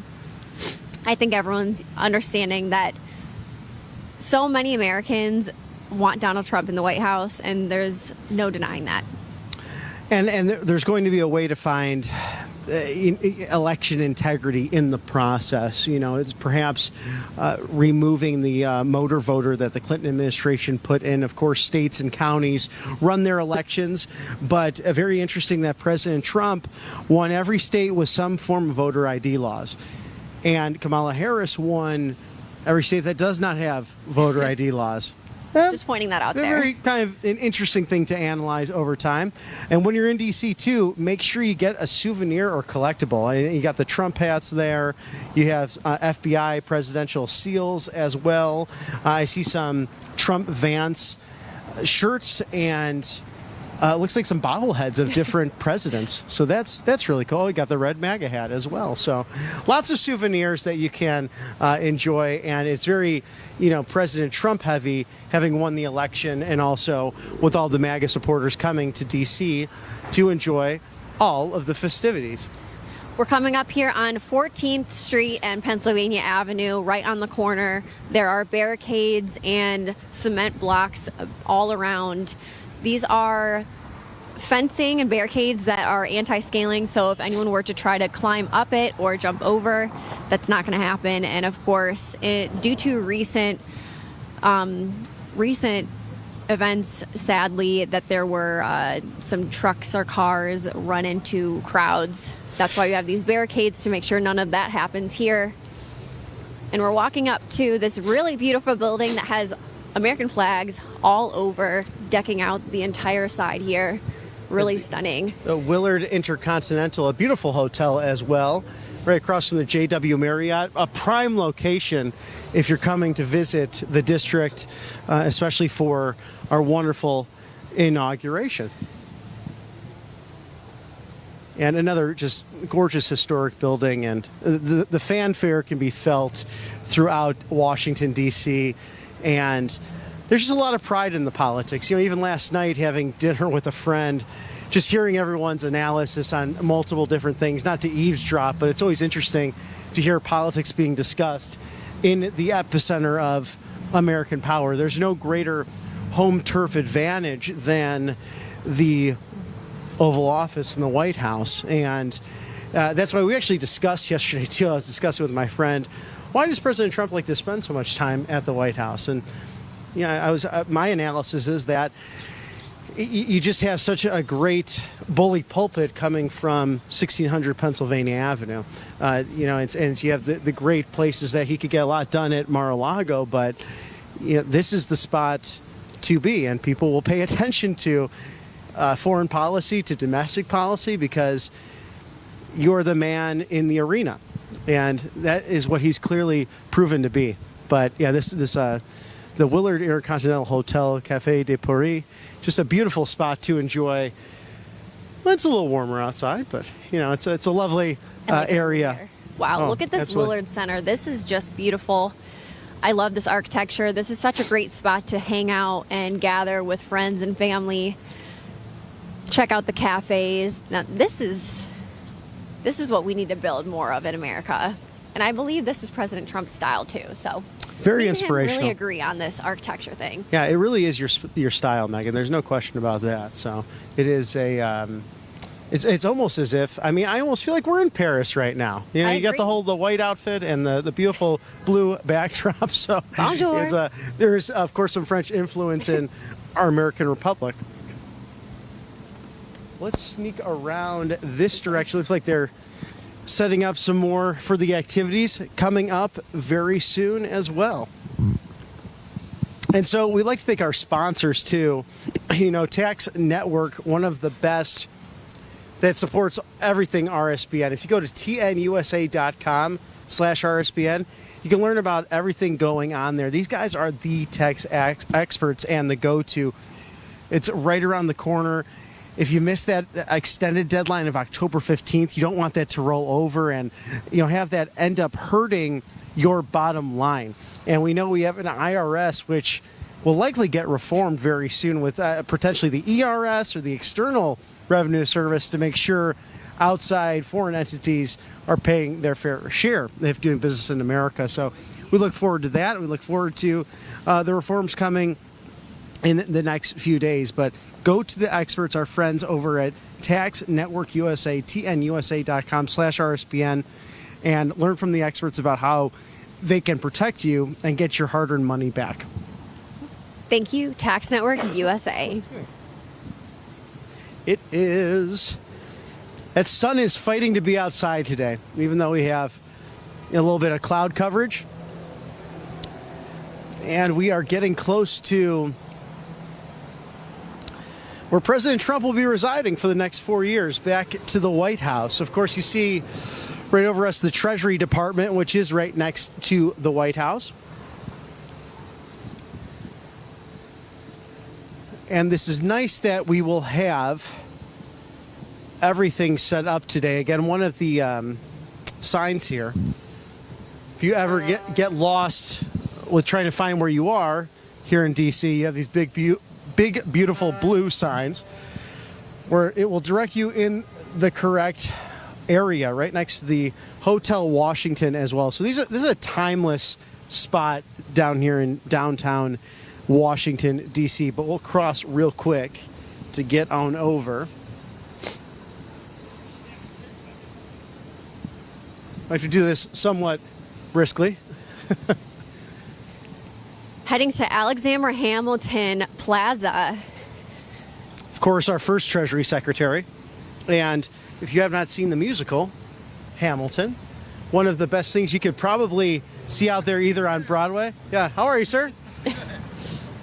I think everyone's understanding that so many Americans want Donald Trump in the White House, and there's no denying that. And there's going to be a way to find election integrity in the process. It's perhaps removing the motor voter that the Clinton administration put in. Of course, states and counties run their elections, but very interesting that President Trump won every state with some form of voter ID laws. And Kamala Harris won every state that does not have voter ID laws. Just pointing that out there. Very kind of an interesting thing to analyze over time. And when you're in D.C. too, make sure you get a souvenir or collectible. You got the Trump hats there. You have FBI presidential seals as well. I see some Trump Vance shirts and looks like some bobbleheads of different presidents. So that's really cool. We got the red MAGA hat as well. So lots of souvenirs that you can enjoy. And it's very, President Trump heavy, having won the election, and also with all the MAGA supporters coming to D.C. to enjoy all of the festivities. We're coming up here on 14th Street and Pennsylvania Avenue, right on the corner. There are barricades and cement blocks all around. These are fencing and barricades that are anti-scaling, so if anyone were to try to climb up it or jump over, that's not going to happen. And of course, due to recent events, sadly, that there were some trucks or cars run into crowds. That's why we have these barricades, to make sure none of that happens here. And we're walking up to this really beautiful building that has American flags all over, decking out the entire side here. Really stunning. The Willard Intercontinental, a beautiful hotel as well, right across from the JW Marriott, a prime location if you're coming to visit the district, especially for our wonderful inauguration. and another just gorgeous historic building. And the fanfare can be felt throughout Washington, D.C., and there's just a lot of pride in the politics. Even last night, having dinner with a friend, just hearing everyone's analysis on multiple different things, not to eavesdrop, but it's always interesting to hear politics being discussed in the epicenter of American power. There's no greater home turf advantage than the Oval Office and the White House. And that's why we actually discussed yesterday, too. I was discussing with my friend, why does President Trump like to spend so much time at the White House? And my analysis is that you just have such a great bully pulpit coming from 1600 Pennsylvania Avenue. And you have the great places that he could get a lot done at Mar-a-Lago, but this is the spot to be, and people will pay attention to foreign policy, to domestic policy, because you're the man in the arena, and that is what he's clearly proven to be. But yeah, the Willard Intercontinental Hotel Café de Paris, just a beautiful spot to enjoy. Well, it's a little warmer outside, but it's a lovely area. Wow, look at this absolutely. Willard Center. This is just beautiful. I love this architecture. This is such a great spot to hang out and gather with friends and family. Check out the cafes. Now, this is what we need to build more of in America. And I believe this is President Trump's style too. So very me and him inspirational. really agree on this architecture thing. Yeah, it really is your style, Megan. There's no question about that. So it is it's almost as if, I almost feel like we're in Paris right now. You got the white outfit and the beautiful blue backdrop. So bonjour. There's of course some French influence in our American Republic. Let's sneak around this direction. Looks like they're setting up some more for the activities coming up very soon as well. And so we'd like to thank our sponsors too. Tax Network, one of the best that supports everything RSBN. If you go to tnusa.com/RSBN, you can learn about everything going on there. These guys are the tax experts and the go-to. It's right around the corner. If you miss that extended deadline of October 15th, you don't want that to roll over and have that end up hurting your bottom line. And we know we have an IRS which will likely get reformed very soon with potentially the ERS or the External Revenue Service to make sure outside foreign entities are paying their fair share if doing business in America. So we look forward to that. We look forward to the reforms coming in the next few days. But go to the experts, our friends over at Tax Network USA, tnusa.com/RSBN, and learn from the experts about how they can protect you and get your hard-earned money back. Thank you, Tax Network USA. It is. That sun is fighting to be outside today, even though we have a little bit of cloud coverage. And we are getting close to where President Trump will be residing for the next 4 years, back to the White House. Of course, you see right over us the Treasury Department, which is right next to the White House. And this is nice that we will have everything set up today. Again, one of the signs here, if you ever get lost with trying to find where you are here in D.C., you have these big, beautiful blue signs where it will direct you in the correct area right next to the Hotel Washington as well. So this is a timeless spot down here in downtown Washington, D.C., but we'll cross real quick to get on over. I have to do this somewhat briskly. Heading to Alexander Hamilton Plaza. Of course, our first Treasury Secretary. And if you have not seen the musical, Hamilton, one of the best things you could probably see out there either on Broadway. Yeah, how are you, sir?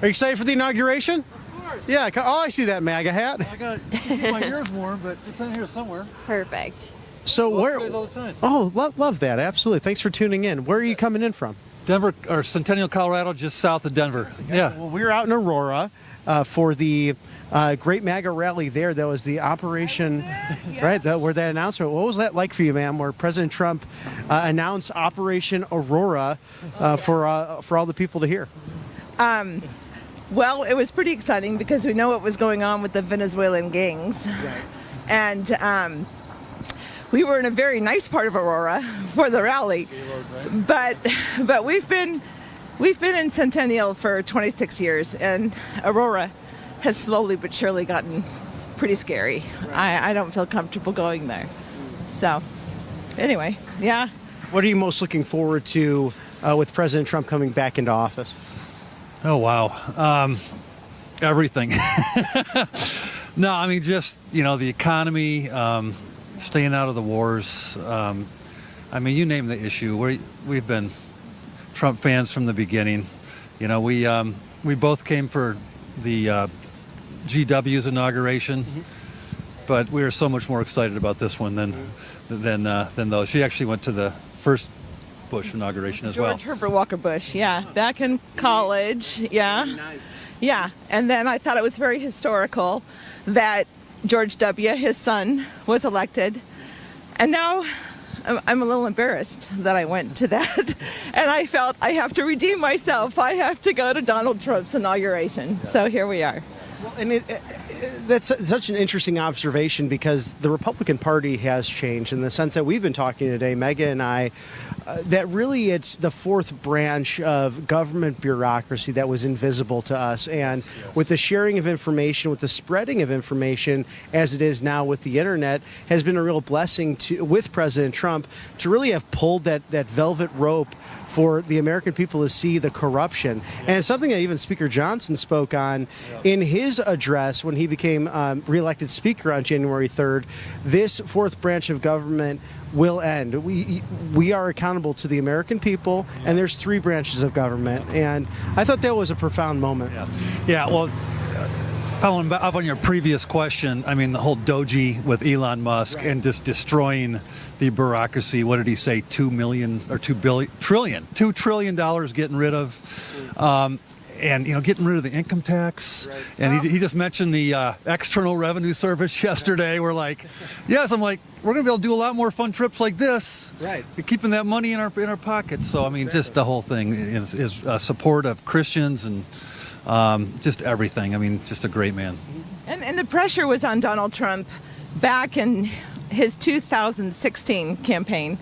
Are you excited for the inauguration? Of course. Yeah, oh, I see that MAGA hat. I got to keep my ears warm, but it's in here somewhere. Perfect. So Love where? you guys all the time. Oh, love that. Absolutely. Thanks for tuning in. Where are you coming in from? Denver, or Centennial, Colorado, just south of Denver. Yeah. Well, we were out in Aurora for the Great MAGA rally there. That was the operation, right, where that announcement. What was that like for you, ma'am, where President Trump announced Operation Aurora for all the people to hear? Well, it was pretty exciting because we know what was going on with the Venezuelan gangs. Right. And we were in a very nice part of Aurora for the rally. But we've been in Centennial for 26 years, and Aurora has slowly but surely gotten pretty scary. I don't feel comfortable going there. So anyway, yeah. What are you most looking forward to with President Trump coming back into office? Oh, wow. Everything. No, I mean, just, the economy, staying out of the wars. I mean, you name the issue. We've been Trump fans from the beginning. We both came for the GW's inauguration, but we were so much more excited about this one than those. She actually went to the first Bush inauguration as well. George Herbert Walker Bush, yeah, back in college, yeah. Yeah, and then I thought it was very historical that George W., his son, was elected. And now I'm a little embarrassed that I went to that. And I felt I have to redeem myself. I have to go to Donald Trump's inauguration. So here we are. Well, and that's such an interesting observation because the Republican Party has changed in the sense that we've been talking today, Megha and I, that really it's the fourth branch of government bureaucracy that was invisible to us. And with the sharing of information, with the spreading of information, as it is now with the internet, has been a real blessing with President Trump to really have pulled that velvet rope for the American people to see the corruption. And it's something that even Speaker Johnson spoke on in his address when he became reelected Speaker on January 3rd. This fourth branch of government will end. We are accountable to the American people, and there's three branches of government. And I thought that was a profound moment. Yeah, well, following up on your previous question, I mean, the whole doji with Elon Musk and just destroying the bureaucracy. What did he say? $2 trillion getting rid of. And, getting rid of the income tax. Right. And he just mentioned the External Revenue Service yesterday. We're like, yes, I'm like, we're going to be able to do a lot more fun trips like this. Right. Keeping that money in our pockets. So, I mean, just the whole thing is support of Christians and just everything. I mean, just a great man. And the pressure was on Donald Trump back in his 2016 campaign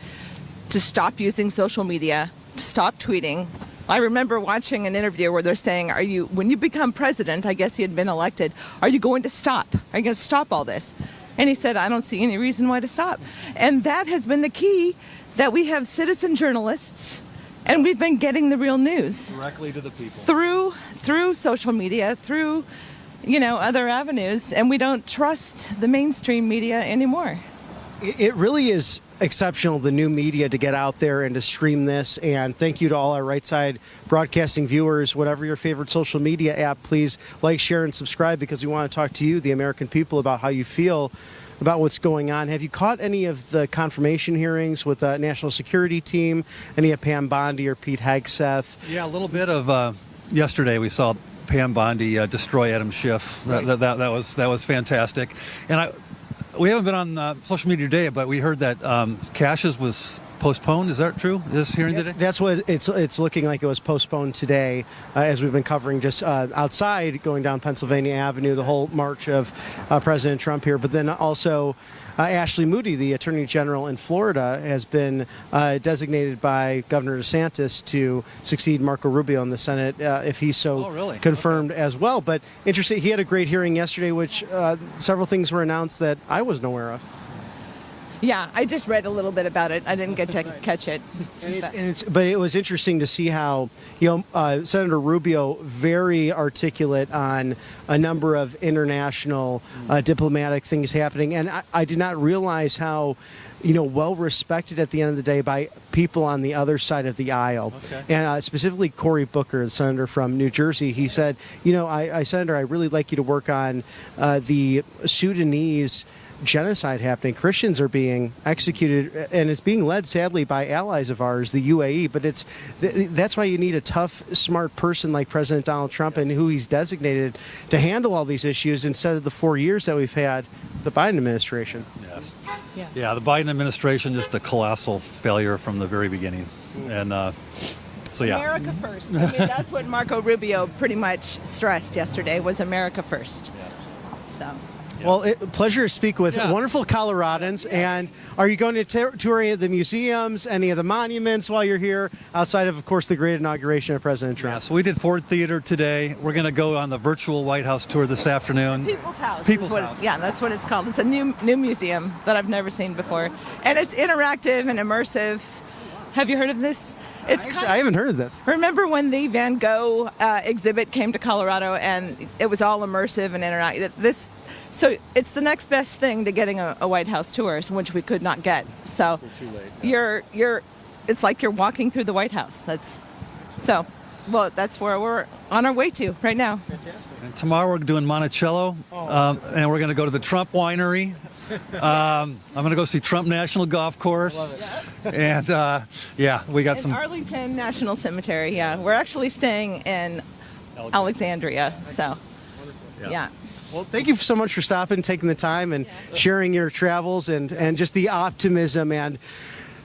to stop using social media, to stop tweeting. I remember watching an interview where they're saying, when you become president, I guess he had been elected, are you going to stop? Are you going to stop all this? And he said, I don't see any reason why to stop. And that has been the key, that we have citizen journalists, and we've been getting the real news. Directly to the people. Through social media, through, other avenues, and we don't trust the mainstream media anymore. It really is exceptional, the new media, to get out there and to stream this. And thank you to all our Right Side Broadcasting viewers. Whatever your favorite social media app, please like, share, and subscribe, because we want to talk to you, the American people, about how you feel about what's going on. Have you caught any of the confirmation hearings with the National Security Team? Any of Pam Bondi or Pete Hegseth? Yeah, a little bit of yesterday we saw Pam Bondi destroy Adam Schiff. Right. That was fantastic. And we haven't been on social media today, but we heard that Cash's was postponed. Is that true? This hearing today? That's what it's looking like. It was postponed today, as we've been covering just outside, going down Pennsylvania Avenue, the whole march of President Trump here. But then also Ashley Moody, the Attorney General in Florida, has been designated by Governor DeSantis to succeed Marco Rubio in the Senate if he's so confirmed as well. But interesting, he had a great hearing yesterday, which several things were announced that I wasn't aware of. Yeah, I just read a little bit about it. I didn't get to catch it. But it was interesting to see how, Senator Rubio, very articulate on a number of international diplomatic things happening. And I did not realize how, well respected at the end of the day by people on the other side of the aisle. Okay. And specifically Cory Booker, the senator from New Jersey, he said, Senator, I really like you to work on the Sudanese genocide happening. Christians are being executed, and it's being led, sadly, by allies of ours, the UAE. But that's why you need a tough, smart person like President Donald Trump and who he's designated to handle all these issues instead of the 4 years that we've had the Biden administration. Yes. Yeah, the Biden administration, just a colossal failure from the very beginning. And so, yeah. America first. I mean, that's what Marco Rubio pretty much stressed yesterday was America first. So. Well, pleasure to speak with wonderful Coloradans. And are you going to tour any of the museums, any of the monuments while you're here, outside of course, the great inauguration of President Trump? Yeah, so we did Ford Theater today. We're going to go on the virtual White House tour this afternoon. People's House. People's House. Yeah, that's what it's called. It's a new museum that I've never seen before. And it's interactive and immersive. Have you heard of this? I haven't heard of this. Remember when the Van Gogh exhibit came to Colorado and it was all immersive and interactive? So it's the next best thing to getting a White House tour, which we could not get. So we're too late. It's like you're walking through the White House. That's where we're on our way to right now. Fantastic. And tomorrow we're doing Monticello, and we're going to go to the Trump Winery. I'm going to go see Trump National Golf Course. Love it. And we got some Arlington National Cemetery. Yeah, we're actually staying in Alexandria. So, yeah. Well, thank you so much for stopping, taking the time, and sharing your travels and just the optimism. And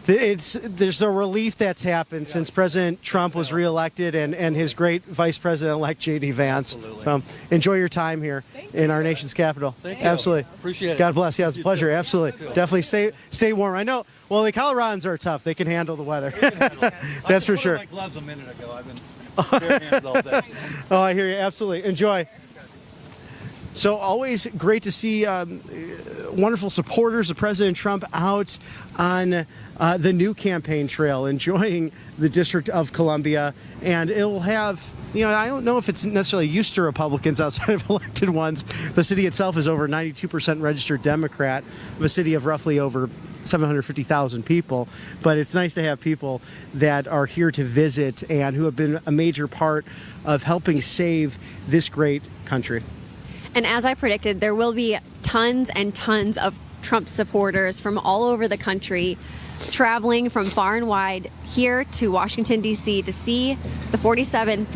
there's a relief that's happened since President Trump was reelected and his great Vice President-elect J.D. Vance. Absolutely. So enjoy your time here in our nation's capital. Thank you. Absolutely. Appreciate it. God bless. Yeah, it's a pleasure. Too. Absolutely. You too. Definitely stay warm. I know. Well, the Coloradans are tough. They can handle the weather. That's for sure. I put on my gloves a minute ago. I've been barehanded all day. Oh, I hear you. Absolutely. Enjoy. So always great to see wonderful supporters of President Trump out on the new campaign trail, enjoying the District of Columbia. And it will have, I don't know if it's necessarily used to Republicans outside of elected ones. The city itself is over 92% registered Democrat, of a city of roughly over 750,000 people. But it's nice to have people that are here to visit and who have been a major part of helping save this great country. And as I predicted, there will be tons and tons of Trump supporters from all over the country traveling from far and wide here to Washington, D.C. to see the 47th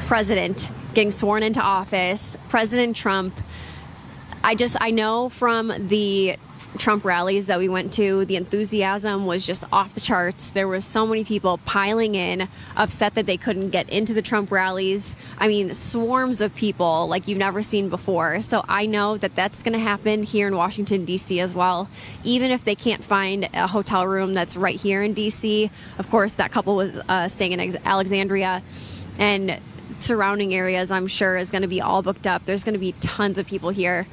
president getting sworn into office, President Trump. I know from the Trump rallies that we went to, the enthusiasm was just off the charts. There were so many people piling in, upset that they couldn't get into the Trump rallies. I mean, swarms of people like you've never seen before. So I know that that's going to happen here in Washington, D.C. as well. Even if they can't find a hotel room that's right here in D.C. Of course, that couple was staying in Alexandria, and surrounding areas, I'm sure, is going to be all booked up. There's going to be tons of people here.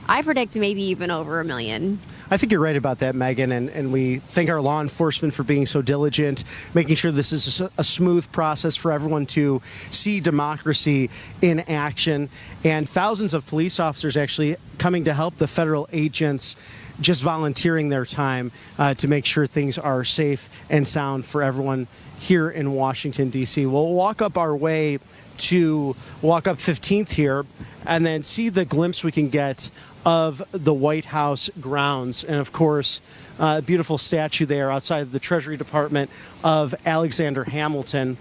I predict maybe even over 1 million. I think you're right about that, Megan, and we thank our law enforcement for being so diligent, making sure this is a smooth process for everyone to see democracy in action, and thousands of police officers actually coming to help the federal agents, just volunteering their time to make sure things are safe and sound for everyone here in Washington, D.C. We'll walk up 15th here and then see the glimpse we can get of the White House grounds. And of course, a beautiful statue there outside of the Treasury Department of Alexander Hamilton.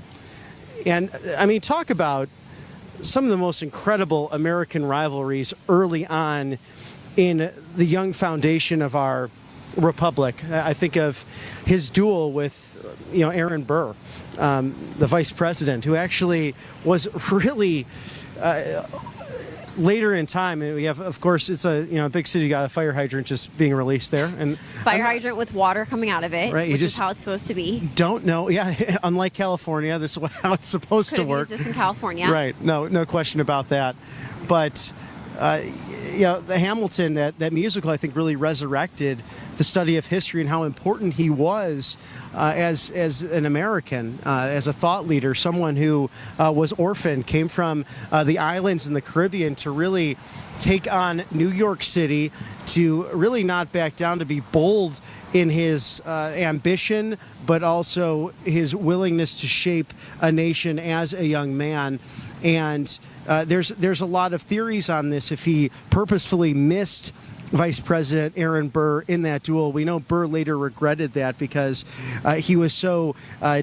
And I mean, talk about some of the most incredible American rivalries early on in the young foundation of our republic. I think of his duel with Aaron Burr, the vice president, who actually was really later in time. And we have, of course, it's a big city. You got a fire hydrant just being released there, and fire hydrant with water coming out of it, right, which is how it's supposed to be. Don't know. Yeah, unlike California, this is how it's supposed to work. Could have used this in California, right? No question about that. But the Hamilton, that musical, I think, really resurrected the study of history and how important he was as an American, as a thought leader, someone who was orphaned, came from the islands in the Caribbean to really take on New York City, to really not back down, to be bold in his ambition, but also his willingness to shape a nation as a young man. And there's a lot of theories on this, if he purposefully missed Vice President Aaron Burr in that duel. We know Burr later regretted that because he was so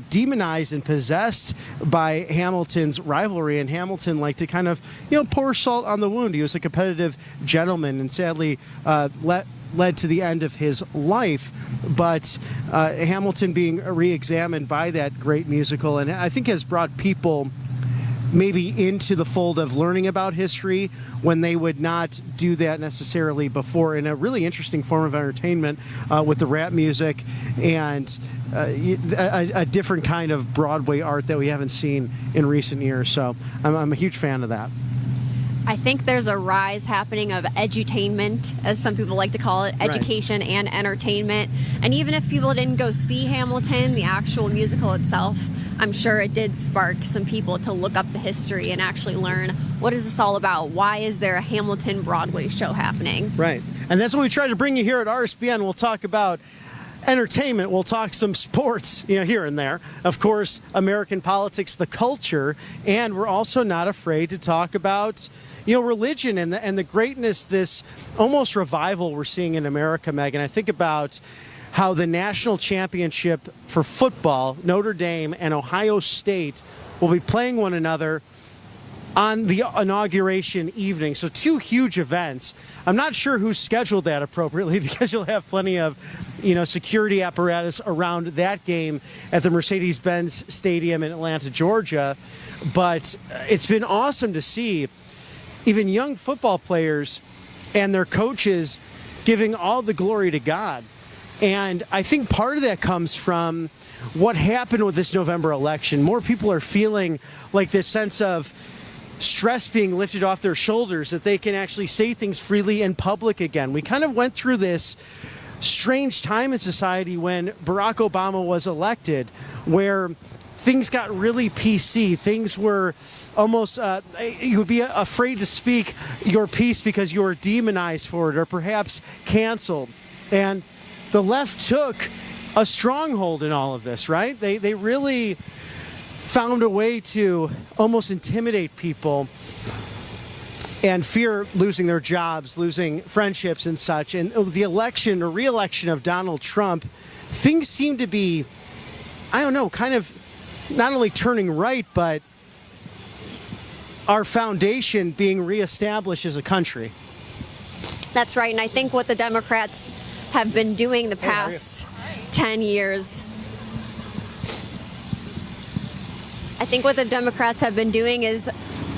demonized and possessed by Hamilton's rivalry, and Hamilton liked to kind of, pour salt on the wound. He was a competitive gentleman, and sadly led to the end of his life. But Hamilton being re-examined by that great musical, and I think has brought people maybe into the fold of learning about history when they would not do that necessarily before, in a really interesting form of entertainment with the rap music and a different kind of Broadway art that we haven't seen in recent years. So I'm a huge fan of that. I think there's a rise happening of edutainment, as some people like to call it, education and entertainment. And even if people didn't go see Hamilton, the actual musical itself, I'm sure it did spark some people to look up the history and actually learn, what is this all about? Why is there a Hamilton Broadway show happening? Right. And that's what we try to bring you here at RSBN. We'll talk about entertainment, we'll talk some sports, here and there. Of course, American politics, the culture, and we're also not afraid to talk about religion and the greatness, this almost revival we're seeing in America, Megan. I think about how the national championship for football, Notre Dame and Ohio State, will be playing one another on the inauguration evening. So two huge events. I'm not sure who scheduled that appropriately, because you'll have plenty of, security apparatus around that game at the Mercedes-Benz Stadium in Atlanta, Georgia. But it's been awesome to see even young football players and their coaches giving all the glory to God. And I think part of that comes from what happened with this November election. More people are feeling like this sense of stress being lifted off their shoulders, that they can actually say things freely in public again. We kind of went through this strange time in society when Barack Obama was elected, where things got really PC. Things were almost, you would be afraid to speak your piece because you were demonized for it or perhaps canceled. And the left took a stronghold in all of this, right? They really found a way to almost intimidate people and fear losing their jobs, losing friendships and such. And the election or re-election of Donald Trump, things seem to be, kind of not only turning right, but our foundation being reestablished as a country. That's right. And I think what the Democrats have been doing the past 10 years, is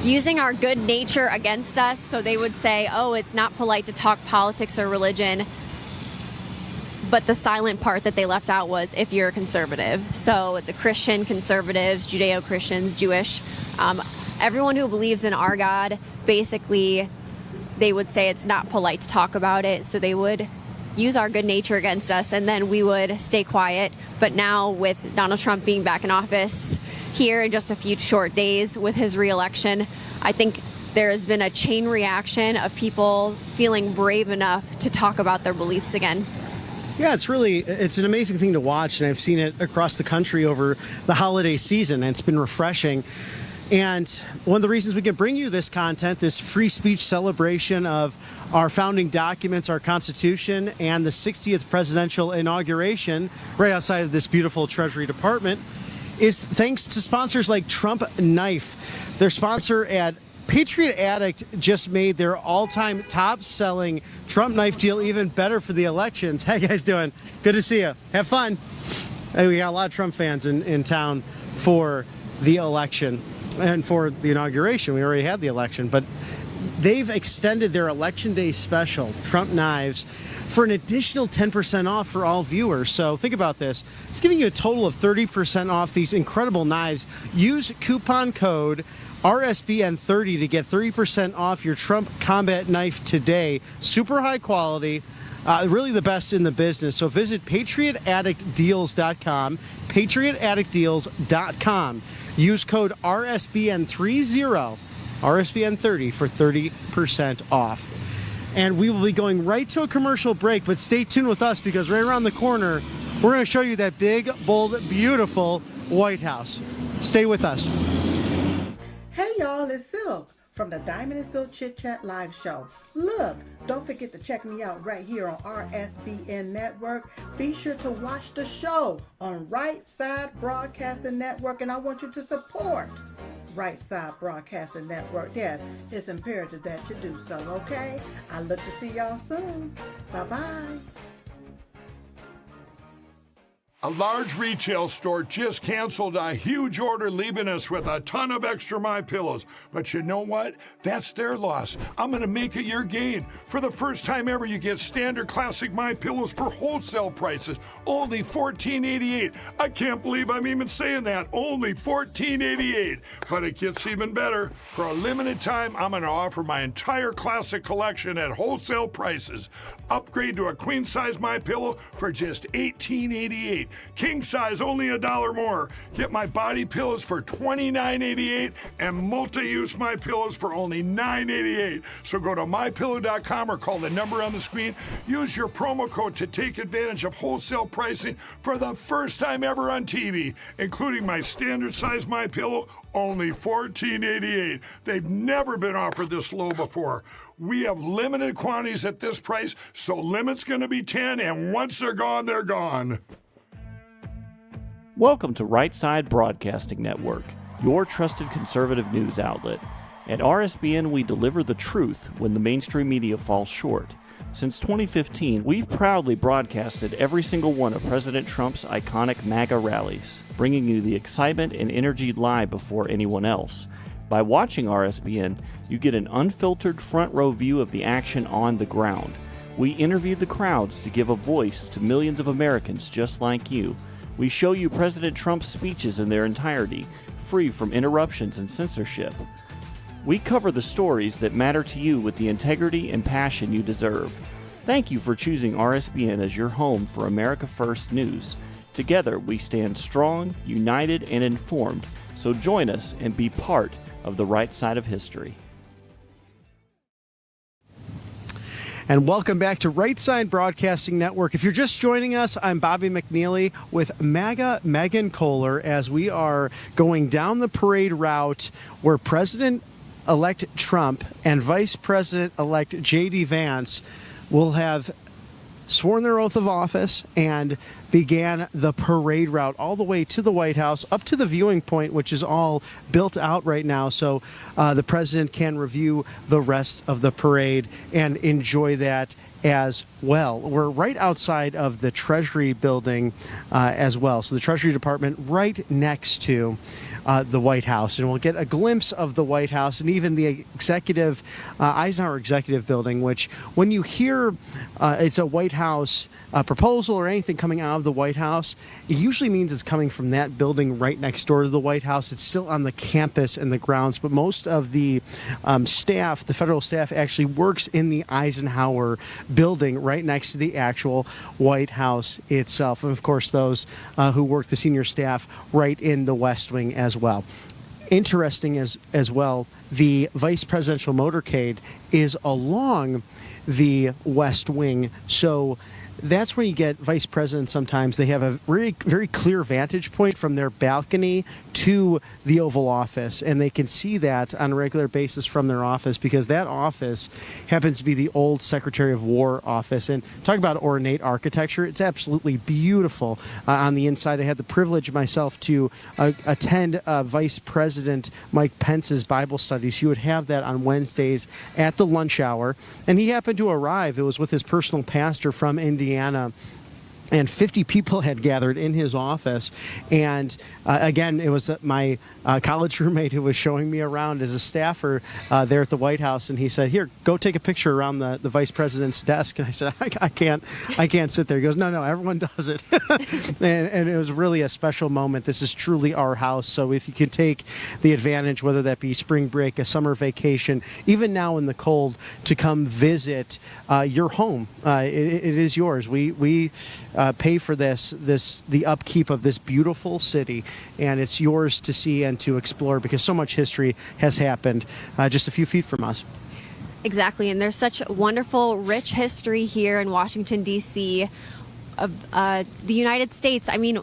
using our good nature against us. So they would say, it's not polite to talk politics or religion. But the silent part that they left out was if you're a conservative. So the Christian conservatives, Judeo-Christians, Jewish, everyone who believes in our God, basically, they would say it's not polite to talk about it. So they would use our good nature against us, and then we would stay quiet. But now with Donald Trump being back in office here in just a few short days with his re-election, I think there has been a chain reaction of people feeling brave enough to talk about their beliefs again. Yeah, it's an amazing thing to watch, and I've seen it across the country over the holiday season, and it's been refreshing. And one of the reasons we can bring you this content, this free speech celebration of our founding documents, our Constitution, and the 60th presidential inauguration right outside of this beautiful Treasury Department, is thanks to sponsors like Trump Knife. Their sponsor at Patriot Addict just made their all-time top-selling Trump knife deal even better for the elections. How you guys doing? Good to see you. Have fun. Hey, we got a lot of Trump fans in town for the election and for the inauguration. We already had the election, but they've extended their Election Day special, Trump Knives, for an additional 10% off for all viewers. So think about this. It's giving you a total of 30% off these incredible knives. Use coupon code RSBN30 to get 30% off your Trump combat knife today. Super high quality, really the best in the business. So visit PatriotAddictDeals.com, PatriotAddictDeals.com. Use code RSBN30, RSBN30 for 30% off. And we will be going right to a commercial break, but stay tuned with us because right around the corner, we're going to show you that big, bold, beautiful White House. Stay with us. Hey y'all, it's Silk from the Diamond and Silk Chit Chat live show. Look, don't forget to check me out right here on RSBN Network. Be sure to watch the show on Right Side Broadcasting Network, and I want you to support Right Side Broadcasting Network. Yes, it's imperative that you do so, okay? I look to see y'all soon. Bye-bye. A large retail store just canceled a huge order, leaving us with a ton of extra My Pillows. But you know what? That's their loss. I'm going to make it your gain. For the first time ever, you get standard classic My Pillows for wholesale prices, only $14.88. I can't believe I'm even saying that. Only $14.88. But it gets even better. For a limited time, I'm going to offer my entire classic collection at wholesale prices. Upgrade to a queen size My Pillow for just $18.88. King size only $1 more. Get my body pillows for $29.88 and multi-use My Pillows for only $9.88. So go to mypillow.com or call the number on the screen. Use your promo code to take advantage of wholesale pricing for the first time ever on TV, including my standard size My Pillow, only $14.88. They've never been offered this low before. We have limited quantities at this price, so limit's going to be 10, and once they're gone, they're gone. Welcome to Right Side Broadcasting Network, your trusted conservative news outlet. At RSBN, we deliver the truth when the mainstream media falls short. Since 2015, we've proudly broadcasted every single one of President Trump's iconic MAGA rallies, bringing you the excitement and energy live before anyone else. By watching RSBN, you get an unfiltered front row view of the action on the ground. We interview the crowds to give a voice to millions of Americans just like you. We show you President Trump's speeches in their entirety, free from interruptions and censorship. We cover the stories that matter to you with the integrity and passion you deserve. Thank you for choosing RSBN as your home for America First News. Together, we stand strong, united, and informed. So join us and be part of the right side of history. And welcome back to Right Side Broadcasting Network. If you're just joining us, I'm Bobby McNeely with MAGA Megan Kohler as we are going down the parade route where President-elect Trump and Vice President-elect J.D. Vance will have sworn their oath of office and began the parade route all the way to the White House, up to the viewing point, which is all built out right now, so the president can review the rest of the parade and enjoy that as well. We're right outside of the Treasury building as well, so the Treasury Department right next to the White House, and we'll get a glimpse of the White House and even the executive Eisenhower Executive Building, which when you hear it's a White House proposal or anything coming out of the White House, it usually means it's coming from that building right next door to the White House. It's still on the campus and the grounds, but most of the staff, the federal staff, actually works in the Eisenhower building right next to the actual White House itself. And of course, those who work the senior staff right in the West Wing as well. Interesting as well, the vice presidential motorcade is along the West Wing, so that's when you get vice presidents. Sometimes they have a very, very clear vantage point from their balcony to the Oval Office, and they can see that on a regular basis from their office, because that office happens to be the old Secretary of War office. And talk about ornate architecture, it's absolutely beautiful on the inside. I had the privilege myself to attend Vice President Mike Pence's Bible studies. He would have that on Wednesdays at the lunch hour, and he happened to arrive. It was with his personal pastor from Indiana, and 50 people had gathered in his office. And again, it was my college roommate who was showing me around as a staffer there at the White House. And he said, "Here, go take a picture around the vice president's desk." And I said, I can't sit there. He goes, no, everyone does it. and it was really a special moment. This is truly our house. So if you can take the advantage, whether that be spring break, a summer vacation, even now in the cold, to come visit your home, it is yours. We pay for the upkeep of this beautiful city, and it's yours to see and to explore, because so much history has happened just a few feet from us. Exactly, and there's such wonderful, rich history here in Washington, D.C. of the United States. I mean,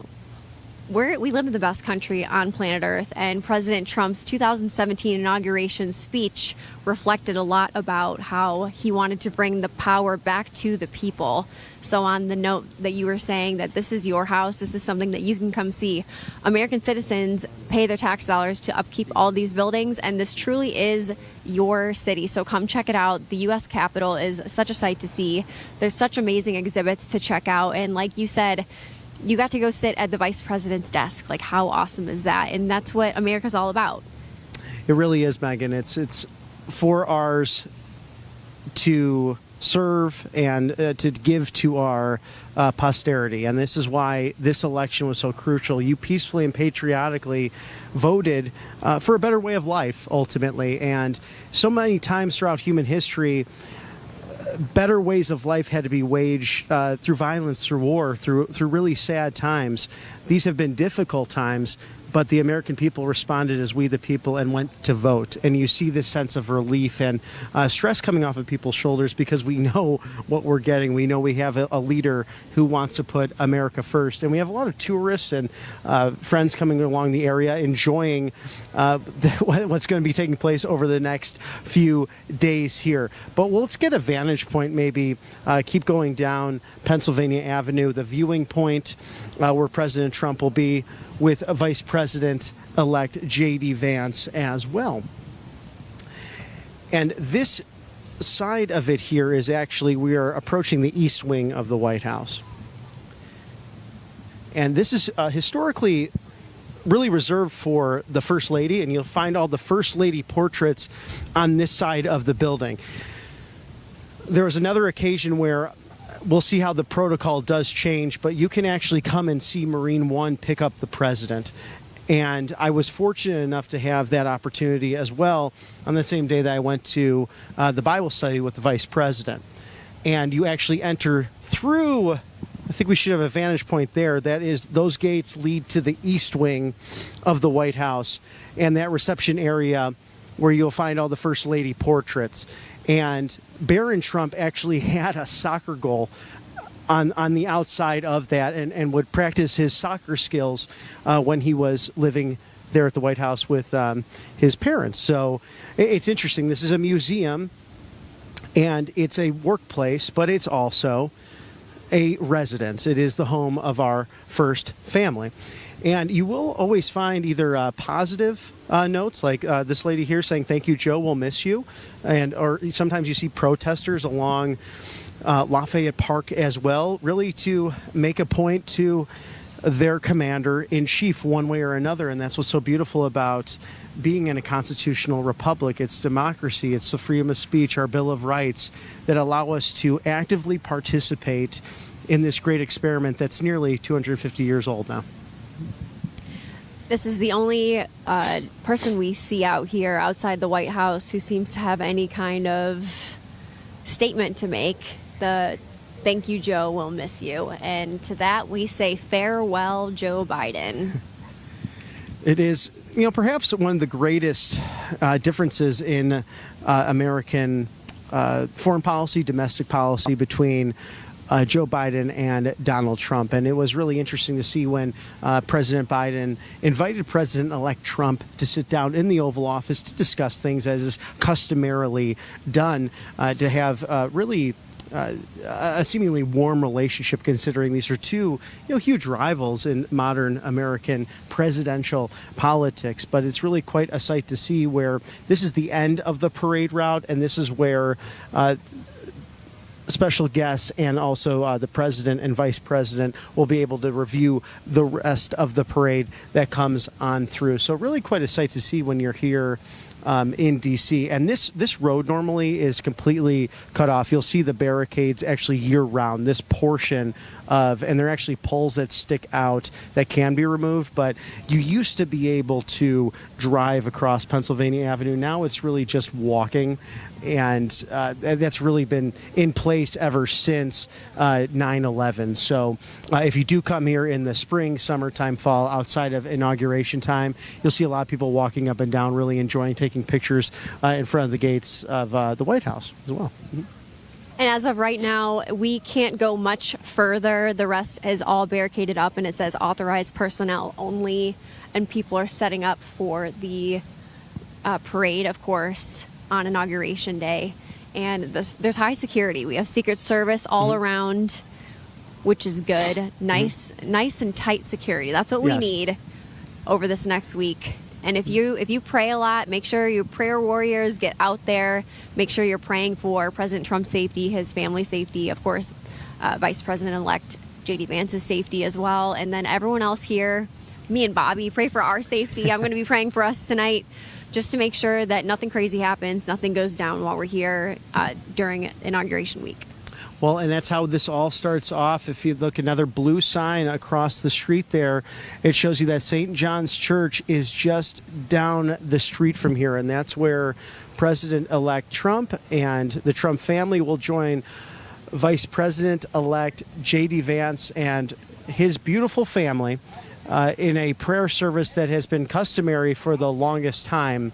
we live in the best country on planet Earth, and President Trump's 2017 inauguration speech reflected a lot about how he wanted to bring the power back to the people. So on the note that you were saying that this is your house, this is something that you can come see. American citizens pay their tax dollars to upkeep all these buildings, and this truly is your city. So come check it out. The U.S. Capitol is such a sight to see. There's such amazing exhibits to check out, and like you said, you got to go sit at the vice president's desk. Like, how awesome is that? And that's what America's all about. It really is, Megan. It's for ours to serve and to give to our posterity. And this is why this election was so crucial. You peacefully and patriotically voted for a better way of life, ultimately. And so many times throughout human history, better ways of life had to be waged through violence, through war, through really sad times. These have been difficult times, but the American people responded as we the people and went to vote. And you see this sense of relief and stress coming off of people's shoulders because we know what we're getting. We know we have a leader who wants to put America first. And we have a lot of tourists and friends coming along the area enjoying what's going to be taking place over the next few days here. But let's get a vantage point, maybe keep going down Pennsylvania Avenue, the viewing point where President Trump will be with Vice President-elect J.D. Vance as well. And this side of it here is actually, we are approaching the east wing of the White House. And this is historically really reserved for the First Lady, and you'll find all the First Lady portraits on this side of the building. There was another occasion where we'll see how the protocol does change, but you can actually come and see Marine One pick up the president. And I was fortunate enough to have that opportunity as well on the same day that I went to the Bible study with the vice president. And you actually enter through, I think we should have a vantage point there. That is, those gates lead to the east wing of the White House and that reception area where you'll find all the First Lady portraits. And Barron Trump actually had a soccer goal on the outside of that and would practice his soccer skills when he was living there at the White House with his parents. So it's interesting. This is a museum and it's a workplace, but it's also a residence. It is the home of our first family. And you will always find either positive notes, like this lady here saying, "Thank you, Joe, we'll miss you." Or sometimes you see protesters along Lafayette Park as well, really to make a point to their commander-in-chief one way or another. And that's what's so beautiful about being in a constitutional republic. It's democracy, it's the freedom of speech, our Bill of Rights that allow us to actively participate in this great experiment that's nearly 250 years old now. This is the only person we see out here outside the White House who seems to have any kind of statement to make. The "Thank you, Joe, we'll miss you." And to that we say farewell, Joe Biden. It is, perhaps one of the greatest differences in American foreign policy, domestic policy between Joe Biden and Donald Trump. And it was really interesting to see when President Biden invited President-elect Trump to sit down in the Oval Office to discuss things as is customarily done, to have really a seemingly warm relationship, considering these are two huge rivals in modern American presidential politics. But it's really quite a sight to see where this is the end of the parade route, and this is where special guests and also the president and vice president will be able to review the rest of the parade that comes on through. So really quite a sight to see when you're here in D.C. And this road normally is completely cut off. You'll see the barricades actually year-round. This portion of, and there are actually poles that stick out that can be removed, but you used to be able to drive across Pennsylvania Avenue. Now it's really just walking, and that's really been in place ever since 9/11. So if you do come here in the spring, summertime, fall, outside of inauguration time, you'll see a lot of people walking up and down, really enjoying taking pictures in front of the gates of the White House as well. Mm-hmm. And as of right now, we can't go much further. The rest is all barricaded up, and it says authorized personnel only. And people are setting up for the parade, of course, on Inauguration Day. And there's high security. We have Secret Service all around, which is good. Nice and tight security. That's what we need over this next week. And if you pray a lot, make sure your prayer warriors get out there. Make sure you're praying for President Trump's safety, his family safety, of course, Vice President-elect J.D. Vance's safety as well. And then everyone else here, me and Bobby, pray for our safety. I'm going to be praying for us tonight just to make sure that nothing crazy happens, nothing goes down while we're here during Inauguration Week. Well, and that's how this all starts off. If you look, another blue sign across the street there, it shows you that St. John's Church is just down the street from here, and that's where President-elect Trump and the Trump family will join Vice President-elect J.D. Vance and his beautiful family in a prayer service that has been customary for the longest time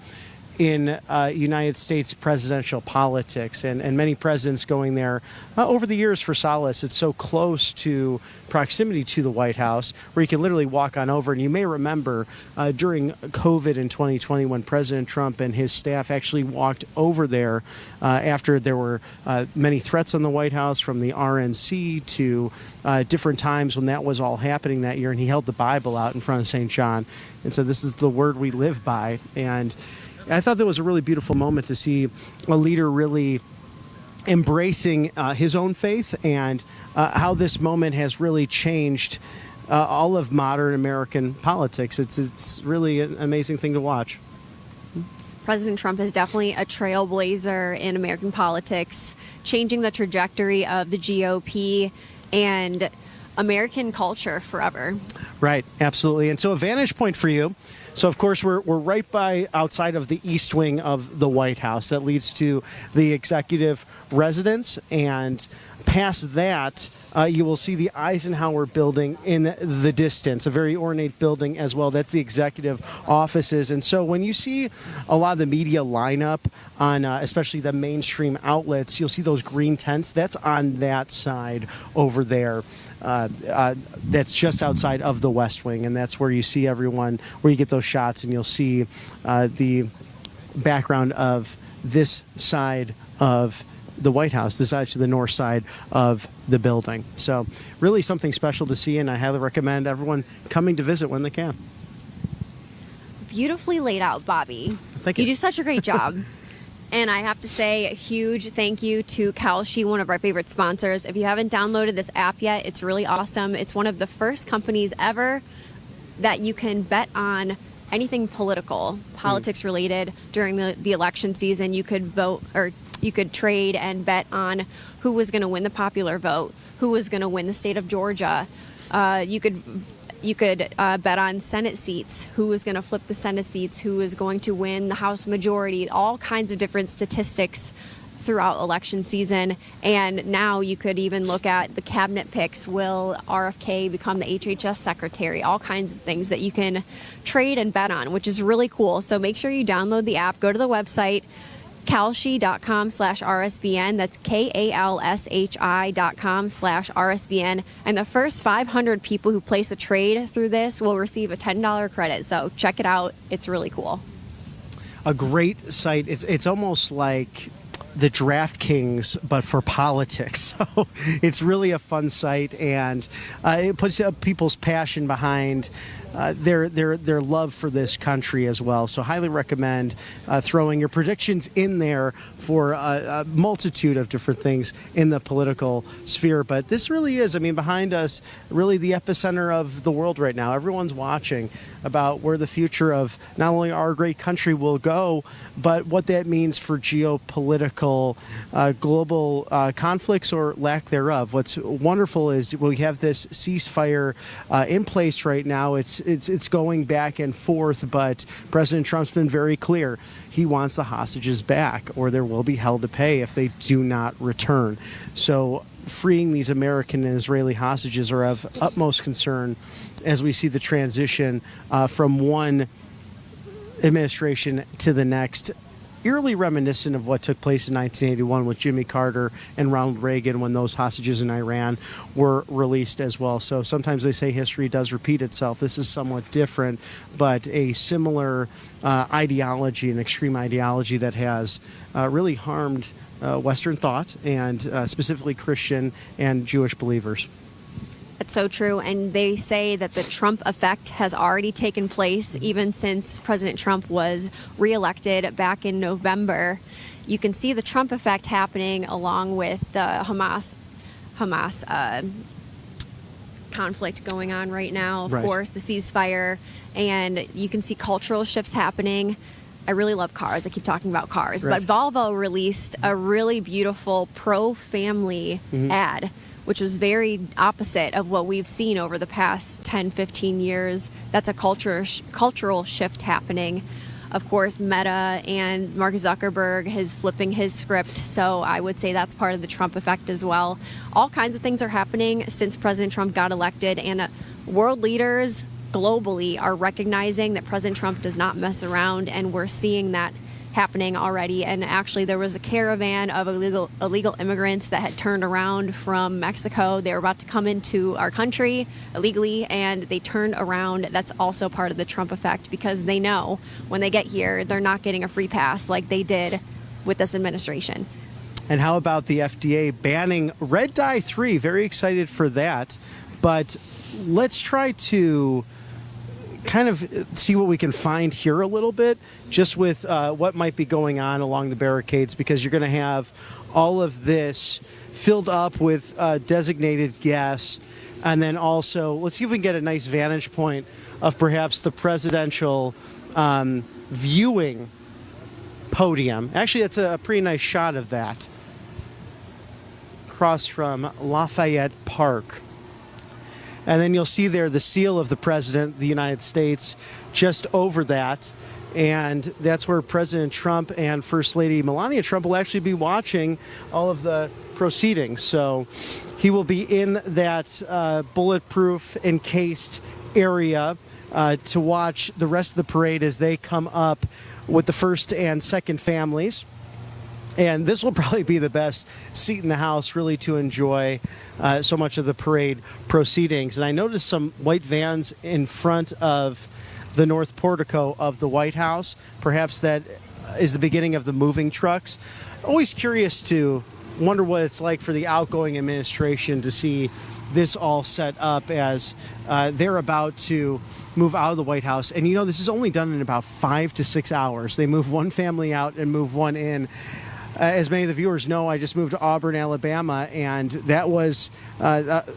in United States presidential politics, and many presidents going there over the years for solace. It's so close to proximity to the White House where you can literally walk on over. And you may remember during COVID in 2020 when President Trump and his staff actually walked over there after there were many threats on the White House from the RNC to different times when that was all happening that year. And he held the Bible out in front of St. John and said, "This is the word we live by." And I thought that was a really beautiful moment to see a leader really embracing his own faith and how this moment has really changed all of modern American politics. It's really an amazing thing to watch. President Trump is definitely a trailblazer in American politics, changing the trajectory of the GOP and American culture forever. Right, absolutely. And so a vantage point for you. So, of course, we're right by outside of the east wing of the White House that leads to the executive residence. And past that, you will see the Eisenhower building in the distance, a very ornate building as well. That's the executive offices. And so when you see a lot of the media lineup on especially the mainstream outlets, you'll see those green tents. That's on that side over there. That's just outside of the West Wing, and that's where you see everyone, where you get those shots, and you'll see the background of this side of the White House, this is actually the north side of the building. So really something special to see, and I highly recommend everyone coming to visit when they can. Beautifully laid out, Bobby. Thank you. You do such a great job. And I have to say a huge thank you to Kalshi, one of our favorite sponsors. If you haven't downloaded this app yet, it's really awesome. It's one of the first companies ever that you can bet on anything politics related during the election season. You could vote, or you could trade and bet on who was going to win the popular vote, who was going to win the state of Georgia. You could bet on Senate seats, who is going to flip the Senate seats, who is going to win the House majority, all kinds of different statistics throughout election season. And now you could even look at the cabinet picks. Will RFK become the HHS secretary? All kinds of things that you can trade and bet on, which is really cool. So make sure you download the app, go to the website, kalshi.com/RSBN. That's KALSHI.com/RSBN. And the first 500 people who place a trade through this will receive a $10 credit. So check it out. It's really cool. A great site. It's almost like the DraftKings, but for politics. So it's really a fun site, and it puts people's passion behind their love for this country as well. So highly recommend throwing your predictions in there for a multitude of different things in the political sphere. But this really is, I mean, behind us, really the epicenter of the world right now. Everyone's watching about where the future of not only our great country will go, but what that means for geopolitical global conflicts or lack thereof. What's wonderful is we have this ceasefire in place right now. It's going back and forth, but President Trump's been very clear. He wants the hostages back, or there will be hell to pay if they do not return. So freeing these American and Israeli hostages are of utmost concern as we see the transition from one administration to the next eerily reminiscent of what took place in 1981 with Jimmy Carter and Ronald Reagan when those hostages in Iran were released as well. So sometimes they say history does repeat itself. This is somewhat different, but a similar ideology, an extreme ideology that has really harmed Western thought and specifically Christian and Jewish believers. That's so true. And they say that the Trump effect has already taken place even since President Trump was reelected back in November. You can see the Trump effect happening along with the Hamas conflict going on right now, of course, the ceasefire. And you can see cultural shifts happening. I really love cars. I keep talking about cars. But Volvo released a really beautiful pro-family ad, which was very opposite of what we've seen over the past 10, 15 years. That's a cultural shift happening. Of course, Meta and Mark Zuckerberg is flipping his script, so I would say that's part of the Trump effect as well. All kinds of things are happening since President Trump got elected, and world leaders globally are recognizing that President Trump does not mess around, and we're seeing that happening already. And actually there was a caravan of illegal immigrants that had turned around from Mexico. They were about to come into our country illegally, and they turned around. That's also part of the Trump effect, because they know when they get here they're not getting a free pass like they did with this administration. And how about the FDA banning red dye 3? Very excited for that. But let's try to kind of see what we can find here a little bit, just with what might be going on along the barricades, because you're going to have all of this filled up with designated guests. And then also, let's see if we can get a nice vantage point of perhaps the presidential viewing podium. Actually, that's a pretty nice shot of that across from Lafayette Park. And then you'll see there the seal of the President of the United States just over that. And that's where President Trump and First Lady Melania Trump will actually be watching all of the proceedings. So he will be in that bulletproof encased area to watch the rest of the parade as they come up with the first and second families. And this will probably be the best seat in the house, really, to enjoy so much of the parade proceedings. And I noticed some white vans in front of the north portico of the White House. Perhaps that is the beginning of the moving trucks. Always curious to wonder what it's like for the outgoing administration to see this all set up as they're about to move out of the White House. And, you know, this is only done in about 5 to 6 hours. They move one family out and move one in. As many of the viewers know, I just moved to Auburn, Alabama, and that was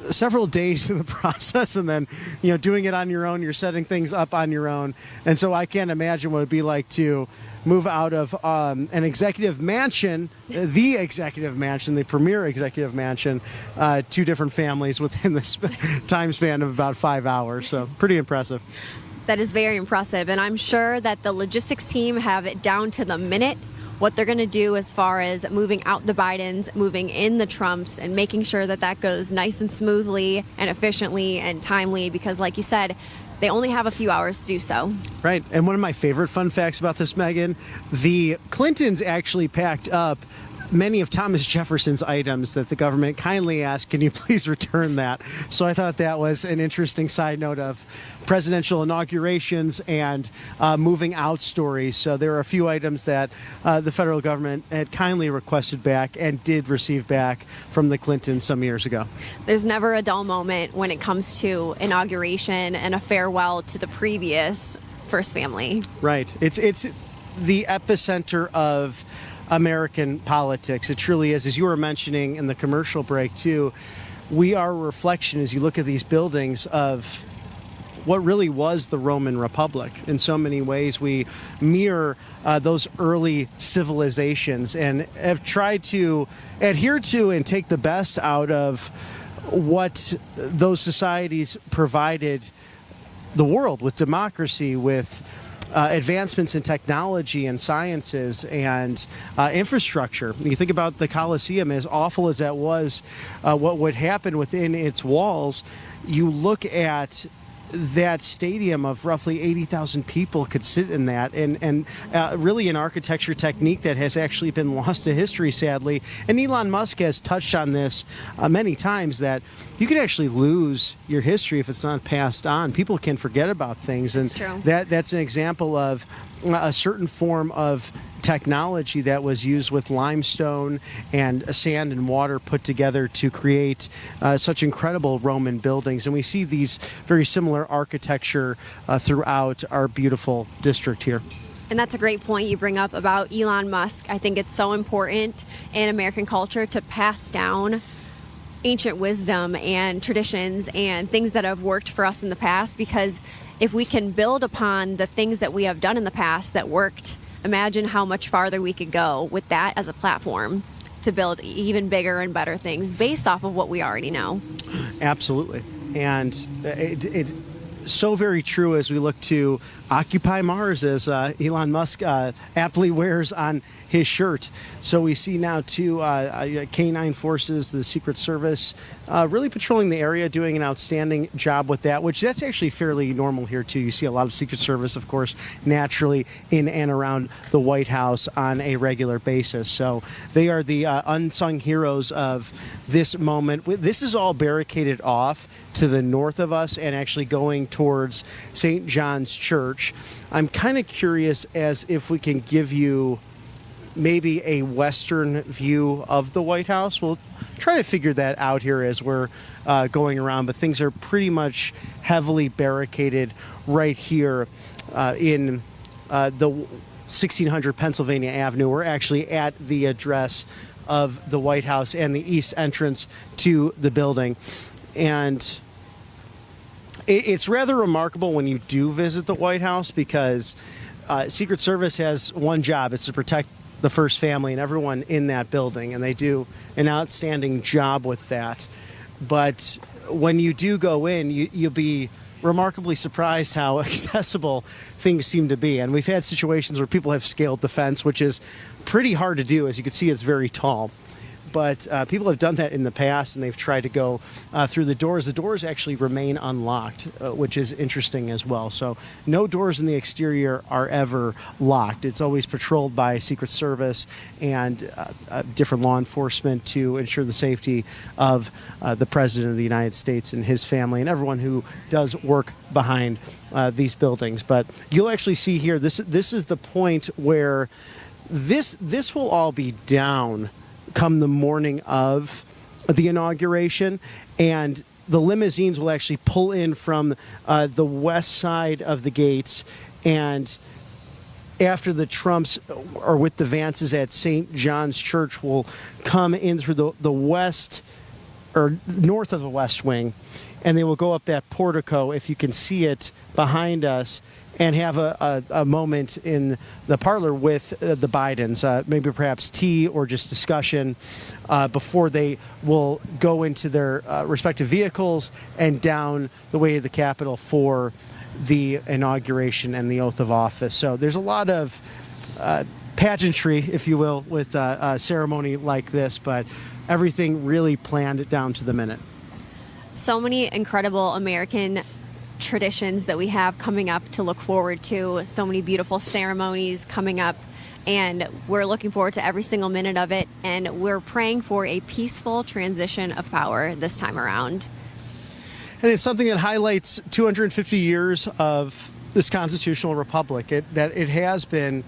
several days in the process. And then, you know, doing it on your own, you're setting things up on your own. And so I can't imagine what it'd be like to move out of an executive mansion, the executive mansion, the premier executive mansion, 2 different families within the time span of about 5 hours. So pretty impressive. That is very impressive. And I'm sure that the logistics team have it down to the minute what they're going to do as far as moving out the Bidens, moving in the Trumps, and making sure that that goes nice and smoothly and efficiently and timely, because like you said, they only have a few hours to do so. Right. And one of my favorite fun facts about this, Megan, the Clintons actually packed up many of Thomas Jefferson's items that the government kindly asked, can you please return that? So I thought that was an interesting side note of presidential inaugurations and moving out stories. So there are a few items that the federal government had kindly requested back and did receive back from the Clintons some years ago. There's never a dull moment when it comes to inauguration and a farewell to the previous first family. Right. It's the epicenter of American politics. It truly is. As you were mentioning in the commercial break too, we are a reflection, as you look at these buildings, of what really was the Roman Republic. In so many ways, we mirror those early civilizations and have tried to adhere to and take the best out of what those societies provided the world with democracy, with advancements in technology and sciences and infrastructure. You think about the Colosseum, as awful as that was, what would happen within its walls. You look at that stadium of roughly 80,000 people could sit in that, and really an architecture technique that has actually been lost to history, sadly. And Elon Musk has touched on this many times, that you can actually lose your history if it's not passed on. People can forget about things, and that's an example of a certain form of technology that was used with limestone and sand and water put together to create such incredible Roman buildings. And we see these very similar architecture throughout our beautiful district here. And that's a great point you bring up about Elon Musk. I think it's so important in American culture to pass down ancient wisdom and traditions and things that have worked for us in the past, because if we can build upon the things that we have done in the past that worked, imagine how much farther we could go with that as a platform to build even bigger and better things based off of what we already know. Absolutely. And it so very true as we look to occupy Mars, as Elon Musk aptly wears on his shirt. So we see now too K-9 forces, the Secret Service, really patrolling the area, doing an outstanding job with that, which that's actually fairly normal here too. You see a lot of Secret Service, of course, naturally in and around the White House on a regular basis. So they are the unsung heroes of this moment. This is all barricaded off to the north of us and actually going towards St. John's Church. I'm kind of curious as if we can give you maybe a western view of the White House. We'll try to figure that out here as we're going around, but things are pretty much heavily barricaded right here in the 1600 Pennsylvania Avenue. We're actually at the address of the White House and the east entrance to the building. And it's rather remarkable when you do visit the White House, because Secret Service has one job. It's to protect the first family and everyone in that building, and they do an outstanding job with that. But when you do go in, you'll be remarkably surprised how accessible things seem to be. And we've had situations where people have scaled the fence, which is pretty hard to do. As you can see, it's very tall. But people have done that in the past, and they've tried to go through the doors. The doors actually remain unlocked, which is interesting as well. So no doors in the exterior are ever locked. It's always patrolled by Secret Service and different law enforcement to ensure the safety of the President of the United States and his family and everyone who does work behind these buildings. But you'll actually see here, this is the point where this will all be down come the morning of the inauguration, and the limousines will actually pull in from the west side of the gates, and after the Trumps or with the Vances at St. John's Church will come in through the west or north of the West Wing, and they will go up that portico, if you can see it behind us, and have a moment in the parlor with the Bidens, maybe perhaps tea or just discussion before they will go into their respective vehicles and down the way to the Capitol for the inauguration and the oath of office. So there's a lot of pageantry, if you will, with a ceremony like this, but everything really planned down to the minute. So many incredible American traditions that we have coming up to look forward to, so many beautiful ceremonies coming up, and we're looking forward to every single minute of it, and we're praying for a peaceful transition of power this time around. And it's something that highlights 250 years of this constitutional republic. That it has been,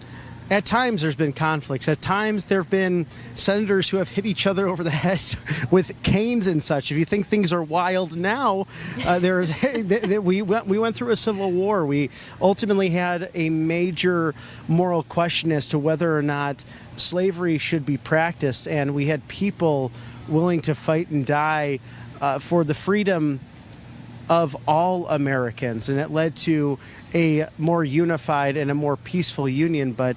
at times there's been conflicts. At times there have been senators who have hit each other over the heads with canes and such. If you think things are wild now, we went through a civil war. We ultimately had a major moral question as to whether or not slavery should be practiced, and we had people willing to fight and die for the freedom of all Americans, and it led to a more unified and a more peaceful union. But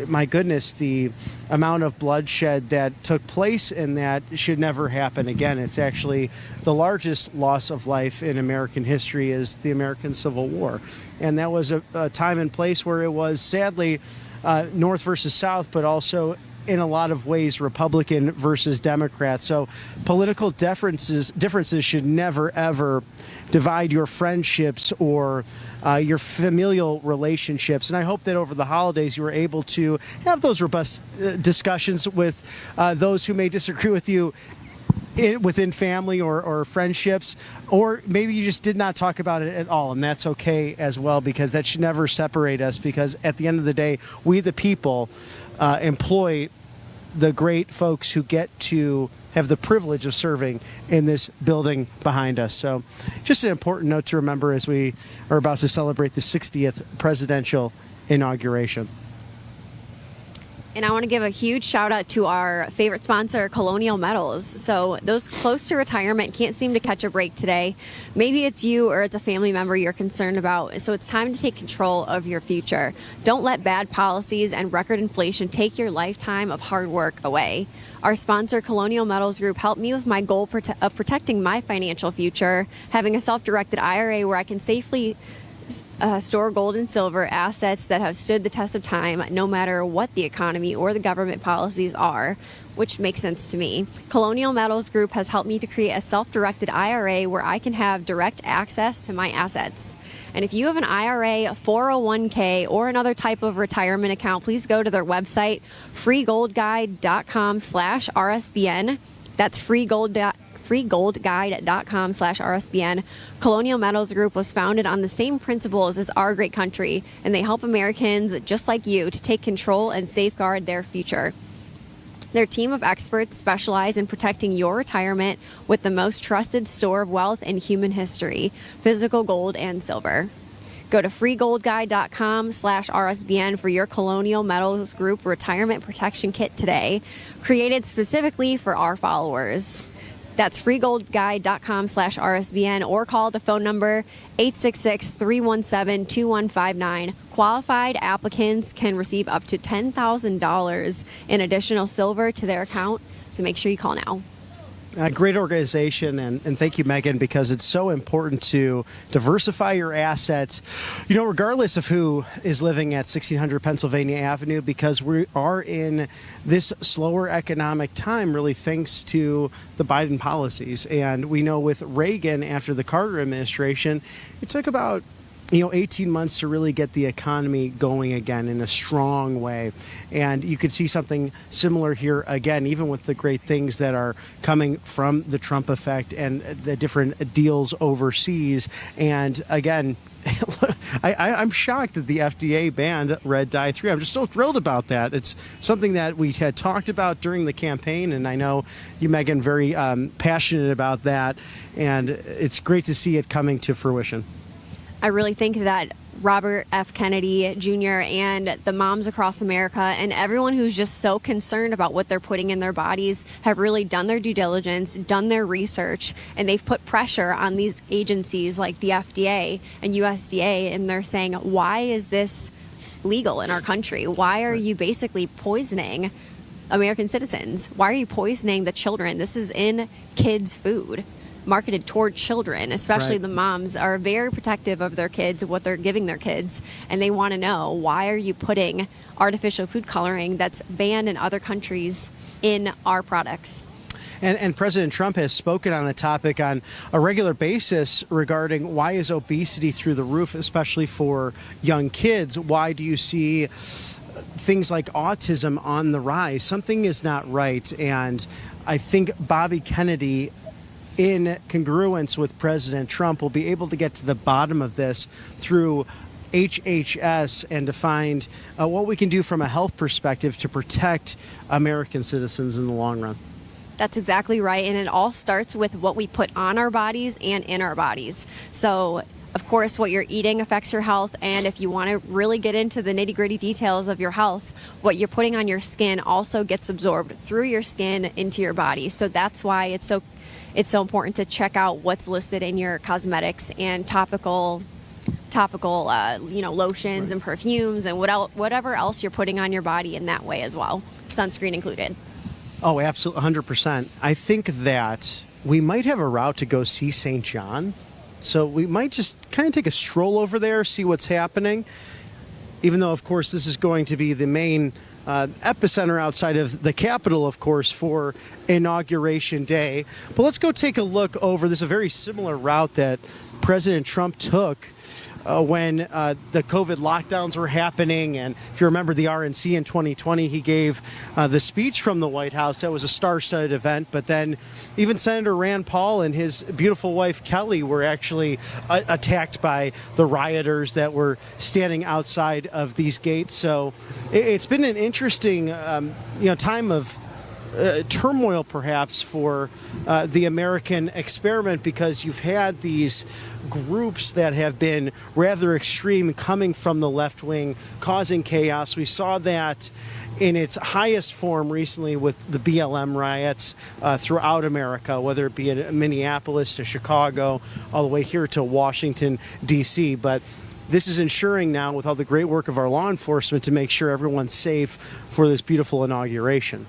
my goodness, the amount of bloodshed that took place in that should never happen again. It's actually the largest loss of life in American history is the American Civil War, and that was a time and place where it was sadly North versus South, but also in a lot of ways Republican versus Democrat. So political differences should never, ever divide your friendships or your familial relationships. And I hope that over the holidays you were able to have those robust discussions with those who may disagree with you within family or friendships, or maybe you just did not talk about it at all, and that's okay as well, because that should never separate us, because at the end of the day, we the people employ the great folks who get to have the privilege of serving in this building behind us. So just an important note to remember as we are about to celebrate the 60th presidential inauguration. And I want to give a huge shout out to our favorite sponsor, Colonial Metals. So those close to retirement can't seem to catch a break today. Maybe it's you or it's a family member you're concerned about. So it's time to take control of your future. Don't let bad policies and record inflation take your lifetime of hard work away. Our sponsor, Colonial Metals Group, helped me with my goal of protecting my financial future, having a self-directed IRA where I can safely store gold and silver, assets that have stood the test of time no matter what the economy or the government policies are, which makes sense to me. Colonial Metals Group has helped me to create a self-directed IRA where I can have direct access to my assets. And if you have an IRA, 401k, or another type of retirement account, please go to their website, freegoldguide.com/RSBN. That's freegoldguide.com/RSBN. Colonial Metals Group was founded on the same principles as our great country, and they help Americans just like you to take control and safeguard their future. Their team of experts specialize in protecting your retirement with the most trusted store of wealth in human history, physical gold and silver. Go to freegoldguide.com/RSBN for your Colonial Metals Group Retirement Protection Kit today, created specifically for our followers. That's freegoldguide.com/RSBN, or call the phone number 866-317-2159. Qualified applicants can receive up to $10,000 in additional silver to their account, so make sure you call now. Great organization, and thank you, Megan, because it's so important to diversify your assets, regardless of who is living at 1600 Pennsylvania Avenue, because we are in this slower economic time, really thanks to the Biden policies. And we know with Reagan, after the Carter administration, it took about 18 months to really get the economy going again in a strong way. And you could see something similar here again, even with the great things that are coming from the Trump effect and the different deals overseas. And again, I'm shocked that the FDA banned red dye 3. I'm just so thrilled about that. It's something that we had talked about during the campaign, and I know you, Megan, very passionate about that. And it's great to see it coming to fruition. I really think that Robert F. Kennedy Jr. and the moms across America and everyone who's just so concerned about what they're putting in their bodies have really done their due diligence, done their research, and they've put pressure on these agencies like the FDA and USDA, and they're saying, why is this legal in our country? Why are you basically poisoning American citizens? Why are you poisoning the children? This is in kids' food, marketed toward children, especially Right. The moms are very protective of their kids, what they're giving their kids, and they want to know, why are you putting artificial food coloring that's banned in other countries in our products? And President Trump has spoken on the topic on a regular basis regarding why is obesity through the roof, especially for young kids? Why do you see things like autism on the rise? Something is not right. And I think Bobby Kennedy, in congruence with President Trump, will be able to get to the bottom of this through HHS and to find what we can do from a health perspective to protect American citizens in the long run. That's exactly right. And it all starts with what we put on our bodies and in our bodies. So, of course, what you're eating affects your health. And if you want to really get into the nitty-gritty details of your health, what you're putting on your skin also gets absorbed through your skin into your body. So that's why it's so important to check out what's listed in your cosmetics and topical lotions and perfumes and whatever else you're putting on your body in that way as well, sunscreen included. Oh, absolutely, 100%. I think that we might have a route to go see St. John. So we might just kind of take a stroll over there, see what's happening. Even though, of course, this is going to be the main epicenter outside of the Capitol, of course, for Inauguration Day. But let's go take a look over. This is a very similar route that President Trump took when the COVID lockdowns were happening. And if you remember the RNC in 2020, he gave the speech from the White House. That was a star-studded event. But then even Senator Rand Paul and his beautiful wife Kelly were actually attacked by the rioters that were standing outside of these gates. So it's been an interesting time of turmoil perhaps for the American experiment, because you've had these groups that have been rather extreme coming from the left wing, causing chaos. We saw that in its highest form recently with the BLM riots throughout America, whether it be in Minneapolis to Chicago, all the way here to Washington, D.C. But this is ensuring now, with all the great work of our law enforcement, to make sure everyone's safe for this beautiful inauguration.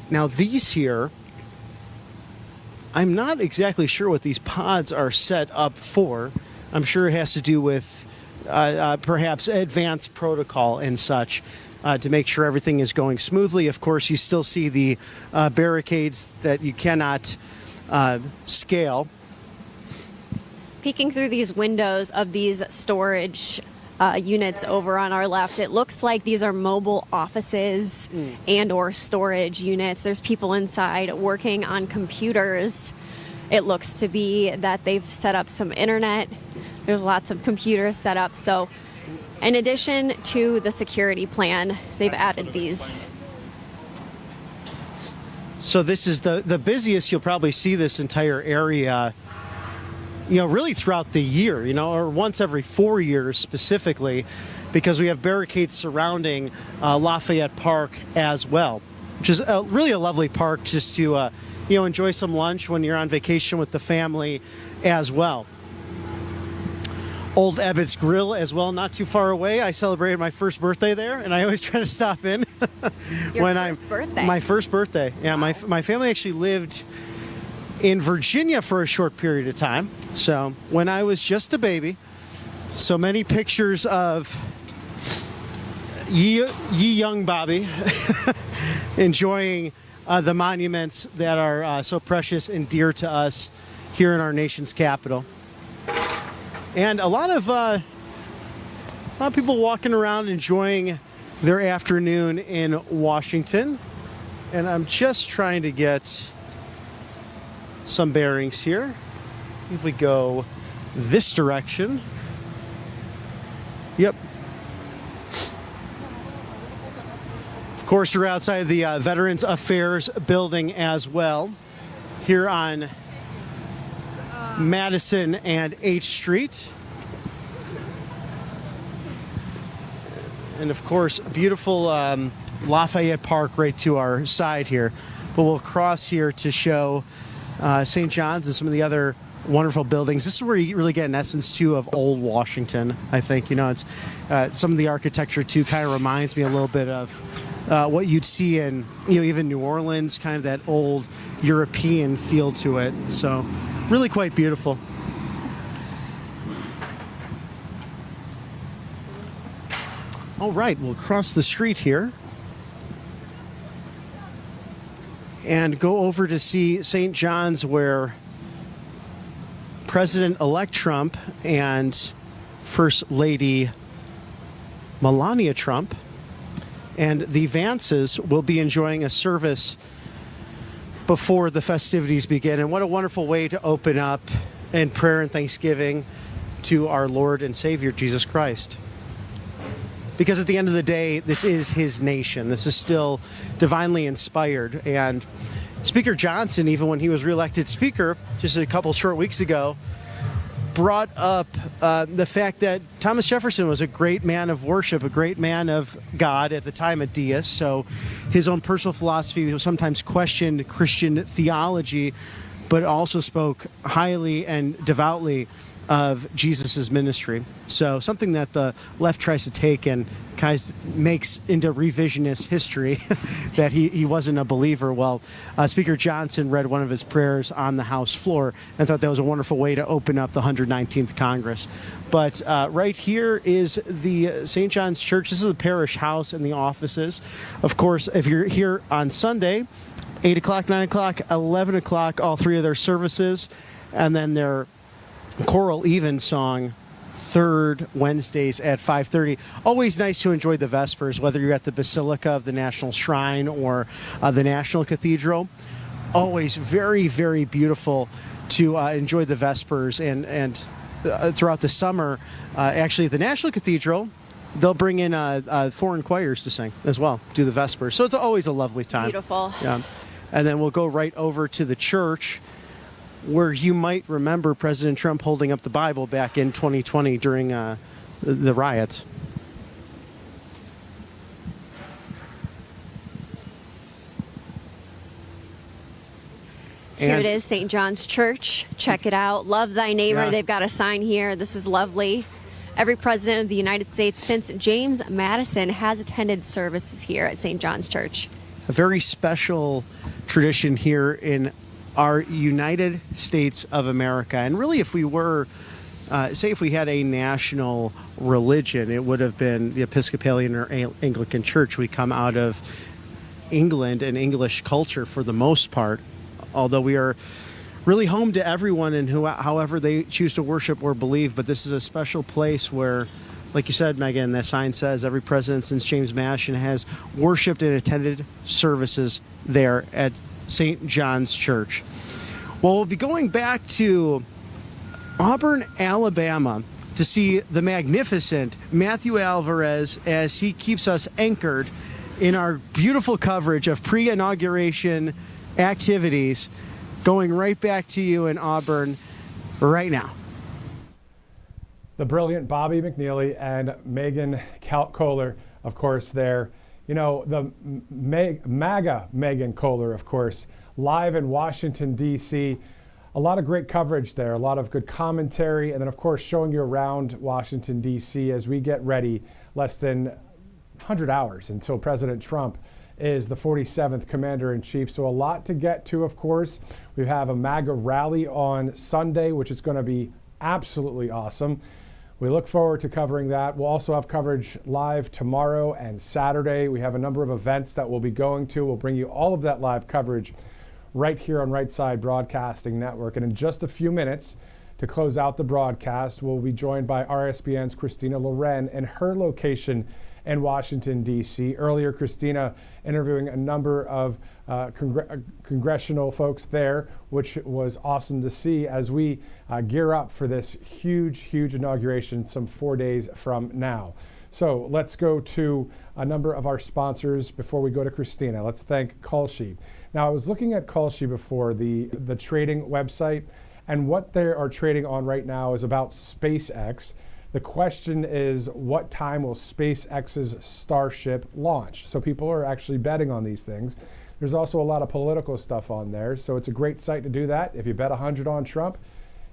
Now, these here, I'm not exactly sure what these pods are set up for. I'm sure it has to do with perhaps advanced protocol and such to make sure everything is going smoothly. Of course, you still see the barricades that you cannot scale. Peeking through these windows of these storage units over on our left, it looks like these are mobile offices and or storage units. There's people inside working on computers. It looks to be that they've set up some internet. There's lots of computers set up. So in addition to the security plan, they've added these. So this is the busiest you'll probably see this entire area, really throughout the year, or once every 4 years specifically, because we have barricades surrounding Lafayette Park as well, which is really a lovely park just to, enjoy some lunch when you're on vacation with the family as well. Old Ebbett's Grill as well, not too far away. I celebrated my first birthday there, and I always try to stop in. Birthday? My first birthday. Yeah, my family actually lived in Virginia for a short period of time. So when I was just a baby, so many pictures of ye young Bobby enjoying the monuments that are so precious and dear to us here in our nation's capital. And a lot of people walking around enjoying their afternoon in Washington. And I'm just trying to get some bearings here. If we go this direction. Yep. Of course, you're outside the Veterans Affairs building as well, here on Madison and H Street. And of course, beautiful Lafayette Park right to our side here. But we'll cross here to show St. John's and some of the other wonderful buildings. This is where you really get an essence too of old Washington. I think it's some of the architecture too kind of reminds me a little bit of what you'd see in even New Orleans, kind of that old European feel to it. So really quite beautiful. All right, we'll cross the street here and go over to see St. John's, where President-elect Trump and First Lady Melania Trump and the Vances will be enjoying a service before the festivities begin. And what a wonderful way to open up in prayer and thanksgiving to our Lord and Savior, Jesus Christ. Because at the end of the day, this is his nation. This is still divinely inspired. And Speaker Johnson, even when he was reelected Speaker just a couple short weeks ago, brought up the fact that Thomas Jefferson was a great man of worship, a great man of God, at the time a deist. So his own personal philosophy sometimes questioned Christian theology, but also spoke highly and devoutly of Jesus's ministry. So something that the left tries to take and kind of makes into revisionist history that he wasn't a believer. Well, Speaker Johnson read one of his prayers on the House floor and thought that was a wonderful way to open up the 119th Congress. But right here is the St. John's Church. This is the parish house and the offices. Of course, if you're here on Sunday, 8 o'clock, 9 o'clock, 11 o'clock, all three of their services, and then their choral evensong third Wednesdays at 5:30. Always nice to enjoy the Vespers, whether you're at the Basilica of the National Shrine or the National Cathedral. Always very, very beautiful to enjoy the Vespers. And throughout the summer, actually at the National Cathedral, they'll bring in foreign choirs to sing as well, do the Vespers. So it's always a lovely time. Beautiful. Yeah. And then we'll go right over to the church, where you might remember President Trump holding up the Bible back in 2020 during the riots. Here it is, St. John's Church. Check it out. Love thy neighbor. Yeah. They've got a sign here. This is lovely. Every president of the United States since James Madison has attended services here at St. John's Church. A very special tradition here in our United States of America. And really, if we were, say if we had a national religion, it would have been the Episcopalian or Anglican Church. We come out of England and English culture for the most part, although we are really home to everyone and however they choose to worship or believe. But this is a special place where, like you said, Megan, that sign says every president since James Madison has worshipped and attended services there at St. John's Church. Well, we'll be going back to Auburn, Alabama to see the magnificent Matthew Alvarez as he keeps us anchored in our beautiful coverage of pre-inauguration activities. Going right back to you in Auburn right now. The brilliant Bobby McNeely and Megan Kohler, of course, there. You know, the MAGA Megan Kohler, of course, live in Washington, D.C. A lot of great coverage there, a lot of good commentary, and then, of course, showing you around Washington, D.C. as we get ready less than 100 hours until President Trump is the 47th Commander-in-Chief. So a lot to get to, of course. We have a MAGA rally on Sunday, which is going to be absolutely awesome. We look forward to covering that. We'll also have coverage live tomorrow and Saturday. We have a number of events that we'll be going to. We'll bring you all of that live coverage right here on Right Side Broadcasting Network. And in just a few minutes, to close out the broadcast, we'll be joined by RSBN's Christina Loren and her location in Washington, D.C. Earlier, Christina interviewing a number of congressional folks there, which was awesome to see as we gear up for this huge, huge inauguration some 4 days from now. So let's go to a number of our sponsors before we go to Christina. Let's thank Kalshi. Now, I was looking at Kalshi before, the trading website, and what they are trading on right now is about SpaceX. The question is, what time will SpaceX's Starship launch? So people are actually betting on these things. There's also a lot of political stuff on there, so it's a great site to do that. If you bet 100 on Trump,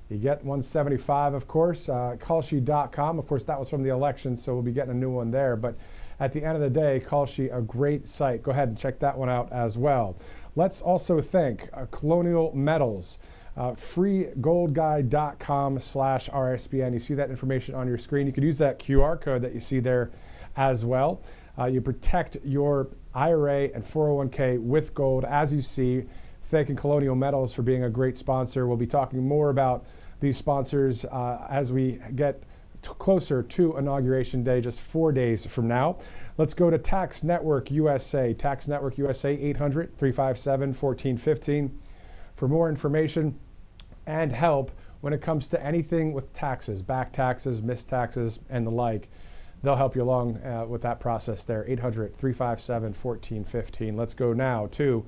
you get 175, of course. Kalshi.com, of course, that was from the election, so we'll be getting a new one there. But at the end of the day, Kalshi, a great site. Go ahead and check that one out as well. Let's also thank Colonial Metals. freegoldguide.com/RSBN. You see that information on your screen. You could use that QR code that you see there as well. You protect your IRA and 401k with gold, as you see. Thanking Colonial Metals for being a great sponsor. We'll be talking more about these sponsors as we get closer to Inauguration Day, just 4 days from now. Let's go to Tax Network USA. Tax Network USA, 800-357-1415. For more information and help when it comes to anything with taxes, back taxes, missed taxes, and the like. They'll help you along with that process there. 800-357-1415. Let's go now to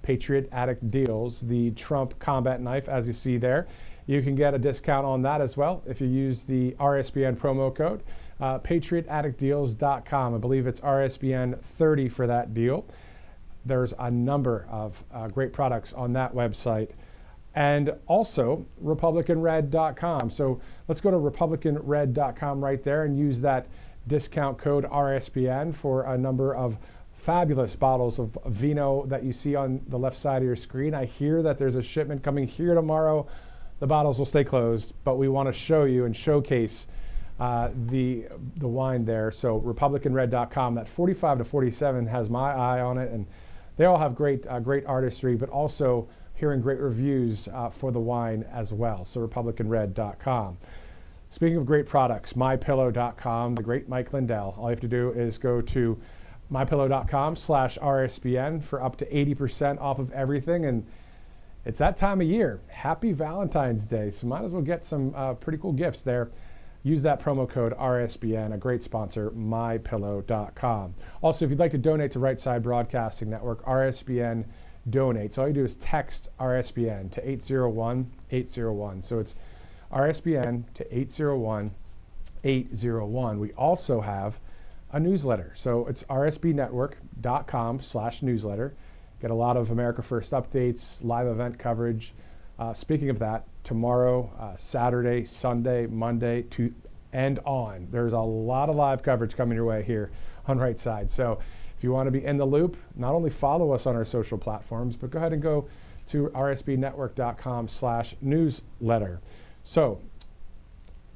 Patriot Addict Deals, the Trump combat knife, as you see there. You can get a discount on that as well if you use the RSBN promo code, patriotaddictdeals.com. I believe it's RSBN 30 for that deal. There's a number of great products on that website. And also RepublicanRed.com. So let's go to republicanred.com right there and use that discount code RSBN for a number of fabulous bottles of vino that you see on the left side of your screen. I hear that there's a shipment coming here tomorrow. The bottles will stay closed, but we want to show you and showcase the wine there. So republicanred.com, that 45 to 47 has my eye on it, and they all have great artistry, but also hearing great reviews for the wine as well. So republicanred.com. Speaking of great products, mypillow.com, the great Mike Lindell. All you have to do is go to mypillow.com/RSBN for up to 80% off of everything. And it's that time of year. Happy Valentine's Day. So might as well get some pretty cool gifts there. Use that promo code RSBN, a great sponsor, mypillow.com. Also, if you'd like to donate to Right Side Broadcasting Network, RSBN donates. All you do is text RSBN to 801-801. So it's RSBN to 801-801. We also have a newsletter. So it's rsbnetwork.com/newsletter. Get a lot of America First updates, live event coverage. Speaking of that, tomorrow, Saturday, Sunday, Monday, and on. There's a lot of live coverage coming your way here on Right Side. So if you want to be in the loop, not only follow us on our social platforms, but go ahead and go to rsbnetwork.com/newsletter. So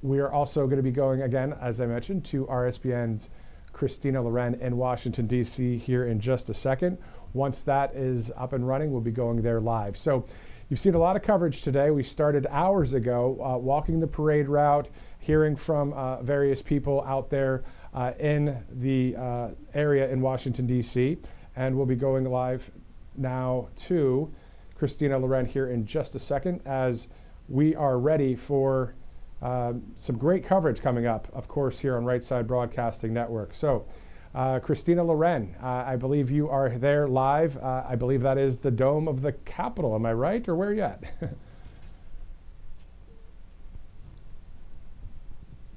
we are also going to be going again, as I mentioned, to RSBN's Christina Loren in Washington, D.C. here in just a second. Once that is up and running, we'll be going there live. So you've seen a lot of coverage today. We started hours ago walking the parade route, hearing from various people out there in the area in Washington, D.C. And we'll be going live now to Christina Loren here in just a second as we are ready for some great coverage coming up, of course, here on Right Side Broadcasting Network. So, Christina Loren, I believe you are there live. I believe that is the dome of the Capitol. Am I right, or where are you at?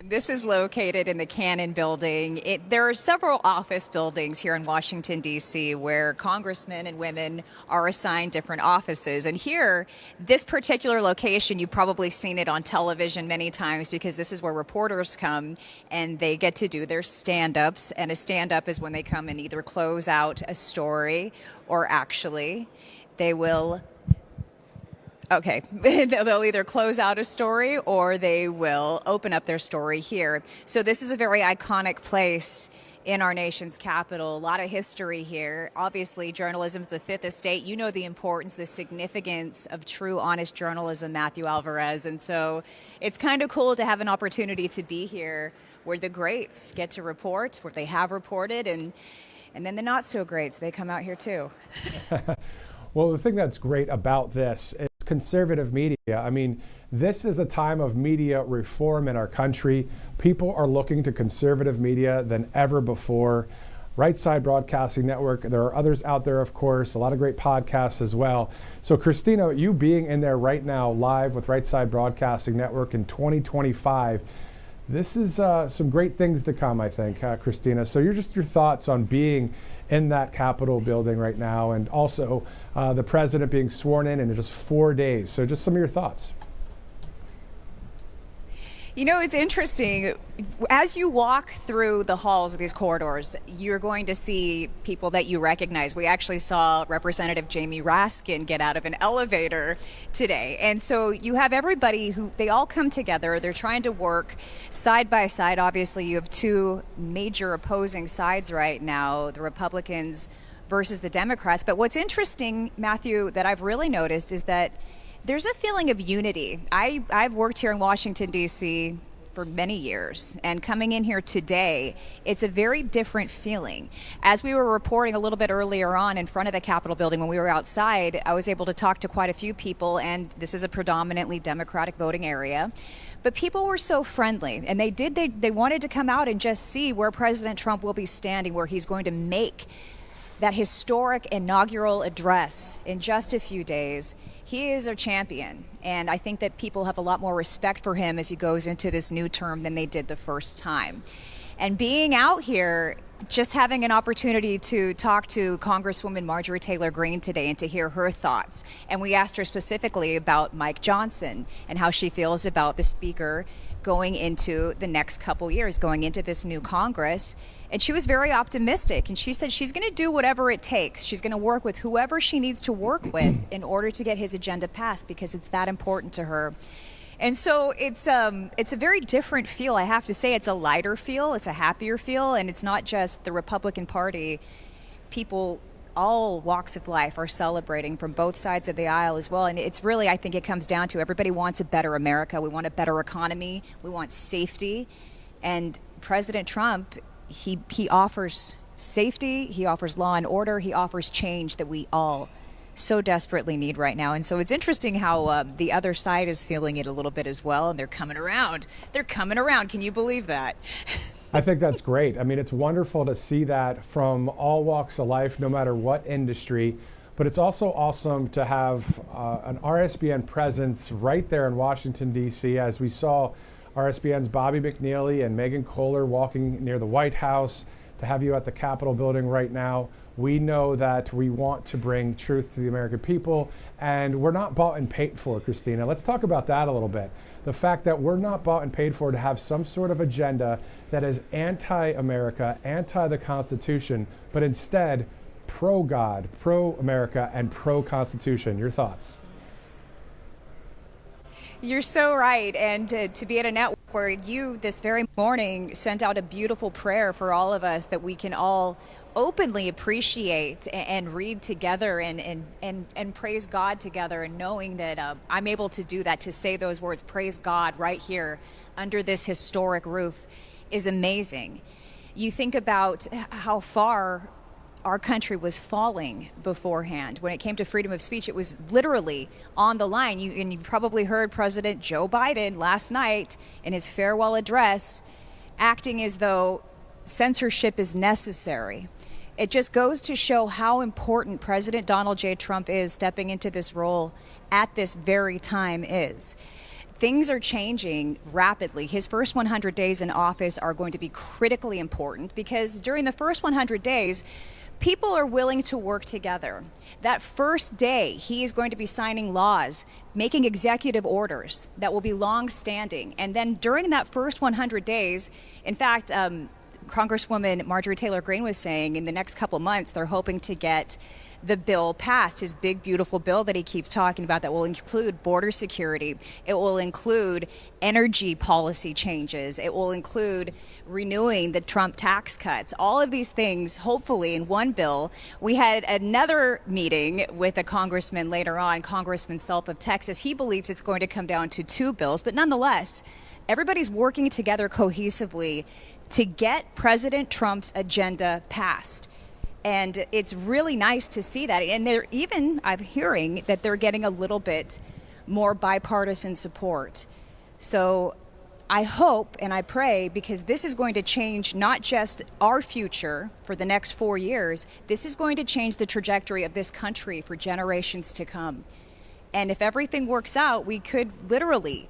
This is located in the Cannon Building. There are several office buildings here in Washington, D.C., where congressmen and women are assigned different offices. And here, this particular location, you've probably seen it on television many times because this is where reporters come and they get to do their stand-ups. And a stand-up is when they come and either close out a story or actually they will... Okay, they'll either close out a story or they will open up their story here. So this is a very iconic place in our nation's capital. A lot of history here. Obviously, journalism's the fifth estate. You know the importance, the significance of true, honest journalism, Matthew Alvarez. And so it's kind of cool to have an opportunity to be here where the greats get to report, where they have reported, and then the not-so-greats, they come out here too. Well, the thing that's great about this is conservative media. I mean, this is a time of media reform in our country. People are looking to conservative media than ever before. Right Side Broadcasting Network, there are others out there, of course, a lot of great podcasts as well. So, Christina, you being in there right now live with Right Side Broadcasting Network in 2025, this is some great things to come, I think, Christina. So your thoughts on being in that Capitol building right now, and also the president being sworn in just 4 days. So just some of your thoughts. You know, it's interesting. As you walk through the halls of these corridors, you're going to see people that you recognize. We actually saw Representative Jamie Raskin get out of an elevator today. And so you have everybody they all come together. They're trying to work side by side. Obviously, you have two major opposing sides right now, the Republicans versus the Democrats. But what's interesting, Matthew, that I've really noticed is that there's a feeling of unity. I've worked here in Washington, D.C. for many years, and coming in here today, it's a very different feeling. As we were reporting a little bit earlier on in front of the Capitol building when we were outside, I was able to talk to quite a few people, and this is a predominantly Democratic voting area. But people were so friendly, and they wanted to come out and just see where President Trump will be standing, where he's going to make that historic inaugural address in just a few days. He is a champion, and I think that people have a lot more respect for him as he goes into this new term than they did the first time. And being out here, just having an opportunity to talk to Congresswoman Marjorie Taylor Greene today and to hear her thoughts. And we asked her specifically about Mike Johnson and how she feels about the Speaker going into the next couple years, going into this new Congress. And she was very optimistic. And she said she's going to do whatever it takes. She's going to work with whoever she needs to work with in order to get his agenda passed, because it's that important to her. And so it's a very different feel. I have to say, it's a lighter feel. It's a happier feel. And it's not just the Republican Party. People, all walks of life, are celebrating from both sides of the aisle as well. And it's really, I think it comes down to everybody wants a better America. We want a better economy. We want safety. And President Trump, he offers safety. He offers law and order. He offers change that we all so desperately need right now. And so it's interesting how the other side is feeling it a little bit as well. And they're coming around. They're coming around. Can you believe that? I think that's great. I mean, it's wonderful to see that from all walks of life, no matter what industry. But it's also awesome to have an RSBN presence right there in Washington, D.C., as we saw RSBN's Bobby McNeely and Megan Kohler walking near the White House, to have you at the Capitol building right now. We know that we want to bring truth to the American people, and we're not bought and paid for, Christina. Let's talk about that a little bit. The fact that we're not bought and paid for to have some sort of agenda that is anti-America, anti the Constitution, but instead pro-God, pro-America, and pro-Constitution. Your thoughts? You're so right. And to be at a network where you this very morning sent out a beautiful prayer for all of us, that we can all openly appreciate and read together and praise God together, and knowing that I'm able to do that, to say those words, praise God, right here under this historic roof, is amazing. You think about how far our country was falling beforehand. When it came to freedom of speech, it was literally on the line. You probably heard President Joe Biden last night in his farewell address acting as though censorship is necessary. It just goes to show how important President Donald J. Trump is stepping into this role at this very time is. Things are changing rapidly. His first 100 days in office are going to be critically important, because during the first 100 days, people are willing to work together. That first day, he is going to be signing laws, making executive orders that will be long-standing. And then during that first 100 days, in fact, Congresswoman Marjorie Taylor Greene was saying in the next couple months, they're hoping to get the bill passed, his big, beautiful bill that he keeps talking about, that will include border security. It will include energy policy changes. It will include renewing the Trump tax cuts. All of these things, hopefully, in one bill. We had another meeting with a congressman later on, Congressman Self of Texas. He believes it's going to come down to two bills, but nonetheless, everybody's working together cohesively to get President Trump's agenda passed. And it's really nice to see that. And they're even, I'm hearing that they're getting a little bit more bipartisan support. So I hope and I pray, because this is going to change not just our future for the next 4 years, this is going to change the trajectory of this country for generations to come. And if everything works out, we could literally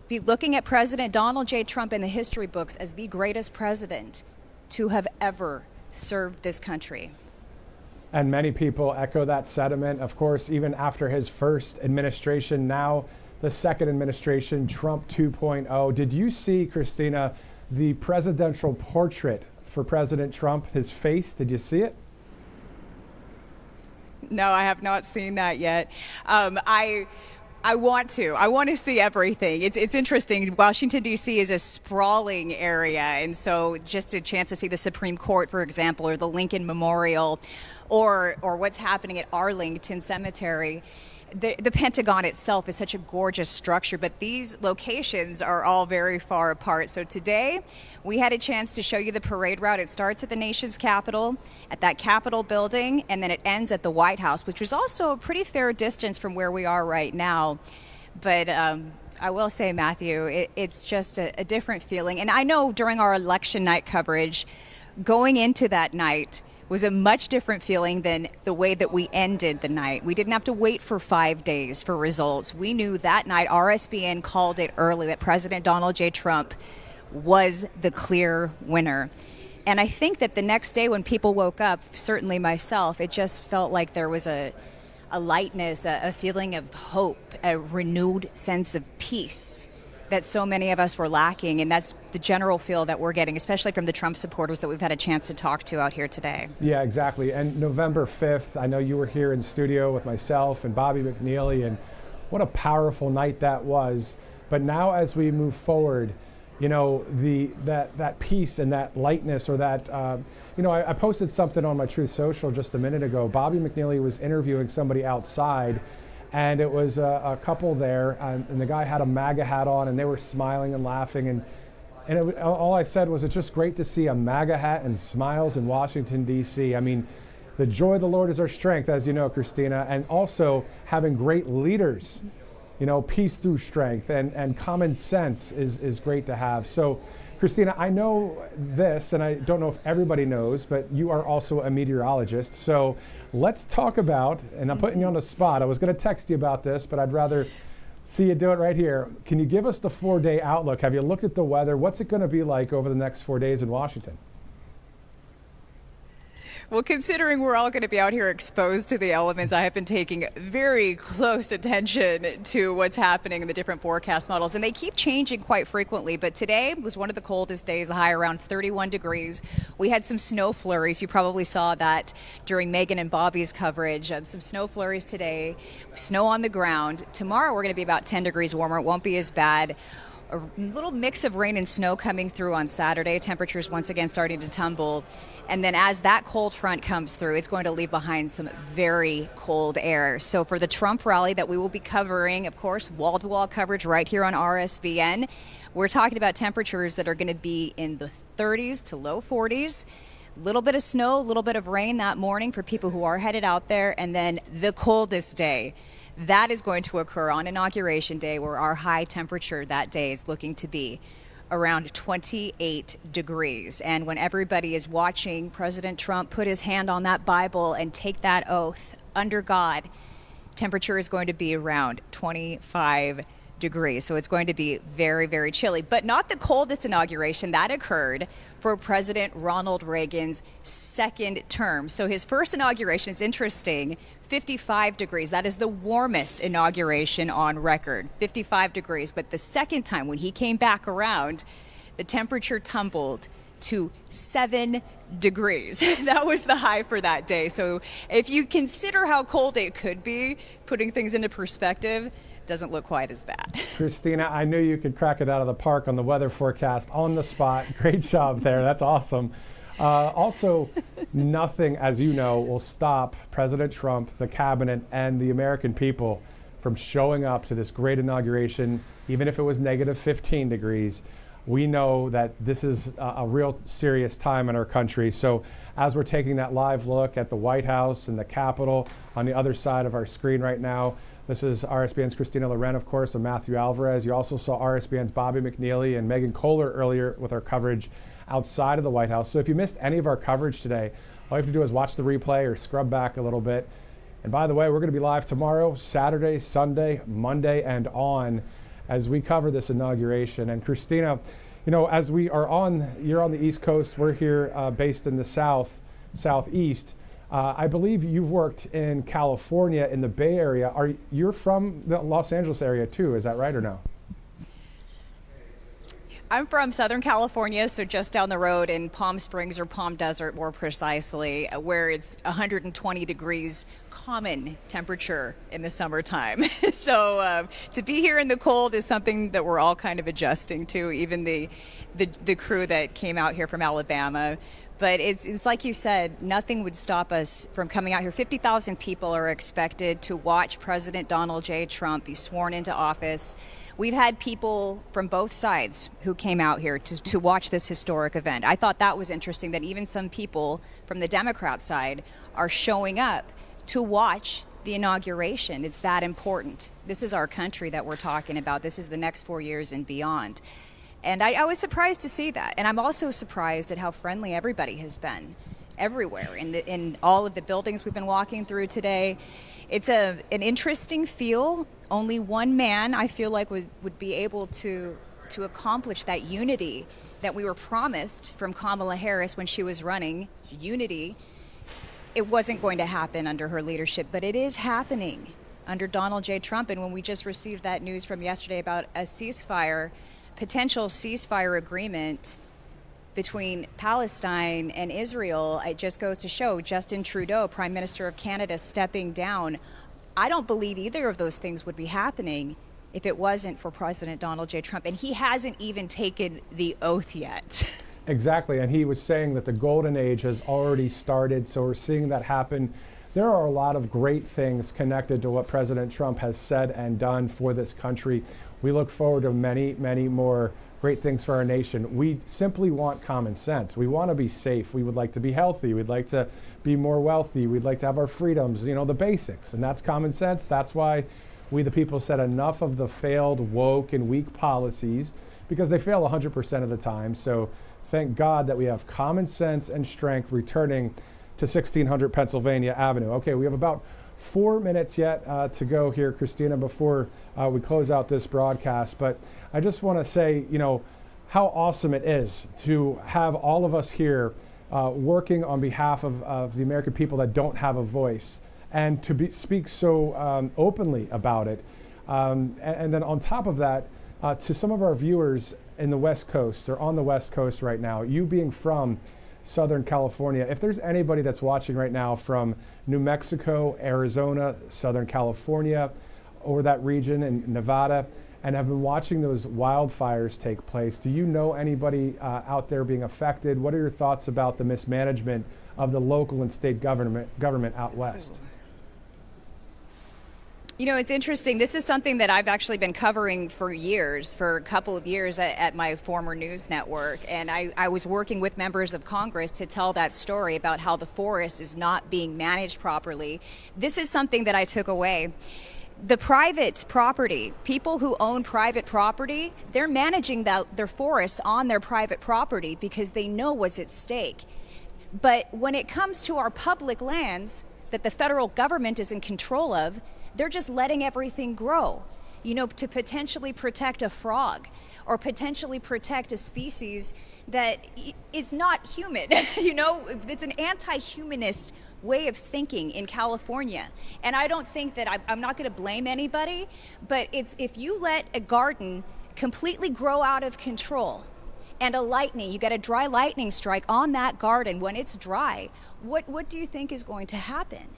be looking at President Donald J. Trump in the history books as the greatest president to have ever served this country. And many people echo that sentiment. Of course, even after his first administration, now the second administration, Trump 2.0. Did you see, Christina, the presidential portrait for President Trump, his face? Did you see it? No, I have not seen that yet. I want to see everything. It's interesting. Washington, D.C. is a sprawling area. And so just a chance to see the Supreme Court, for example, or the Lincoln Memorial, or what's happening at Arlington Cemetery. The Pentagon itself is such a gorgeous structure, but these locations are all very far apart. So today, we had a chance to show you the parade route. It starts at the nation's capital, at that Capitol building, and then it ends at the White House, which is also a pretty fair distance from where we are right now. But I will say, Matthew, it's just a different feeling. And I know during our election night coverage, going into that night was a much different feeling than the way that we ended the night. We didn't have to wait for 5 days for results. We knew that night, RSBN called it early, that President Donald J. Trump was the clear winner. And I think that the next day when people woke up, certainly myself, it just felt like there was a lightness, a feeling of hope, a renewed sense of peace that so many of us were lacking, and that's the general feel that we're getting, especially from the Trump supporters that we've had a chance to talk to out here today. Yeah, exactly. And November 5th, I know you were here in studio with myself and Bobby McNeely, and what a powerful night that was. But now as we move forward, you know, that peace and that lightness, or that, you know, I posted something on my Truth Social just a minute ago. Bobby McNeely was interviewing somebody outside, and it was a couple there, and the guy had a MAGA hat on, and they were smiling and laughing, and all I said was, it's just great to see a MAGA hat and smiles in Washington, D.C. I mean, the joy of the Lord is our strength, as you know, Christina, and also having great leaders. You know, peace through strength and common sense is great to have. So, Christina, I know this, and I don't know if everybody knows, but you are also a meteorologist. So let's talk about, and I'm putting you on the spot. I was going to text you about this, but I'd rather see you do it right here. Can you give us the 4-day outlook? Have you looked at the weather? What's it going to be like over the next 4 days in Washington? Well, considering we're all going to be out here exposed to the elements, I have been taking very close attention to what's happening in the different forecast models, and they keep changing quite frequently. But today was one of the coldest days, the high around 31 degrees. We had some snow flurries. You probably saw that during Megan and Bobby's coverage. Some snow flurries today, snow on the ground. Tomorrow we're going to be about 10 degrees warmer. It won't be as bad. A little mix of rain and snow coming through on Saturday. Temperatures once again starting to tumble. And then as that cold front comes through, it's going to leave behind some very cold air. So for the Trump rally that we will be covering, of course, wall-to-wall coverage right here on RSBN, we're talking about temperatures that are going to be in the 30s to low 40s. A little bit of snow, a little bit of rain that morning for people who are headed out there. And then the coldest day, that is going to occur on Inauguration Day, where our high temperature that day is looking to be around 28 degrees. And when everybody is watching President Trump put his hand on that Bible and take that oath under God, temperature is going to be around 25 degrees. So it's going to be very, very chilly, but not the coldest inauguration. That occurred for President Ronald Reagan's second term. So his first inauguration, it's interesting, 55 degrees. That is the warmest inauguration on record, 55 degrees. But the second time when he came back around, the temperature tumbled to 7 degrees. That was the high for that day. So if you consider how cold it could be, putting things into perspective, doesn't look quite as bad. Christina, I knew you could crack it out of the park on the weather forecast on the spot. Great job there. That's awesome. Also, nothing, as you know, will stop President Trump, the cabinet, and the American people from showing up to this great inauguration, even if it was negative 15 degrees. We know that this is a real serious time in our country. So as we're taking that live look at the White House and the Capitol on the other side of our screen right now, this is RSBN's Christina Loren, of course, and Matthew Alvarez. You also saw RSBN's Bobby McNeely and Megan Kohler earlier with our coverage outside of the White House. So if you missed any of our coverage today, all you have to do is watch the replay or scrub back a little bit. And by the way, we're going to be live tomorrow, Saturday, Sunday, Monday, and on as we cover this inauguration. And Christina, you know, as we are you're on the East Coast, we're here based in the Southeast. I believe you've worked in California, in the Bay Area. You're from the Los Angeles area too, is that right or no? I'm from Southern California, so just down the road in Palm Springs, or Palm Desert more precisely, where it's 120 degrees common temperature in the summertime. So to be here in the cold is something that we're all kind of adjusting to, even the crew that came out here from Alabama. But it's like you said, nothing would stop us from coming out here. 50,000 people are expected to watch President Donald J. Trump be sworn into office. We've had people from both sides who came out here to watch this historic event. I thought that was interesting that even some people from the Democrat side are showing up to watch the inauguration. It's that important. This is our country that we're talking about. This is the next 4 years and beyond. And I was surprised to see that. And I'm also surprised at how friendly everybody has been everywhere in all of the buildings we've been walking through today. It's an interesting feel. Only one man, I feel like, would be able to accomplish that unity that we were promised from Kamala Harris when she was running. Unity. It wasn't going to happen under her leadership, but it is happening under Donald J. Trump. And when we just received that news from yesterday about a potential ceasefire agreement between Palestine and Israel, it just goes to show Justin Trudeau, Prime Minister of Canada, stepping down. I don't believe either of those things would be happening if it wasn't for President Donald J. Trump. And he hasn't even taken the oath yet. Exactly, and he was saying that the golden age has already started, so we're seeing that happen. There are a lot of great things connected to what President Trump has said and done for this country. We look forward to many, many more great things for our nation. We simply want common sense. We want to be safe. We would like to be healthy. We'd like to be more wealthy. We'd like to have our freedoms, the basics, and that's common sense. That's why we, the people, said enough of the failed, woke, and weak policies, because they fail 100% of the time. So thank God that we have common sense and strength returning to 1600 Pennsylvania Avenue. Okay, we have about 4 minutes yet to go here, Christina, before we close out this broadcast. But I just want to say, how awesome it is to have all of us here working on behalf of the American people that don't have a voice, and to speak so openly about it. And then on top of that, to some of our viewers in the West Coast or on the West Coast right now, you being from Southern California, if there's anybody that's watching right now from New Mexico, Arizona, Southern California, or that region in Nevada, and have been watching those wildfires take place, do you know anybody out there being affected? What are your thoughts about the mismanagement of the local and state government out west? It's interesting. This is something that I've actually been covering for a couple of years at my former news network. And I was working with members of Congress to tell that story about how the forest is not being managed properly. This is something that I took away. The private property, people who own private property, they're managing their forests on their private property because they know what's at stake. But when it comes to our public lands that the federal government is in control of, they're just letting everything grow, to potentially protect a frog or potentially protect a species that is not human. It's an anti-humanist way of thinking in California. And I don't think that I'm not going to blame anybody, but it's if you let a garden completely grow out of control and you get a dry lightning strike on that garden when it's dry, what do you think is going to happen?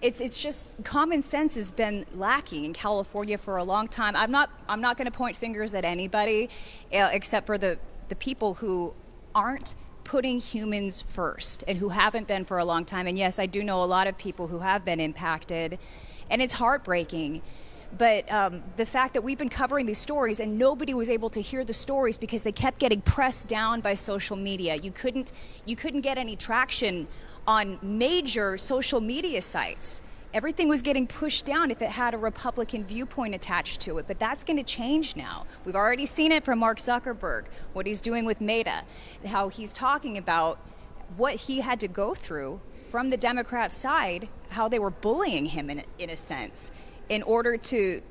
It's just common sense has been lacking in California for a long time. I'm not going to point fingers at anybody except for the people who aren't putting humans first and who haven't been for a long time. And yes, I do know a lot of people who have been impacted, and it's heartbreaking. But the fact that we've been covering these stories and nobody was able to hear the stories because they kept getting pressed down by social media. You couldn't get any traction on major social media sites. Everything was getting pushed down if it had a Republican viewpoint attached to it, but that's going to change now. We've already seen it from Mark Zuckerberg, what he's doing with Meta, how he's talking about what he had to go through from the Democrat side, how they were bullying him in a sense, in order to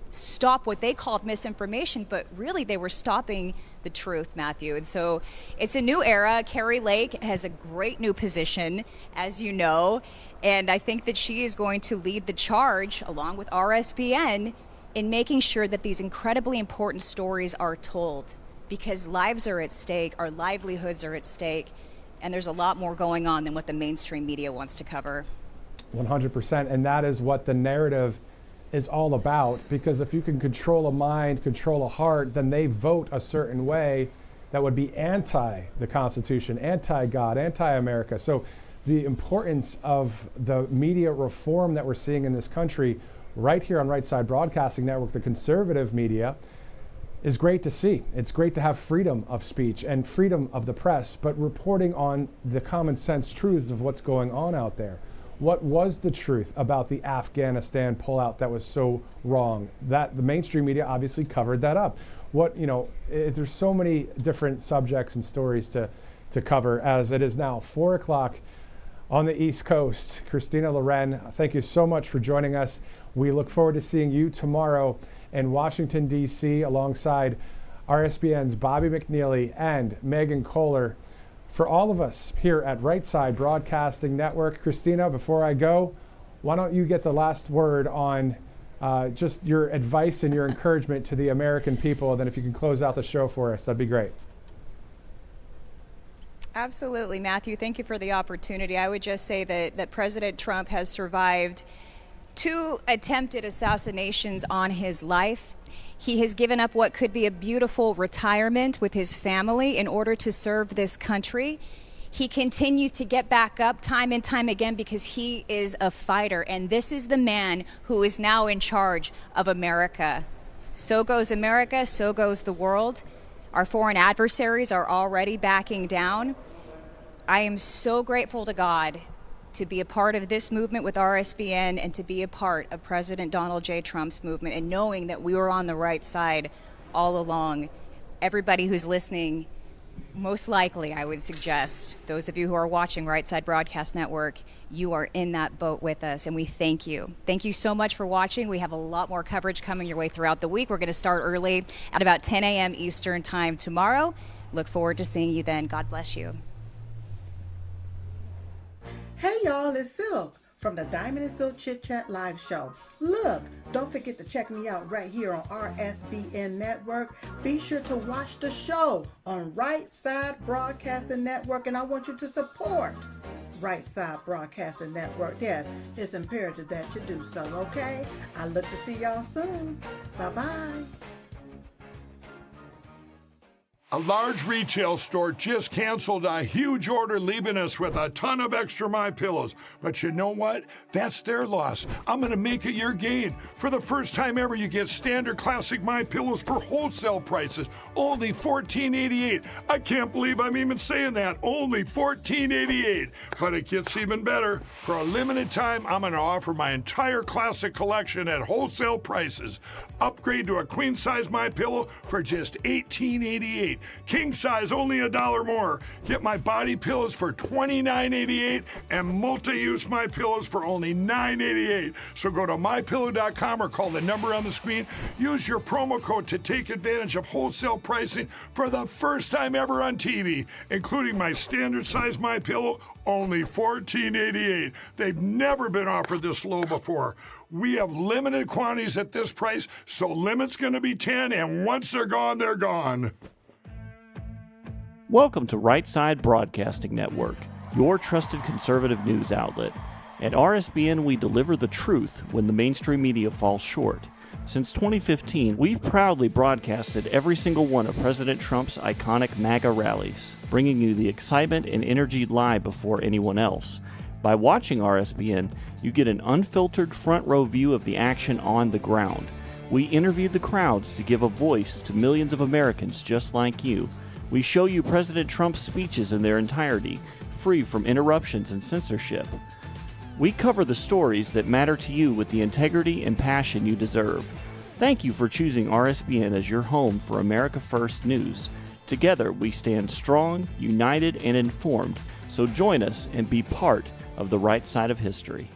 stop what they called misinformation, but really they were stopping the truth, Matthew. And so it's a new era. Kari Lake has a great new position, as you know, and I think that she is going to lead the charge, along with RSBN, in making sure that these incredibly important stories are told, because lives are at stake, our livelihoods are at stake, and there's a lot more going on than what the mainstream media wants to cover. 100%, and that is what the narrative is all about, because if you can control a mind, control a heart, then they vote a certain way that would be anti the Constitution, anti-God, anti-America. So the importance of the media reform that we're seeing in this country right here on Right Side Broadcasting Network, the conservative media, is great to see. It's great to have freedom of speech and freedom of the press, but reporting on the common sense truths of what's going on out there. What was the truth about the Afghanistan pullout that was so wrong? That the mainstream media obviously covered that up. There's so many different subjects and stories to cover, as it is now 4 o'clock on the East Coast. Christina Loren, thank you so much for joining us. We look forward to seeing you tomorrow in Washington, D.C., alongside RSBN's Bobby McNeely and Megan Kohler. For all of us here at Right Side Broadcasting Network, Christina, before I go, why don't you get the last word on just your advice and your encouragement to the American people? Then if you can close out the show for us, that'd be great. Absolutely, Matthew. Thank you for the opportunity. I would just say that President Trump has survived 2 attempted assassinations on his life. He has given up what could be a beautiful retirement with his family in order to serve this country. He continues to get back up time and time again because he is a fighter. And this is the man who is now in charge of America. So goes America, so goes the world. Our foreign adversaries are already backing down. I am so grateful to God to be a part of this movement with RSBN and to be a part of President Donald J. Trump's movement, and knowing that we were on the right side all along. Everybody who's listening, most likely, I would suggest, those of you who are watching Right Side Broadcast Network, you are in that boat with us, and we thank you. Thank you so much for watching. We have a lot more coverage coming your way throughout the week. We're going to start early at about 10 a.m. Eastern Time tomorrow. Look forward to seeing you then. God bless you. Hey y'all, it's Silk from the Diamond and Silk Chit Chat live show. Look, don't forget to check me out right here on RSBN Network. Be sure to watch the show on Right Side Broadcasting Network, and I want you to support Right Side Broadcasting Network. Yes, it's imperative that you do so, okay? I look to see y'all soon. Bye-bye. A large retail store just canceled a huge order, leaving us with a ton of extra MyPillows. But you know what? That's their loss. I'm going to make it your gain. For the first time ever, you get standard classic MyPillows for wholesale prices, only $14.88. I can't believe I'm even saying that. Only $14.88. But it gets even better. For a limited time, I'm going to offer my entire classic collection at wholesale prices. Upgrade to a queen size MyPillow for just $18.88. King size only $1 more. Get my body pillows for $29.88 and multi-use MyPillows for only $9.88. So go to mypillow.com or call the number on the screen. Use your promo code to take advantage of wholesale pricing for the first time ever on TV, including my standard size MyPillow, only $14.88. They've never been offered this low before. We have limited quantities at this price, so limit's going to be 10, and once they're gone, they're gone. Welcome to Right Side Broadcasting Network, your trusted conservative news outlet. At RSBN, we deliver the truth when the mainstream media falls short. Since 2015, we've proudly broadcasted every single one of President Trump's iconic MAGA rallies, bringing you the excitement and energy live before anyone else. By watching RSBN, you get an unfiltered front row view of the action on the ground. We interview the crowds to give a voice to millions of Americans just like you. We show you President Trump's speeches in their entirety, free from interruptions and censorship. We cover the stories that matter to you with the integrity and passion you deserve. Thank you for choosing RSBN as your home for America First News. Together, we stand strong, united, and informed. So join us and be part of the right side of history.